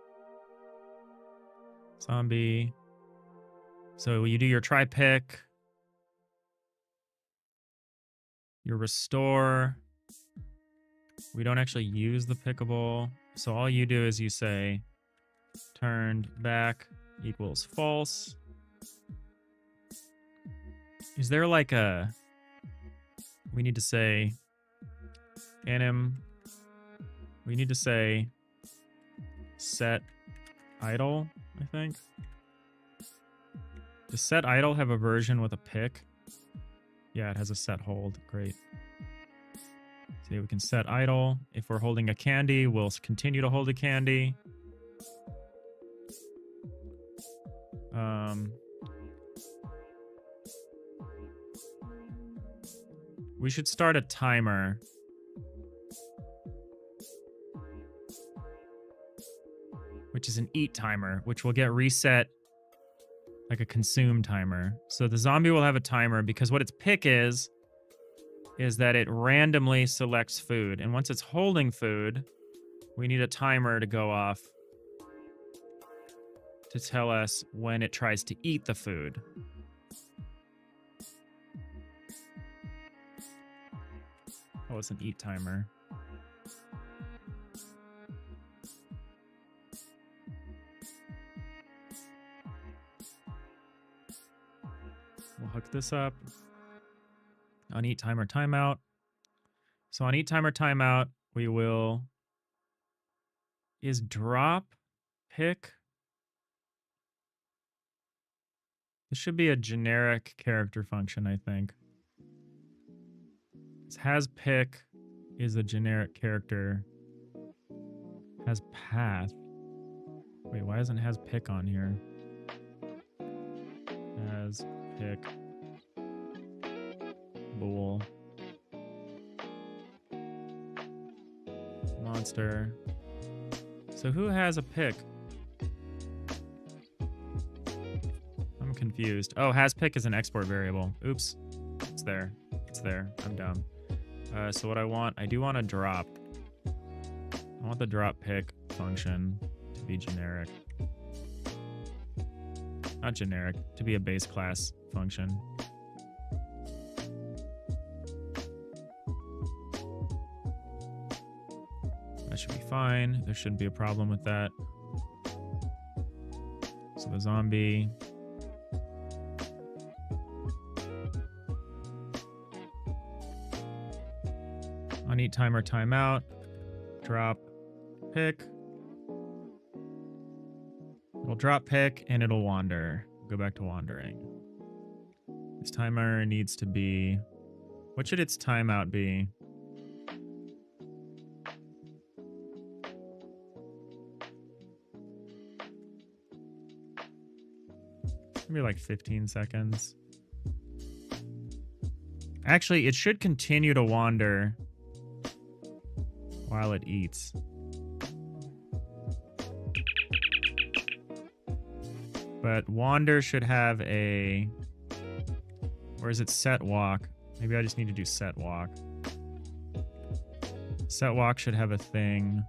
Zombie. So you do your try pick. Your restore. We don't actually use the pickable. So all you do is you say turned back equals false. Is there like a... We need to say anim. We need to say set idle, I think. Does set idle have a version with a pick? Yeah, it has a set hold. Great. So we can set idle. If we're holding a candy, we'll continue to hold a candy. We should start a timer. Which is an eat timer, which will get reset like a consume timer. So the zombie will have a timer because what its pick is that it randomly selects food. And once it's holding food, we need a timer to go off to tell us when it tries to eat the food. Oh, it's an eat timer. We'll hook this up. On eat timer timeout. So on eat timer timeout, we will... Is drop pick? This should be a generic character function, I think. This has pick is a generic character. Has path. Wait, why isn't has pick on here? Has pick. Bool. Monster. So who has a pick? confused. Oh, has pick is an export variable. Oops. It's there. It's there. I'm dumb. So what I do want a drop. I want the drop pick function to be generic. Not generic, to be a base class function. That should be fine. There shouldn't be a problem with that. So the zombie. On eat timer timeout. Drop pick. It'll drop pick and it'll wander. Go back to wandering. This timer needs to be... What should its timeout be? Maybe like 15 seconds. Actually, it should continue to wander while it eats. But wander should have a... Or is it set walk? Maybe I just need to do set walk. Set walk should have a thing.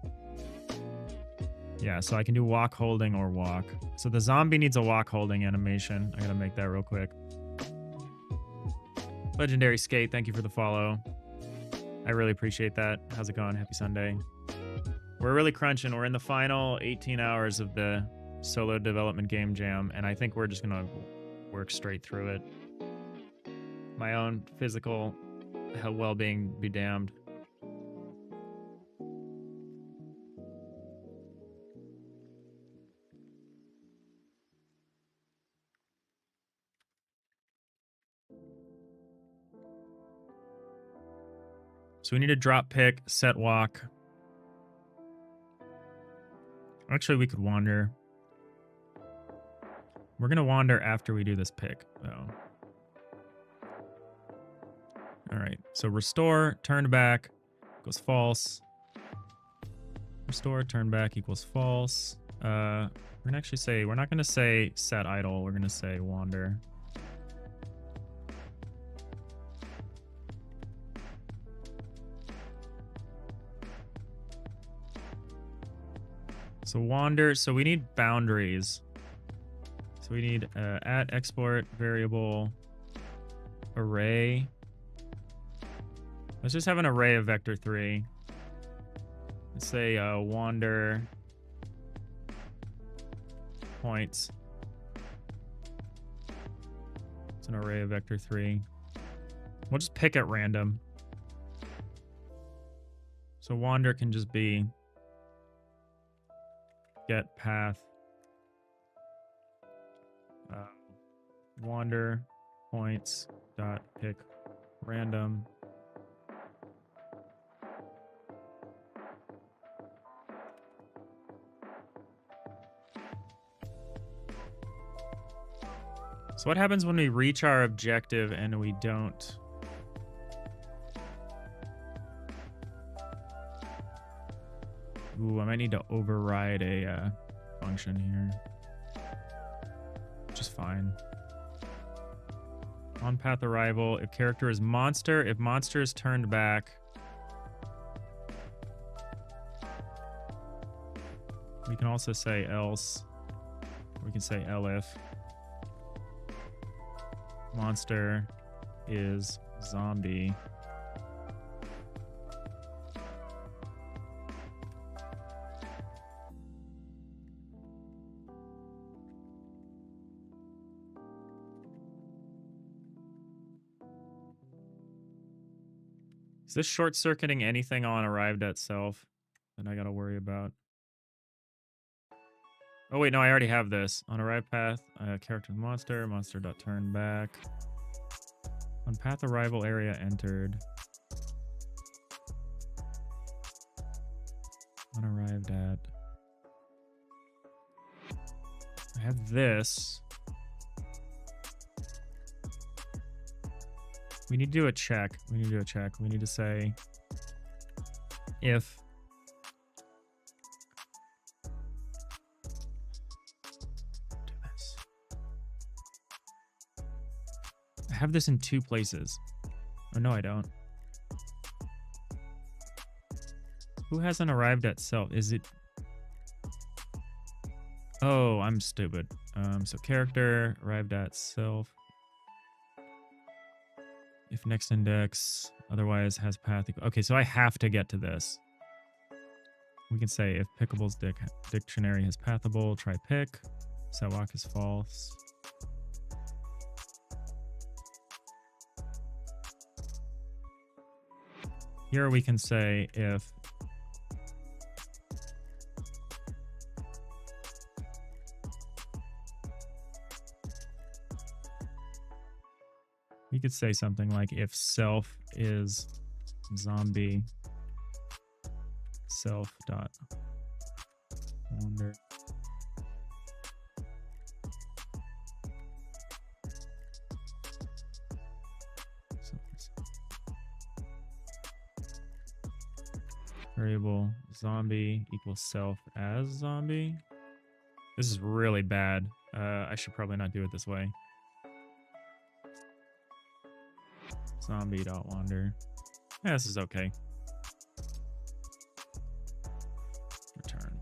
Yeah, so I can do walk holding or walk. So the zombie needs a walk holding animation. I gotta make that real quick. Legendary Skate, thank you for the follow. I really appreciate that. How's it going? Happy Sunday. We're really crunching. We're in the final 18 hours of the solo development game jam, and I think we're just gonna work straight through it. My own physical well-being be damned. So we need to drop pick, set walk. Actually, we could wander. We're going to wander after we do this pick, though. All right. So restore, turn back equals false. Restore, turn back equals false. We're going to actually say, we're not going to say set idle. We're going to say wander. So wander, so we need boundaries. So we need at export variable array. Let's just have an array of vector3. Let's say wander points. It's an array of vector3. We'll just pick at random. So wander can just be get path wander points dot pick random. So what happens when we reach our objective and we don't? Ooh, I might need to override a function here. Which is fine. On path arrival, if character is monster, if monster is turned back. We can also say else. We can say elif. Monster is zombie. Is this short-circuiting anything on arrived at self that I gotta worry about? Oh wait, no, I already have this. On arrive path, character monster, monster.turn back. On path arrival area entered. Unarrived at. I have this. We need to do a check. We need to do a check. We need to say if do this. I have this in 2 places. Oh, no, I don't. Who hasn't arrived at self? Is it... Oh, I'm stupid. So character, arrived at self. If next index, otherwise has path. Okay, so I have to get to this. We can say if pickable's dictionary has pathable, try pick. Setwalk is false. Here we can say if we could say something like if self is zombie self dot wander. Variable zombie equals self as zombie. This is really bad. I should probably not do it this way. Zombie.wander. Yeah, this is okay. Return.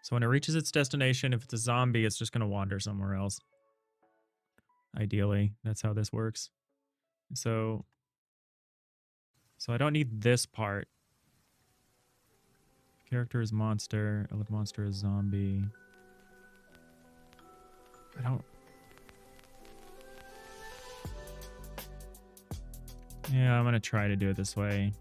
So when it reaches its destination, if it's a zombie, it's just going to wander somewhere else. Ideally, that's how this works. So I don't need this part. Character is monster. Elite monster is zombie. I don't... Yeah, I'm going to try to do it this way.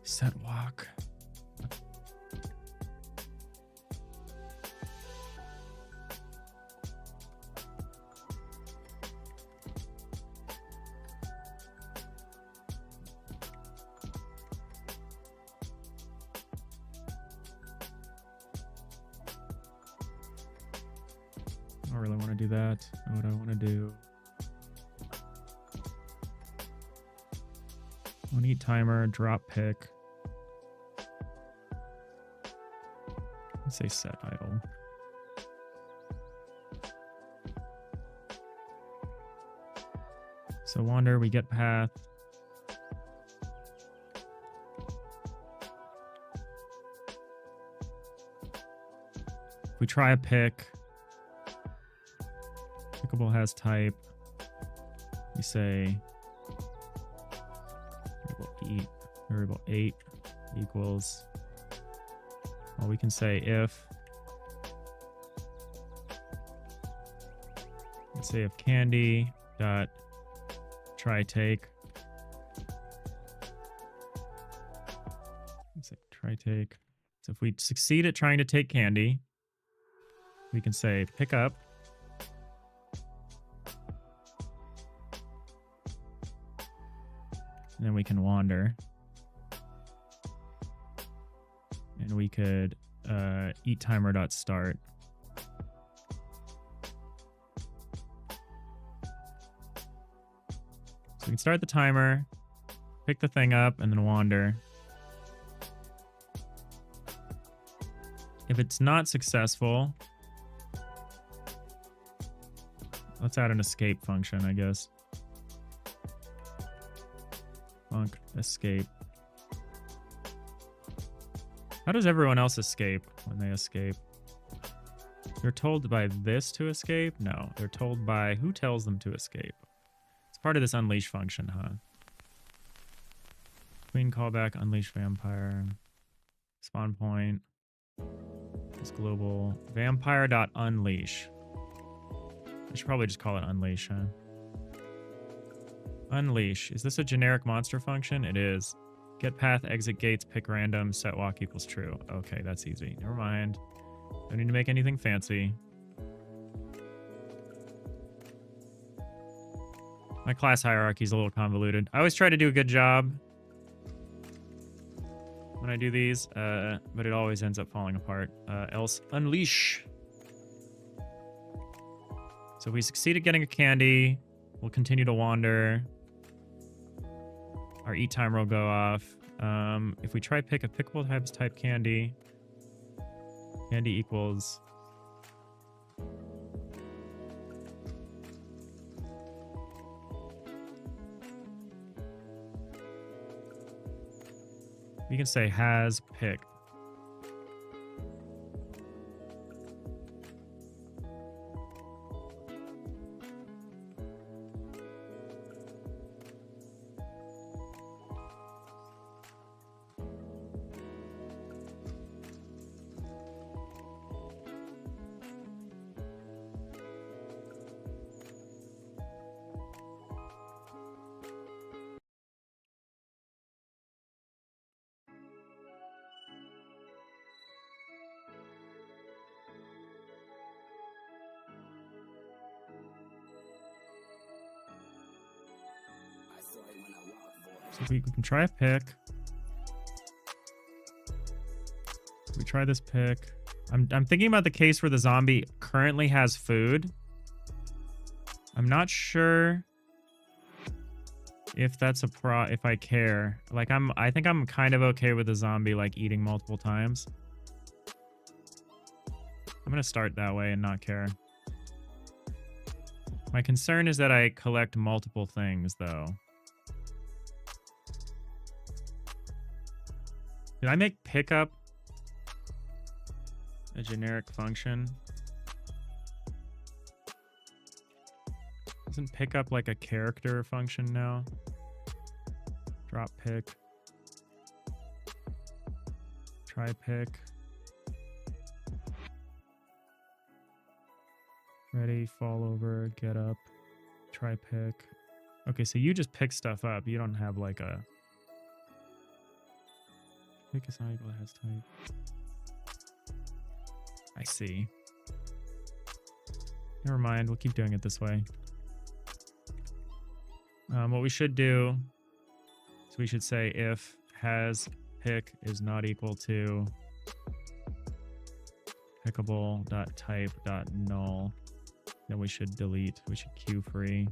Set walk. I don't really want to do that. What I want to do. One eat timer, drop pick. Let's say set idle. So wander, we get path. If we try a pick, pickable has type. We say variable 8 equals, well, we can say if, let's say if candy dot try take, let's say try take. So if we succeed at trying to take candy, we can say pick up. And then we can wander. And we could eat timer.start. So we can start the timer, pick the thing up, and then wander. If it's not successful, let's add an escape function, I guess. Func escape. How does everyone else escape when they escape? They're told by this to escape? No, they're told by who tells them to escape. It's part of this unleash function, huh? Queen callback, unleash vampire. Spawn point. It's global. Vampire.unleash. I should probably just call it unleash, huh? Unleash. Is this a generic monster function? It is. Get path, exit gates, pick random, set walk equals true. Okay, that's easy. Never mind. Don't need to make anything fancy. My class hierarchy is a little convoluted. I always try to do a good job when I do these, but it always ends up falling apart. Else unleash. So if we succeed at getting a candy, we'll continue to wander. Our eat timer will go off. If we try pick a pickable type candy, candy equals... You can say has pick. So we can try a pick. We try this pick. I'm thinking about the case where the zombie currently has food. I'm not sure if that's if I care. Like I think I'm kind of okay with the zombie like eating multiple times. I'm gonna start that way and not care. My concern is that I collect multiple things though. Did I make pickup a generic function? Isn't pickup like a character function now? Drop pick. Try pick. Ready, fall over, get up, try pick. Okay, so you just pick stuff up. You don't have like a... Pick is not equal to has type. I see. Never mind, we'll keep doing it this way. What we should do is we should say if has pick is not equal to pickable.type.null, then we should delete. We should queue free.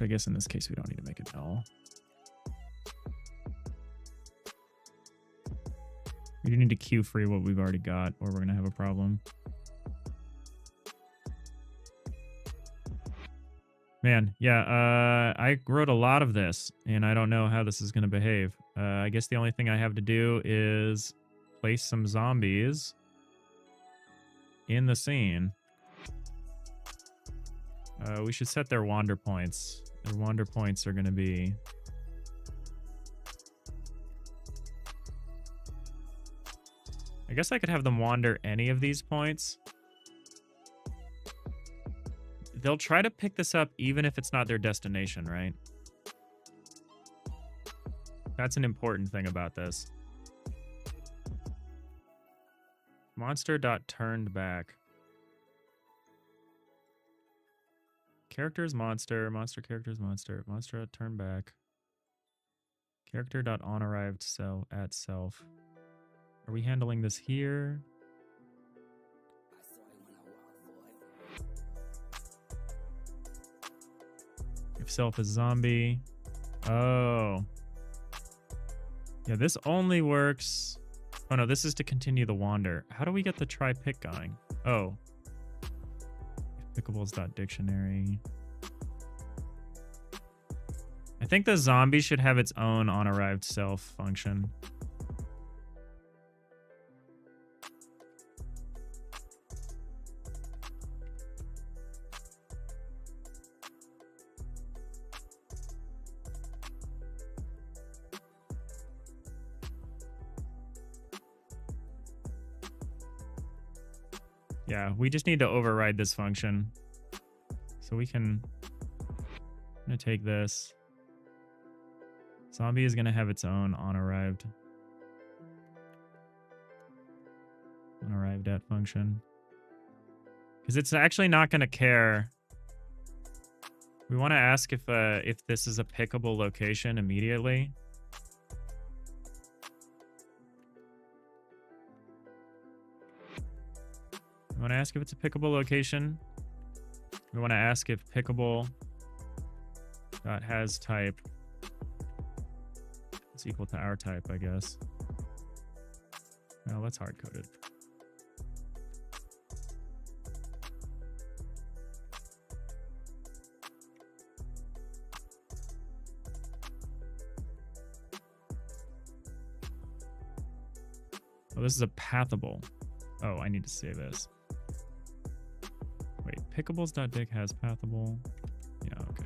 I guess in this case, we don't need to make it null. We do need to queue free what we've already got, or we're going to have a problem. Man, yeah, I wrote a lot of this, and I don't know how this is going to behave. I guess the only thing I have to do is place some zombies in the scene. We should set their wander points. Their wander points are going to be... I guess I could have them wander any of these points. They'll try to pick this up even if it's not their destination, right? That's an important thing about this. Monster.turned back. Characters monster, monster characters monster, monster turn back. Character dot on arrived cell at self. Are we handling this here? If self is zombie. Oh. Yeah, this only works. Oh no, this is to continue the wander. How do we get the try pick going? Oh. Pickables.dictionary. I think the zombie should have its own on arrived self function. Yeah, we just need to override this function. So we can... gonna take this. Zombie is gonna have its own on arrived at function. Because it's actually not gonna care. We want to ask if this is a pickable location immediately. We want to ask if it's a pickable location. We want to ask if pickable dot has type is equal to our type, I guess. Well, that's hard coded. Oh, this is a pathable. Oh, I need to say this. Wait, pickables.dig has pathable. Yeah, okay.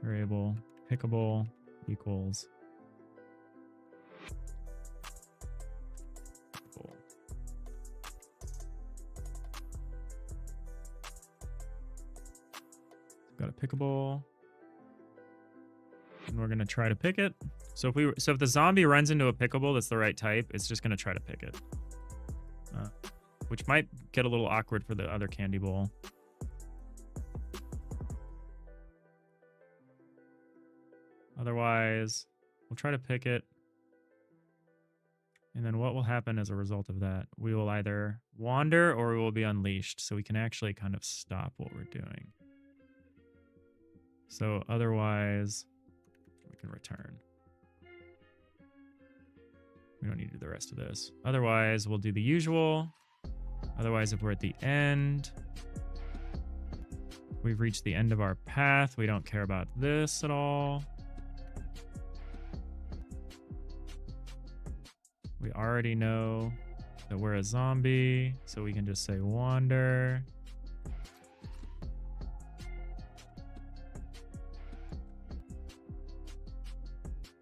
Variable pickable equals pickable. Got a pickable. And we're gonna try to pick it. So if the zombie runs into a pickable that's the right type, it's just gonna try to pick it, which might get a little awkward for the other candy bowl. Otherwise, we'll try to pick it, and then what will happen as a result of that? We will either wander or we will be unleashed, so we can actually kind of stop what we're doing. So otherwise, we can return. We don't need to do the rest of this. Otherwise, we'll do the usual. Otherwise, if we're at the end, we've reached the end of our path. We don't care about this at all. We already know that we're a zombie, so we can just say wander.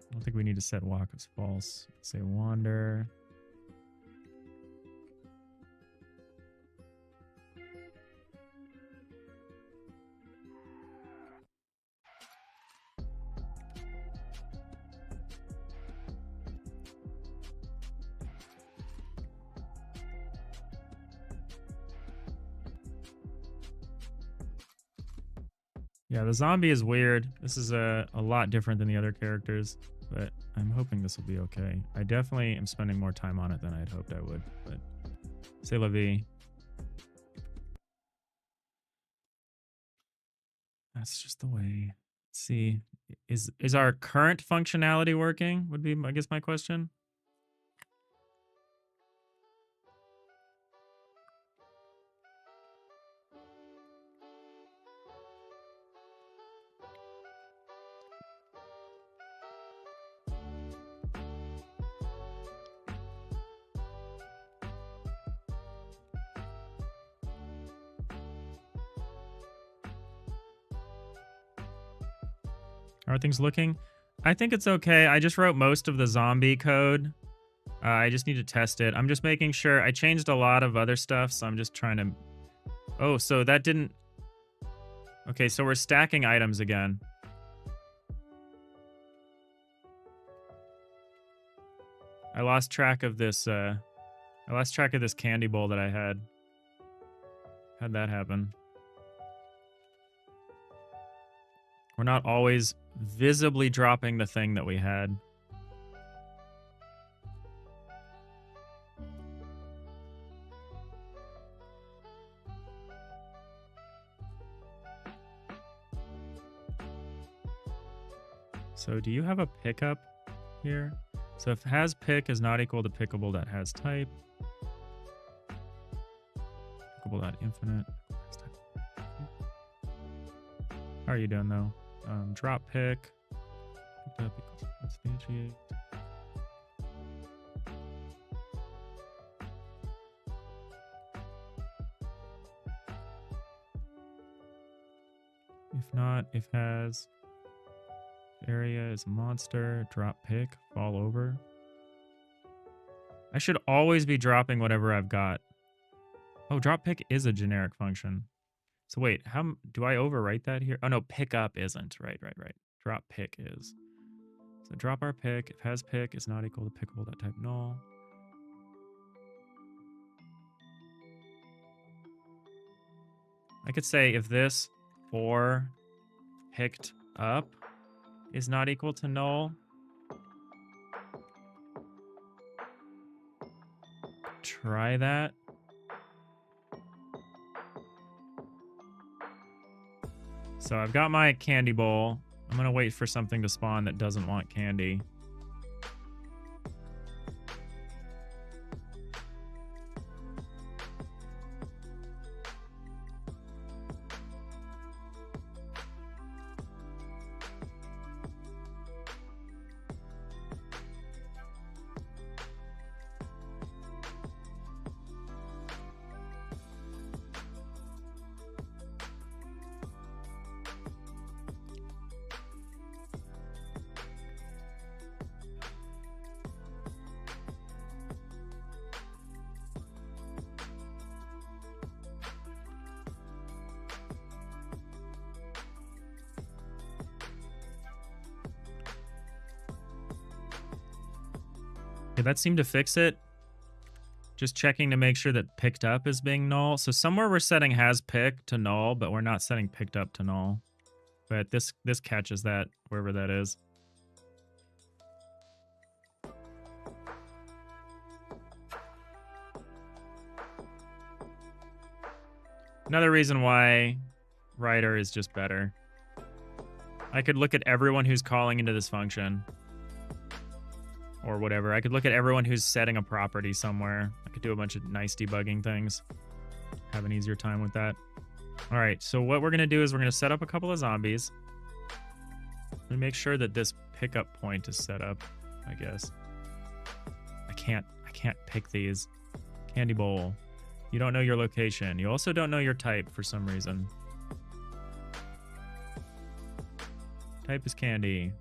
I don't think we need to set walk as false. Say wander. Yeah, the zombie is weird. This is a lot different than the other characters, but I'm hoping this will be okay. I definitely am spending more time on it than I'd hoped I would, but c'est la vie. That's just the way. Let's see. Is our current functionality working? Would be, I guess, my question. How are things looking? I think it's okay. I just wrote most of the zombie code. I just need to test it. I'm just making sure. I changed a lot of other stuff, so I'm just trying to... Oh, so that didn't... Okay, so we're stacking items again. I lost track of this, candy bowl that I had. How'd that happen? We're not always visibly dropping the thing that we had. So do you have a pickup here? So if has pick is not equal to pickable that has type. Pickable dot infinite. How are you doing though? Drop pick. Picked up equals instantiate. If not, if has area is monster, drop pick, fall over. I should always be dropping whatever I've got. Oh, drop pick is a generic function. So wait, how do I overwrite that here? Oh no, pick up isn't. Right. Drop pick is. So drop our pick. If has pick is not equal to pickable.type null. I could say if this or picked up is not equal to null. Try that. So I've got my candy bowl. I'm going to wait for something to spawn that doesn't want candy. Okay, that seemed to fix it. Just checking to make sure that picked up is being null. So somewhere we're setting has pick to null, but we're not setting picked up to null. But this catches that, wherever that is. Another reason why writer is just better. I could look at everyone who's calling into this function. Or whatever. I could look at everyone who's setting a property somewhere. I could do a bunch of nice debugging things. Have an easier time with that. All right, so what we're going to do is we're going to set up a couple of zombies. Let me make sure that this pickup point is set up, I guess. I can't pick these. Candy bowl. You don't know your location. You also don't know your type for some reason. Type is candy.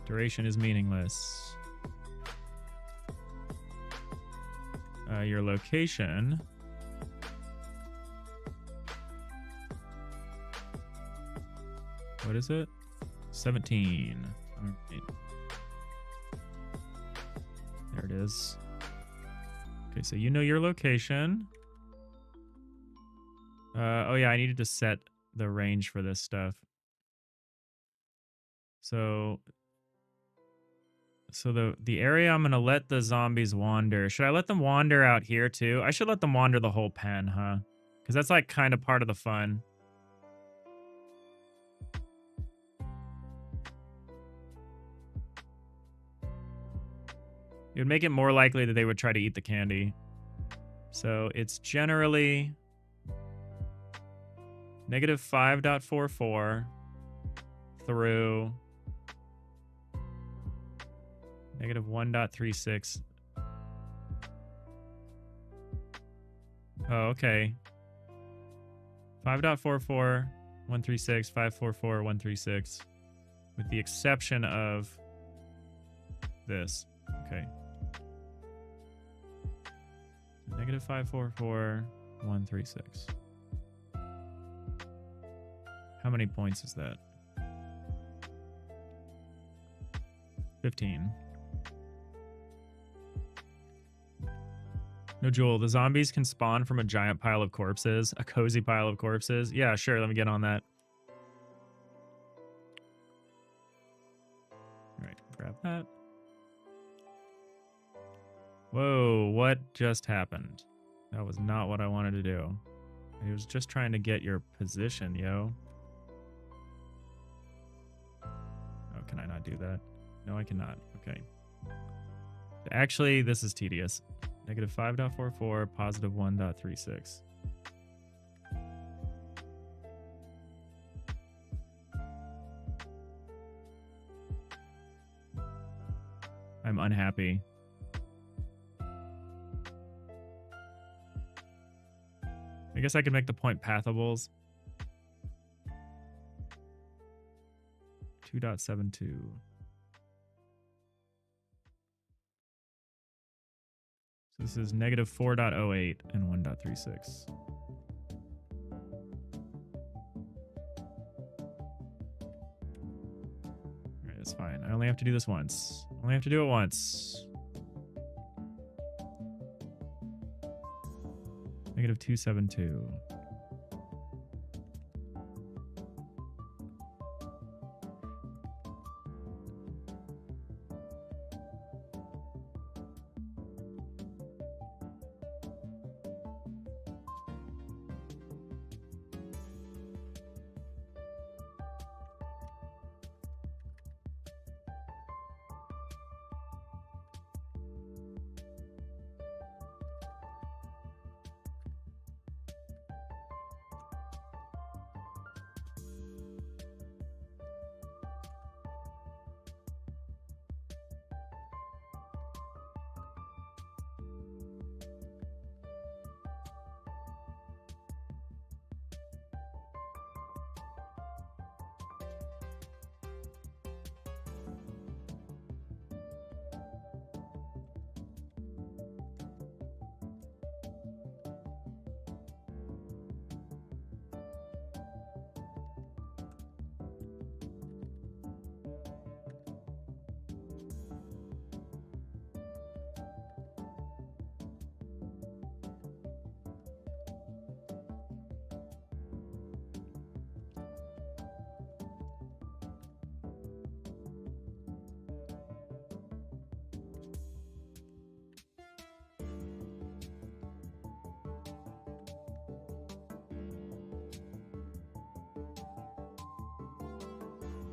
Duration is meaningless. Your location. What is it? 17. All right. There it is. Okay, so you know your location. Oh yeah, I needed to set the range for this stuff. So the area I'm going to let the zombies wander. Should I let them wander out here too? I should let them wander the whole pen, huh? Because that's like kind of part of the fun. It would make it more likely that they would try to eat the candy. So it's generally -5.44 through -1.36. Oh, okay. 5.44, 136, 544, 136. With the exception of this. Okay. -544, 136. How many points is that? 15. No, Jewel, the zombies can spawn from a giant pile of corpses. A cozy pile of corpses. Yeah, sure, let me get on that. Alright, grab that. Whoa, what just happened? That was not what I wanted to do. I was just trying to get your position, yo. Oh, can I not do that? No, I cannot. Okay. Actually, this is tedious. -5.44, +1.36. I'm unhappy. I guess I could make the point pathables. 2.72. This is negative 4.08 and 1.36. Alright, that's fine. I only have to do this once. Only have to do it once. Negative 272.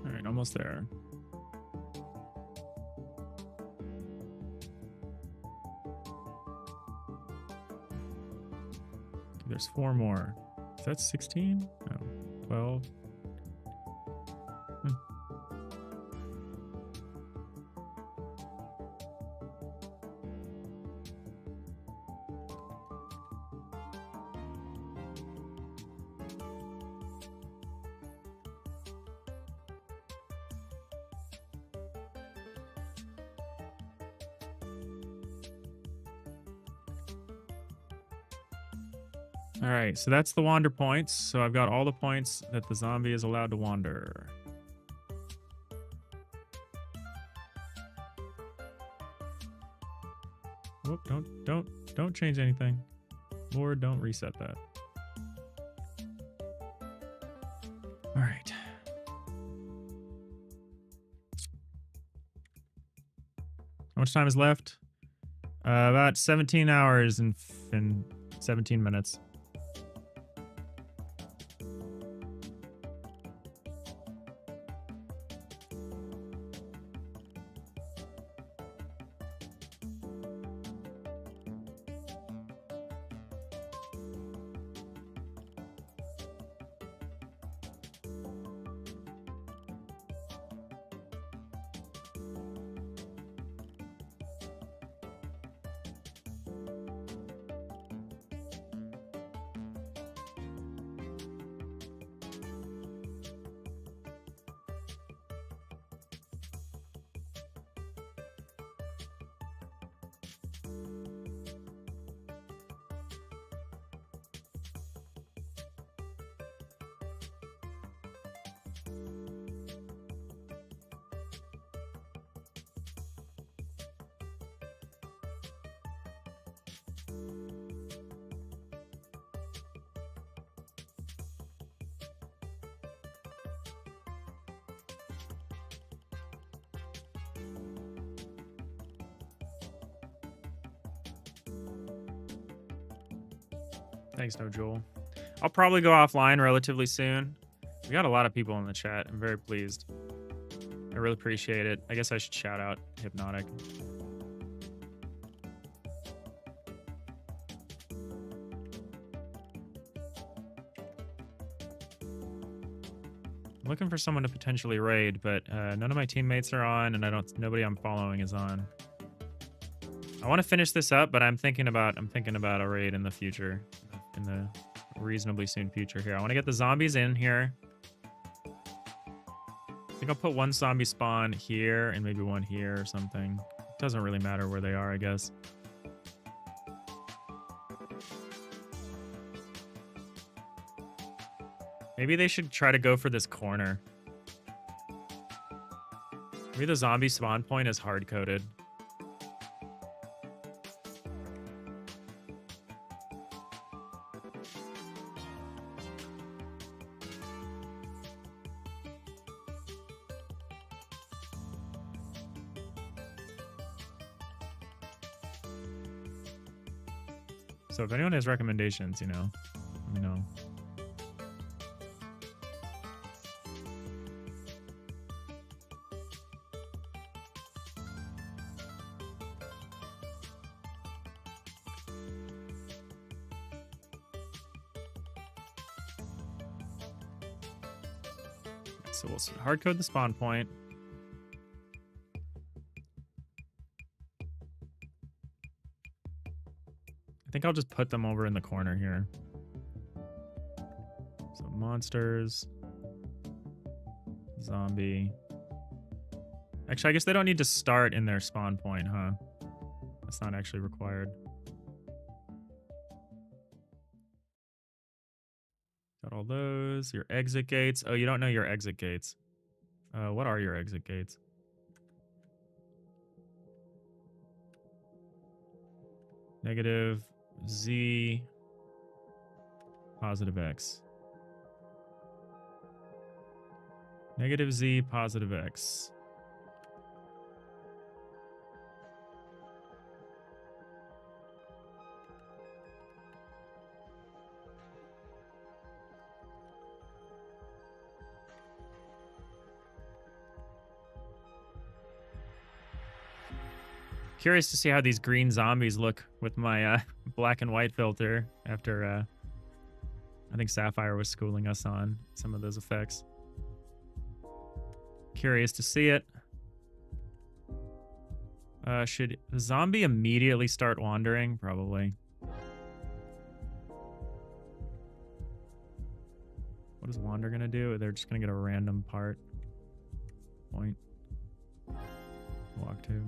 All right, almost there. There's 4 more. Is that 16? No, 12. All right, so that's the wander points. So I've got all the points that the zombie is allowed to wander. Whoop, don't change anything. Lord, don't reset that. All right. How much time is left? About 17 hours and 17 minutes. Thanks, No Joel. I'll probably go offline relatively soon. We got a lot of people in the chat. I'm very pleased. I really appreciate it. I guess I should shout out Hypnotic. I'm looking for someone to potentially raid, but none of my teammates are on, and nobody I'm following is on. I want to finish this up, but I'm thinking about a raid in the future, in the reasonably soon future here. I want to get the zombies in here. I think I'll put one zombie spawn here and maybe one here or something. It doesn't really matter where they are, I guess. Maybe they should try to go for this corner. Maybe the zombie spawn point is hard-coded. So if anyone has recommendations, you know, let me know. So we'll hard code the spawn point. I think I'll just put them over in the corner here. So monsters, zombie. Actually, I guess they don't need to start in their spawn point, huh? That's not actually required. Got all those. Your exit gates. Oh, you don't know your exit gates. What are your exit gates? Negative Z, positive X. Negative Z, positive X. Curious to see how these green zombies look with my black and white filter after I think Sapphire was schooling us on some of those effects. Curious to see it. Should the zombie immediately start wandering? Probably. What is wander gonna do? They're just gonna get a random part. Point. Walk to.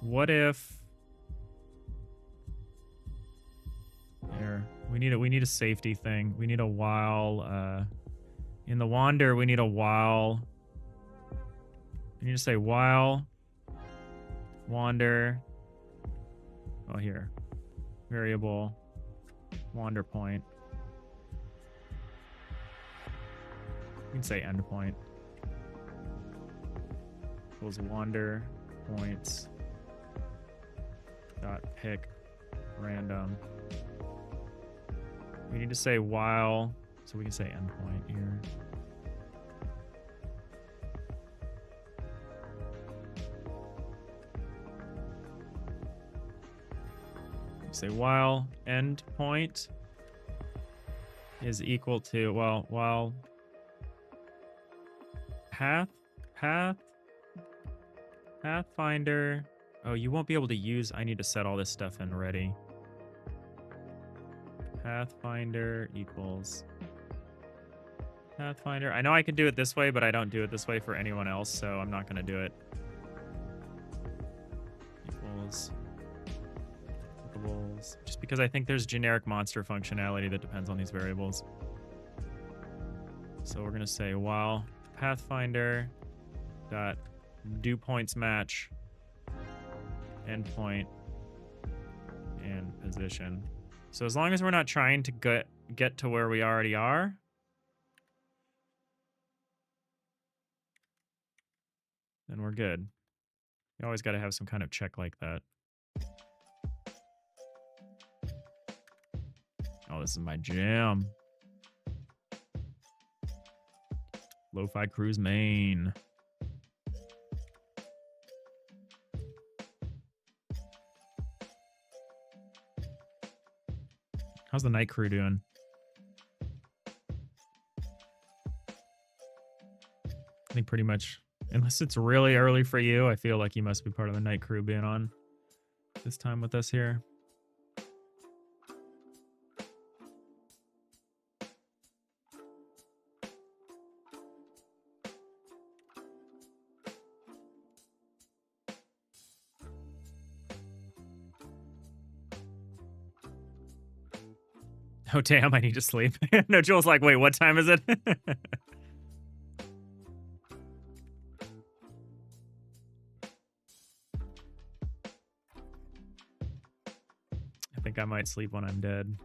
What if here we need a safety thing. We need a while in the wander we need a while. We need to say while wander. Oh here. Variable wander point. You can say endpoint. Equals wander points. Dot pick random. We need to say while, so we can say endpoint here. Say while endpoint is equal to, well, while pathfinder. Oh, you won't be able to use, I need to set all this stuff in ready. Pathfinder equals Pathfinder. I know I can do it this way, but I don't do it this way for anyone else, so I'm not going to do it. Equals just because I think there's generic monster functionality that depends on these variables. So we're going to say while Pathfinder dot do points match endpoint and position. So as long as we're not trying to get to where we already are, then we're good. You always got to have some kind of check like that. Oh, this is my jam. Lo-Fi Cruise main. How's the night crew doing? I think pretty much, unless it's really early for you, I feel like you must be part of the night crew being on this time with us here. Oh, damn, I need to sleep. No, Joel's like, wait, what time is it? I think I might sleep when I'm dead.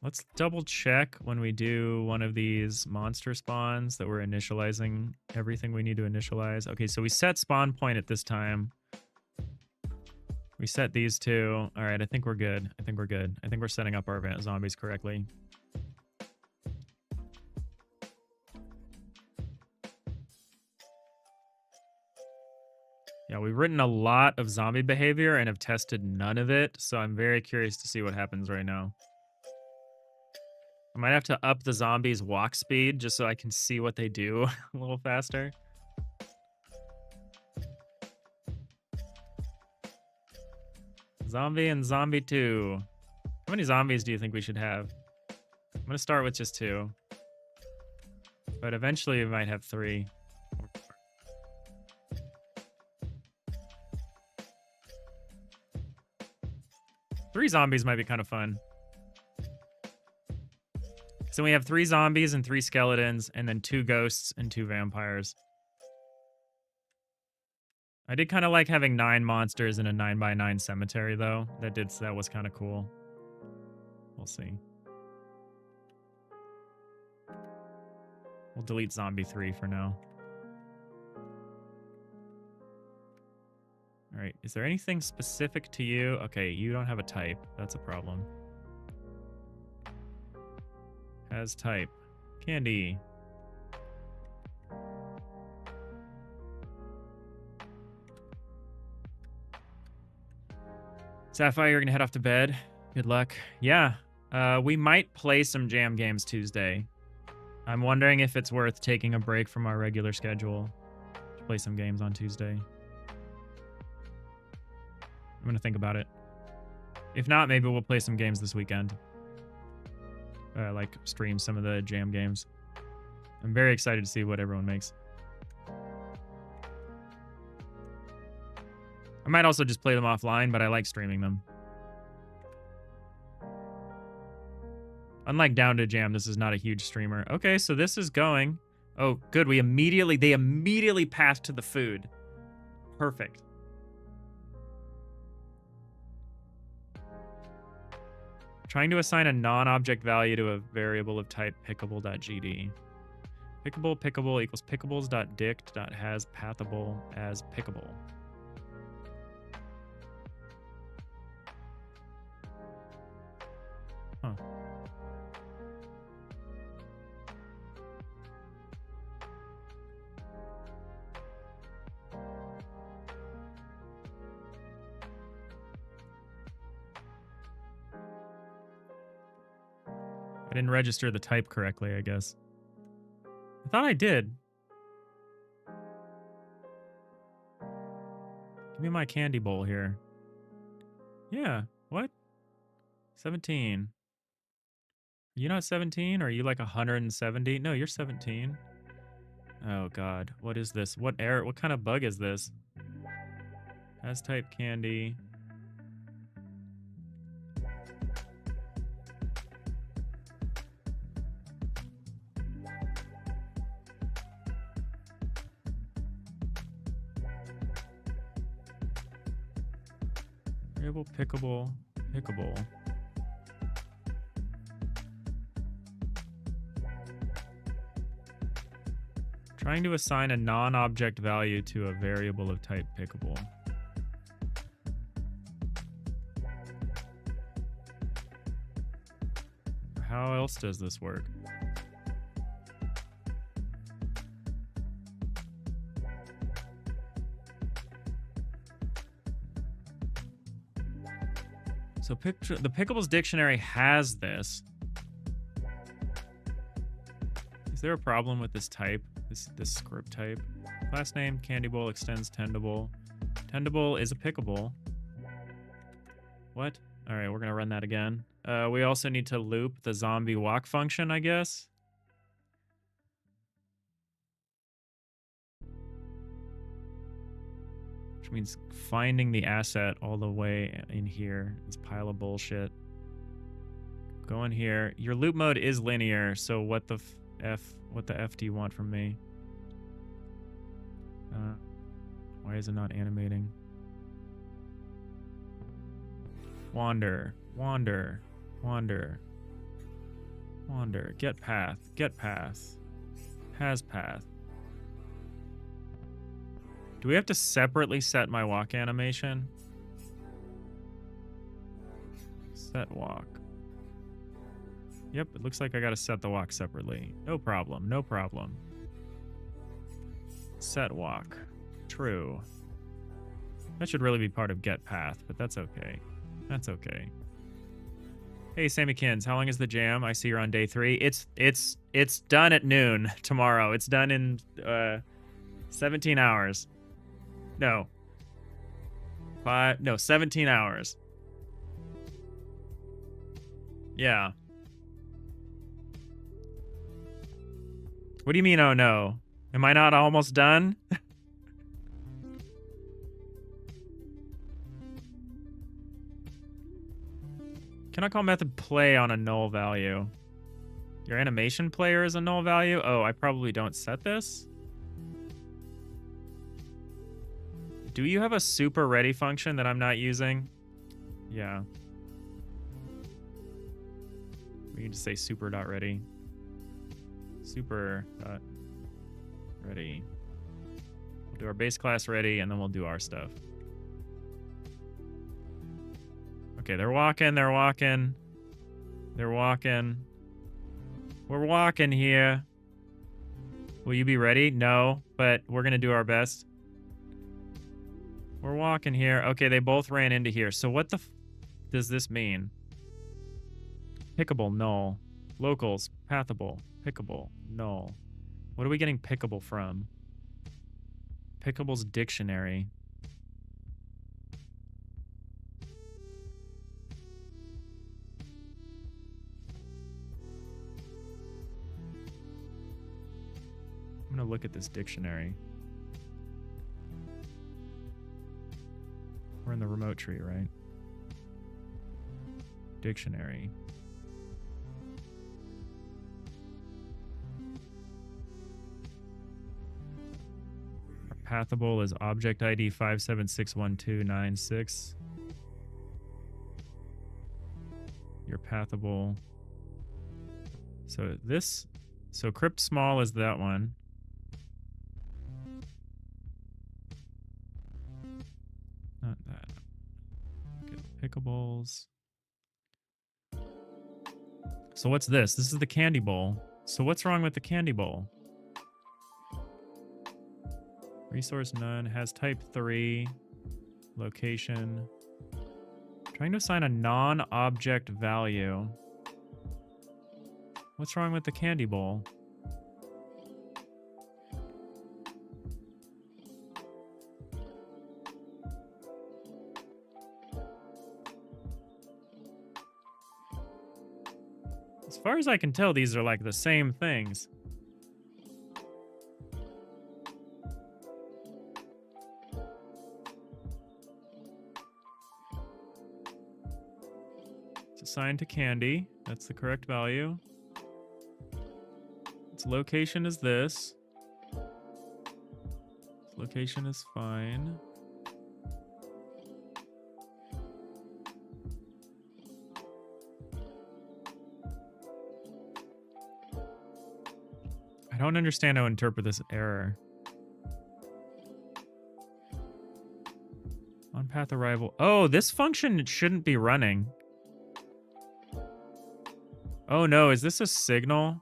Let's double check when we do one of these monster spawns that we're initializing everything we need to initialize. Okay, so we set spawn point at this time. We set these two. All right, I think we're good. I think we're good. I think we're setting up our zombies correctly. Yeah, we've written a lot of zombie behavior and have tested none of it, so I'm very curious to see what happens right now. I might have to up the zombies' walk speed just so I can see what they do a little faster. Zombie and Zombie 2. How many zombies do you think we should have? I'm going to start with just 2. But eventually we might have 3. 3 zombies might be kind of fun. So we have 3 zombies and 3 skeletons, and then 2 ghosts and 2 vampires. I did kind of like having 9 monsters in a 9x9 cemetery, though. That was kind of cool. We'll see. We'll delete zombie 3 for now. All right. Is there anything specific to you? Okay, you don't have a type. That's a problem. Has type. Candy. Sapphire, you're gonna head off to bed. Good luck. Yeah. We might play some jam games Tuesday. I'm wondering if it's worth taking a break from our regular schedule to play some games on Tuesday. I'm gonna think about it. If not, maybe we'll play some games this weekend. Like stream some of the jam games. I'm very excited to see what everyone makes. I might also just play them offline, but I like streaming them. Unlike Down to Jam, this is not a huge streamer. Okay, so this is going. Oh, good. They immediately passed to the food. Perfect. Trying to assign a non-object value to a variable of type pickable.gd. Pickable equals pickables.dict.hasPathable as pickable. Huh. I didn't register the type correctly, I guess. I thought I did. Give me my candy bowl here. Yeah, what? 17. Are you not 17? Or are you like 170? No, you're 17. Oh god, what is this? What error? What kind of bug is this? Has type candy. Variable pickable. Trying to assign a non-object value to a variable of type pickable. How else does this work? So the Pickables dictionary has this. Is there a problem with this type? This script type? Class name, Candy Bowl extends Tendable. Tendable is a pickable. What? All right, we're gonna run that again. We also need to loop the zombie walk function, I guess. Which means finding the asset all the way in here. This pile of bullshit. Go in here. Your loop mode is linear, so what the F do you want from me? Why is it not animating? Wander, wander, wander, wander. Get path, get path. Has path. Do we have to separately set my walk animation? Set walk. Yep, it looks like I gotta set the walk separately. No problem, no problem. Set walk. True. That should really be part of get path, but that's okay. That's okay. Hey, Sammy Kins, how long is the jam? I see you're on day 3. It's done at noon tomorrow. It's done in 17 hours. No. 17 hours. Yeah. What do you mean, oh no? Am I not almost done? Cannot call method play on a null value. Your animation player is a null value? Oh, I probably don't set this? Do you have a super ready function that I'm not using? Yeah. We can just say super.ready. Super.ready. We'll do our base class ready, and then we'll do our stuff. Okay, they're walking, they're walking. They're walking. We're walking here. Will you be ready? No, but we're going to do our best. We're walking here. Okay, they both ran into here. So what the does this mean? Pickable, null. Locals, pathable, pickable, null. What are we getting pickable from? Pickable's dictionary. I'm gonna look at this dictionary. We're in the remote tree, right? Dictionary. Our pathable is object ID 5761296. Your pathable. So crypt small is that one. Not that. Okay, pickables. So what's this? This is the candy bowl. So what's wrong with the candy bowl? Resource none. Has type 3. Location. Trying to assign a non-object value. What's wrong with the candy bowl? As far as I can tell, these are like the same things. It's assigned to candy. That's the correct value. Its location is this. Its location is fine. I don't understand how to interpret this error. On path arrival. Oh, this function shouldn't be running. Oh no, is this a signal?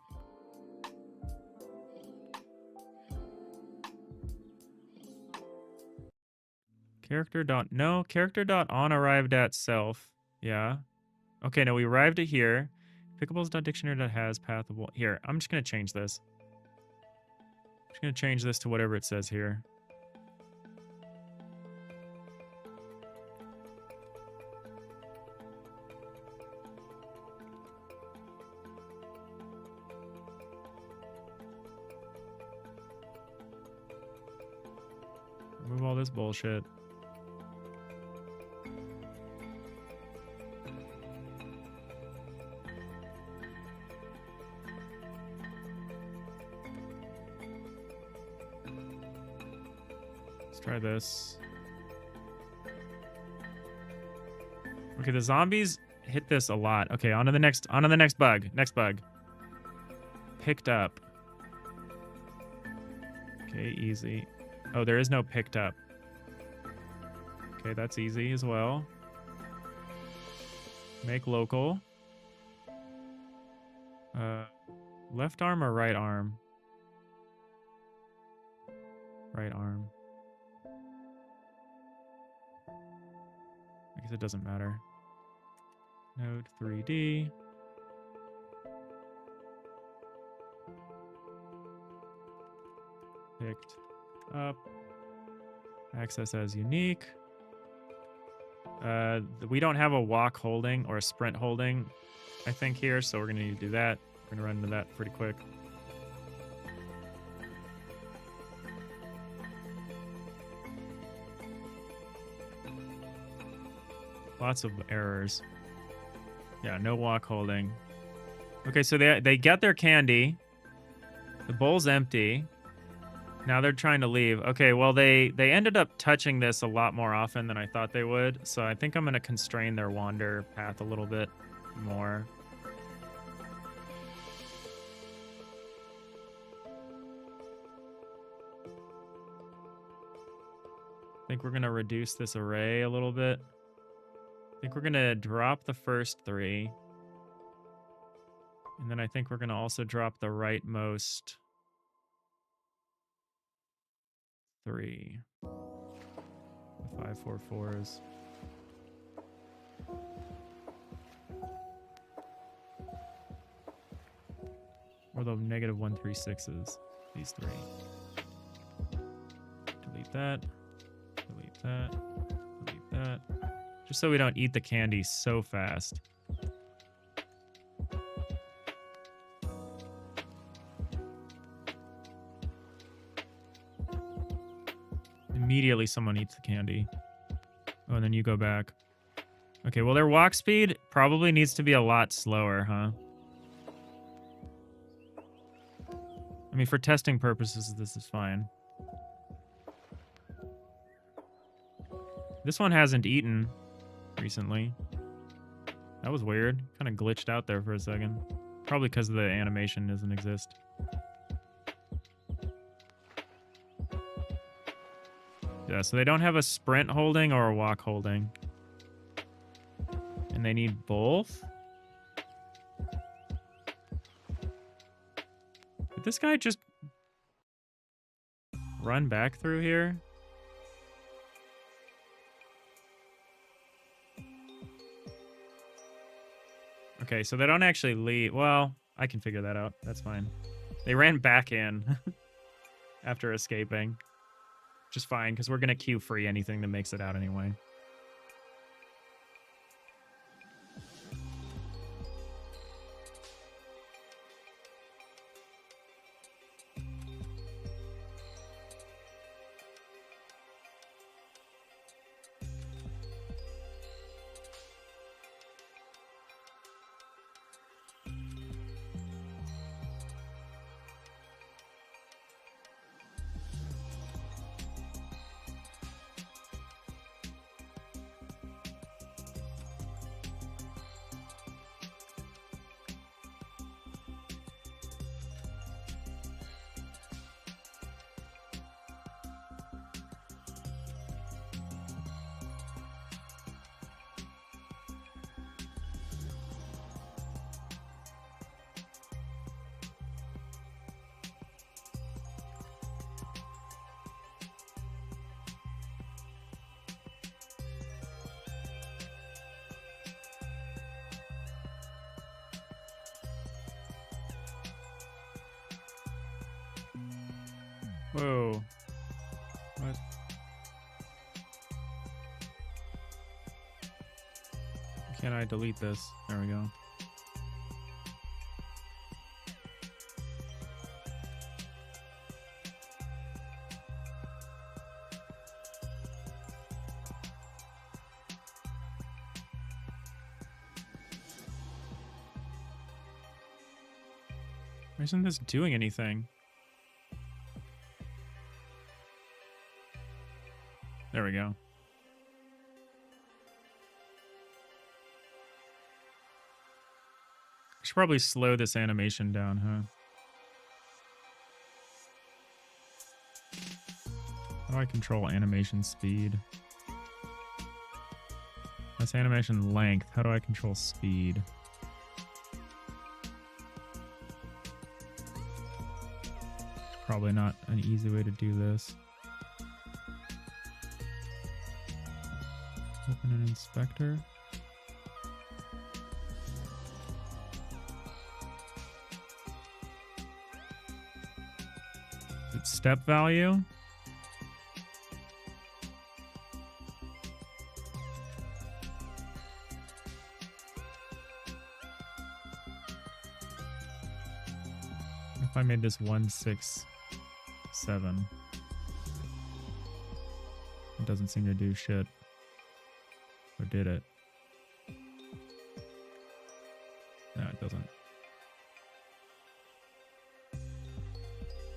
Character dot on arrived at self. Yeah. Okay, no, we arrived at here. Pickables.dictionary.has pathable. Here, I'm just gonna change this. I'm just going to change this to whatever it says here. Remove all this bullshit. Try this. Okay, the zombies hit this a lot. Okay, on to the next bug. Next bug. Picked up. Okay, easy. Oh, there is no picked up. Okay, that's easy as well. Make local. Left arm or right arm? Right arm. I guess it doesn't matter. Node 3D. Picked up. Access as unique. We don't have a walk holding or a sprint holding, I think, here, so we're going to need to do that. We're going to run into that pretty quick. Lots of errors. Yeah, no walk holding. Okay, so they get their candy. The bowl's empty. Now they're trying to leave. Okay, well, they ended up touching this a lot more often than I thought they would. So I think I'm going to constrain their wander path a little bit more. I think we're going to reduce this array a little bit. I think we're going to drop the first 3. And then I think we're going to also drop the rightmost 3. The 544s. Or the negative 136s. These 3. Delete that. Delete that. Delete that. Just so we don't eat the candy so fast. Immediately someone eats the candy. Oh, and then you go back. Okay, well, their walk speed probably needs to be a lot slower, huh? I mean, for testing purposes, this is fine. This one hasn't eaten recently. That was weird. Kind of glitched out there for a second. Probably because the animation doesn't exist. Yeah, so they don't have a sprint holding or a walk holding. And they need both? Did this guy just run back through here? Okay, so they don't actually leave. Well, I can figure that out. That's fine. They ran back in after escaping. Which is fine, because we're going to queue free anything that makes it out anyway. Whoa. What? Can I delete this? There we go. Why isn't this doing anything? There we go. I should probably slow this animation down, huh? How do I control animation speed? That's animation length. How do I control speed? Probably not an easy way to do this. Open an inspector. Is it step value? If I made this 167, it doesn't seem to do shit. Or did it? No, it doesn't.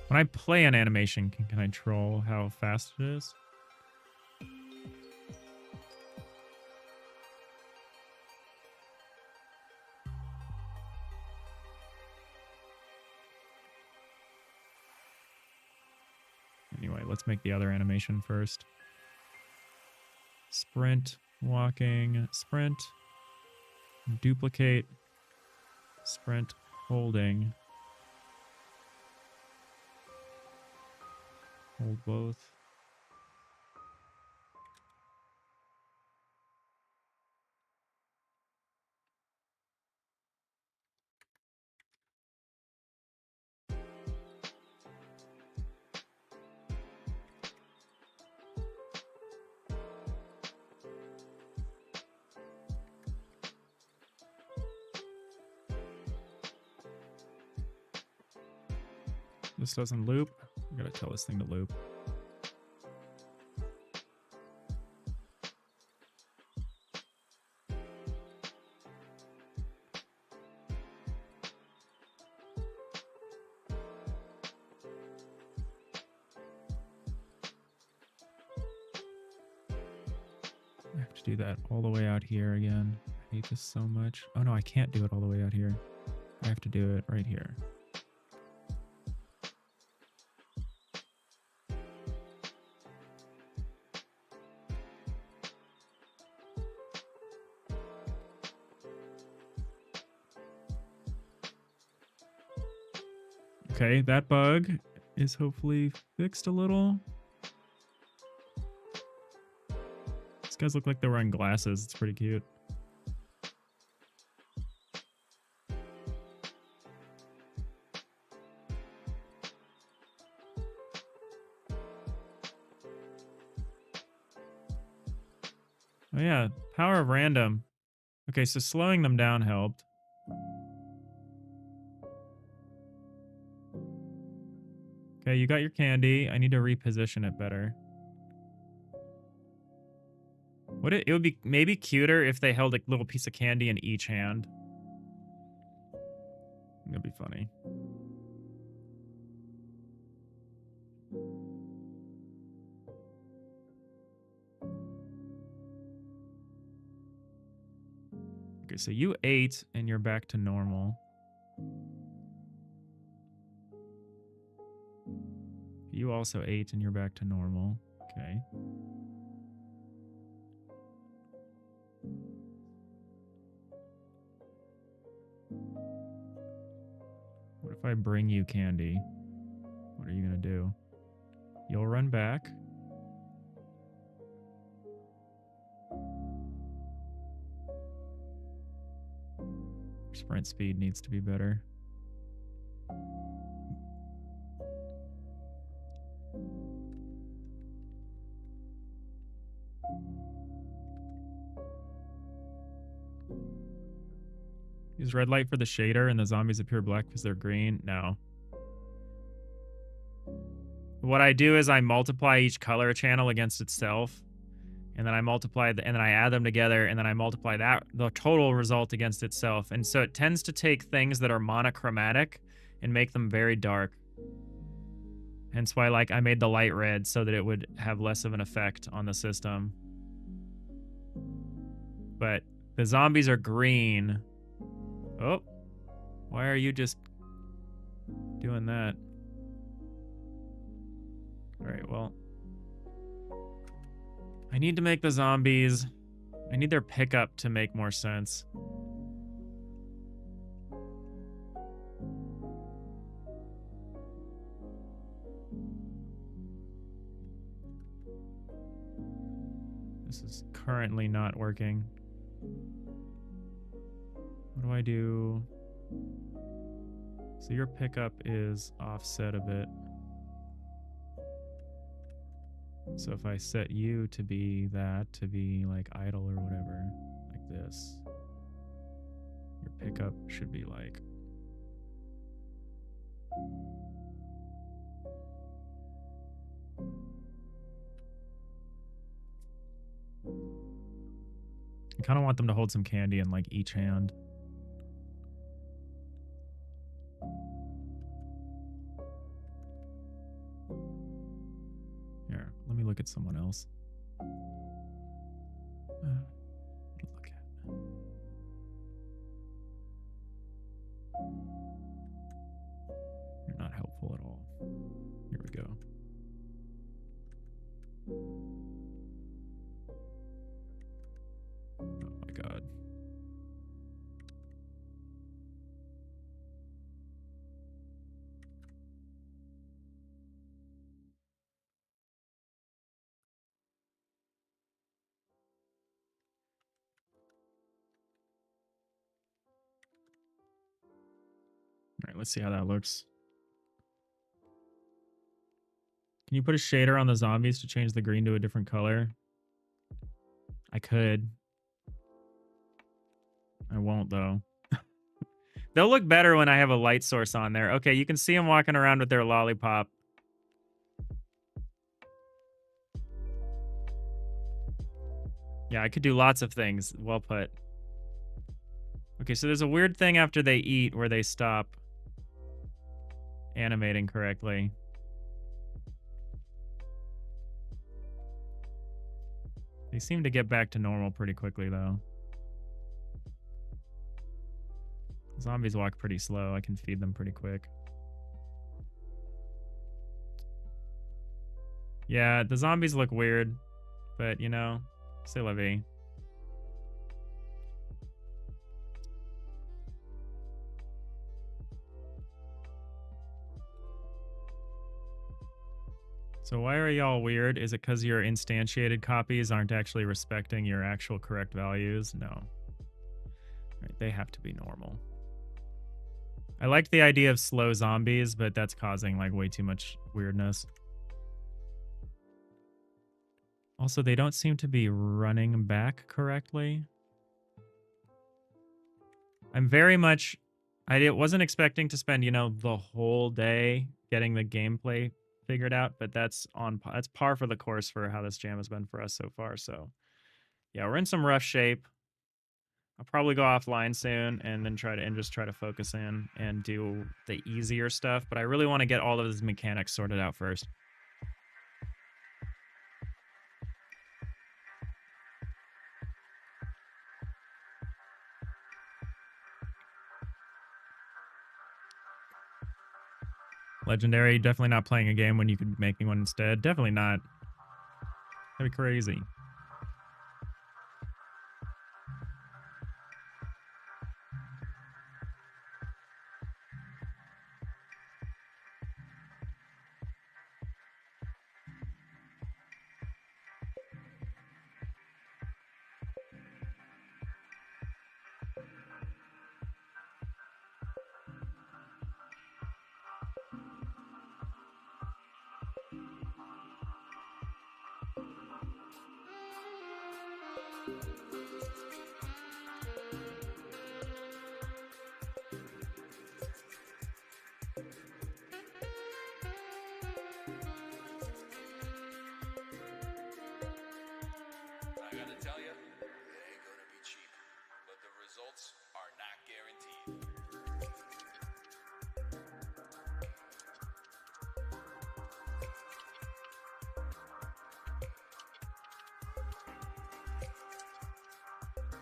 When I play an animation, can I control how fast it is? Anyway, let's make the other animation first. Sprint, walking, sprint, duplicate, sprint, holding. Hold both. This doesn't loop. I gotta tell this thing to loop. I have to do that all the way out here again. I hate this so much. Oh no, I can't do it all the way out here. I have to do it right here. Okay, that bug is hopefully fixed a little. These guys look like they're wearing glasses. It's pretty cute. Oh yeah, power of random. Okay, so slowing them down helped. Okay, you got your candy. I need to reposition it better. It would be maybe cuter if they held a little piece of candy in each hand. That'd be funny. Okay, so you ate and you're back to normal. You also ate and you're back to normal. Okay. What if I bring you candy? What are you gonna do? You'll run back. Sprint speed needs to be better. Use red light for the shader and the zombies appear black because they're green. No. What I do is I multiply each color channel against itself. And then I multiply and then I add them together, and then I multiply the total result against itself. And so it tends to take things that are monochromatic and make them very dark. Hence why, like, I made the light red so that it would have less of an effect on the system. But the zombies are green. Oh, why are you just doing that? All right, well, I need to make the zombies. I need their pickup to make more sense. This is currently not working. What do I do? So your pickup is offset a bit. So if I set you to be that, to be like idle or whatever, like this, your pickup should be like... I kind of want them to hold some candy in like each hand. Here, let me look at someone else. Look at. You're not helpful at all. Here we go. Oh my god. All right, let's see how that looks. Can you put a shader on the zombies to change the green to a different color? I could. I won't, though. They'll look better when I have a light source on there. Okay, you can see them walking around with their lollipop. Yeah, I could do lots of things. Well put. Okay, so there's a weird thing after they eat where they stop animating correctly. They seem to get back to normal pretty quickly, though. Zombies walk pretty slow. I can feed them pretty quick. Yeah, the zombies look weird, but, you know, c'est la vie. So why are y'all weird? Is it because your instantiated copies aren't actually respecting your actual correct values? No. Right, they have to be normal. I liked the idea of slow zombies, but that's causing like way too much weirdness. Also, they don't seem to be running back correctly. I'm very much... I wasn't expecting to spend, you know, the whole day getting the gameplay figured out, but that's par for the course for how this jam has been for us so far. So yeah, we're in some rough shape. I'll probably go offline soon and then just try to focus in and do the easier stuff, but I really want to get all of these mechanics sorted out first. Legendary, definitely not playing a game when you could be making one instead. Definitely not. That'd be crazy.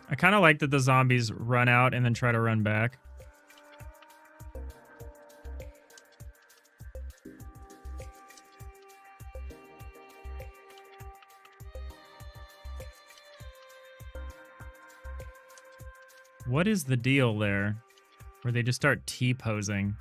I kind of like that the zombies run out and then try to run back. What is the deal there? Where they just start T-posing.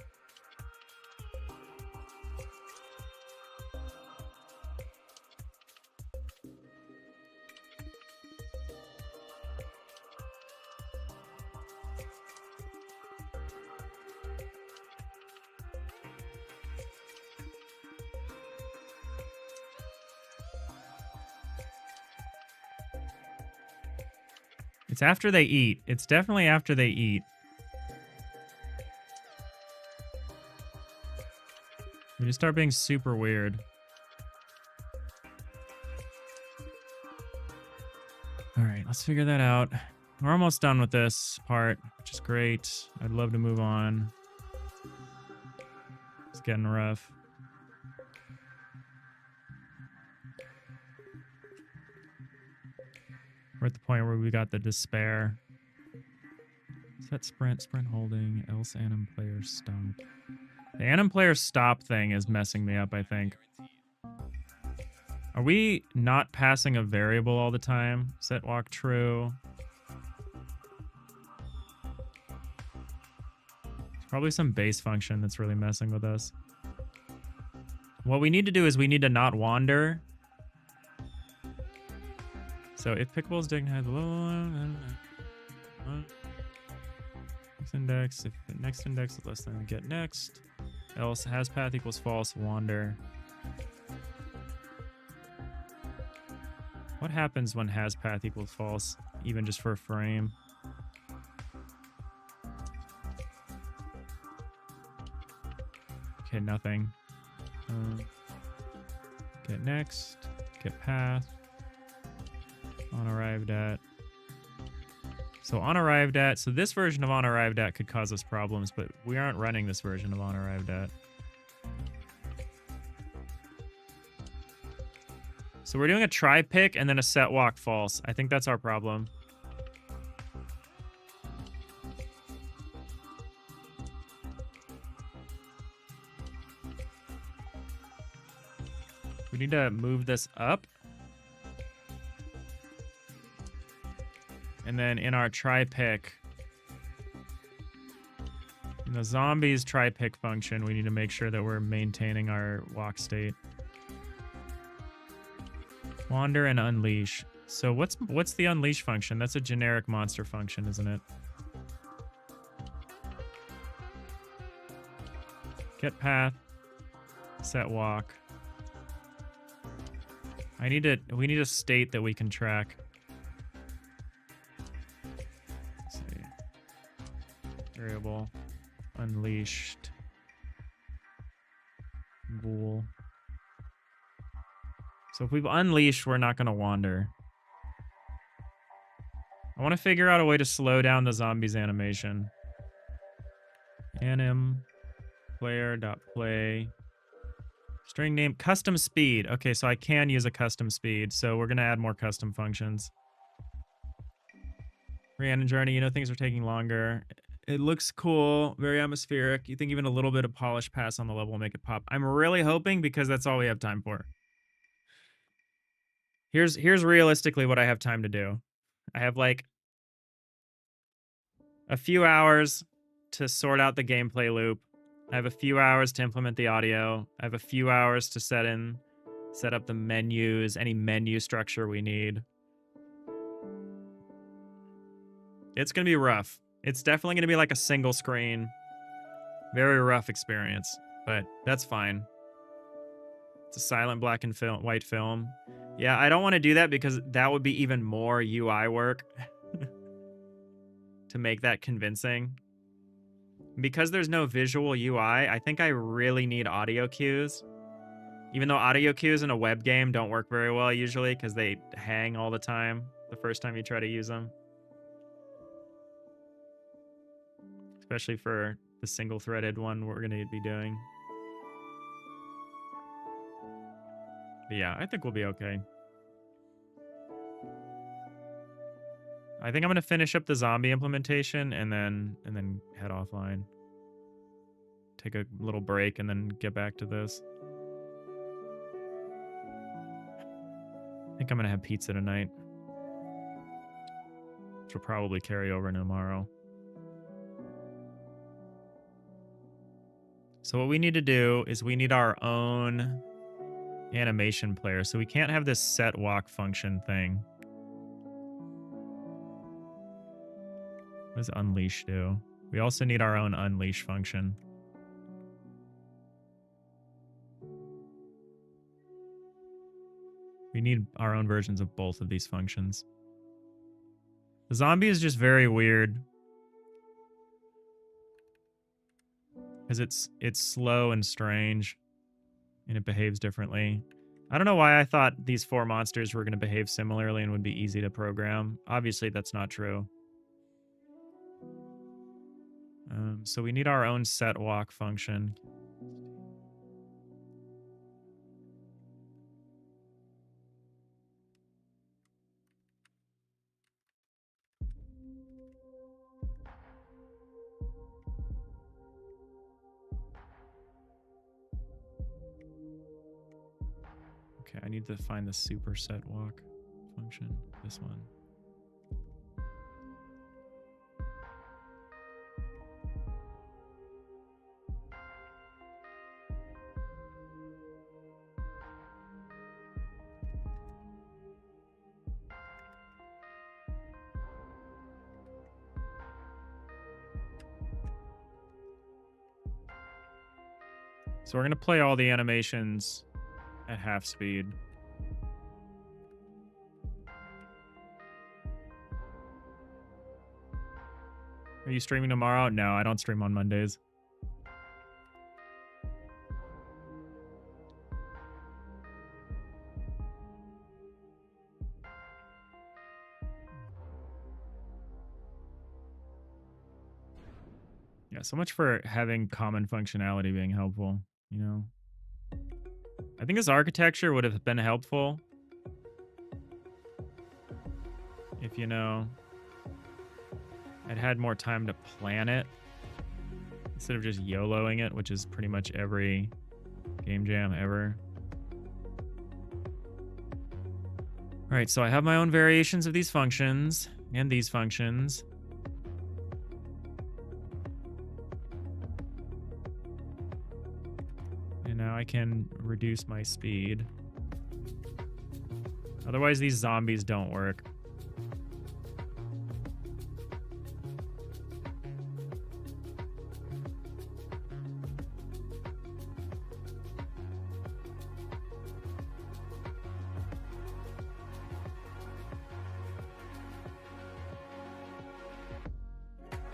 It's after they eat. It's definitely after they eat. They just start being super weird. All right, let's figure that out. We're almost done with this part, which is great. I'd love to move on. It's getting rough. We're at the point where we got the despair. Set sprint holding, else anim player stop. The anim player stop thing is messing me up, I think. Are we not passing a variable all the time? Set walk true. There's probably some base function that's really messing with us. What we need to do is we need to not wander. So if pickable's dignified, next index, if the next index is less than get next, else has path equals false, wander. What happens when has path equals false, even just for a frame? Okay, nothing. Get next, get path. On arrived at. So on arrived at. So this version of on arrived at could cause us problems, but we aren't running this version of on arrived at. So we're doing a try pick and then a set walk false. I think that's our problem. We need to move this up. And then in our try pick, in the zombies try pick function, we need to make sure that we're maintaining our walk state. Wander and unleash. So what's the unleash function? That's a generic monster function, isn't it? Get path, set walk. We need a state that we can track. Variable unleashed bool. So if we've unleashed, we're not going to wander. I want to figure out a way to slow down the zombies animation. Anim player.play string name custom speed. Okay, so I can use a custom speed. So we're going to add more custom functions. Rhiannon journey, you know, things are taking longer. It looks cool, very atmospheric. You think even a little bit of polish pass on the level will make it pop. I'm really hoping, because that's all we have time for. Here's realistically what I have time to do. I have like a few hours to sort out the gameplay loop. I have a few hours to implement the audio. I have a few hours to set up the menus, any menu structure we need. It's going to be rough. It's definitely going to be like a single screen, very rough experience, but that's fine. It's a silent black and white film. Yeah, I don't want to do that because that would be even more UI work to make that convincing. Because there's no visual UI, I think I really need audio cues. Even though audio cues in a web game don't work very well usually because they hang all the time the first time you try to use them. Especially for the single-threaded one we're going to be doing. But yeah, I think we'll be okay. I think I'm gonna finish up the zombie implementation and then head offline. Take a little break and then get back to this. I think I'm gonna have pizza tonight, which will probably carry over into tomorrow. So what we need to do is we need our own animation player. So we can't have this set walk function thing. What does unleash do? We also need our own unleash function. We need our own versions of both of these functions. The zombie is just very weird. Because it's slow and strange. And it behaves differently. I don't know why I thought these 4 monsters were going to behave similarly and would be easy to program. Obviously, that's not true. So we need our own set walk function. Okay, I need to find the super set walk function. This one. So we're going to play all the animations at half speed. Are you streaming tomorrow? No, I don't stream on Mondays. Yeah, so much for having common functionality being helpful, you know? I think this architecture would have been helpful if, you know, I'd had more time to plan it instead of just YOLOing it, which is pretty much every game jam ever. All right, so I have my own variations of these functions and these functions. And now I can reduce my speed. Otherwise, these zombies don't work.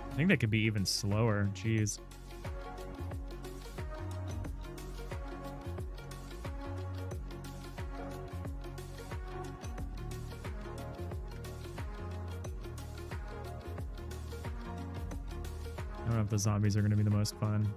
I think they could be even slower. Jeez. I don't know if the zombies are going to be the most fun.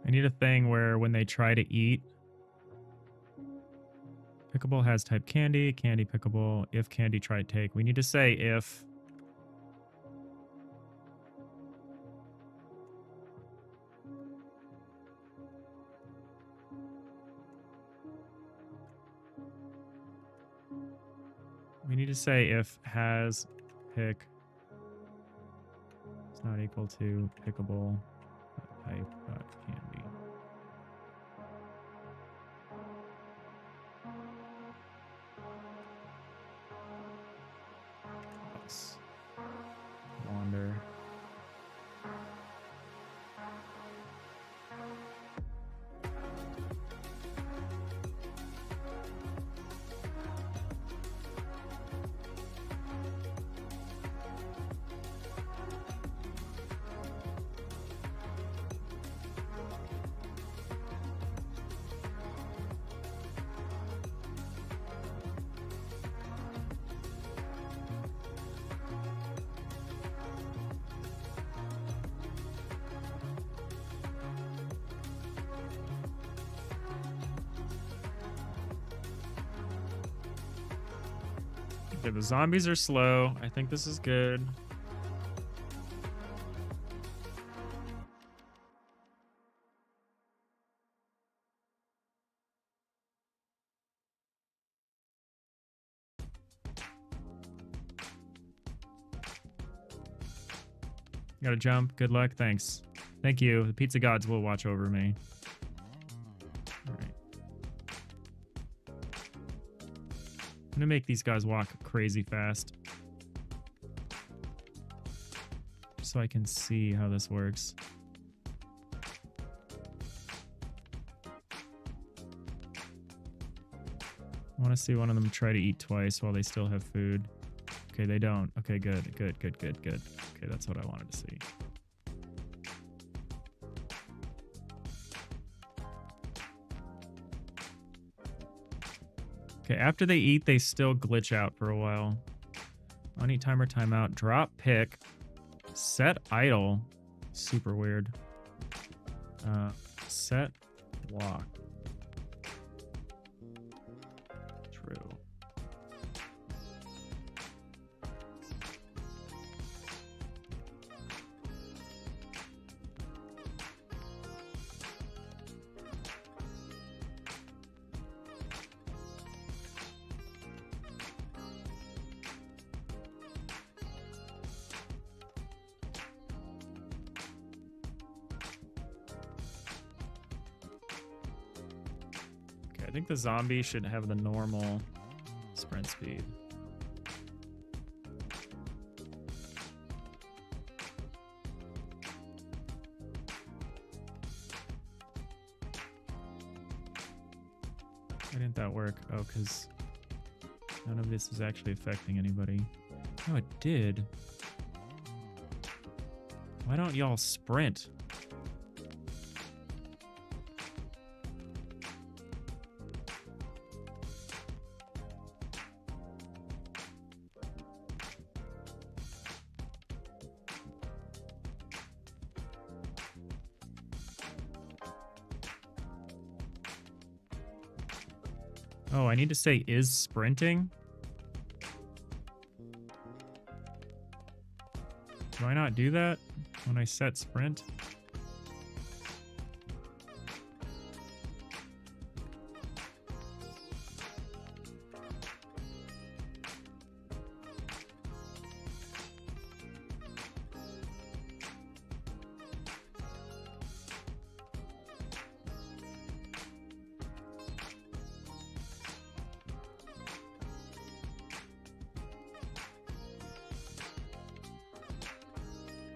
I need a thing where when they try to eat, pickable has type candy, candy pickable, if candy try take. We need to say if. We need to say if has pick is not equal to pickable type candy. Wander. Okay, the zombies are slow. I think this is good. Gotta jump. Good luck. Thanks. Thank you. The pizza gods will watch over me. All right. I'm gonna make these guys walk crazy fast, so I can see how this works. I want to see one of them try to eat twice while they still have food. Okay, they don't. Okay, good, good, good, good, good. Okay, that's what I wanted to see. Okay, after they eat, they still glitch out for a while. On eat timer timeout. Drop pick. Set idle. Super weird. Set walk. True. I think the zombie should have the normal sprint speed. Why didn't that work? Oh, because none of this is actually affecting anybody. Oh, it did. Why don't y'all sprint? Oh, I need to say is sprinting? Do I not do that when I set sprint?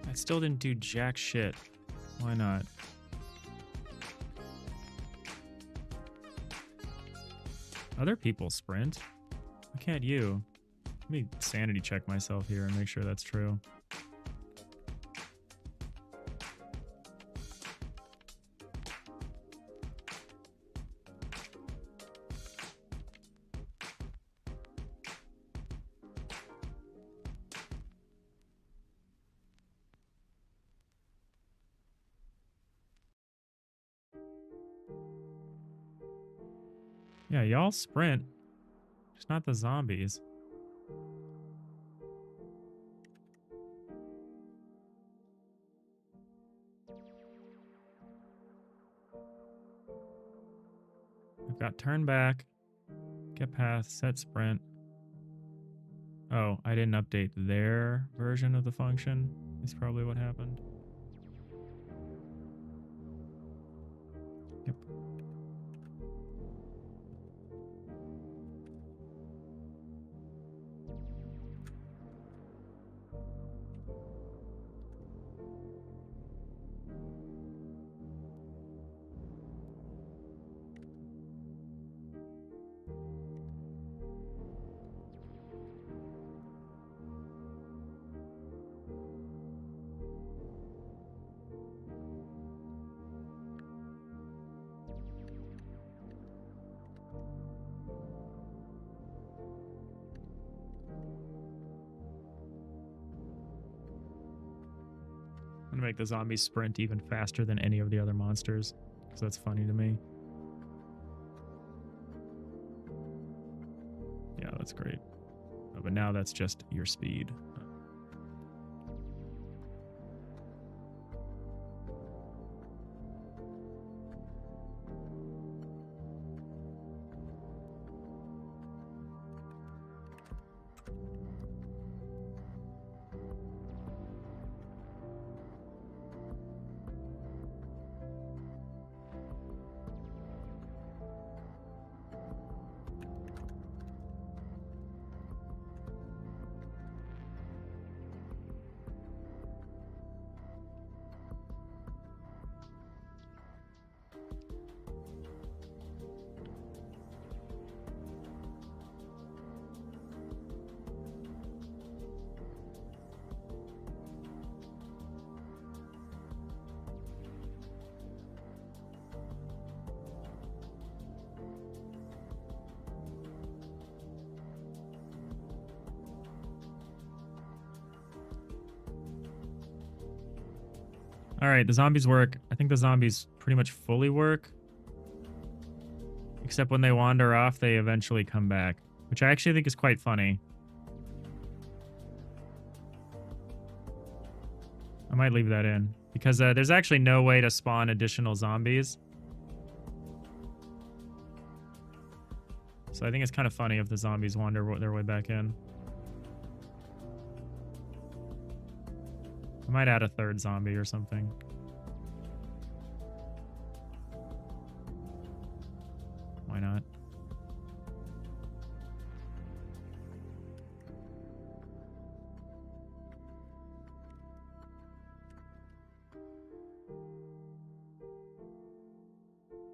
I still didn't do jack shit. Why not? Other people sprint. Why can't you? Let me sanity check myself here and make sure that's true. Yeah, y'all sprint. Just not the zombies. I've got turn back, get path, set sprint. Oh, I didn't update their version of the function. Is probably what happened. Yep. I'm gonna make the zombies sprint even faster than any of the other monsters, because that's funny to me. Yeah, that's great. But now that's just your speed. All right, the zombies work. I think the zombies pretty much fully work. Except when they wander off, they eventually come back, which I actually think is quite funny. I might leave that in because there's actually no way to spawn additional zombies. So I think it's kind of funny if the zombies wander their way back in. I might add a third zombie or something. Why not?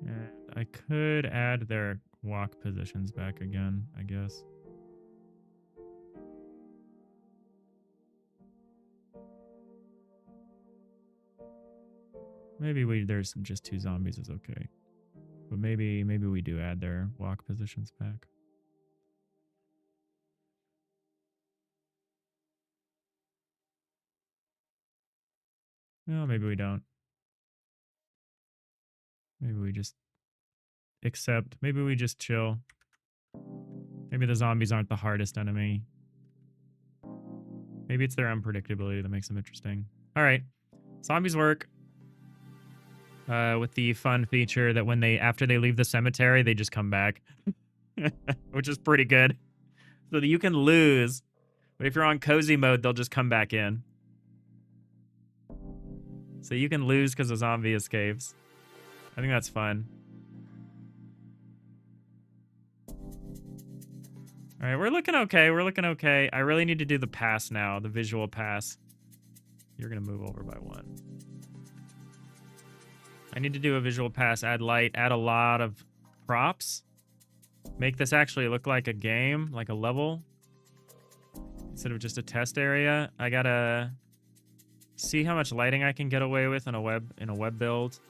And I could add their walk positions back again, I guess. Maybe there's just 2 zombies is okay. But maybe we do add their walk positions back. No, maybe we don't. Maybe we just accept. Maybe we just chill. Maybe the zombies aren't the hardest enemy. Maybe it's their unpredictability that makes them interesting. All right. Zombies work. With the fun feature that after they leave the cemetery, they just come back. Which is pretty good. So that you can lose, but if you're on cozy mode, they'll just come back in. So you can lose because a zombie escapes. I think that's fun. All right, we're looking okay. We're looking okay. I really need to do the pass now, the visual pass. You're going to move over by 1. I need to do a visual pass, add light, add a lot of props. Make this actually look like a game, like a level. Instead of just a test area. I gotta see how much lighting I can get away with in a web build.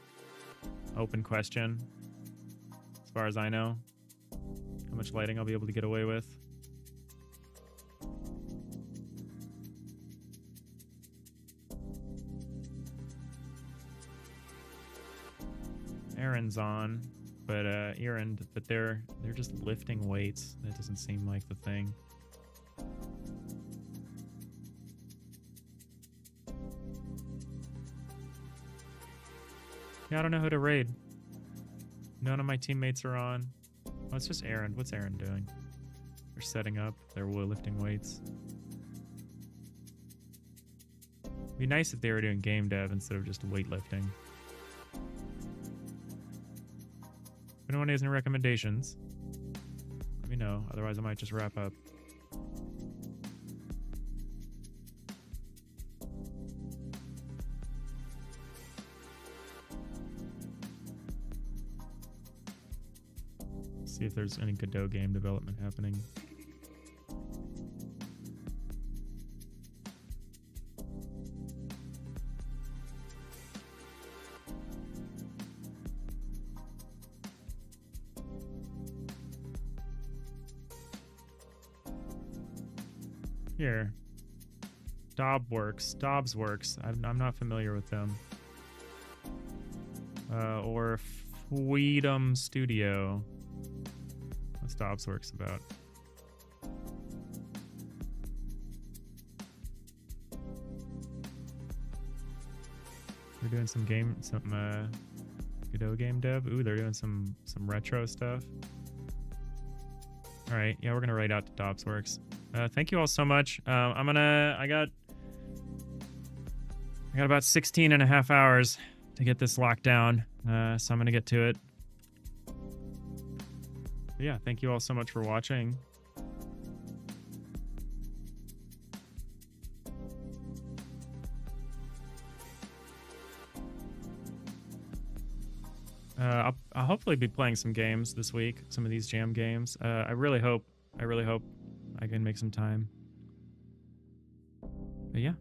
Open question. As far as I know. How much lighting I'll be able to get away with. Aaron's on, but they're just lifting weights. That doesn't seem like the thing. Yeah, I don't know who to raid. None of my teammates are on. Oh, it's just Aaron. What's Aaron doing? They're setting up. They're lifting weights. It'd be nice if they were doing game dev instead of just weightlifting. If anyone has any recommendations, let me know. Otherwise, I might just wrap up. See if there's any Godot game development happening. Here. Dobbs works. I'm not familiar with them. Or Freedom Studio. What's Dobbs works about? They're doing some Godot game dev. Ooh, they're doing some retro stuff. All right, yeah, we're gonna write out to DopsWorks. Thank you all so much. I got about 16 and a half hours to get this locked down, so I'm gonna get to it. But yeah, thank you all so much for watching. I'll hopefully be playing some games this week, some of these jam games. I really hope I can make some time. But yeah,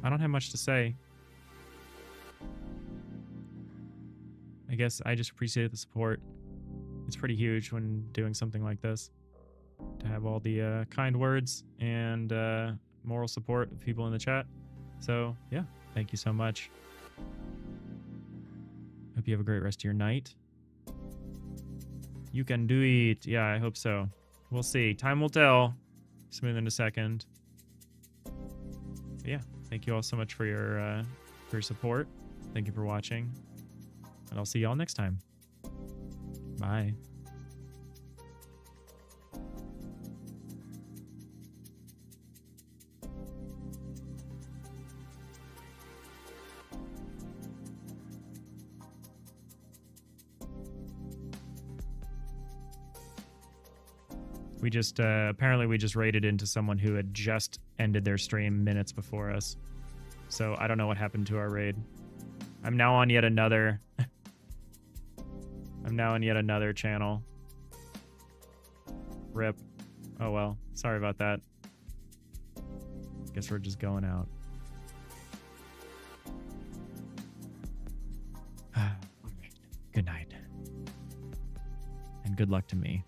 I don't have much to say. I guess I just appreciate the support. It's pretty huge when doing something like this, to have all the kind words and moral support of people in the chat. So yeah, thank you so much. Hope you have a great rest of your night. You can do it. Yeah, I hope so. We'll see. Time will tell. Smooth in a second. But yeah, thank you all so much for your support. Thank you for watching. And I'll see y'all next time. Bye. We just, apparently we just raided into someone who had just ended their stream minutes before us. So I don't know what happened to our raid. I'm now on yet another... I'm now on yet another channel. RIP. Oh well, sorry about that. Guess we're just going out. Good night. And good luck to me.